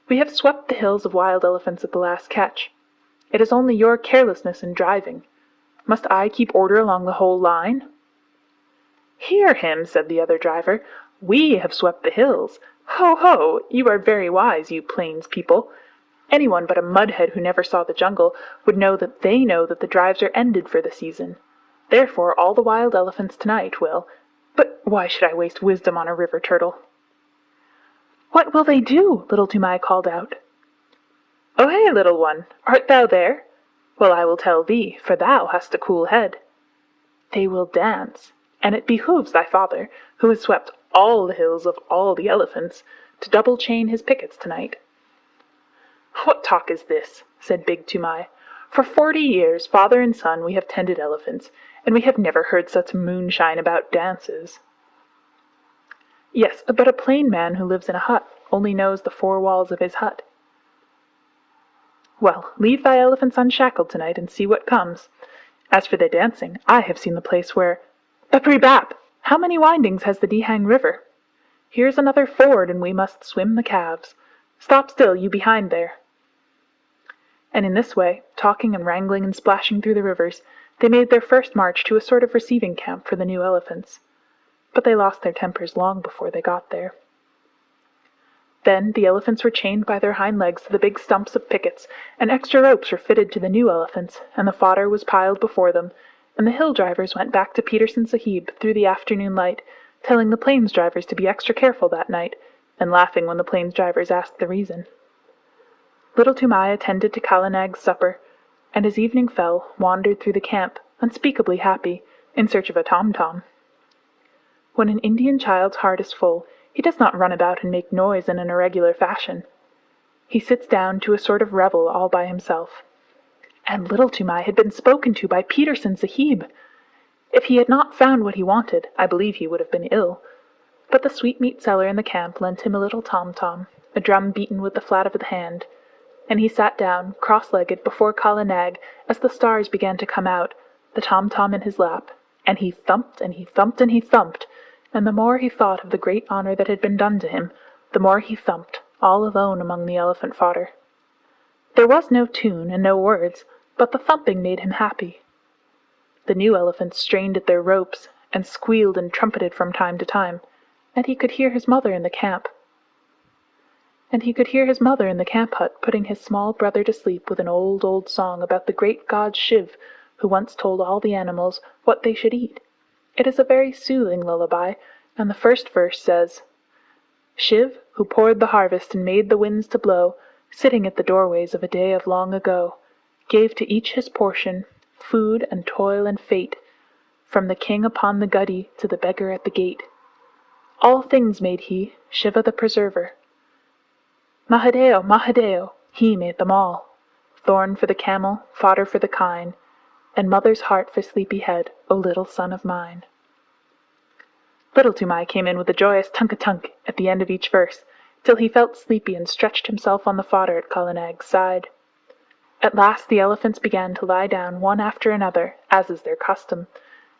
"We have swept the hills of wild elephants at the last catch. It is only your carelessness in driving. Must I keep order along the whole line?" "Hear him," said the other driver. "We have swept the hills. Ho, ho! You are very wise, you plains people. Anyone but a mudhead who never saw the jungle would know that the drives are ended for the season. Therefore all the wild elephants tonight will— But why should I waste wisdom on a river turtle?" "What will they do?" Little Toomai called out. "Oh, hey, little one, art thou there? Well, I will tell thee, for thou hast a cool head. They will dance, and it behooves thy father, who has swept all the hills of all the elephants, to double chain his pickets tonight." "What talk is this?" said Big Toomai. "For 40 years, father and son, we have tended elephants, and we have never heard such moonshine about dances." "Yes, but a plain man who lives in a hut only knows the 4 walls of his hut." "Well, leave thy elephants unshackled tonight and see what comes. As for the dancing, I have seen the place where— Bapri Bap! How many windings has the Dihang River? Here's another ford, and we must swim the calves. Stop still, you behind there." And in this way, talking and wrangling and splashing through the rivers, they made their first march to a sort of receiving camp for the new elephants. But they lost their tempers long before they got there. Then the elephants were chained by their hind legs to the big stumps of pickets, and extra ropes were fitted to the new elephants, and the fodder was piled before them, and the hill drivers went back to Peterson Sahib through the afternoon light, telling the plains drivers to be extra careful that night, and laughing when the plains drivers asked the reason. Little Toomai attended to Kala Nag's supper, and as evening fell, wandered through the camp, unspeakably happy, in search of a tom-tom. When an Indian child's heart is full, he does not run about and make noise in an irregular fashion. He sits down to a sort of revel all by himself. And Little Toomai had been spoken to by Peterson Sahib! If he had not found what he wanted, I believe he would have been ill. But the sweetmeat seller in the camp lent him a little tom-tom, a drum beaten with the flat of the hand, and he sat down, cross-legged, before Kala Nag as the stars began to come out, the tom-tom in his lap, and he thumped and he thumped and he thumped, and the more he thought of the great honor that had been done to him, the more he thumped, all alone among the elephant fodder. There was no tune and no words, but the thumping made him happy. The new elephants strained at their ropes, and squealed and trumpeted from time to time, and he could hear his mother in the camp. Hut putting his small brother to sleep with an old, old song about the great god Shiv, who once told all the animals what they should eat. It is a very soothing lullaby, and the first verse says, "Shiv, who poured the harvest and made the winds to blow, sitting at the doorways of a day of long ago, gave to each his portion, food and toil and fate, from the king upon the guddy to the beggar at the gate. All things made he, Shiva the preserver. Mahadeo, Mahadeo, he made them all. Thorn for the camel, fodder for the kine, and mother's heart for sleepy-head, O little son of mine." Little Toomai came in with a joyous tunk-a-tunk at the end of each verse, till he felt sleepy and stretched himself on the fodder at Kala Nag's side. At last the elephants began to lie down one after another, as is their custom,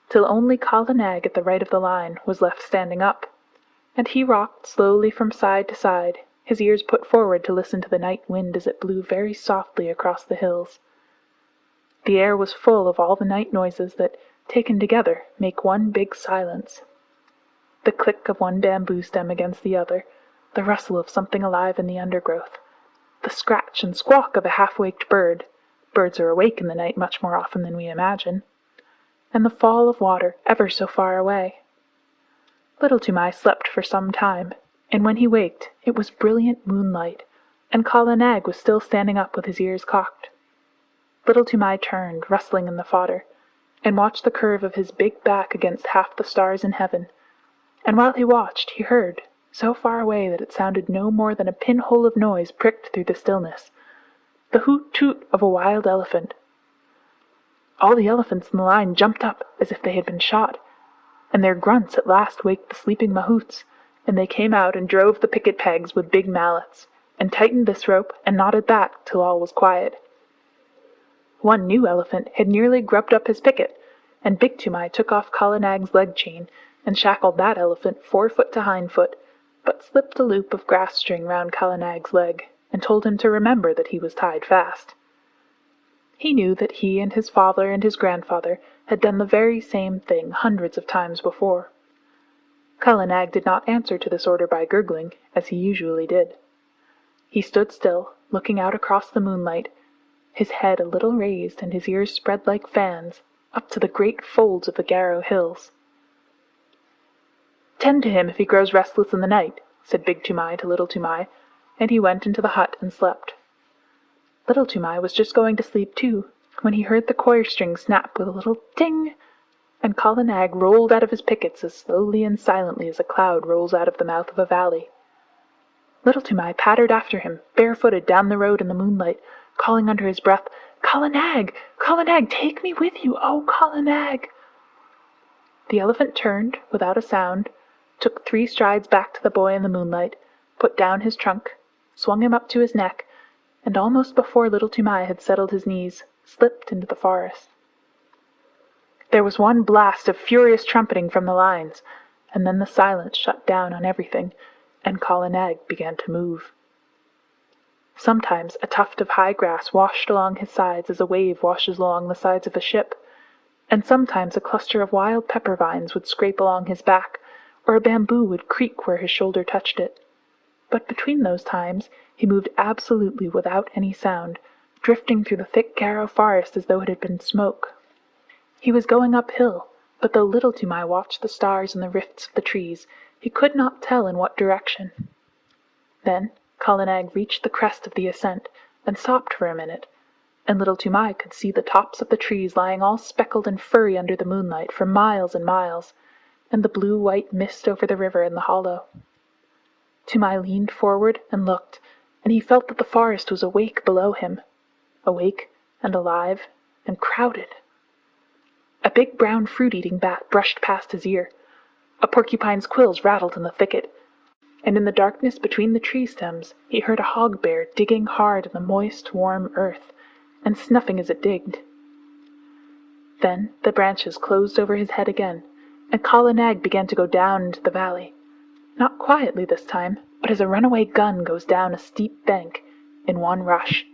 till only Kala Nag at the right of the line was left standing up, and he rocked slowly from side to side, his ears put forward to listen to the night wind as it blew very softly across the hills. The air was full of all the night noises that, taken together, make one big silence. The click of one bamboo stem against the other, the rustle of something alive in the undergrowth, the scratch and squawk of a half-waked bird — birds are awake in the night much more often than we imagine — and the fall of water ever so far away. Little Toomai slept for some time, and when he waked it was brilliant moonlight, and Kala Nag was still standing up with his ears cocked. Little Toomai turned, rustling in the fodder, and watched the curve of his big back against half the stars in heaven, and while he watched he heard, so far away that it sounded no more than a pinhole of noise pricked through the stillness, the hoot-toot of a wild elephant. All the elephants in the line jumped up as if they had been shot, and their grunts at last waked the sleeping mahouts, and they came out and drove the picket pegs with big mallets, and tightened this rope and knotted that till all was quiet. One new elephant had nearly grubbed up his picket, and Big Toomai took off Kala Nag's leg chain and shackled that elephant 4 foot to hind foot, but slipped a loop of grass string round Kala Nag's leg, and told him to remember that he was tied fast. He knew that he and his father and his grandfather had done the very same thing hundreds of times before. Kala Nag did not answer to this order by gurgling, as he usually did. He stood still, looking out across the moonlight, his head a little raised and his ears spread like fans, up to the great folds of the Garo hills. "Tend to him if he grows restless in the night," said Big Toomai to Little Toomai, and he went into the hut and slept. Little Toomai was just going to sleep too, when he heard the coir string snap with a little ting, and Kala Nag rolled out of his pickets as slowly and silently as a cloud rolls out of the mouth of a valley. Little Toomai pattered after him, barefooted, down the road in the moonlight, calling under his breath, "Kala Nag! Kala Nag, take me with you, oh Kala Nag!" The elephant turned, without a sound, took 3 strides back to the boy in the moonlight, put down his trunk, swung him up to his neck, and almost before Little Toomai had settled his knees, slipped into the forest. There was one blast of furious trumpeting from the lines, and then the silence shut down on everything, and Kala Nag began to move. Sometimes a tuft of high grass washed along his sides as a wave washes along the sides of a ship, and sometimes a cluster of wild pepper vines would scrape along his back, or a bamboo would creak where his shoulder touched it. But between those times he moved absolutely without any sound, drifting through the thick Garo forest as though it had been smoke. He was going uphill, but though Little Toomai watched the stars in the rifts of the trees, he could not tell in what direction. Then Kala Nag reached the crest of the ascent, and stopped for a minute, and Little Toomai could see the tops of the trees lying all speckled and furry under the moonlight for miles and miles, and the blue-white mist over the river in the hollow. Toomai leaned forward and looked, and he felt that the forest was awake below him, awake and alive and crowded. A big brown fruit-eating bat brushed past his ear. A porcupine's quills rattled in the thicket, and in the darkness between the tree stems he heard a hog-bear digging hard in the moist, warm earth, and snuffing as it digged. Then the branches closed over his head again, and Kala Nag began to go down into the valley, not quietly this time, but as a runaway gun goes down a steep bank, in one rush.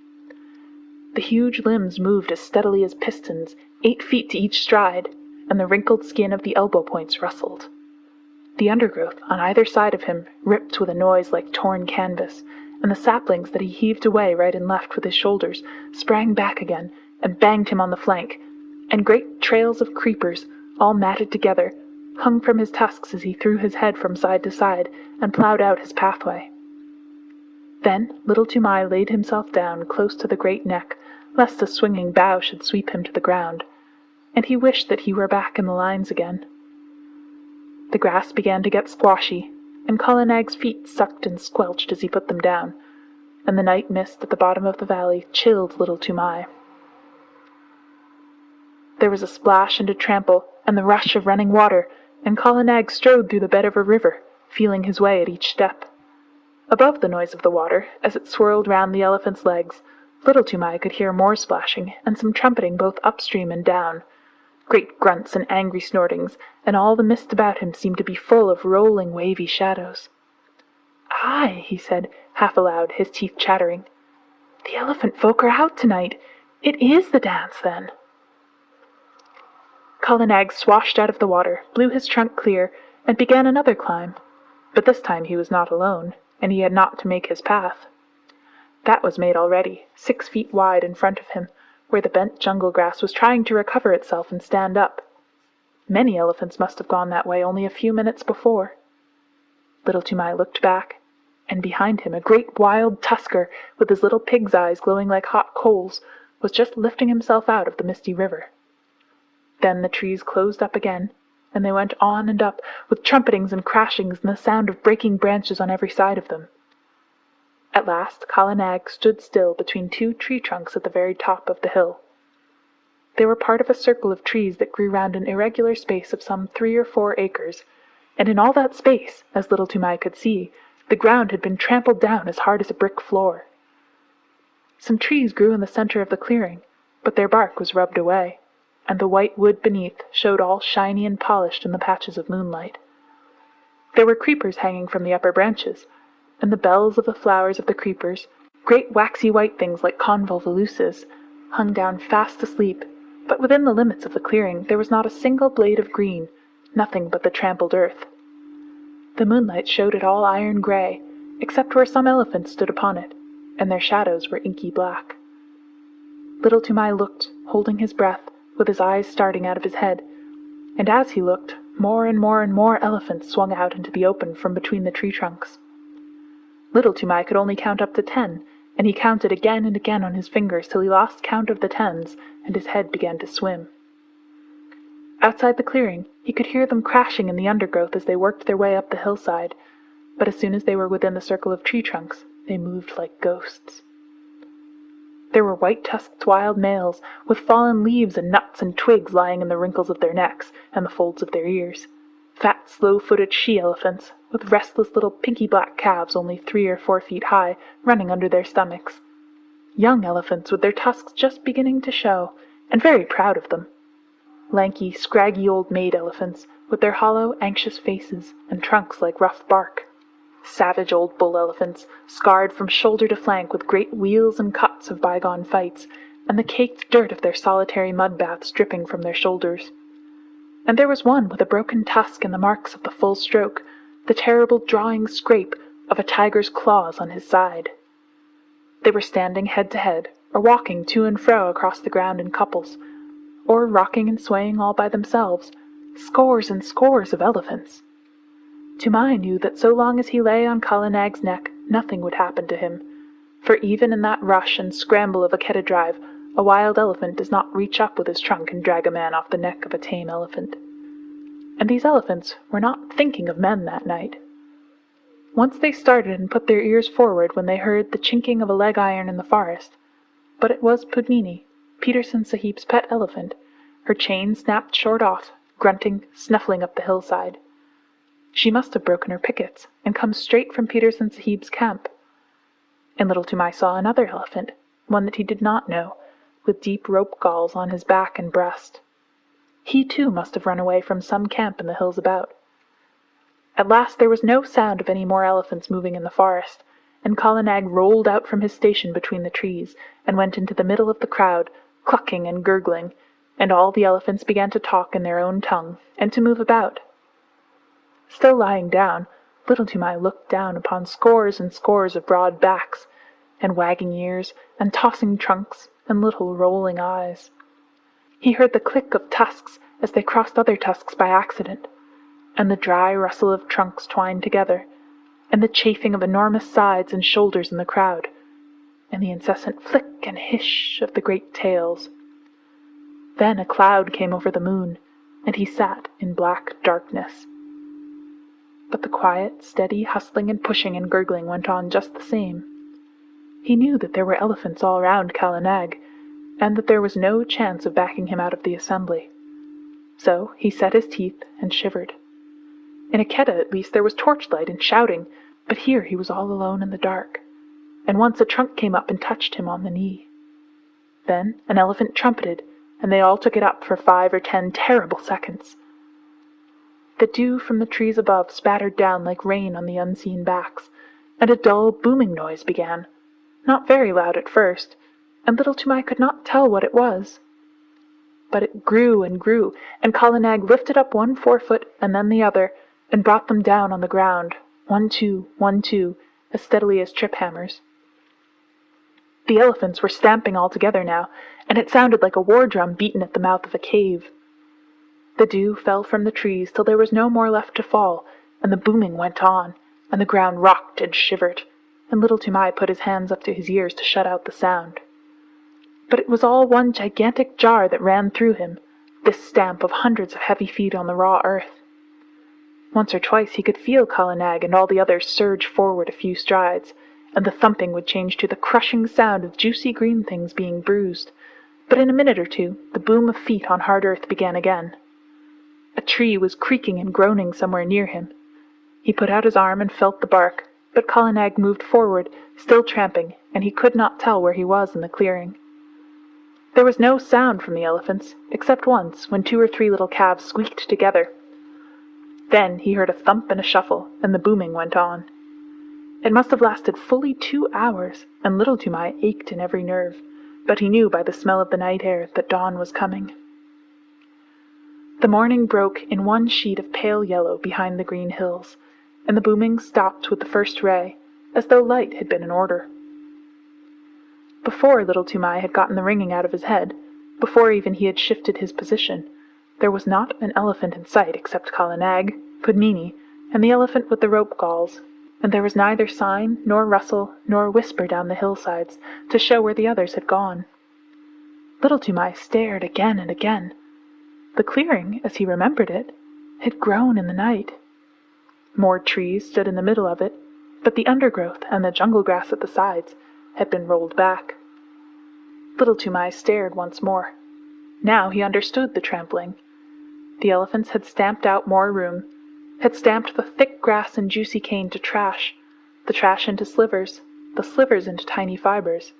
The huge limbs moved as steadily as pistons, 8 feet to each stride, and the wrinkled skin of the elbow points rustled. The undergrowth on either side of him ripped with a noise like torn canvas, and the saplings that he heaved away right and left with his shoulders sprang back again and banged him on the flank, and great trails of creepers, all matted together, hung from his tusks as he threw his head from side to side and ploughed out his pathway. Then Little Toomai laid himself down close to the great neck, lest a swinging bough should sweep him to the ground, and he wished that he were back in the lines again. The grass began to get squashy, and Kala Nag's feet sucked and squelched as he put them down, and the night mist at the bottom of the valley chilled Little Toomai. There was a splash and a trample, and the rush of running water, and Kala Nag strode through the bed of a river, feeling his way at each step. Above the noise of the water, as it swirled round the elephant's legs, Little Toomai could hear more splashing, and some trumpeting both upstream and down. Great grunts and angry snortings, and all the mist about him seemed to be full of rolling, wavy shadows. "Aye," he said, half aloud, his teeth chattering. "The elephant folk are out tonight. It is the dance, then." Kala Nag swashed out of the water, blew his trunk clear, and began another climb. But this time he was not alone, and he had not to make his path. That was made already, 6 feet wide in front of him, where the bent jungle grass was trying to recover itself and stand up. Many elephants must have gone that way only a few minutes before. Little Toomai looked back, and behind him a great wild tusker, with his little pig's eyes glowing like hot coals, was just lifting himself out of the misty river. Then the trees closed up again, and they went on and up, with trumpetings and crashings and the sound of breaking branches on every side of them. At last Kala Nag stood still between 2 tree trunks at the very top of the hill. They were part of a circle of trees that grew round an irregular space of some 3 or 4 acres, and in all that space, as Little Toomai could see, the ground had been trampled down as hard as a brick floor. Some trees grew in the center of the clearing, but their bark was rubbed away, and the white wood beneath showed all shiny and polished in the patches of moonlight. There were creepers hanging from the upper branches, and the bells of the flowers of the creepers, great waxy white things like convolvuluses, hung down fast asleep, but within the limits of the clearing there was not a single blade of green, nothing but the trampled earth. The moonlight showed it all iron grey, except where some elephants stood upon it, and their shadows were inky black. Little Toomai looked, holding his breath, with his eyes starting out of his head, and as he looked, more and more and more elephants swung out into the open from between the tree trunks. Little Toomai could only count up to 10, and he counted again and again on his fingers till he lost count of the tens, and his head began to swim. Outside the clearing, he could hear them crashing in the undergrowth as they worked their way up the hillside, but as soon as they were within the circle of tree trunks, they moved like ghosts. There were white-tusked wild males, with fallen leaves and nuts and twigs lying in the wrinkles of their necks and the folds of their ears. Fat, slow-footed she-elephants, with restless little pinky-black calves only 3 or 4 feet high, running under their stomachs. Young elephants with their tusks just beginning to show, and very proud of them. Lanky, scraggy old maid elephants, with their hollow, anxious faces and trunks like rough bark. Savage old bull elephants, scarred from shoulder to flank with great wheals and cuts of bygone fights, and the caked dirt of their solitary mud baths dripping from their shoulders. And there was one with a broken tusk and the marks of the full stroke, the terrible drawing scrape of a tiger's claws on his side. They were standing head to head, or walking to and fro across the ground in couples, or rocking and swaying all by themselves, scores and scores of elephants. Toomai knew that so long as he lay on Kala Nag's neck, nothing would happen to him, for even in that rush and scramble of a Keddah drive, a wild elephant does not reach up with his trunk and drag a man off the neck of a tame elephant. And these elephants were not thinking of men that night. Once they started and put their ears forward when they heard the chinking of a leg iron in the forest, but it was Pudmini, Peterson Sahib's pet elephant, her chain snapped short off, grunting, snuffling up the hillside. She must have broken her pickets and come straight from Peterson Sahib's camp. And Little Toomai saw another elephant, one that he did not know, with deep rope galls on his back and breast. He too must have run away from some camp in the hills about. At last there was no sound of any more elephants moving in the forest, and Kala Nag rolled out from his station between the trees and went into the middle of the crowd, clucking and gurgling, and all the elephants began to talk in their own tongue and to move about. Still lying down, Little Toomai looked down upon scores and scores of broad backs, and wagging ears, and tossing trunks, and little rolling eyes. He heard the click of tusks as they crossed other tusks by accident, and the dry rustle of trunks twined together, and the chafing of enormous sides and shoulders in the crowd, and the incessant flick and hiss of the great tails. Then a cloud came over the moon, and he sat in black darkness. But the quiet, steady hustling and pushing and gurgling went on just the same. He knew that there were elephants all round Kala Nag, and that there was no chance of backing him out of the assembly. So he set his teeth and shivered. In a Keddah, at least, there was torchlight and shouting, but here he was all alone in the dark, and once a trunk came up and touched him on the knee. Then an elephant trumpeted, and they all took it up for 5 or 10 terrible seconds. The dew from the trees above spattered down like rain on the unseen backs, and a dull booming noise began, not very loud at first, and Little Toomai could not tell what it was. But it grew, and Kala Nag lifted up one forefoot and then the other, and brought them down on the ground, 1, 2, 1, 2, as steadily as trip hammers. The elephants were stamping all together now, and it sounded like a war drum beaten at the mouth of a cave. The dew fell from the trees till there was no more left to fall, and the booming went on, and the ground rocked and shivered, and Little Toomai put his hands up to his ears to shut out the sound. But it was all one gigantic jar that ran through him, this stamp of hundreds of heavy feet on the raw earth. Once or twice he could feel Kala Nag and all the others surge forward a few strides, and the thumping would change to the crushing sound of juicy green things being bruised, but in a minute or two the boom of feet on hard earth began again. A tree was creaking and groaning somewhere near him. He put out his arm and felt the bark, but Kala Nag moved forward, still tramping, and he could not tell where he was in the clearing. There was no sound from the elephants, except once, when 2 or 3 little calves squeaked together. Then he heard a thump and a shuffle, and the booming went on. It must have lasted fully 2 hours, and Little Toomai ached in every nerve, but he knew by the smell of the night air that dawn was coming. The morning broke in one sheet of pale yellow behind the green hills, and the booming stopped with the first ray, as though light had been an order. Before Little Toomai had gotten the ringing out of his head, before even he had shifted his position, there was not an elephant in sight except Kala Nag, Pudmini, and the elephant with the rope galls, and there was neither sign, nor rustle, nor whisper down the hillsides to show where the others had gone. Little Toomai stared again and again. The clearing, as he remembered it, had grown in the night. More trees stood in the middle of it, but the undergrowth and the jungle grass at the sides had been rolled back. Little Toomai stared once more. Now he understood the trampling. The elephants had stamped out more room, had stamped the thick grass and juicy cane to trash, the trash into slivers, the slivers into tiny fibers,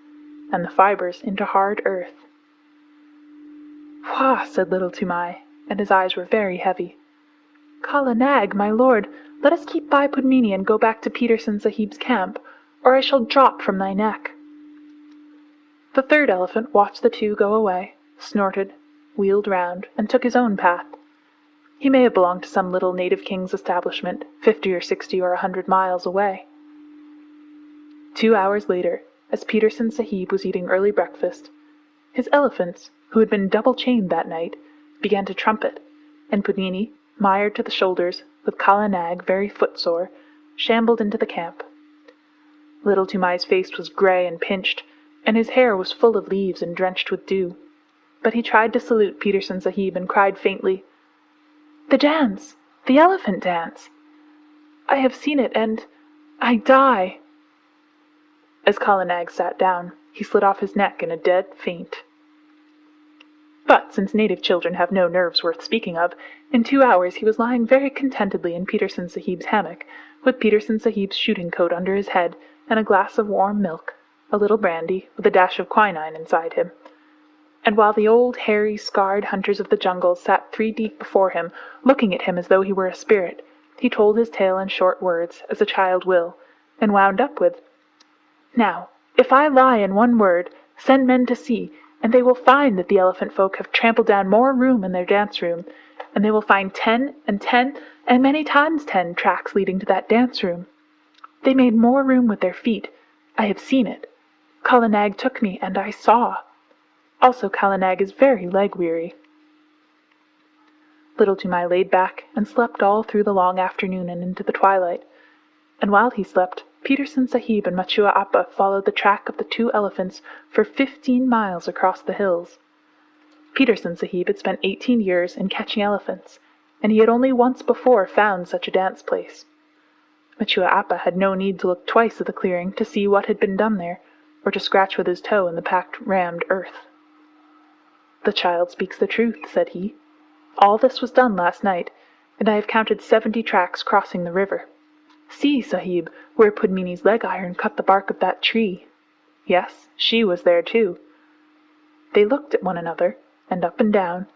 and the fibers into hard earth. "Wah!" said Little Toomai, and his eyes were very heavy. "Kala Nag, my lord, let us keep by Pudmini and go back to Peterson Sahib's camp, or I shall drop from thy neck." The third elephant watched the two go away, snorted, wheeled round, and took his own path. He may have belonged to some little native king's establishment, 50 or 60 or 100 miles away. 2 hours later, as Peterson Sahib was eating early breakfast, his elephants, who had been double-chained that night, began to trumpet, and Pudmini, mired to the shoulders, with Kala Nag very footsore, shambled into the camp. Little Toomai's face was grey and pinched, and his hair was full of leaves and drenched with dew, but he tried to salute Peterson Sahib and cried faintly, "The dance! The elephant dance! I have seen it, and I die!" As Kala Nag sat down, he slid off his neck in a dead faint. But since native children have no nerves worth speaking of, in 2 hours he was lying very contentedly in Peterson Sahib's hammock, with Peterson Sahib's shooting coat under his head, and a glass of warm milk, a little brandy, with a dash of quinine inside him. And while the old, hairy, scarred hunters of the jungle sat 3 deep before him, looking at him as though he were a spirit, he told his tale in short words, as a child will, and wound up with, "Now, if I lie in one word, send men to see, and they will find that the elephant folk have trampled down more room in their dance-room, and they will find 10 and 10 and many times 10 tracks leading to that dance-room. They made more room with their feet. I have seen it. Kala Nag took me, and I saw. Also Kala Nag is very leg-weary." Little Toomai laid back and slept all through the long afternoon and into the twilight, and while he slept, Peterson Sahib and Machua Appa followed the track of the 2 elephants for 15 miles across the hills. Peterson Sahib had spent 18 years in catching elephants, and he had only once before found such a dance place. Machua Appa had no need to look twice at the clearing to see what had been done there, or to scratch with his toe in the packed, rammed earth. "The child speaks the truth," said he. "All this was done last night, and I have counted 70 tracks crossing the river. See, Sahib, where Pudmini's leg-iron cut the bark of that tree. Yes, she was there too." They looked at one another, and up and down,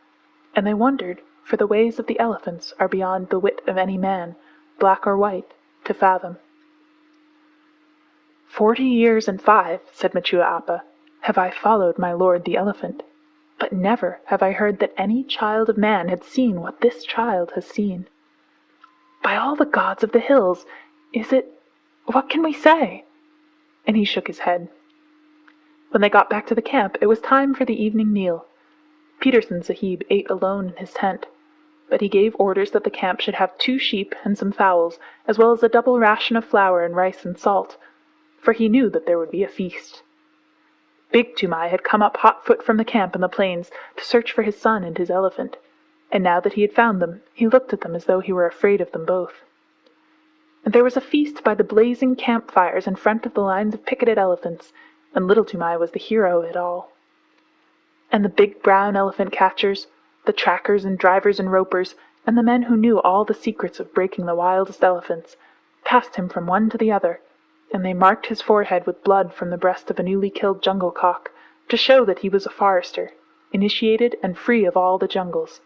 and they wondered, for the ways of the elephants are beyond the wit of any man, black or white, to fathom. 40 years and 5, said Machua Appa, have I followed my lord the elephant, but never have I heard that any child of man had seen what this child has seen. By all the gods of the hills, what can we say? And he shook his head. When they got back to the camp, it was time for the evening meal. Peterson Sahib ate alone in his tent, but he gave orders that the camp should have 2 sheep and some fowls, as well as a double ration of flour and rice and salt, for he knew that there would be a feast. Big Toomai had come up hot-foot from the camp in the plains to search for his son and his elephant, and now that he had found them, he looked at them as though he were afraid of them both. And there was a feast by the blazing campfires in front of the lines of picketed elephants, and Little Toomai was the hero of it all. And the big brown elephant catchers, the trackers and drivers and ropers, and the men who knew all the secrets of breaking the wildest elephants, passed him from one to the other, and they marked his forehead with blood from the breast of a newly killed jungle cock, to show that he was a forester, initiated and free of all the jungles.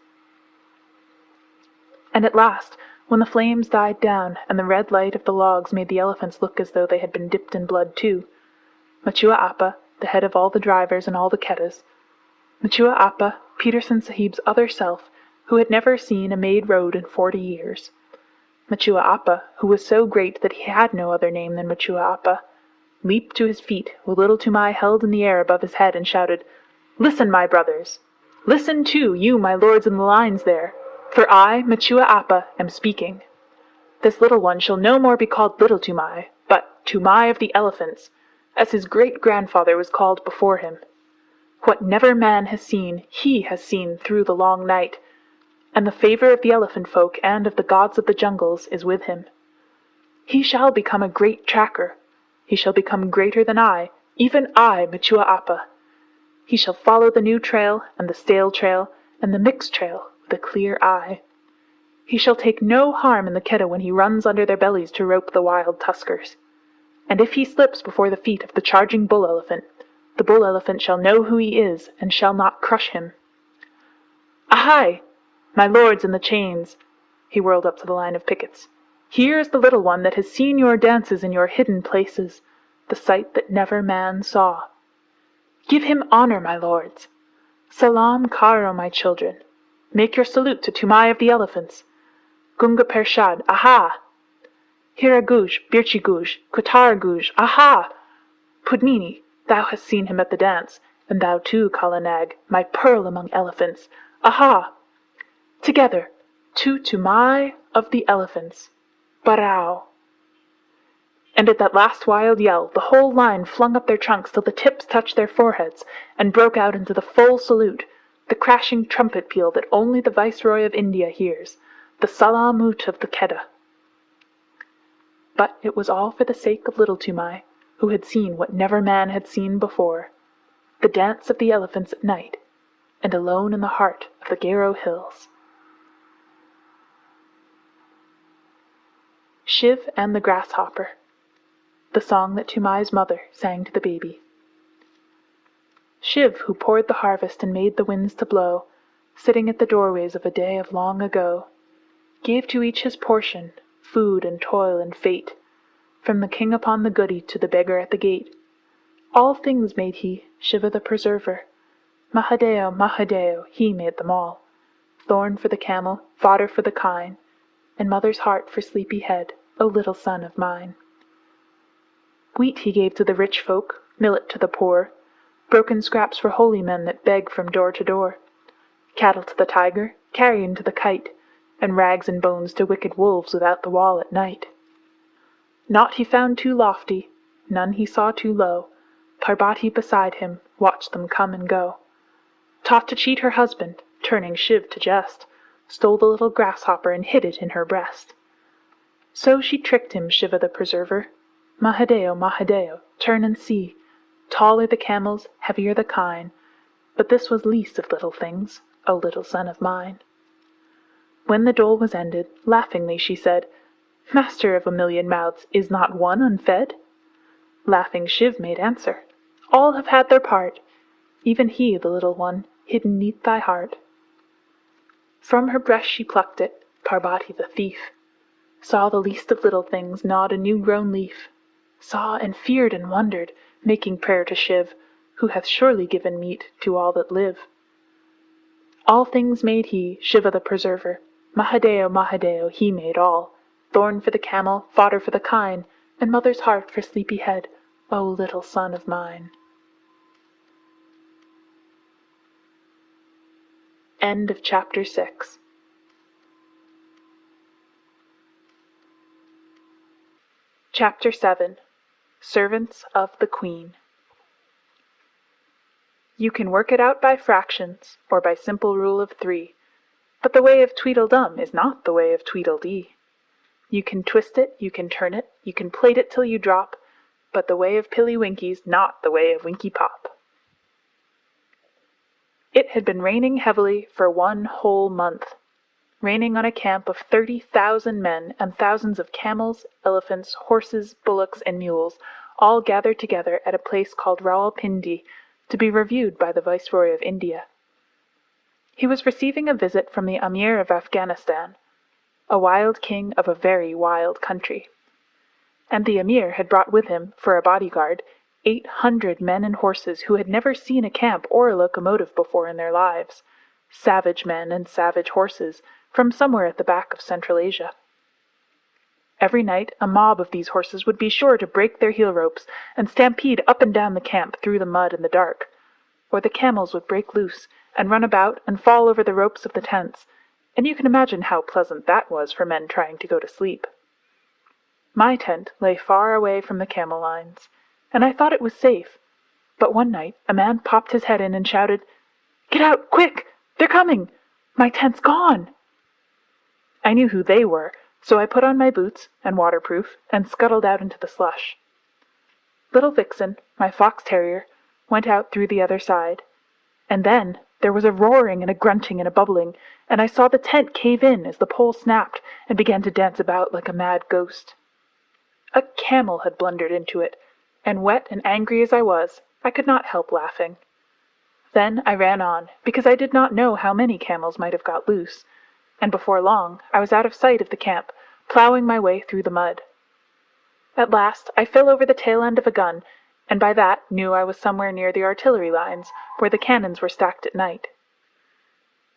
And at last, When the flames died down and the red light of the logs made the elephants look as though they had been dipped in blood too, Machua Appa, the head of all the drivers and all the Keddas, Machua Appa, Peterson Sahib's other self, who had never seen a made road in 40 years, Machua Appa, who was so great that he had no other name than Machua Appa, leaped to his feet with Little Toomai held in the air above his head and shouted, "Listen, my brothers! Listen too, you my lords in the lines there, for I, Machua Appa, am speaking. This little one shall no more be called Little Toomai, but Toomai of the Elephants, as his great-grandfather was called before him. What never man has seen, he has seen through the long night, and the favour of the elephant folk and of the gods of the jungles is with him. He shall become a great tracker. He shall become greater than I, even I, Machua Appa. He shall follow the new trail, and the stale trail, and the mixed trail with a clear eye. He shall take no harm in the Kedda when he runs under their bellies to rope the wild tuskers. And if he slips before the feet of the charging bull-elephant, the bull-elephant shall know who he is, and shall not crush him. Ahai! My lords in the chains," he whirled up to the line of pickets, "here is the little one that has seen your dances in your hidden places, the sight that never man saw. Give him honour, my lords. Salam Karo, my children. Make your salute to Toomai of the Elephants. Gunga Pershad, aha! Hiraguj, Birchiguj, Kutarguj, aha! Pudmini, thou hast seen him at the dance, and thou too, Kalanag, my pearl among elephants, aha! Together, to Toomai of the Elephants, Barao." And at that last wild yell, the whole line flung up their trunks till the tips touched their foreheads, and broke out into the full salute, the crashing trumpet peal that only the Viceroy of India hears, the Salamut of the Kedda. But it was all for the sake of Little Toomai, who had seen what never man had seen before, the dance of the elephants at night, and alone in the heart of the Garo Hills. Shiv and the Grasshopper, the song that Toomai's mother sang to the baby. Shiv, who poured the harvest and made the winds to blow, sitting at the doorways of a day of long ago, gave to each his portion, food and toil and fate, from the king upon the goody to the beggar at the gate. All things made he, Shiva the preserver. Mahadeo, Mahadeo, he made them all. Thorn for the camel, fodder for the kine, and mother's heart for sleepy head, O little son of mine. Wheat he gave to the rich folk, millet to the poor, broken scraps for holy men that beg from door to door, cattle to the tiger, carrion to the kite, and rags and bones to wicked wolves without the wall at night. Naught he found too lofty, none he saw too low. Parbati beside him watched them come and go. Taught to cheat her husband, turning Shiv to jest, stole the little grasshopper and hid it in her breast. So she tricked him, Shiva the preserver. Mahadeo, Mahadeo, turn and see. Taller the camels, heavier the kine, but this was least of little things, O little son of mine. When the dole was ended, laughingly she said, Master of a million mouths, is not one unfed? Laughing Shiv made answer, All have had their part, even he, the little one, hidden neath thy heart. From her breast she plucked it, Parbati the thief, saw the least of little things gnawed a new-grown leaf, saw and feared and wondered, making prayer to Shiv, who hath surely given meat to all that live. All things made he, Shiva the preserver. Mahadeo, Mahadeo, he made all. Thorn for the camel, fodder for the kine, and mother's heart for sleepy head, O little son of mine. End of chapter 6. Chapter 7. Servants of the Queen. You can work it out by fractions, or by simple rule of 3, but the way of Tweedledum is not the way of Tweedledee. You can twist it, you can turn it, you can plait it till you drop, but the way of Pilly Winky's not the way of Winky Pop. It had been raining heavily for 1 whole month, raining on a camp of 30,000 men and thousands of camels, elephants, horses, bullocks, and mules, all gathered together at a place called Rawalpindi to be reviewed by the Viceroy of India. He was receiving a visit from the Amir of Afghanistan. a wild king of a very wild country. And the emir had brought with him, for a bodyguard, 800 men and horses who had never seen a camp or a locomotive before in their lives, savage men and savage horses from somewhere at the back of Central Asia. Every night a mob of these horses would be sure to break their heel ropes and stampede up and down the camp through the mud and the dark, or the camels would break loose and run about and fall over the ropes of the tents, and you can imagine how pleasant that was for men trying to go to sleep. My tent lay far away from the camel lines, and I thought it was safe, but one night a man popped his head in and shouted, "Get out, quick! They're coming! My tent's gone!" I knew who they were, so I put on my boots and waterproof and scuttled out into the slush. Little Vixen, my fox terrier, went out through the other side, and then there was a roaring and a grunting and a bubbling, and I saw the tent cave in as the pole snapped and began to dance about like a mad ghost. A camel had blundered into it, and wet and angry as I was, I could not help laughing. Then I ran on, because I did not know how many camels might have got loose, and before long I was out of sight of the camp, ploughing my way through the mud. At last I fell over the tail end of a gun, and by that knew I was somewhere near the artillery lines, where the cannons were stacked at night.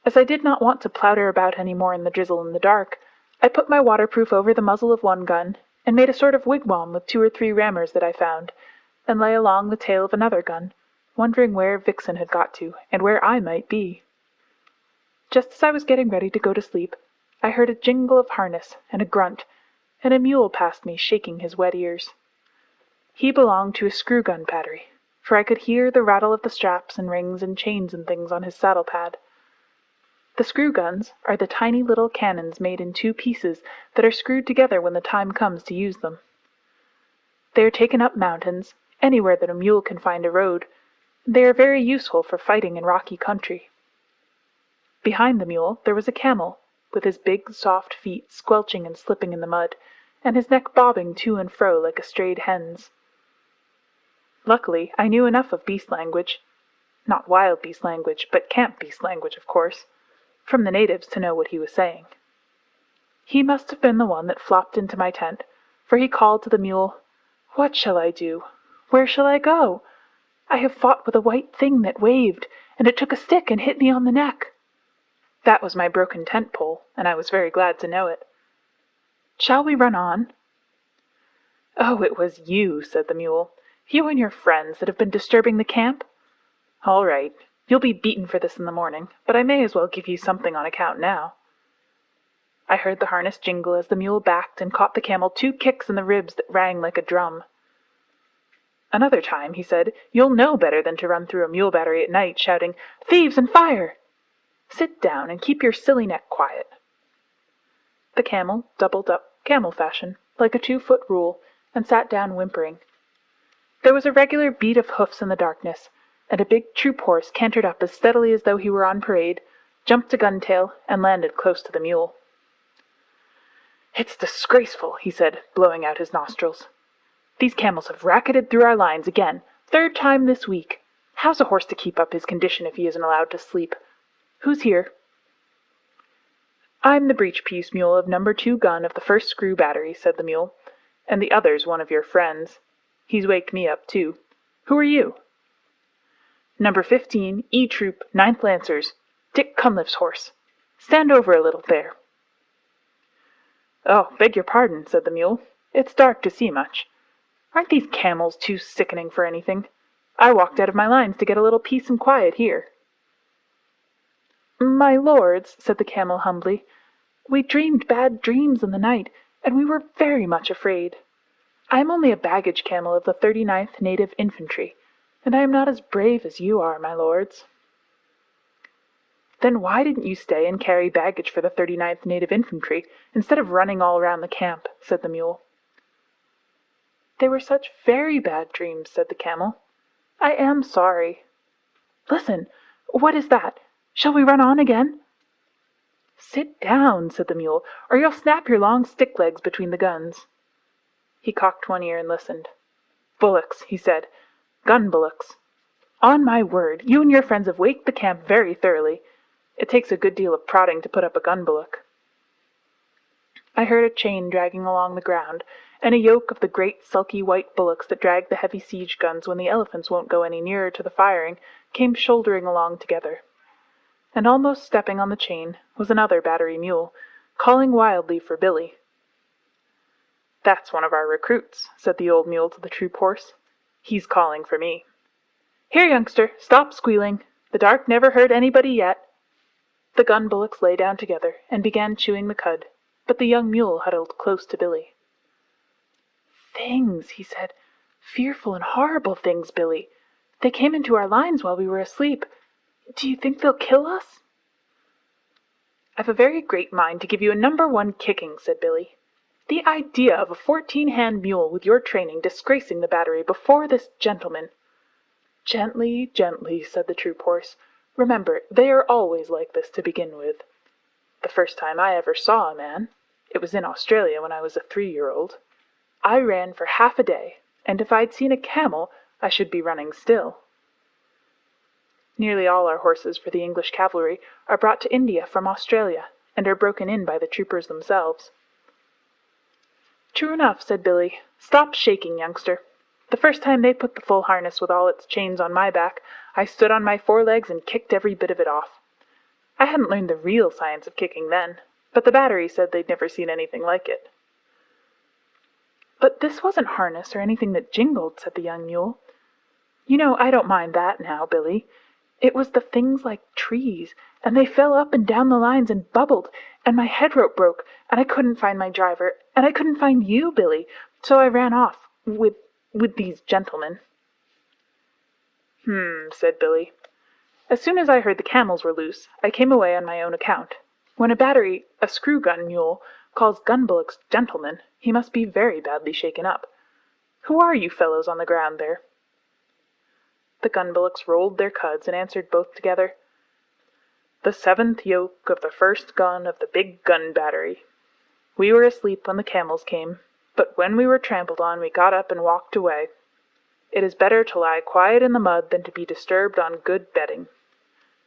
As I did not want to plouter about any more in the drizzle and the dark, I put my waterproof over the muzzle of one gun, and made a sort of wigwam with 2 or 3 rammers that I found, and lay along the tail of another gun, wondering where Vixen had got to, and where I might be. Just as I was getting ready to go to sleep, I heard a jingle of harness and a grunt, and a mule passed me shaking his wet ears. He belonged to a screw-gun battery, for I could hear the rattle of the straps and rings and chains and things on his saddle-pad. The screw-guns are the tiny little cannons made in 2 pieces that are screwed together when the time comes to use them. They are taken up mountains, anywhere that a mule can find a road, and they are very useful for fighting in rocky country. Behind the mule there was a camel, with his big soft feet squelching and slipping in the mud, and his neck bobbing to and fro like a strayed hen's. Luckily I knew enough of beast language, not wild beast language, but camp beast language, of course, from the natives to know what he was saying. He must have been the one that flopped into my tent, for he called to the mule, "What shall I do? Where shall I go? I have fought with a white thing that waved, and it took a stick and hit me on the neck." That was my broken tent pole, and I was very glad to know it. "Shall we run on?" "Oh, it was you," said the mule. "You and your friends that have been disturbing the camp? All right, you'll be beaten for this in the morning, but I may as well give you something on account now." I heard the harness jingle as the mule backed and caught the camel 2 kicks in the ribs that rang like a drum. "Another time," he said, "you'll know better than to run through a mule battery at night shouting, 'Thieves and fire!' Sit down and keep your silly neck quiet." The camel doubled up camel fashion, like a 2-foot rule, and sat down whimpering. There was a regular beat of hoofs in the darkness, and a big troop horse cantered up as steadily as though he were on parade, jumped a gun-tail, and landed close to the mule. "It's disgraceful," he said, blowing out his nostrils. "These camels have racketed through our lines again, 3rd time this week. How's a horse to keep up his condition if he isn't allowed to sleep? Who's here?" "I'm the breech-piece mule of No. 2 gun of the 1st screw battery," said the mule, "and the other's one of your friends. He's waked me up, too. Who are you?" "No. 15, E Troop, 9th Lancers, Dick Cunliffe's horse. Stand over a little there." "Oh, beg your pardon," said the mule. "It's dark to see much. Aren't these camels too sickening for anything? I walked out of my lines to get a little peace and quiet here." "My lords," said the camel humbly, "we dreamed bad dreams in the night, and we were very much afraid. I am only a baggage camel of the 39th Native Infantry, and I am not as brave as you are, my lords." "Then why didn't you stay and carry baggage for the 39th Native Infantry, instead of running all around the camp?" said the mule. "They were such very bad dreams," said the camel. "I am sorry. Listen! What is that? Shall we run on again?" "Sit down," said the mule, "or you'll snap your long stick legs between the guns." He cocked one ear and listened. "Bullocks," he said. "Gun bullocks. On my word, you and your friends have waked the camp very thoroughly. It takes a good deal of prodding to put up a gun bullock." I heard a chain dragging along the ground, and a yoke of the great sulky white bullocks that drag the heavy siege guns when the elephants won't go any nearer to the firing came shouldering along together. And almost stepping on the chain was another battery mule, calling wildly for Billy. "That's one of our recruits," said the old mule to the troop horse. "He's calling for me. Here, youngster, stop squealing. The dark never hurt anybody yet." The gun bullocks lay down together and began chewing the cud, but the young mule huddled close to Billy. "Things," he said. "Fearful and horrible things, Billy. They came into our lines while we were asleep. Do you think they'll kill us?" "I've a very great mind to give you a No. 1 kicking," said Billy. "The idea of a 14-hand mule with your training disgracing the battery before this gentleman." "Gently, gently," said the troop horse. "Remember, they are always like this to begin with. The first time I ever saw a man, it was in Australia when I was a 3-year-old. I ran for half a day, and if I'd seen a camel, I should be running still. Nearly all our horses for the English cavalry are brought to India from Australia, and are broken in by the troopers themselves." "True enough," said Billy. "Stop shaking, youngster. The first time they put the full harness with all its chains on my back, I stood on my forelegs and kicked every bit of it off. I hadn't learned the real science of kicking then, but the battery said they'd never seen anything like it." "But this wasn't harness or anything that jingled," said the young mule. "You know I don't mind that now, Billy. It was the things like trees, and they fell up and down the lines and bubbled, and my head rope broke, and I couldn't find my driver, and I couldn't find you, Billy, so I ran off with these gentlemen." Said Billy. "As soon as I heard the camels were loose, I came away on my own account. When a screw-gun mule, calls gun bullocks gentlemen, he must be very badly shaken up. Who are you fellows on the ground there?" The gun bullocks rolled their cuds and answered both together, "The 7th yoke of the 1st gun of the big gun battery. We were asleep when the camels came, but when we were trampled on we got up and walked away. It is better to lie quiet in the mud than to be disturbed on good bedding.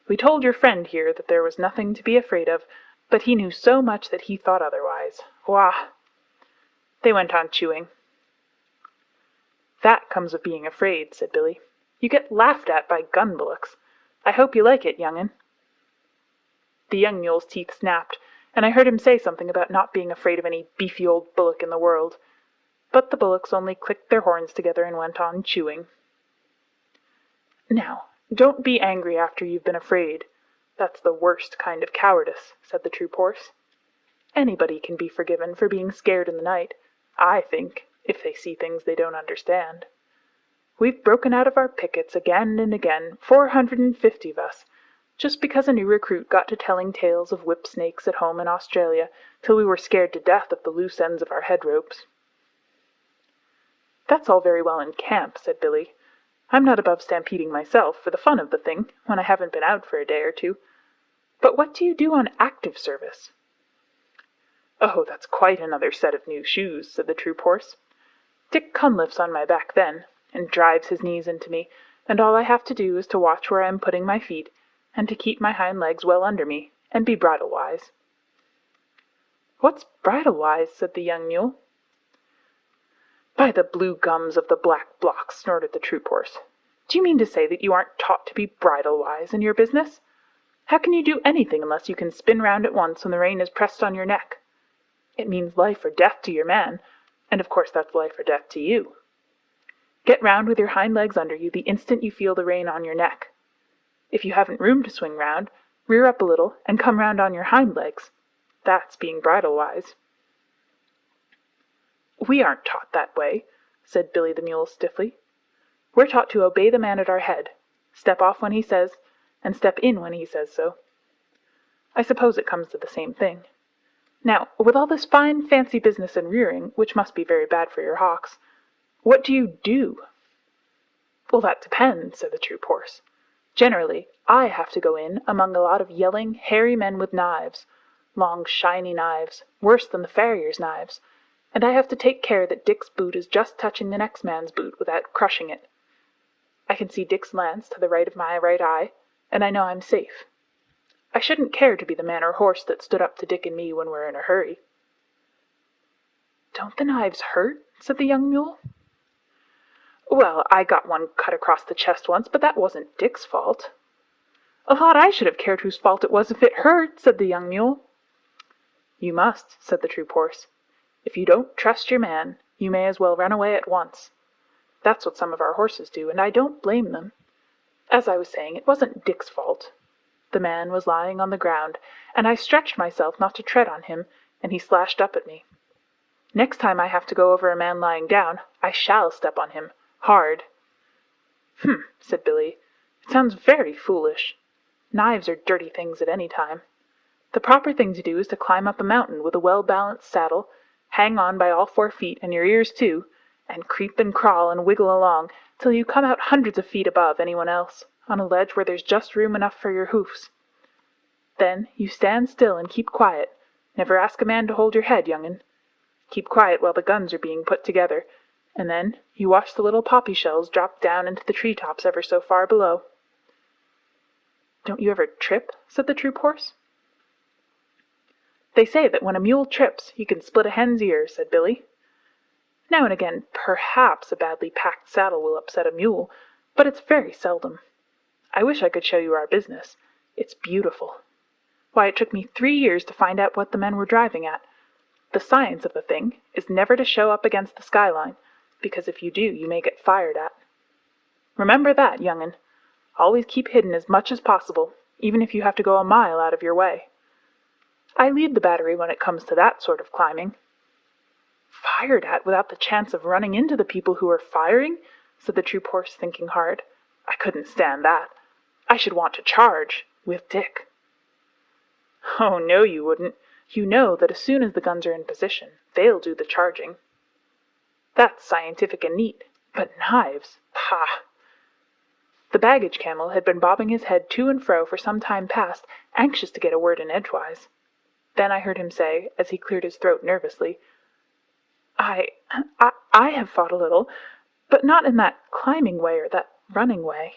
We told your friend here that there was nothing to be afraid of, but he knew so much that he thought otherwise. Wah!" They went on chewing. "That comes of being afraid," said Billy. "You get laughed at by gun bullocks. I hope you like it, young'un." The young mule's teeth snapped, and I heard him say something about not being afraid of any beefy old bullock in the world. But the bullocks only clicked their horns together and went on chewing. "Now, don't be angry after you've been afraid. That's the worst kind of cowardice," said the troop horse. "Anybody can be forgiven for being scared in the night, I think, if they see things they don't understand. We've broken out of our pickets again and again, 450 of us, just because a new recruit got to telling tales of whip snakes at home in Australia, till we were scared to death of the loose ends of our head ropes." "That's all very well in camp," said Billy. "I'm not above stampeding myself, for the fun of the thing, when I haven't been out for a day or two. But what do you do on active service?" "Oh, that's quite another set of new shoes," said the troop horse. "Dick Cunliffe's on my back then, and drives his knees into me, and all I have to do is to watch where I am putting my feet, and to keep my hind legs well under me, and be bridle-wise." "What's bridle-wise?" said the young mule. "By the blue gums of the black blocks," snorted the troop horse. "Do you mean to say that you aren't taught to be bridle-wise in your business? How can you do anything unless you can spin round at once when the rein is pressed on your neck? It means life or death to your man, and of course that's life or death to you. Get round with your hind legs under you the instant you feel the rein on your neck. If you haven't room to swing round, rear up a little and come round on your hind legs. That's being bridle-wise." "We aren't taught that way," said Billy the mule stiffly. "We're taught to obey the man at our head, step off when he says, and step in when he says so. I suppose it comes to the same thing. Now, with all this fine fancy business and rearing, which must be very bad for your hocks, what do you do?" "Well, that depends," said the troop horse. "Generally, I have to go in among a lot of yelling, hairy men with knives, long shiny knives, worse than the farrier's knives, and I have to take care that Dick's boot is just touching the next man's boot without crushing it. I can see Dick's lance to the right of my right eye, and I know I'm safe. I shouldn't care to be the man or horse that stood up to Dick and me when we're in a hurry." Don't the knives hurt? Said the young mule. Well, I got one cut across the chest once, but that wasn't Dick's fault. A lot I should have cared whose fault it was if it hurt, said the young mule. You must, said the troop horse. If you don't trust your man, you may as well run away at once. That's what some of our horses do, and I don't blame them. As I was saying, it wasn't Dick's fault. The man was lying on the ground, and I stretched myself not to tread on him, and he slashed up at me. Next time I have to go over a man lying down, I shall step on him, hard. Said Billy. It sounds very foolish. Knives are dirty things at any time. The proper thing to do is to climb up a mountain with a well-balanced saddle, hang on by all 4 feet and your ears too, and creep and crawl and wiggle along till you come out hundreds of feet above anyone else, on a ledge where there's just room enough for your hoofs. Then you stand still and keep quiet. Never ask a man to hold your head, young'un. Keep quiet while the guns are being put together, and then you watch the little poppy shells drop down into the tree-tops ever so far below. Don't you ever trip? Said the troop horse. They say that when a mule trips, he can split a hen's ear, said Billy. Now and again, perhaps a badly packed saddle will upset a mule, but it's very seldom. I wish I could show you our business. It's beautiful. Why, it took me 3 years to find out what the men were driving at. The science of the thing is never to show up against the skyline, because if you do, you may get fired at. Remember that, young'un. Always keep hidden as much as possible, even if you have to go a mile out of your way. I lead the battery when it comes to that sort of climbing. Fired at without the chance of running into the people who are firing? Said the troop horse, thinking hard. I couldn't stand that. I should want to charge, with Dick. Oh, no, you wouldn't. You know that as soon as the guns are in position, they'll do the charging. That's scientific and neat, but knives, pah! The baggage camel had been bobbing his head to and fro for some time past, anxious to get a word in edgewise. Then I heard him say, as he cleared his throat nervously, I have fought a little, but not in that climbing way or that running way.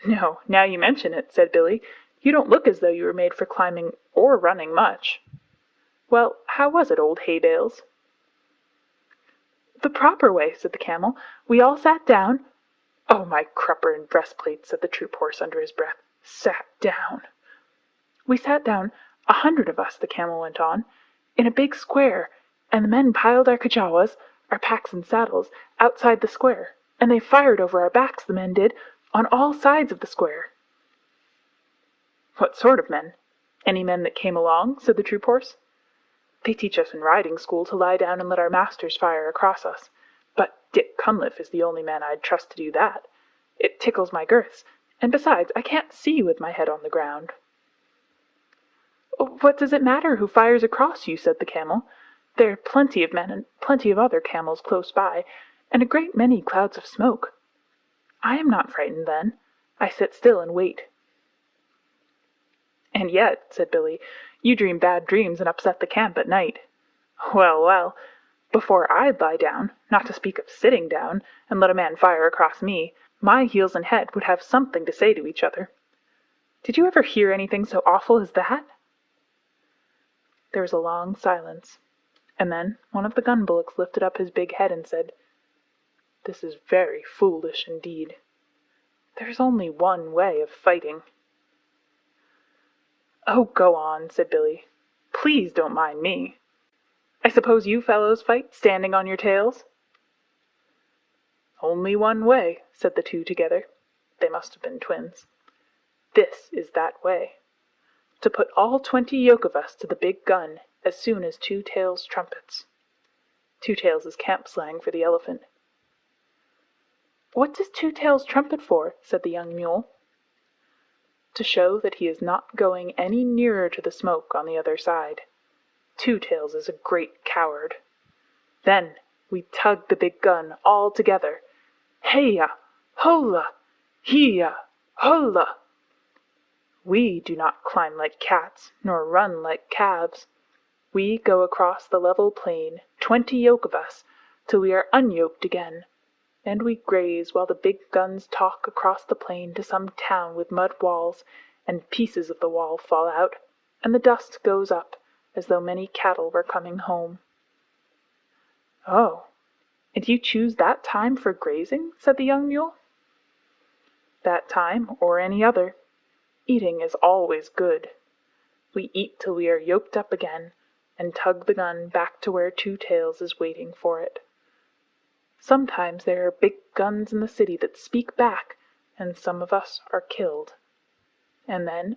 No, now you mention it, said Billy, you don't look as though you were made for climbing or running much. Well, how was it, old hay bales? The proper way, said the camel. We all sat down. Oh, my crupper and breastplate, said the troop horse under his breath. Sat down. We sat down, 100 of us, the camel went on, in a big square, and the men piled our kajawas, our packs and saddles, outside the square, and they fired over our backs, the men did, on all sides of the square. What sort of men? Any men that came along? Said the troop horse. They teach us in riding school to lie down and let our masters fire across us, but Dick Cunliffe is the only man I'd trust to do that. It tickles my girths, and besides, I can't see with my head on the ground. What does it matter who fires across you? Said the camel. There are plenty of men and plenty of other camels close by, and a great many clouds of smoke. I am not frightened then. I sit still and wait. And yet, said Billy, you dream bad dreams and upset the camp at night. Well, well, before I'd lie down, not to speak of sitting down, and let a man fire across me, my heels and head would have something to say to each other. Did you ever hear anything so awful as that? There was a long silence, and then one of the gun bullocks lifted up his big head and said, This is very foolish indeed. There's only one way of fighting. Oh, go on, said Billy. Please don't mind me. I suppose you fellows fight standing on your tails? Only one way, said the two together. They must have been twins. This is that way. To put all 20 yoke of us to the big gun as soon as Two Tails trumpets. Two Tails is camp slang for the elephant. What does Two Tails trumpet for? Said the young mule. To show that he is not going any nearer to the smoke on the other side. Two Tails is a great coward. Then we tug the big gun all together. Hey-ya! Hola! Hee-ya! Hola! We do not climb like cats, nor run like calves. We go across the level plain, 20 yoke of us, till we are unyoked again, and we graze while the big guns talk across the plain to some town with mud walls, and pieces of the wall fall out, and the dust goes up, as though many cattle were coming home. Oh, and you choose that time for grazing? Said the young mule. That time, or any other. Eating is always good. We eat till we are yoked up again, and tug the gun back to where Two Tails is waiting for it. Sometimes there are big guns in the city that speak back, and some of us are killed. And then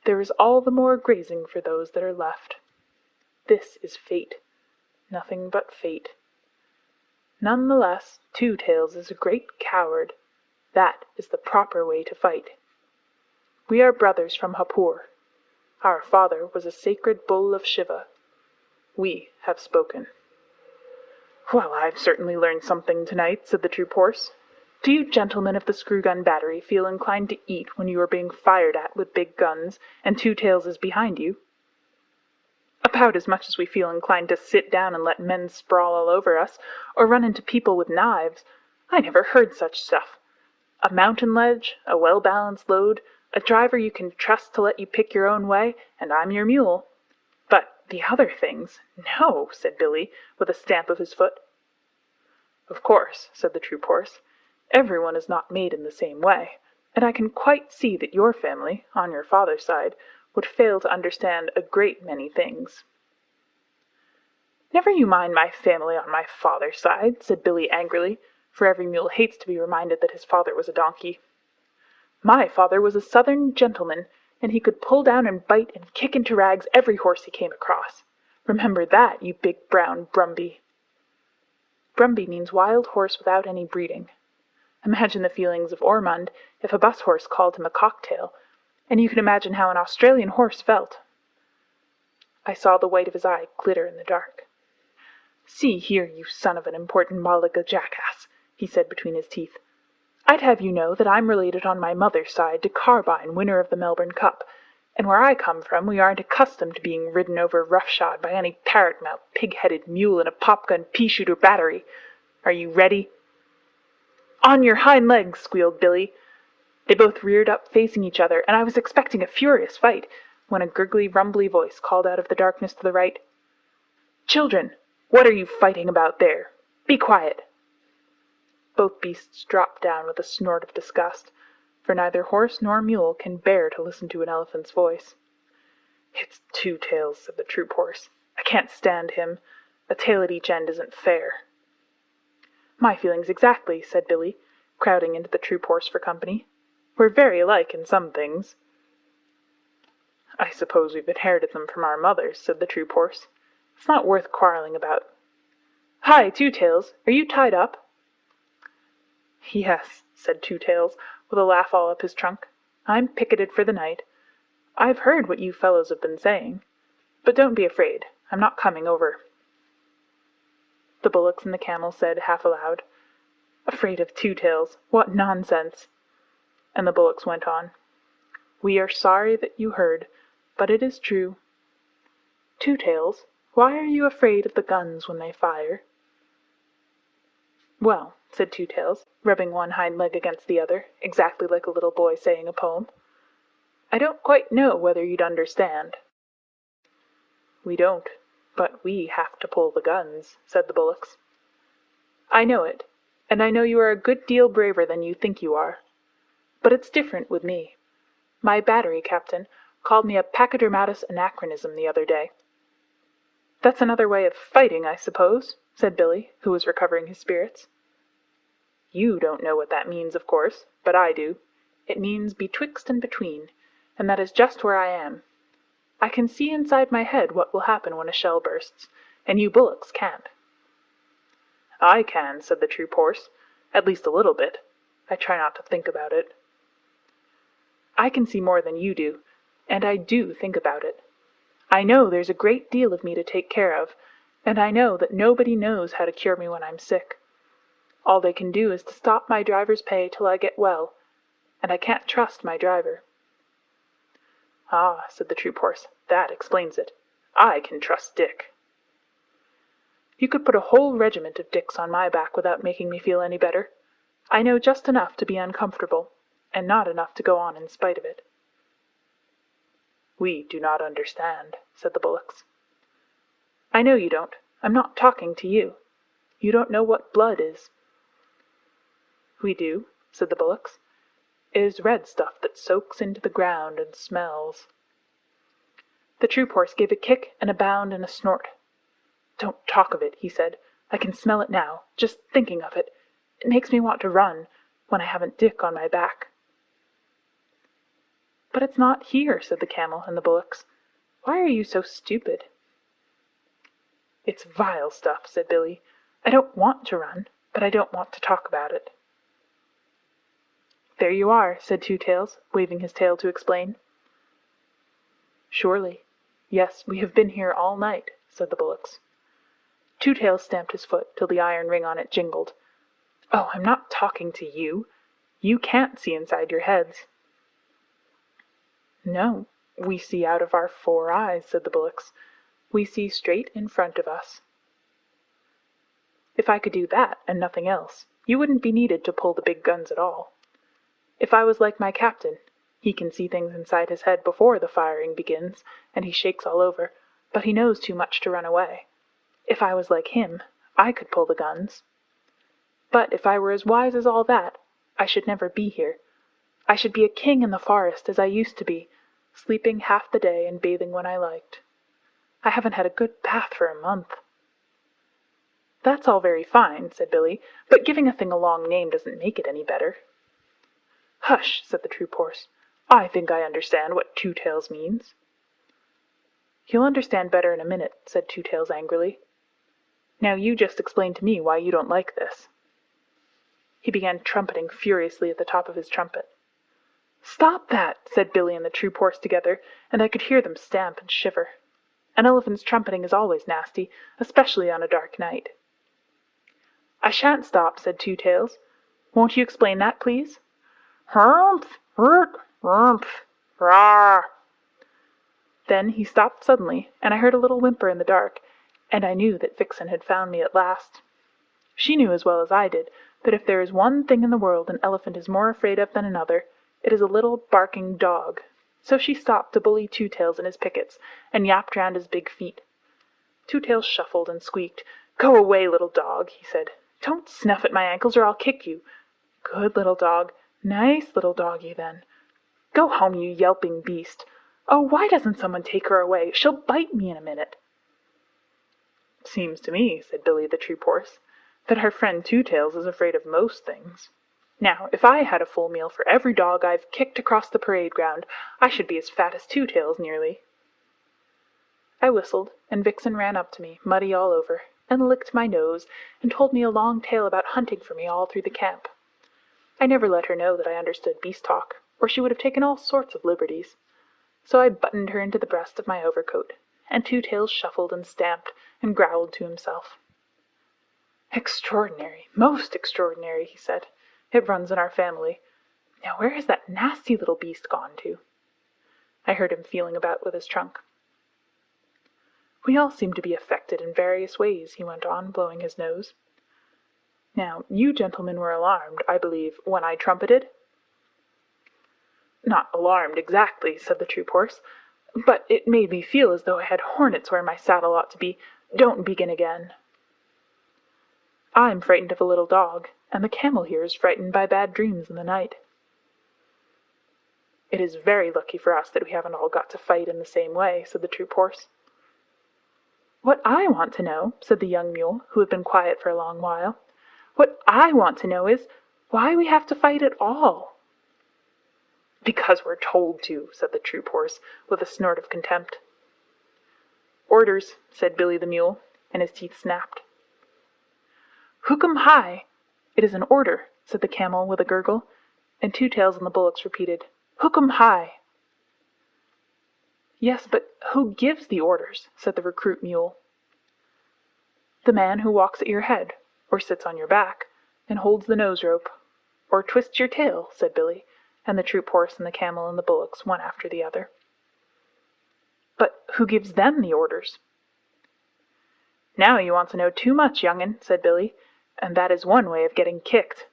there is all the more grazing for those that are left. This is fate, nothing but fate. None the less, Two Tails is a great coward. That is the proper way to fight. We are brothers from Hapur. Our father was a sacred bull of Shiva. We have spoken. Well, I've certainly learned something tonight, said the troop horse. Do you gentlemen of the screw-gun battery feel inclined to eat when you are being fired at with big guns, and Two Tails is behind you? About as much as we feel inclined to sit down and let men sprawl all over us, or run into people with knives. I never heard such stuff. A mountain ledge, a well-balanced load, a driver you can trust to let you pick your own way, and I'm your mule. But the other things, no, said Billy, with a stamp of his foot. Of course, said the troop horse, everyone is not made in the same way, and I can quite see that your family, on your father's side, would fail to understand a great many things. Never you mind my family on my father's side, said Billy angrily, for every mule hates to be reminded that his father was a donkey. My father was a southern gentleman, and he could pull down and bite and kick into rags every horse he came across. Remember that, you big brown Brumby. Brumby means wild horse without any breeding. Imagine the feelings of Ormond if a bus horse called him a cocktail, and you can imagine how an Australian horse felt. I saw the white of his eye glitter in the dark. See here, you son of an important Malaga jackass, he said between his teeth. I'd have you know that I'm related on my mother's side to Carbine, winner of the Melbourne Cup, and where I come from we aren't accustomed to being ridden over roughshod by any parrot-mouthed, pig-headed mule in a popgun pea-shooter battery. Are you ready? On your hind legs, squealed Billy. They both reared up facing each other, and I was expecting a furious fight, when a gurgly, rumbly voice called out of the darkness to the right, Children, what are you fighting about there? Be quiet. Both beasts dropped down with a snort of disgust, for neither horse nor mule can bear to listen to an elephant's voice. It's Two Tails, said the troop horse. I can't stand him. A tail at each end isn't fair. My feelings exactly, said Billy, crowding into the troop horse for company. We're very alike in some things. I suppose we've inherited them from our mothers, said the troop horse. It's not worth quarreling about. Hi, Two Tails, are you tied up? Yes, said Two Tails, with a laugh all up his trunk. I'm picketed for the night. I've heard what you fellows have been saying. But don't be afraid, I'm not coming over. The bullocks and the camel said half aloud, Afraid of Two Tails, what nonsense! And the bullocks went on, We are sorry that you heard, but it is true. Two Tails, why are you afraid of the guns when they fire? Well, said Two Tails, rubbing one hind leg against the other, exactly like a little boy saying a poem, I don't quite know whether you'd understand. We don't, but we have to pull the guns, said the bullocks. I know it, and I know you are a good deal braver than you think you are. But it's different with me. My battery captain called me a pachydermatous anachronism the other day. That's another way of fighting, I suppose, said Billy, who was recovering his spirits. You don't know what that means, of course, but I do. It means betwixt and between, and that is just where I am. I can see inside my head what will happen when a shell bursts, and you bullocks can't. I can, said the troop horse, at least a little bit. I try not to think about it. I can see more than you do, and I do think about it. I know there's a great deal of me to take care of, and I know that nobody knows how to cure me when I'm sick. All they can do is to stop my driver's pay till I get well, and I can't trust my driver. Ah, said the troop horse, that explains it. I can trust Dick. You could put a whole regiment of Dicks on my back without making me feel any better. I know just enough to be uncomfortable, and not enough to go on in spite of it. We do not understand, said the bullocks. I know you don't. I'm not talking to you. You don't know what blood is." "We do," said the bullocks. "It is red stuff that soaks into the ground and smells." The troop horse gave a kick and a bound and a snort. "Don't talk of it," he said. "I can smell it now, just thinking of it. It makes me want to run, when I haven't Dick on my back." "But it's not here," said the camel and the bullocks. "Why are you so stupid?" "It's vile stuff," said Billy. "I don't want to run, but I don't want to talk about it." "There you are," said Two Tails, waving his tail to explain. "Surely. Yes, we have been here all night," said the bullocks. Two Tails stamped his foot till the iron ring on it jingled. "Oh, I'm not talking to you. You can't see inside your heads." "No, we see out of our 4 eyes," said the bullocks. "We see straight in front of us." "If I could do that and nothing else, you wouldn't be needed to pull the big guns at all. If I was like my captain, he can see things inside his head before the firing begins, and he shakes all over, but he knows too much to run away. If I was like him, I could pull the guns. But if I were as wise as all that, I should never be here. I should be a king in the forest as I used to be, sleeping half the day and bathing when I liked. I haven't had a good bath for a month." "That's all very fine," said Billy, "but giving a thing a long name doesn't make it any better." "Hush," said the troop horse. "I think I understand what Two Tails means." "You'll understand better in a minute," said Two Tails angrily. "Now you just explain to me why you don't like this." He began trumpeting furiously at the top of his trumpet. "Stop that!" said Billy and the troop horse together, and I could hear them stamp and shiver. An elephant's trumpeting is always nasty, especially on a dark night. "I shan't stop," said Two Tails. "Won't you explain that, please?" "Humph! Humph! Rah!" Then he stopped suddenly, and I heard a little whimper in the dark, and I knew that Vixen had found me at last. She knew as well as I did that if there is one thing in the world an elephant is more afraid of than another, it is a little barking dog. So she stopped to bully Two Tails and his pickets, and yapped round his big feet. Two Tails shuffled and squeaked. "Go away, little dog," he said. "Don't snuff at my ankles or I'll kick you. Good little dog. Nice little doggy, then. Go home, you yelping beast. Oh, why doesn't someone take her away? She'll bite me in a minute." "Seems to me," said Billy the troop horse, "that our friend Two Tails is afraid of most things. Now, if I had a full meal for every dog I've kicked across the parade ground, I should be as fat as Two Tails nearly." I whistled, and Vixen ran up to me, muddy all over, and licked my nose, and told me a long tale about hunting for me all through the camp. I never let her know that I understood beast talk, or she would have taken all sorts of liberties. So I buttoned her into the breast of my overcoat, and Two Tails shuffled and stamped and growled to himself. "Extraordinary, most extraordinary," he said. "It runs in our family. Now where has that nasty little beast gone to?" I heard him feeling about with his trunk. "We all seem to be affected in various ways," he went on, blowing his nose. "Now, you gentlemen were alarmed, I believe, when I trumpeted?" "Not alarmed exactly," said the troop horse, "but it made me feel as though I had hornets where my saddle ought to be. Don't begin again." "I'm frightened of a little dog, and the camel here is frightened by bad dreams in the night." "It is very lucky for us that we haven't all got to fight in the same way," said the troop horse. "What I want to know," said the young mule, who had been quiet for a long while, "what I want to know is, why we have to fight at all." "Because we're told to," said the troop horse, with a snort of contempt. "Orders," said Billy the mule, and his teeth snapped. "Hookum high! It is an order," said the camel with a gurgle, and Two Tails and the bullocks repeated, "Hookum high!" "Yes, but who gives the orders?" said the recruit mule. "The man who walks at your head, or sits on your back, and holds the nose rope, or twists your tail," said Billy, and the troop horse and the camel and the bullocks, one after the other. "But who gives them the orders?" "Now you want to know too much, young'un," said Billy, "and that is one way of getting kicked.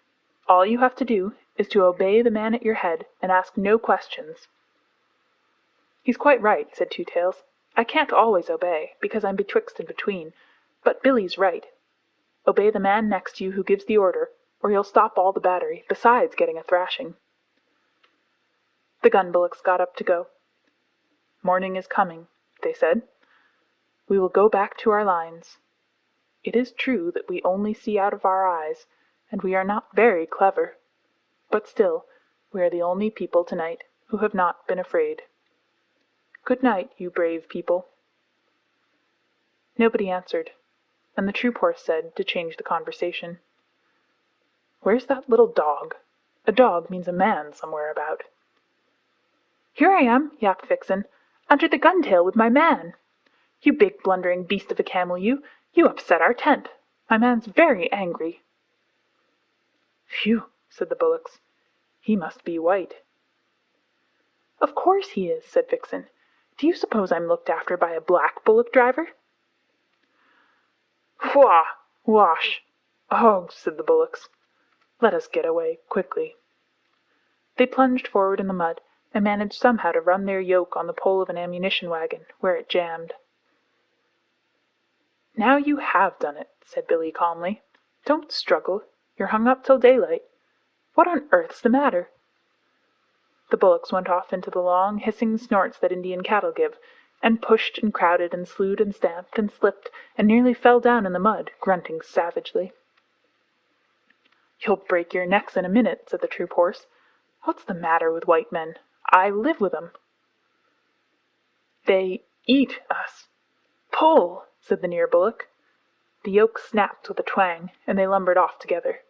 All you have to do is to obey the man at your head and ask no questions." "He's quite right," said Two Tails. "I can't always obey, because I'm betwixt and between, but Billy's right. Obey the man next to you who gives the order, or he'll stop all the battery, besides getting a thrashing." The gun bullocks got up to go. "Morning is coming," they said. "We will go back to our lines. It is true that we only see out of our eyes, and we are not very clever, but still we are the only people tonight who have not been afraid. Good night, you brave people." Nobody answered, and the troop horse said, to change the conversation, "Where's that little dog? A dog means a man somewhere about." "Here I am," yapped Vixen, "under the gun-tail with my man. You big blundering beast of a camel, you upset our tent. My man's very angry." "Phew," said the bullocks, "he must be white." "Of course he is," said Vixen. "Do you suppose I'm looked after by a black bullock driver?" "Wah! Wash! Oh," said the bullocks. "Let us get away, quickly." They plunged forward in the mud, and managed somehow to run their yoke on the pole of an ammunition wagon, where it jammed. "Now you have done it," said Billy calmly. "Don't struggle. You're hung up till daylight. What on earth's the matter?" The bullocks went off into the long, hissing snorts that Indian cattle give, and pushed and crowded and slewed and stamped and slipped and nearly fell down in the mud, grunting savagely. "You'll break your necks in a minute," said the troop horse. "What's the matter with white men? I live with 'em." "They eat us. Pull," said the near bullock. The yoke snapped with a twang, and they lumbered off together.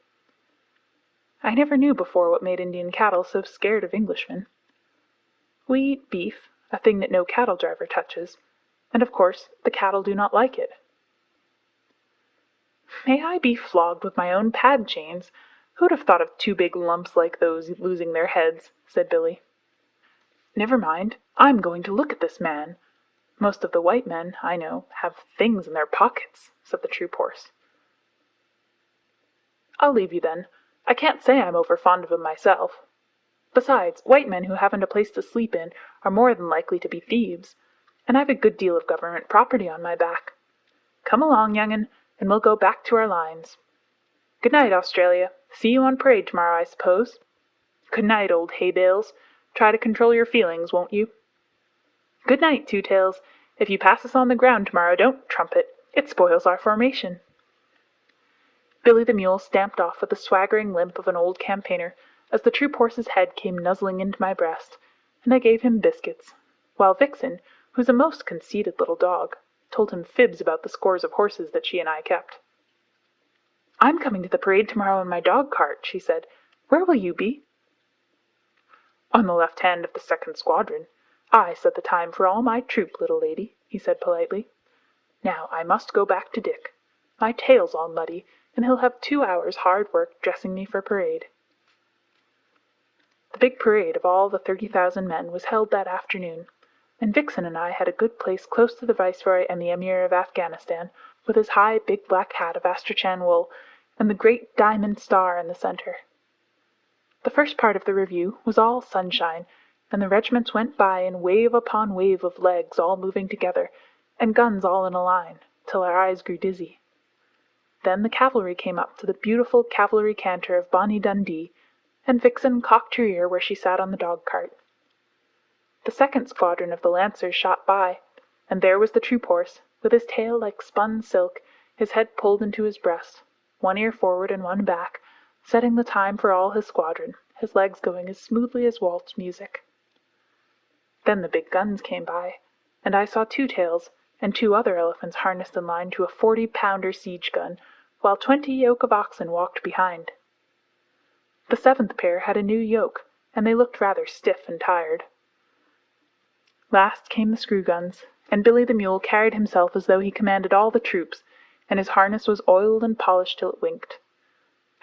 I never knew before what made Indian cattle so scared of Englishmen. We eat beef, a thing that no cattle driver touches, and of course the cattle do not like it. "May I be flogged with my own pad chains! Who'd have thought of two big lumps like those losing their heads?" said Billy. "Never mind, I'm going to look at this man. Most of the white men, I know, have things in their pockets," said the troop horse. "I'll leave you then. I can't say I'm over fond of 'em myself. Besides, white men who haven't a place to sleep in are more than likely to be thieves, and I've a good deal of government property on my back. Come along, young'un, and we'll go back to our lines. Good night, Australia. See you on parade tomorrow, I suppose. Good night, old hay bales. Try to control your feelings, won't you? Good night, Two Tails. If you pass us on the ground tomorrow, don't trumpet. It spoils our formation." Billy the mule stamped off with the swaggering limp of an old campaigner as the troop horse's head came nuzzling into my breast, and I gave him biscuits, while Vixen, who's a most conceited little dog, told him fibs about the scores of horses that she and I kept. "I'm coming to the parade tomorrow in my dog-cart," she said. "Where will you be?" "On the left hand of the 2nd Squadron. I set the time for all my troop, little lady," he said politely. "Now I must go back to Dick. My tail's all muddy, and he'll have 2 hours' hard work dressing me for parade." The big parade of all the 30,000 men was held that afternoon, and Vixen and I had a good place close to the Viceroy and the Emir of Afghanistan, with his high big black hat of Astrachan wool, and the great diamond star in the center. The first part of the review was all sunshine, and the regiments went by in wave upon wave of legs all moving together, and guns all in a line, till our eyes grew dizzy. Then the cavalry came up to the beautiful cavalry canter of Bonnie Dundee, and Vixen cocked her ear where she sat on the dog-cart. The 2nd Squadron of the Lancers shot by, and there was the troop horse, with his tail like spun silk, his head pulled into his breast, one ear forward and one back, setting the time for all his squadron, his legs going as smoothly as waltz music. Then the big guns came by, and I saw Two Tails and 2 other elephants harnessed in line to a 40-pounder siege gun, while 20 yoke of oxen walked behind. The 7th pair had a new yoke, and they looked rather stiff and tired. Last came the screw guns, and Billy the mule carried himself as though he commanded all the troops, and his harness was oiled and polished till it winked.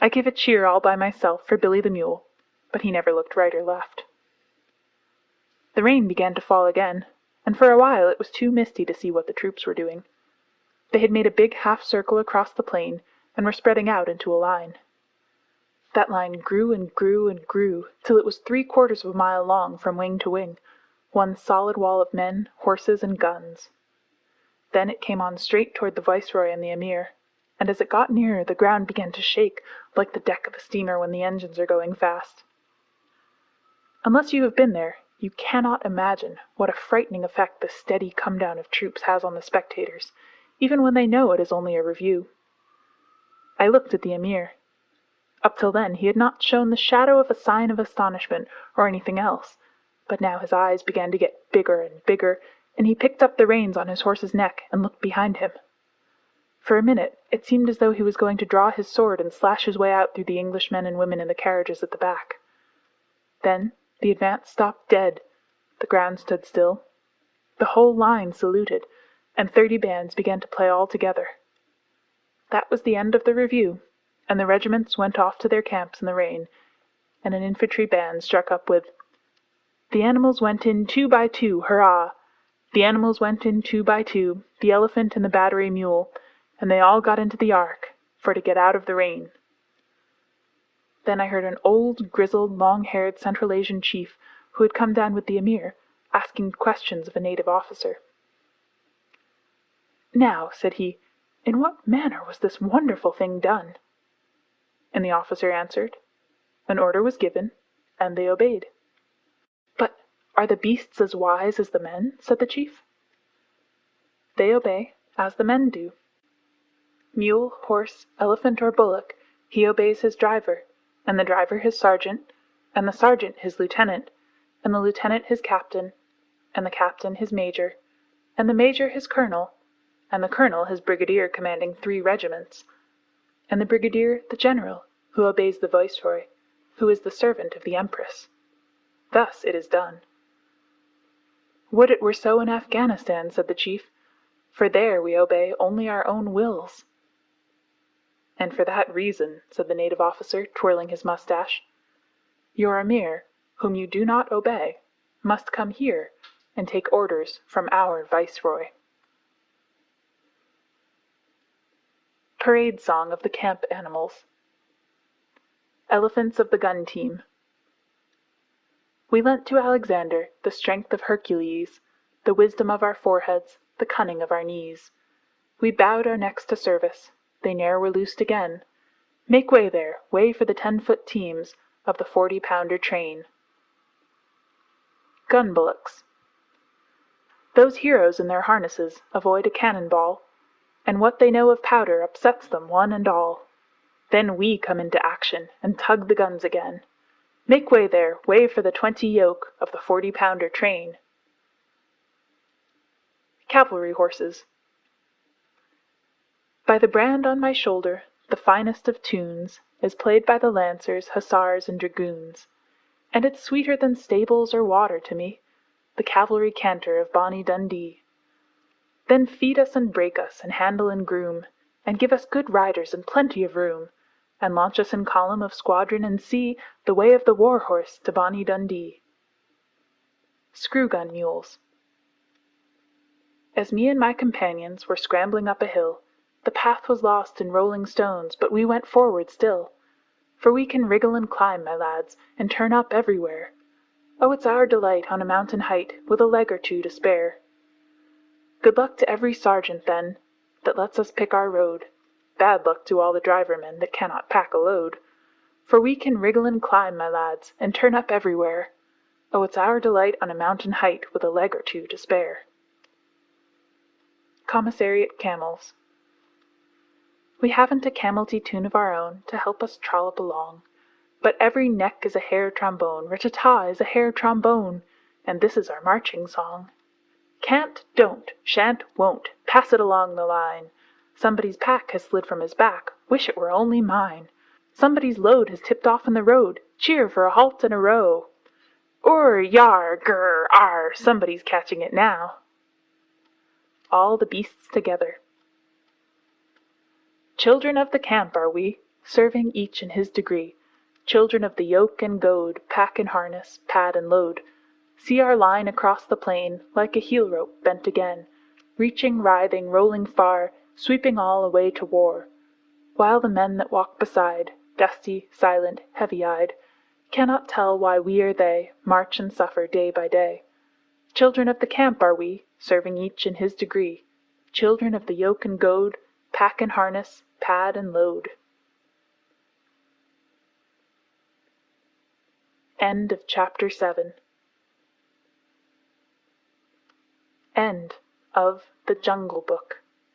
I gave a cheer all by myself for Billy the mule, but he never looked right or left. The rain began to fall again, and for a while it was too misty to see what the troops were doing. They had made a big half-circle across the plain, and were spreading out into a line. That line grew and grew and grew, till it was 3/4 of a mile long from wing to wing, one solid wall of men, horses, and guns. Then it came on straight toward the Viceroy and the Emir. and as it got nearer the ground began to shake like the deck of a steamer when the engines are going fast. Unless you have been there, you cannot imagine what a frightening effect this steady come-down of troops has on the spectators, even when they know it is only a review. I looked at the Emir. Up till then he had not shown the shadow of a sign of astonishment or anything else, but now his eyes began to get bigger and bigger, and he picked up the reins on his horse's neck and looked behind him. For a minute it seemed as though he was going to draw his sword and slash his way out through the English men and women in the carriages at the back. Then the advance stopped dead, the ground stood still, the whole line saluted, and 30 bands began to play all together. That was the end of the review, and the regiments went off to their camps in the rain, and an infantry band struck up with, "The animals went in 2 by 2, hurrah! The animals went in 2 by 2, the elephant and the battery mule, and they all got into the ark, for to get out of the rain." Then I heard an old, grizzled, long-haired Central Asian chief, who had come down with the Emir, asking questions of a native officer. "Now," said he, "in what manner was this wonderful thing done?" And the officer answered, "An order was given, and they obeyed." "But are the beasts as wise as the men?" said the chief. "They obey as the men do. Mule, horse, elephant, or bullock, he obeys his driver, and the driver his sergeant, and the sergeant his lieutenant, and the lieutenant his captain, and the captain his major, and the major his colonel, and the colonel his brigadier commanding 3 regiments, and the brigadier the general, who obeys the viceroy, who is the servant of the empress. Thus it is done." "Would it were so in Afghanistan," said the chief, "for there we obey only our own wills." "And for that reason," said the native officer, twirling his mustache, "your Emir, whom you do not obey, must come here and take orders from our viceroy." Parade Song of the Camp Animals. Elephants of the Gun Team. We lent to Alexander the strength of Hercules, the wisdom of our foreheads, the cunning of our knees. We bowed our necks to service, they ne'er were loosed again. Make way there, way for the 10-foot teams of the 40-pounder train. Gun bullocks. Those heroes in their harnesses avoid a cannon ball, and what they know of powder upsets them one and all. Then we come into action and tug the guns again. Make way there, way for the 20 yoke of the 40-pounder train. Cavalry horses. By the brand on my shoulder, the finest of tunes is played by the lancers, hussars, and dragoons, and it's sweeter than stables or water to me, the cavalry canter of bonny Dundee. Then feed us and break us, and handle and groom, and give us good riders and plenty of room, and launch us in column of squadron and see the way of the war horse to bonny Dundee. Screw-gun mules. As me and my companions were scrambling up a hill, the path was lost in rolling stones, but we went forward still. For we can wriggle and climb, my lads, and turn up everywhere. Oh, it's our delight on a mountain height, with a leg or 2 to spare. Good luck to every sergeant, then, that lets us pick our road. Bad luck to all the drivermen that cannot pack a load. For we can wriggle and climb, my lads, and turn up everywhere. Oh, it's our delight on a mountain height, with a leg or 2 to spare. Commissariat camels. We haven't a camelty tune of our own to help us trollop along, but every neck is a hair trombone, rat-ta-ta is a hair trombone, and this is our marching song. Can't, don't, shan't, won't, pass it along the line. Somebody's pack has slid from his back, wish it were only mine. Somebody's load has tipped off in the road, cheer for a halt and a row. Or, yar, grr, ar, somebody's catching it now. All the beasts together. Children of the camp are we, serving each in his degree. Children of the yoke and goad, pack and harness, pad and load. See our line across the plain, like a heel rope bent again, reaching, writhing, rolling far, sweeping all away to war. While the men that walk beside, dusty, silent, heavy-eyed, cannot tell why we or they march and suffer day by day. Children of the camp are we, serving each in his degree. Children of the yoke and goad, Pack and harness, pad and load. End of Chapter 7. End of The Jungle Book.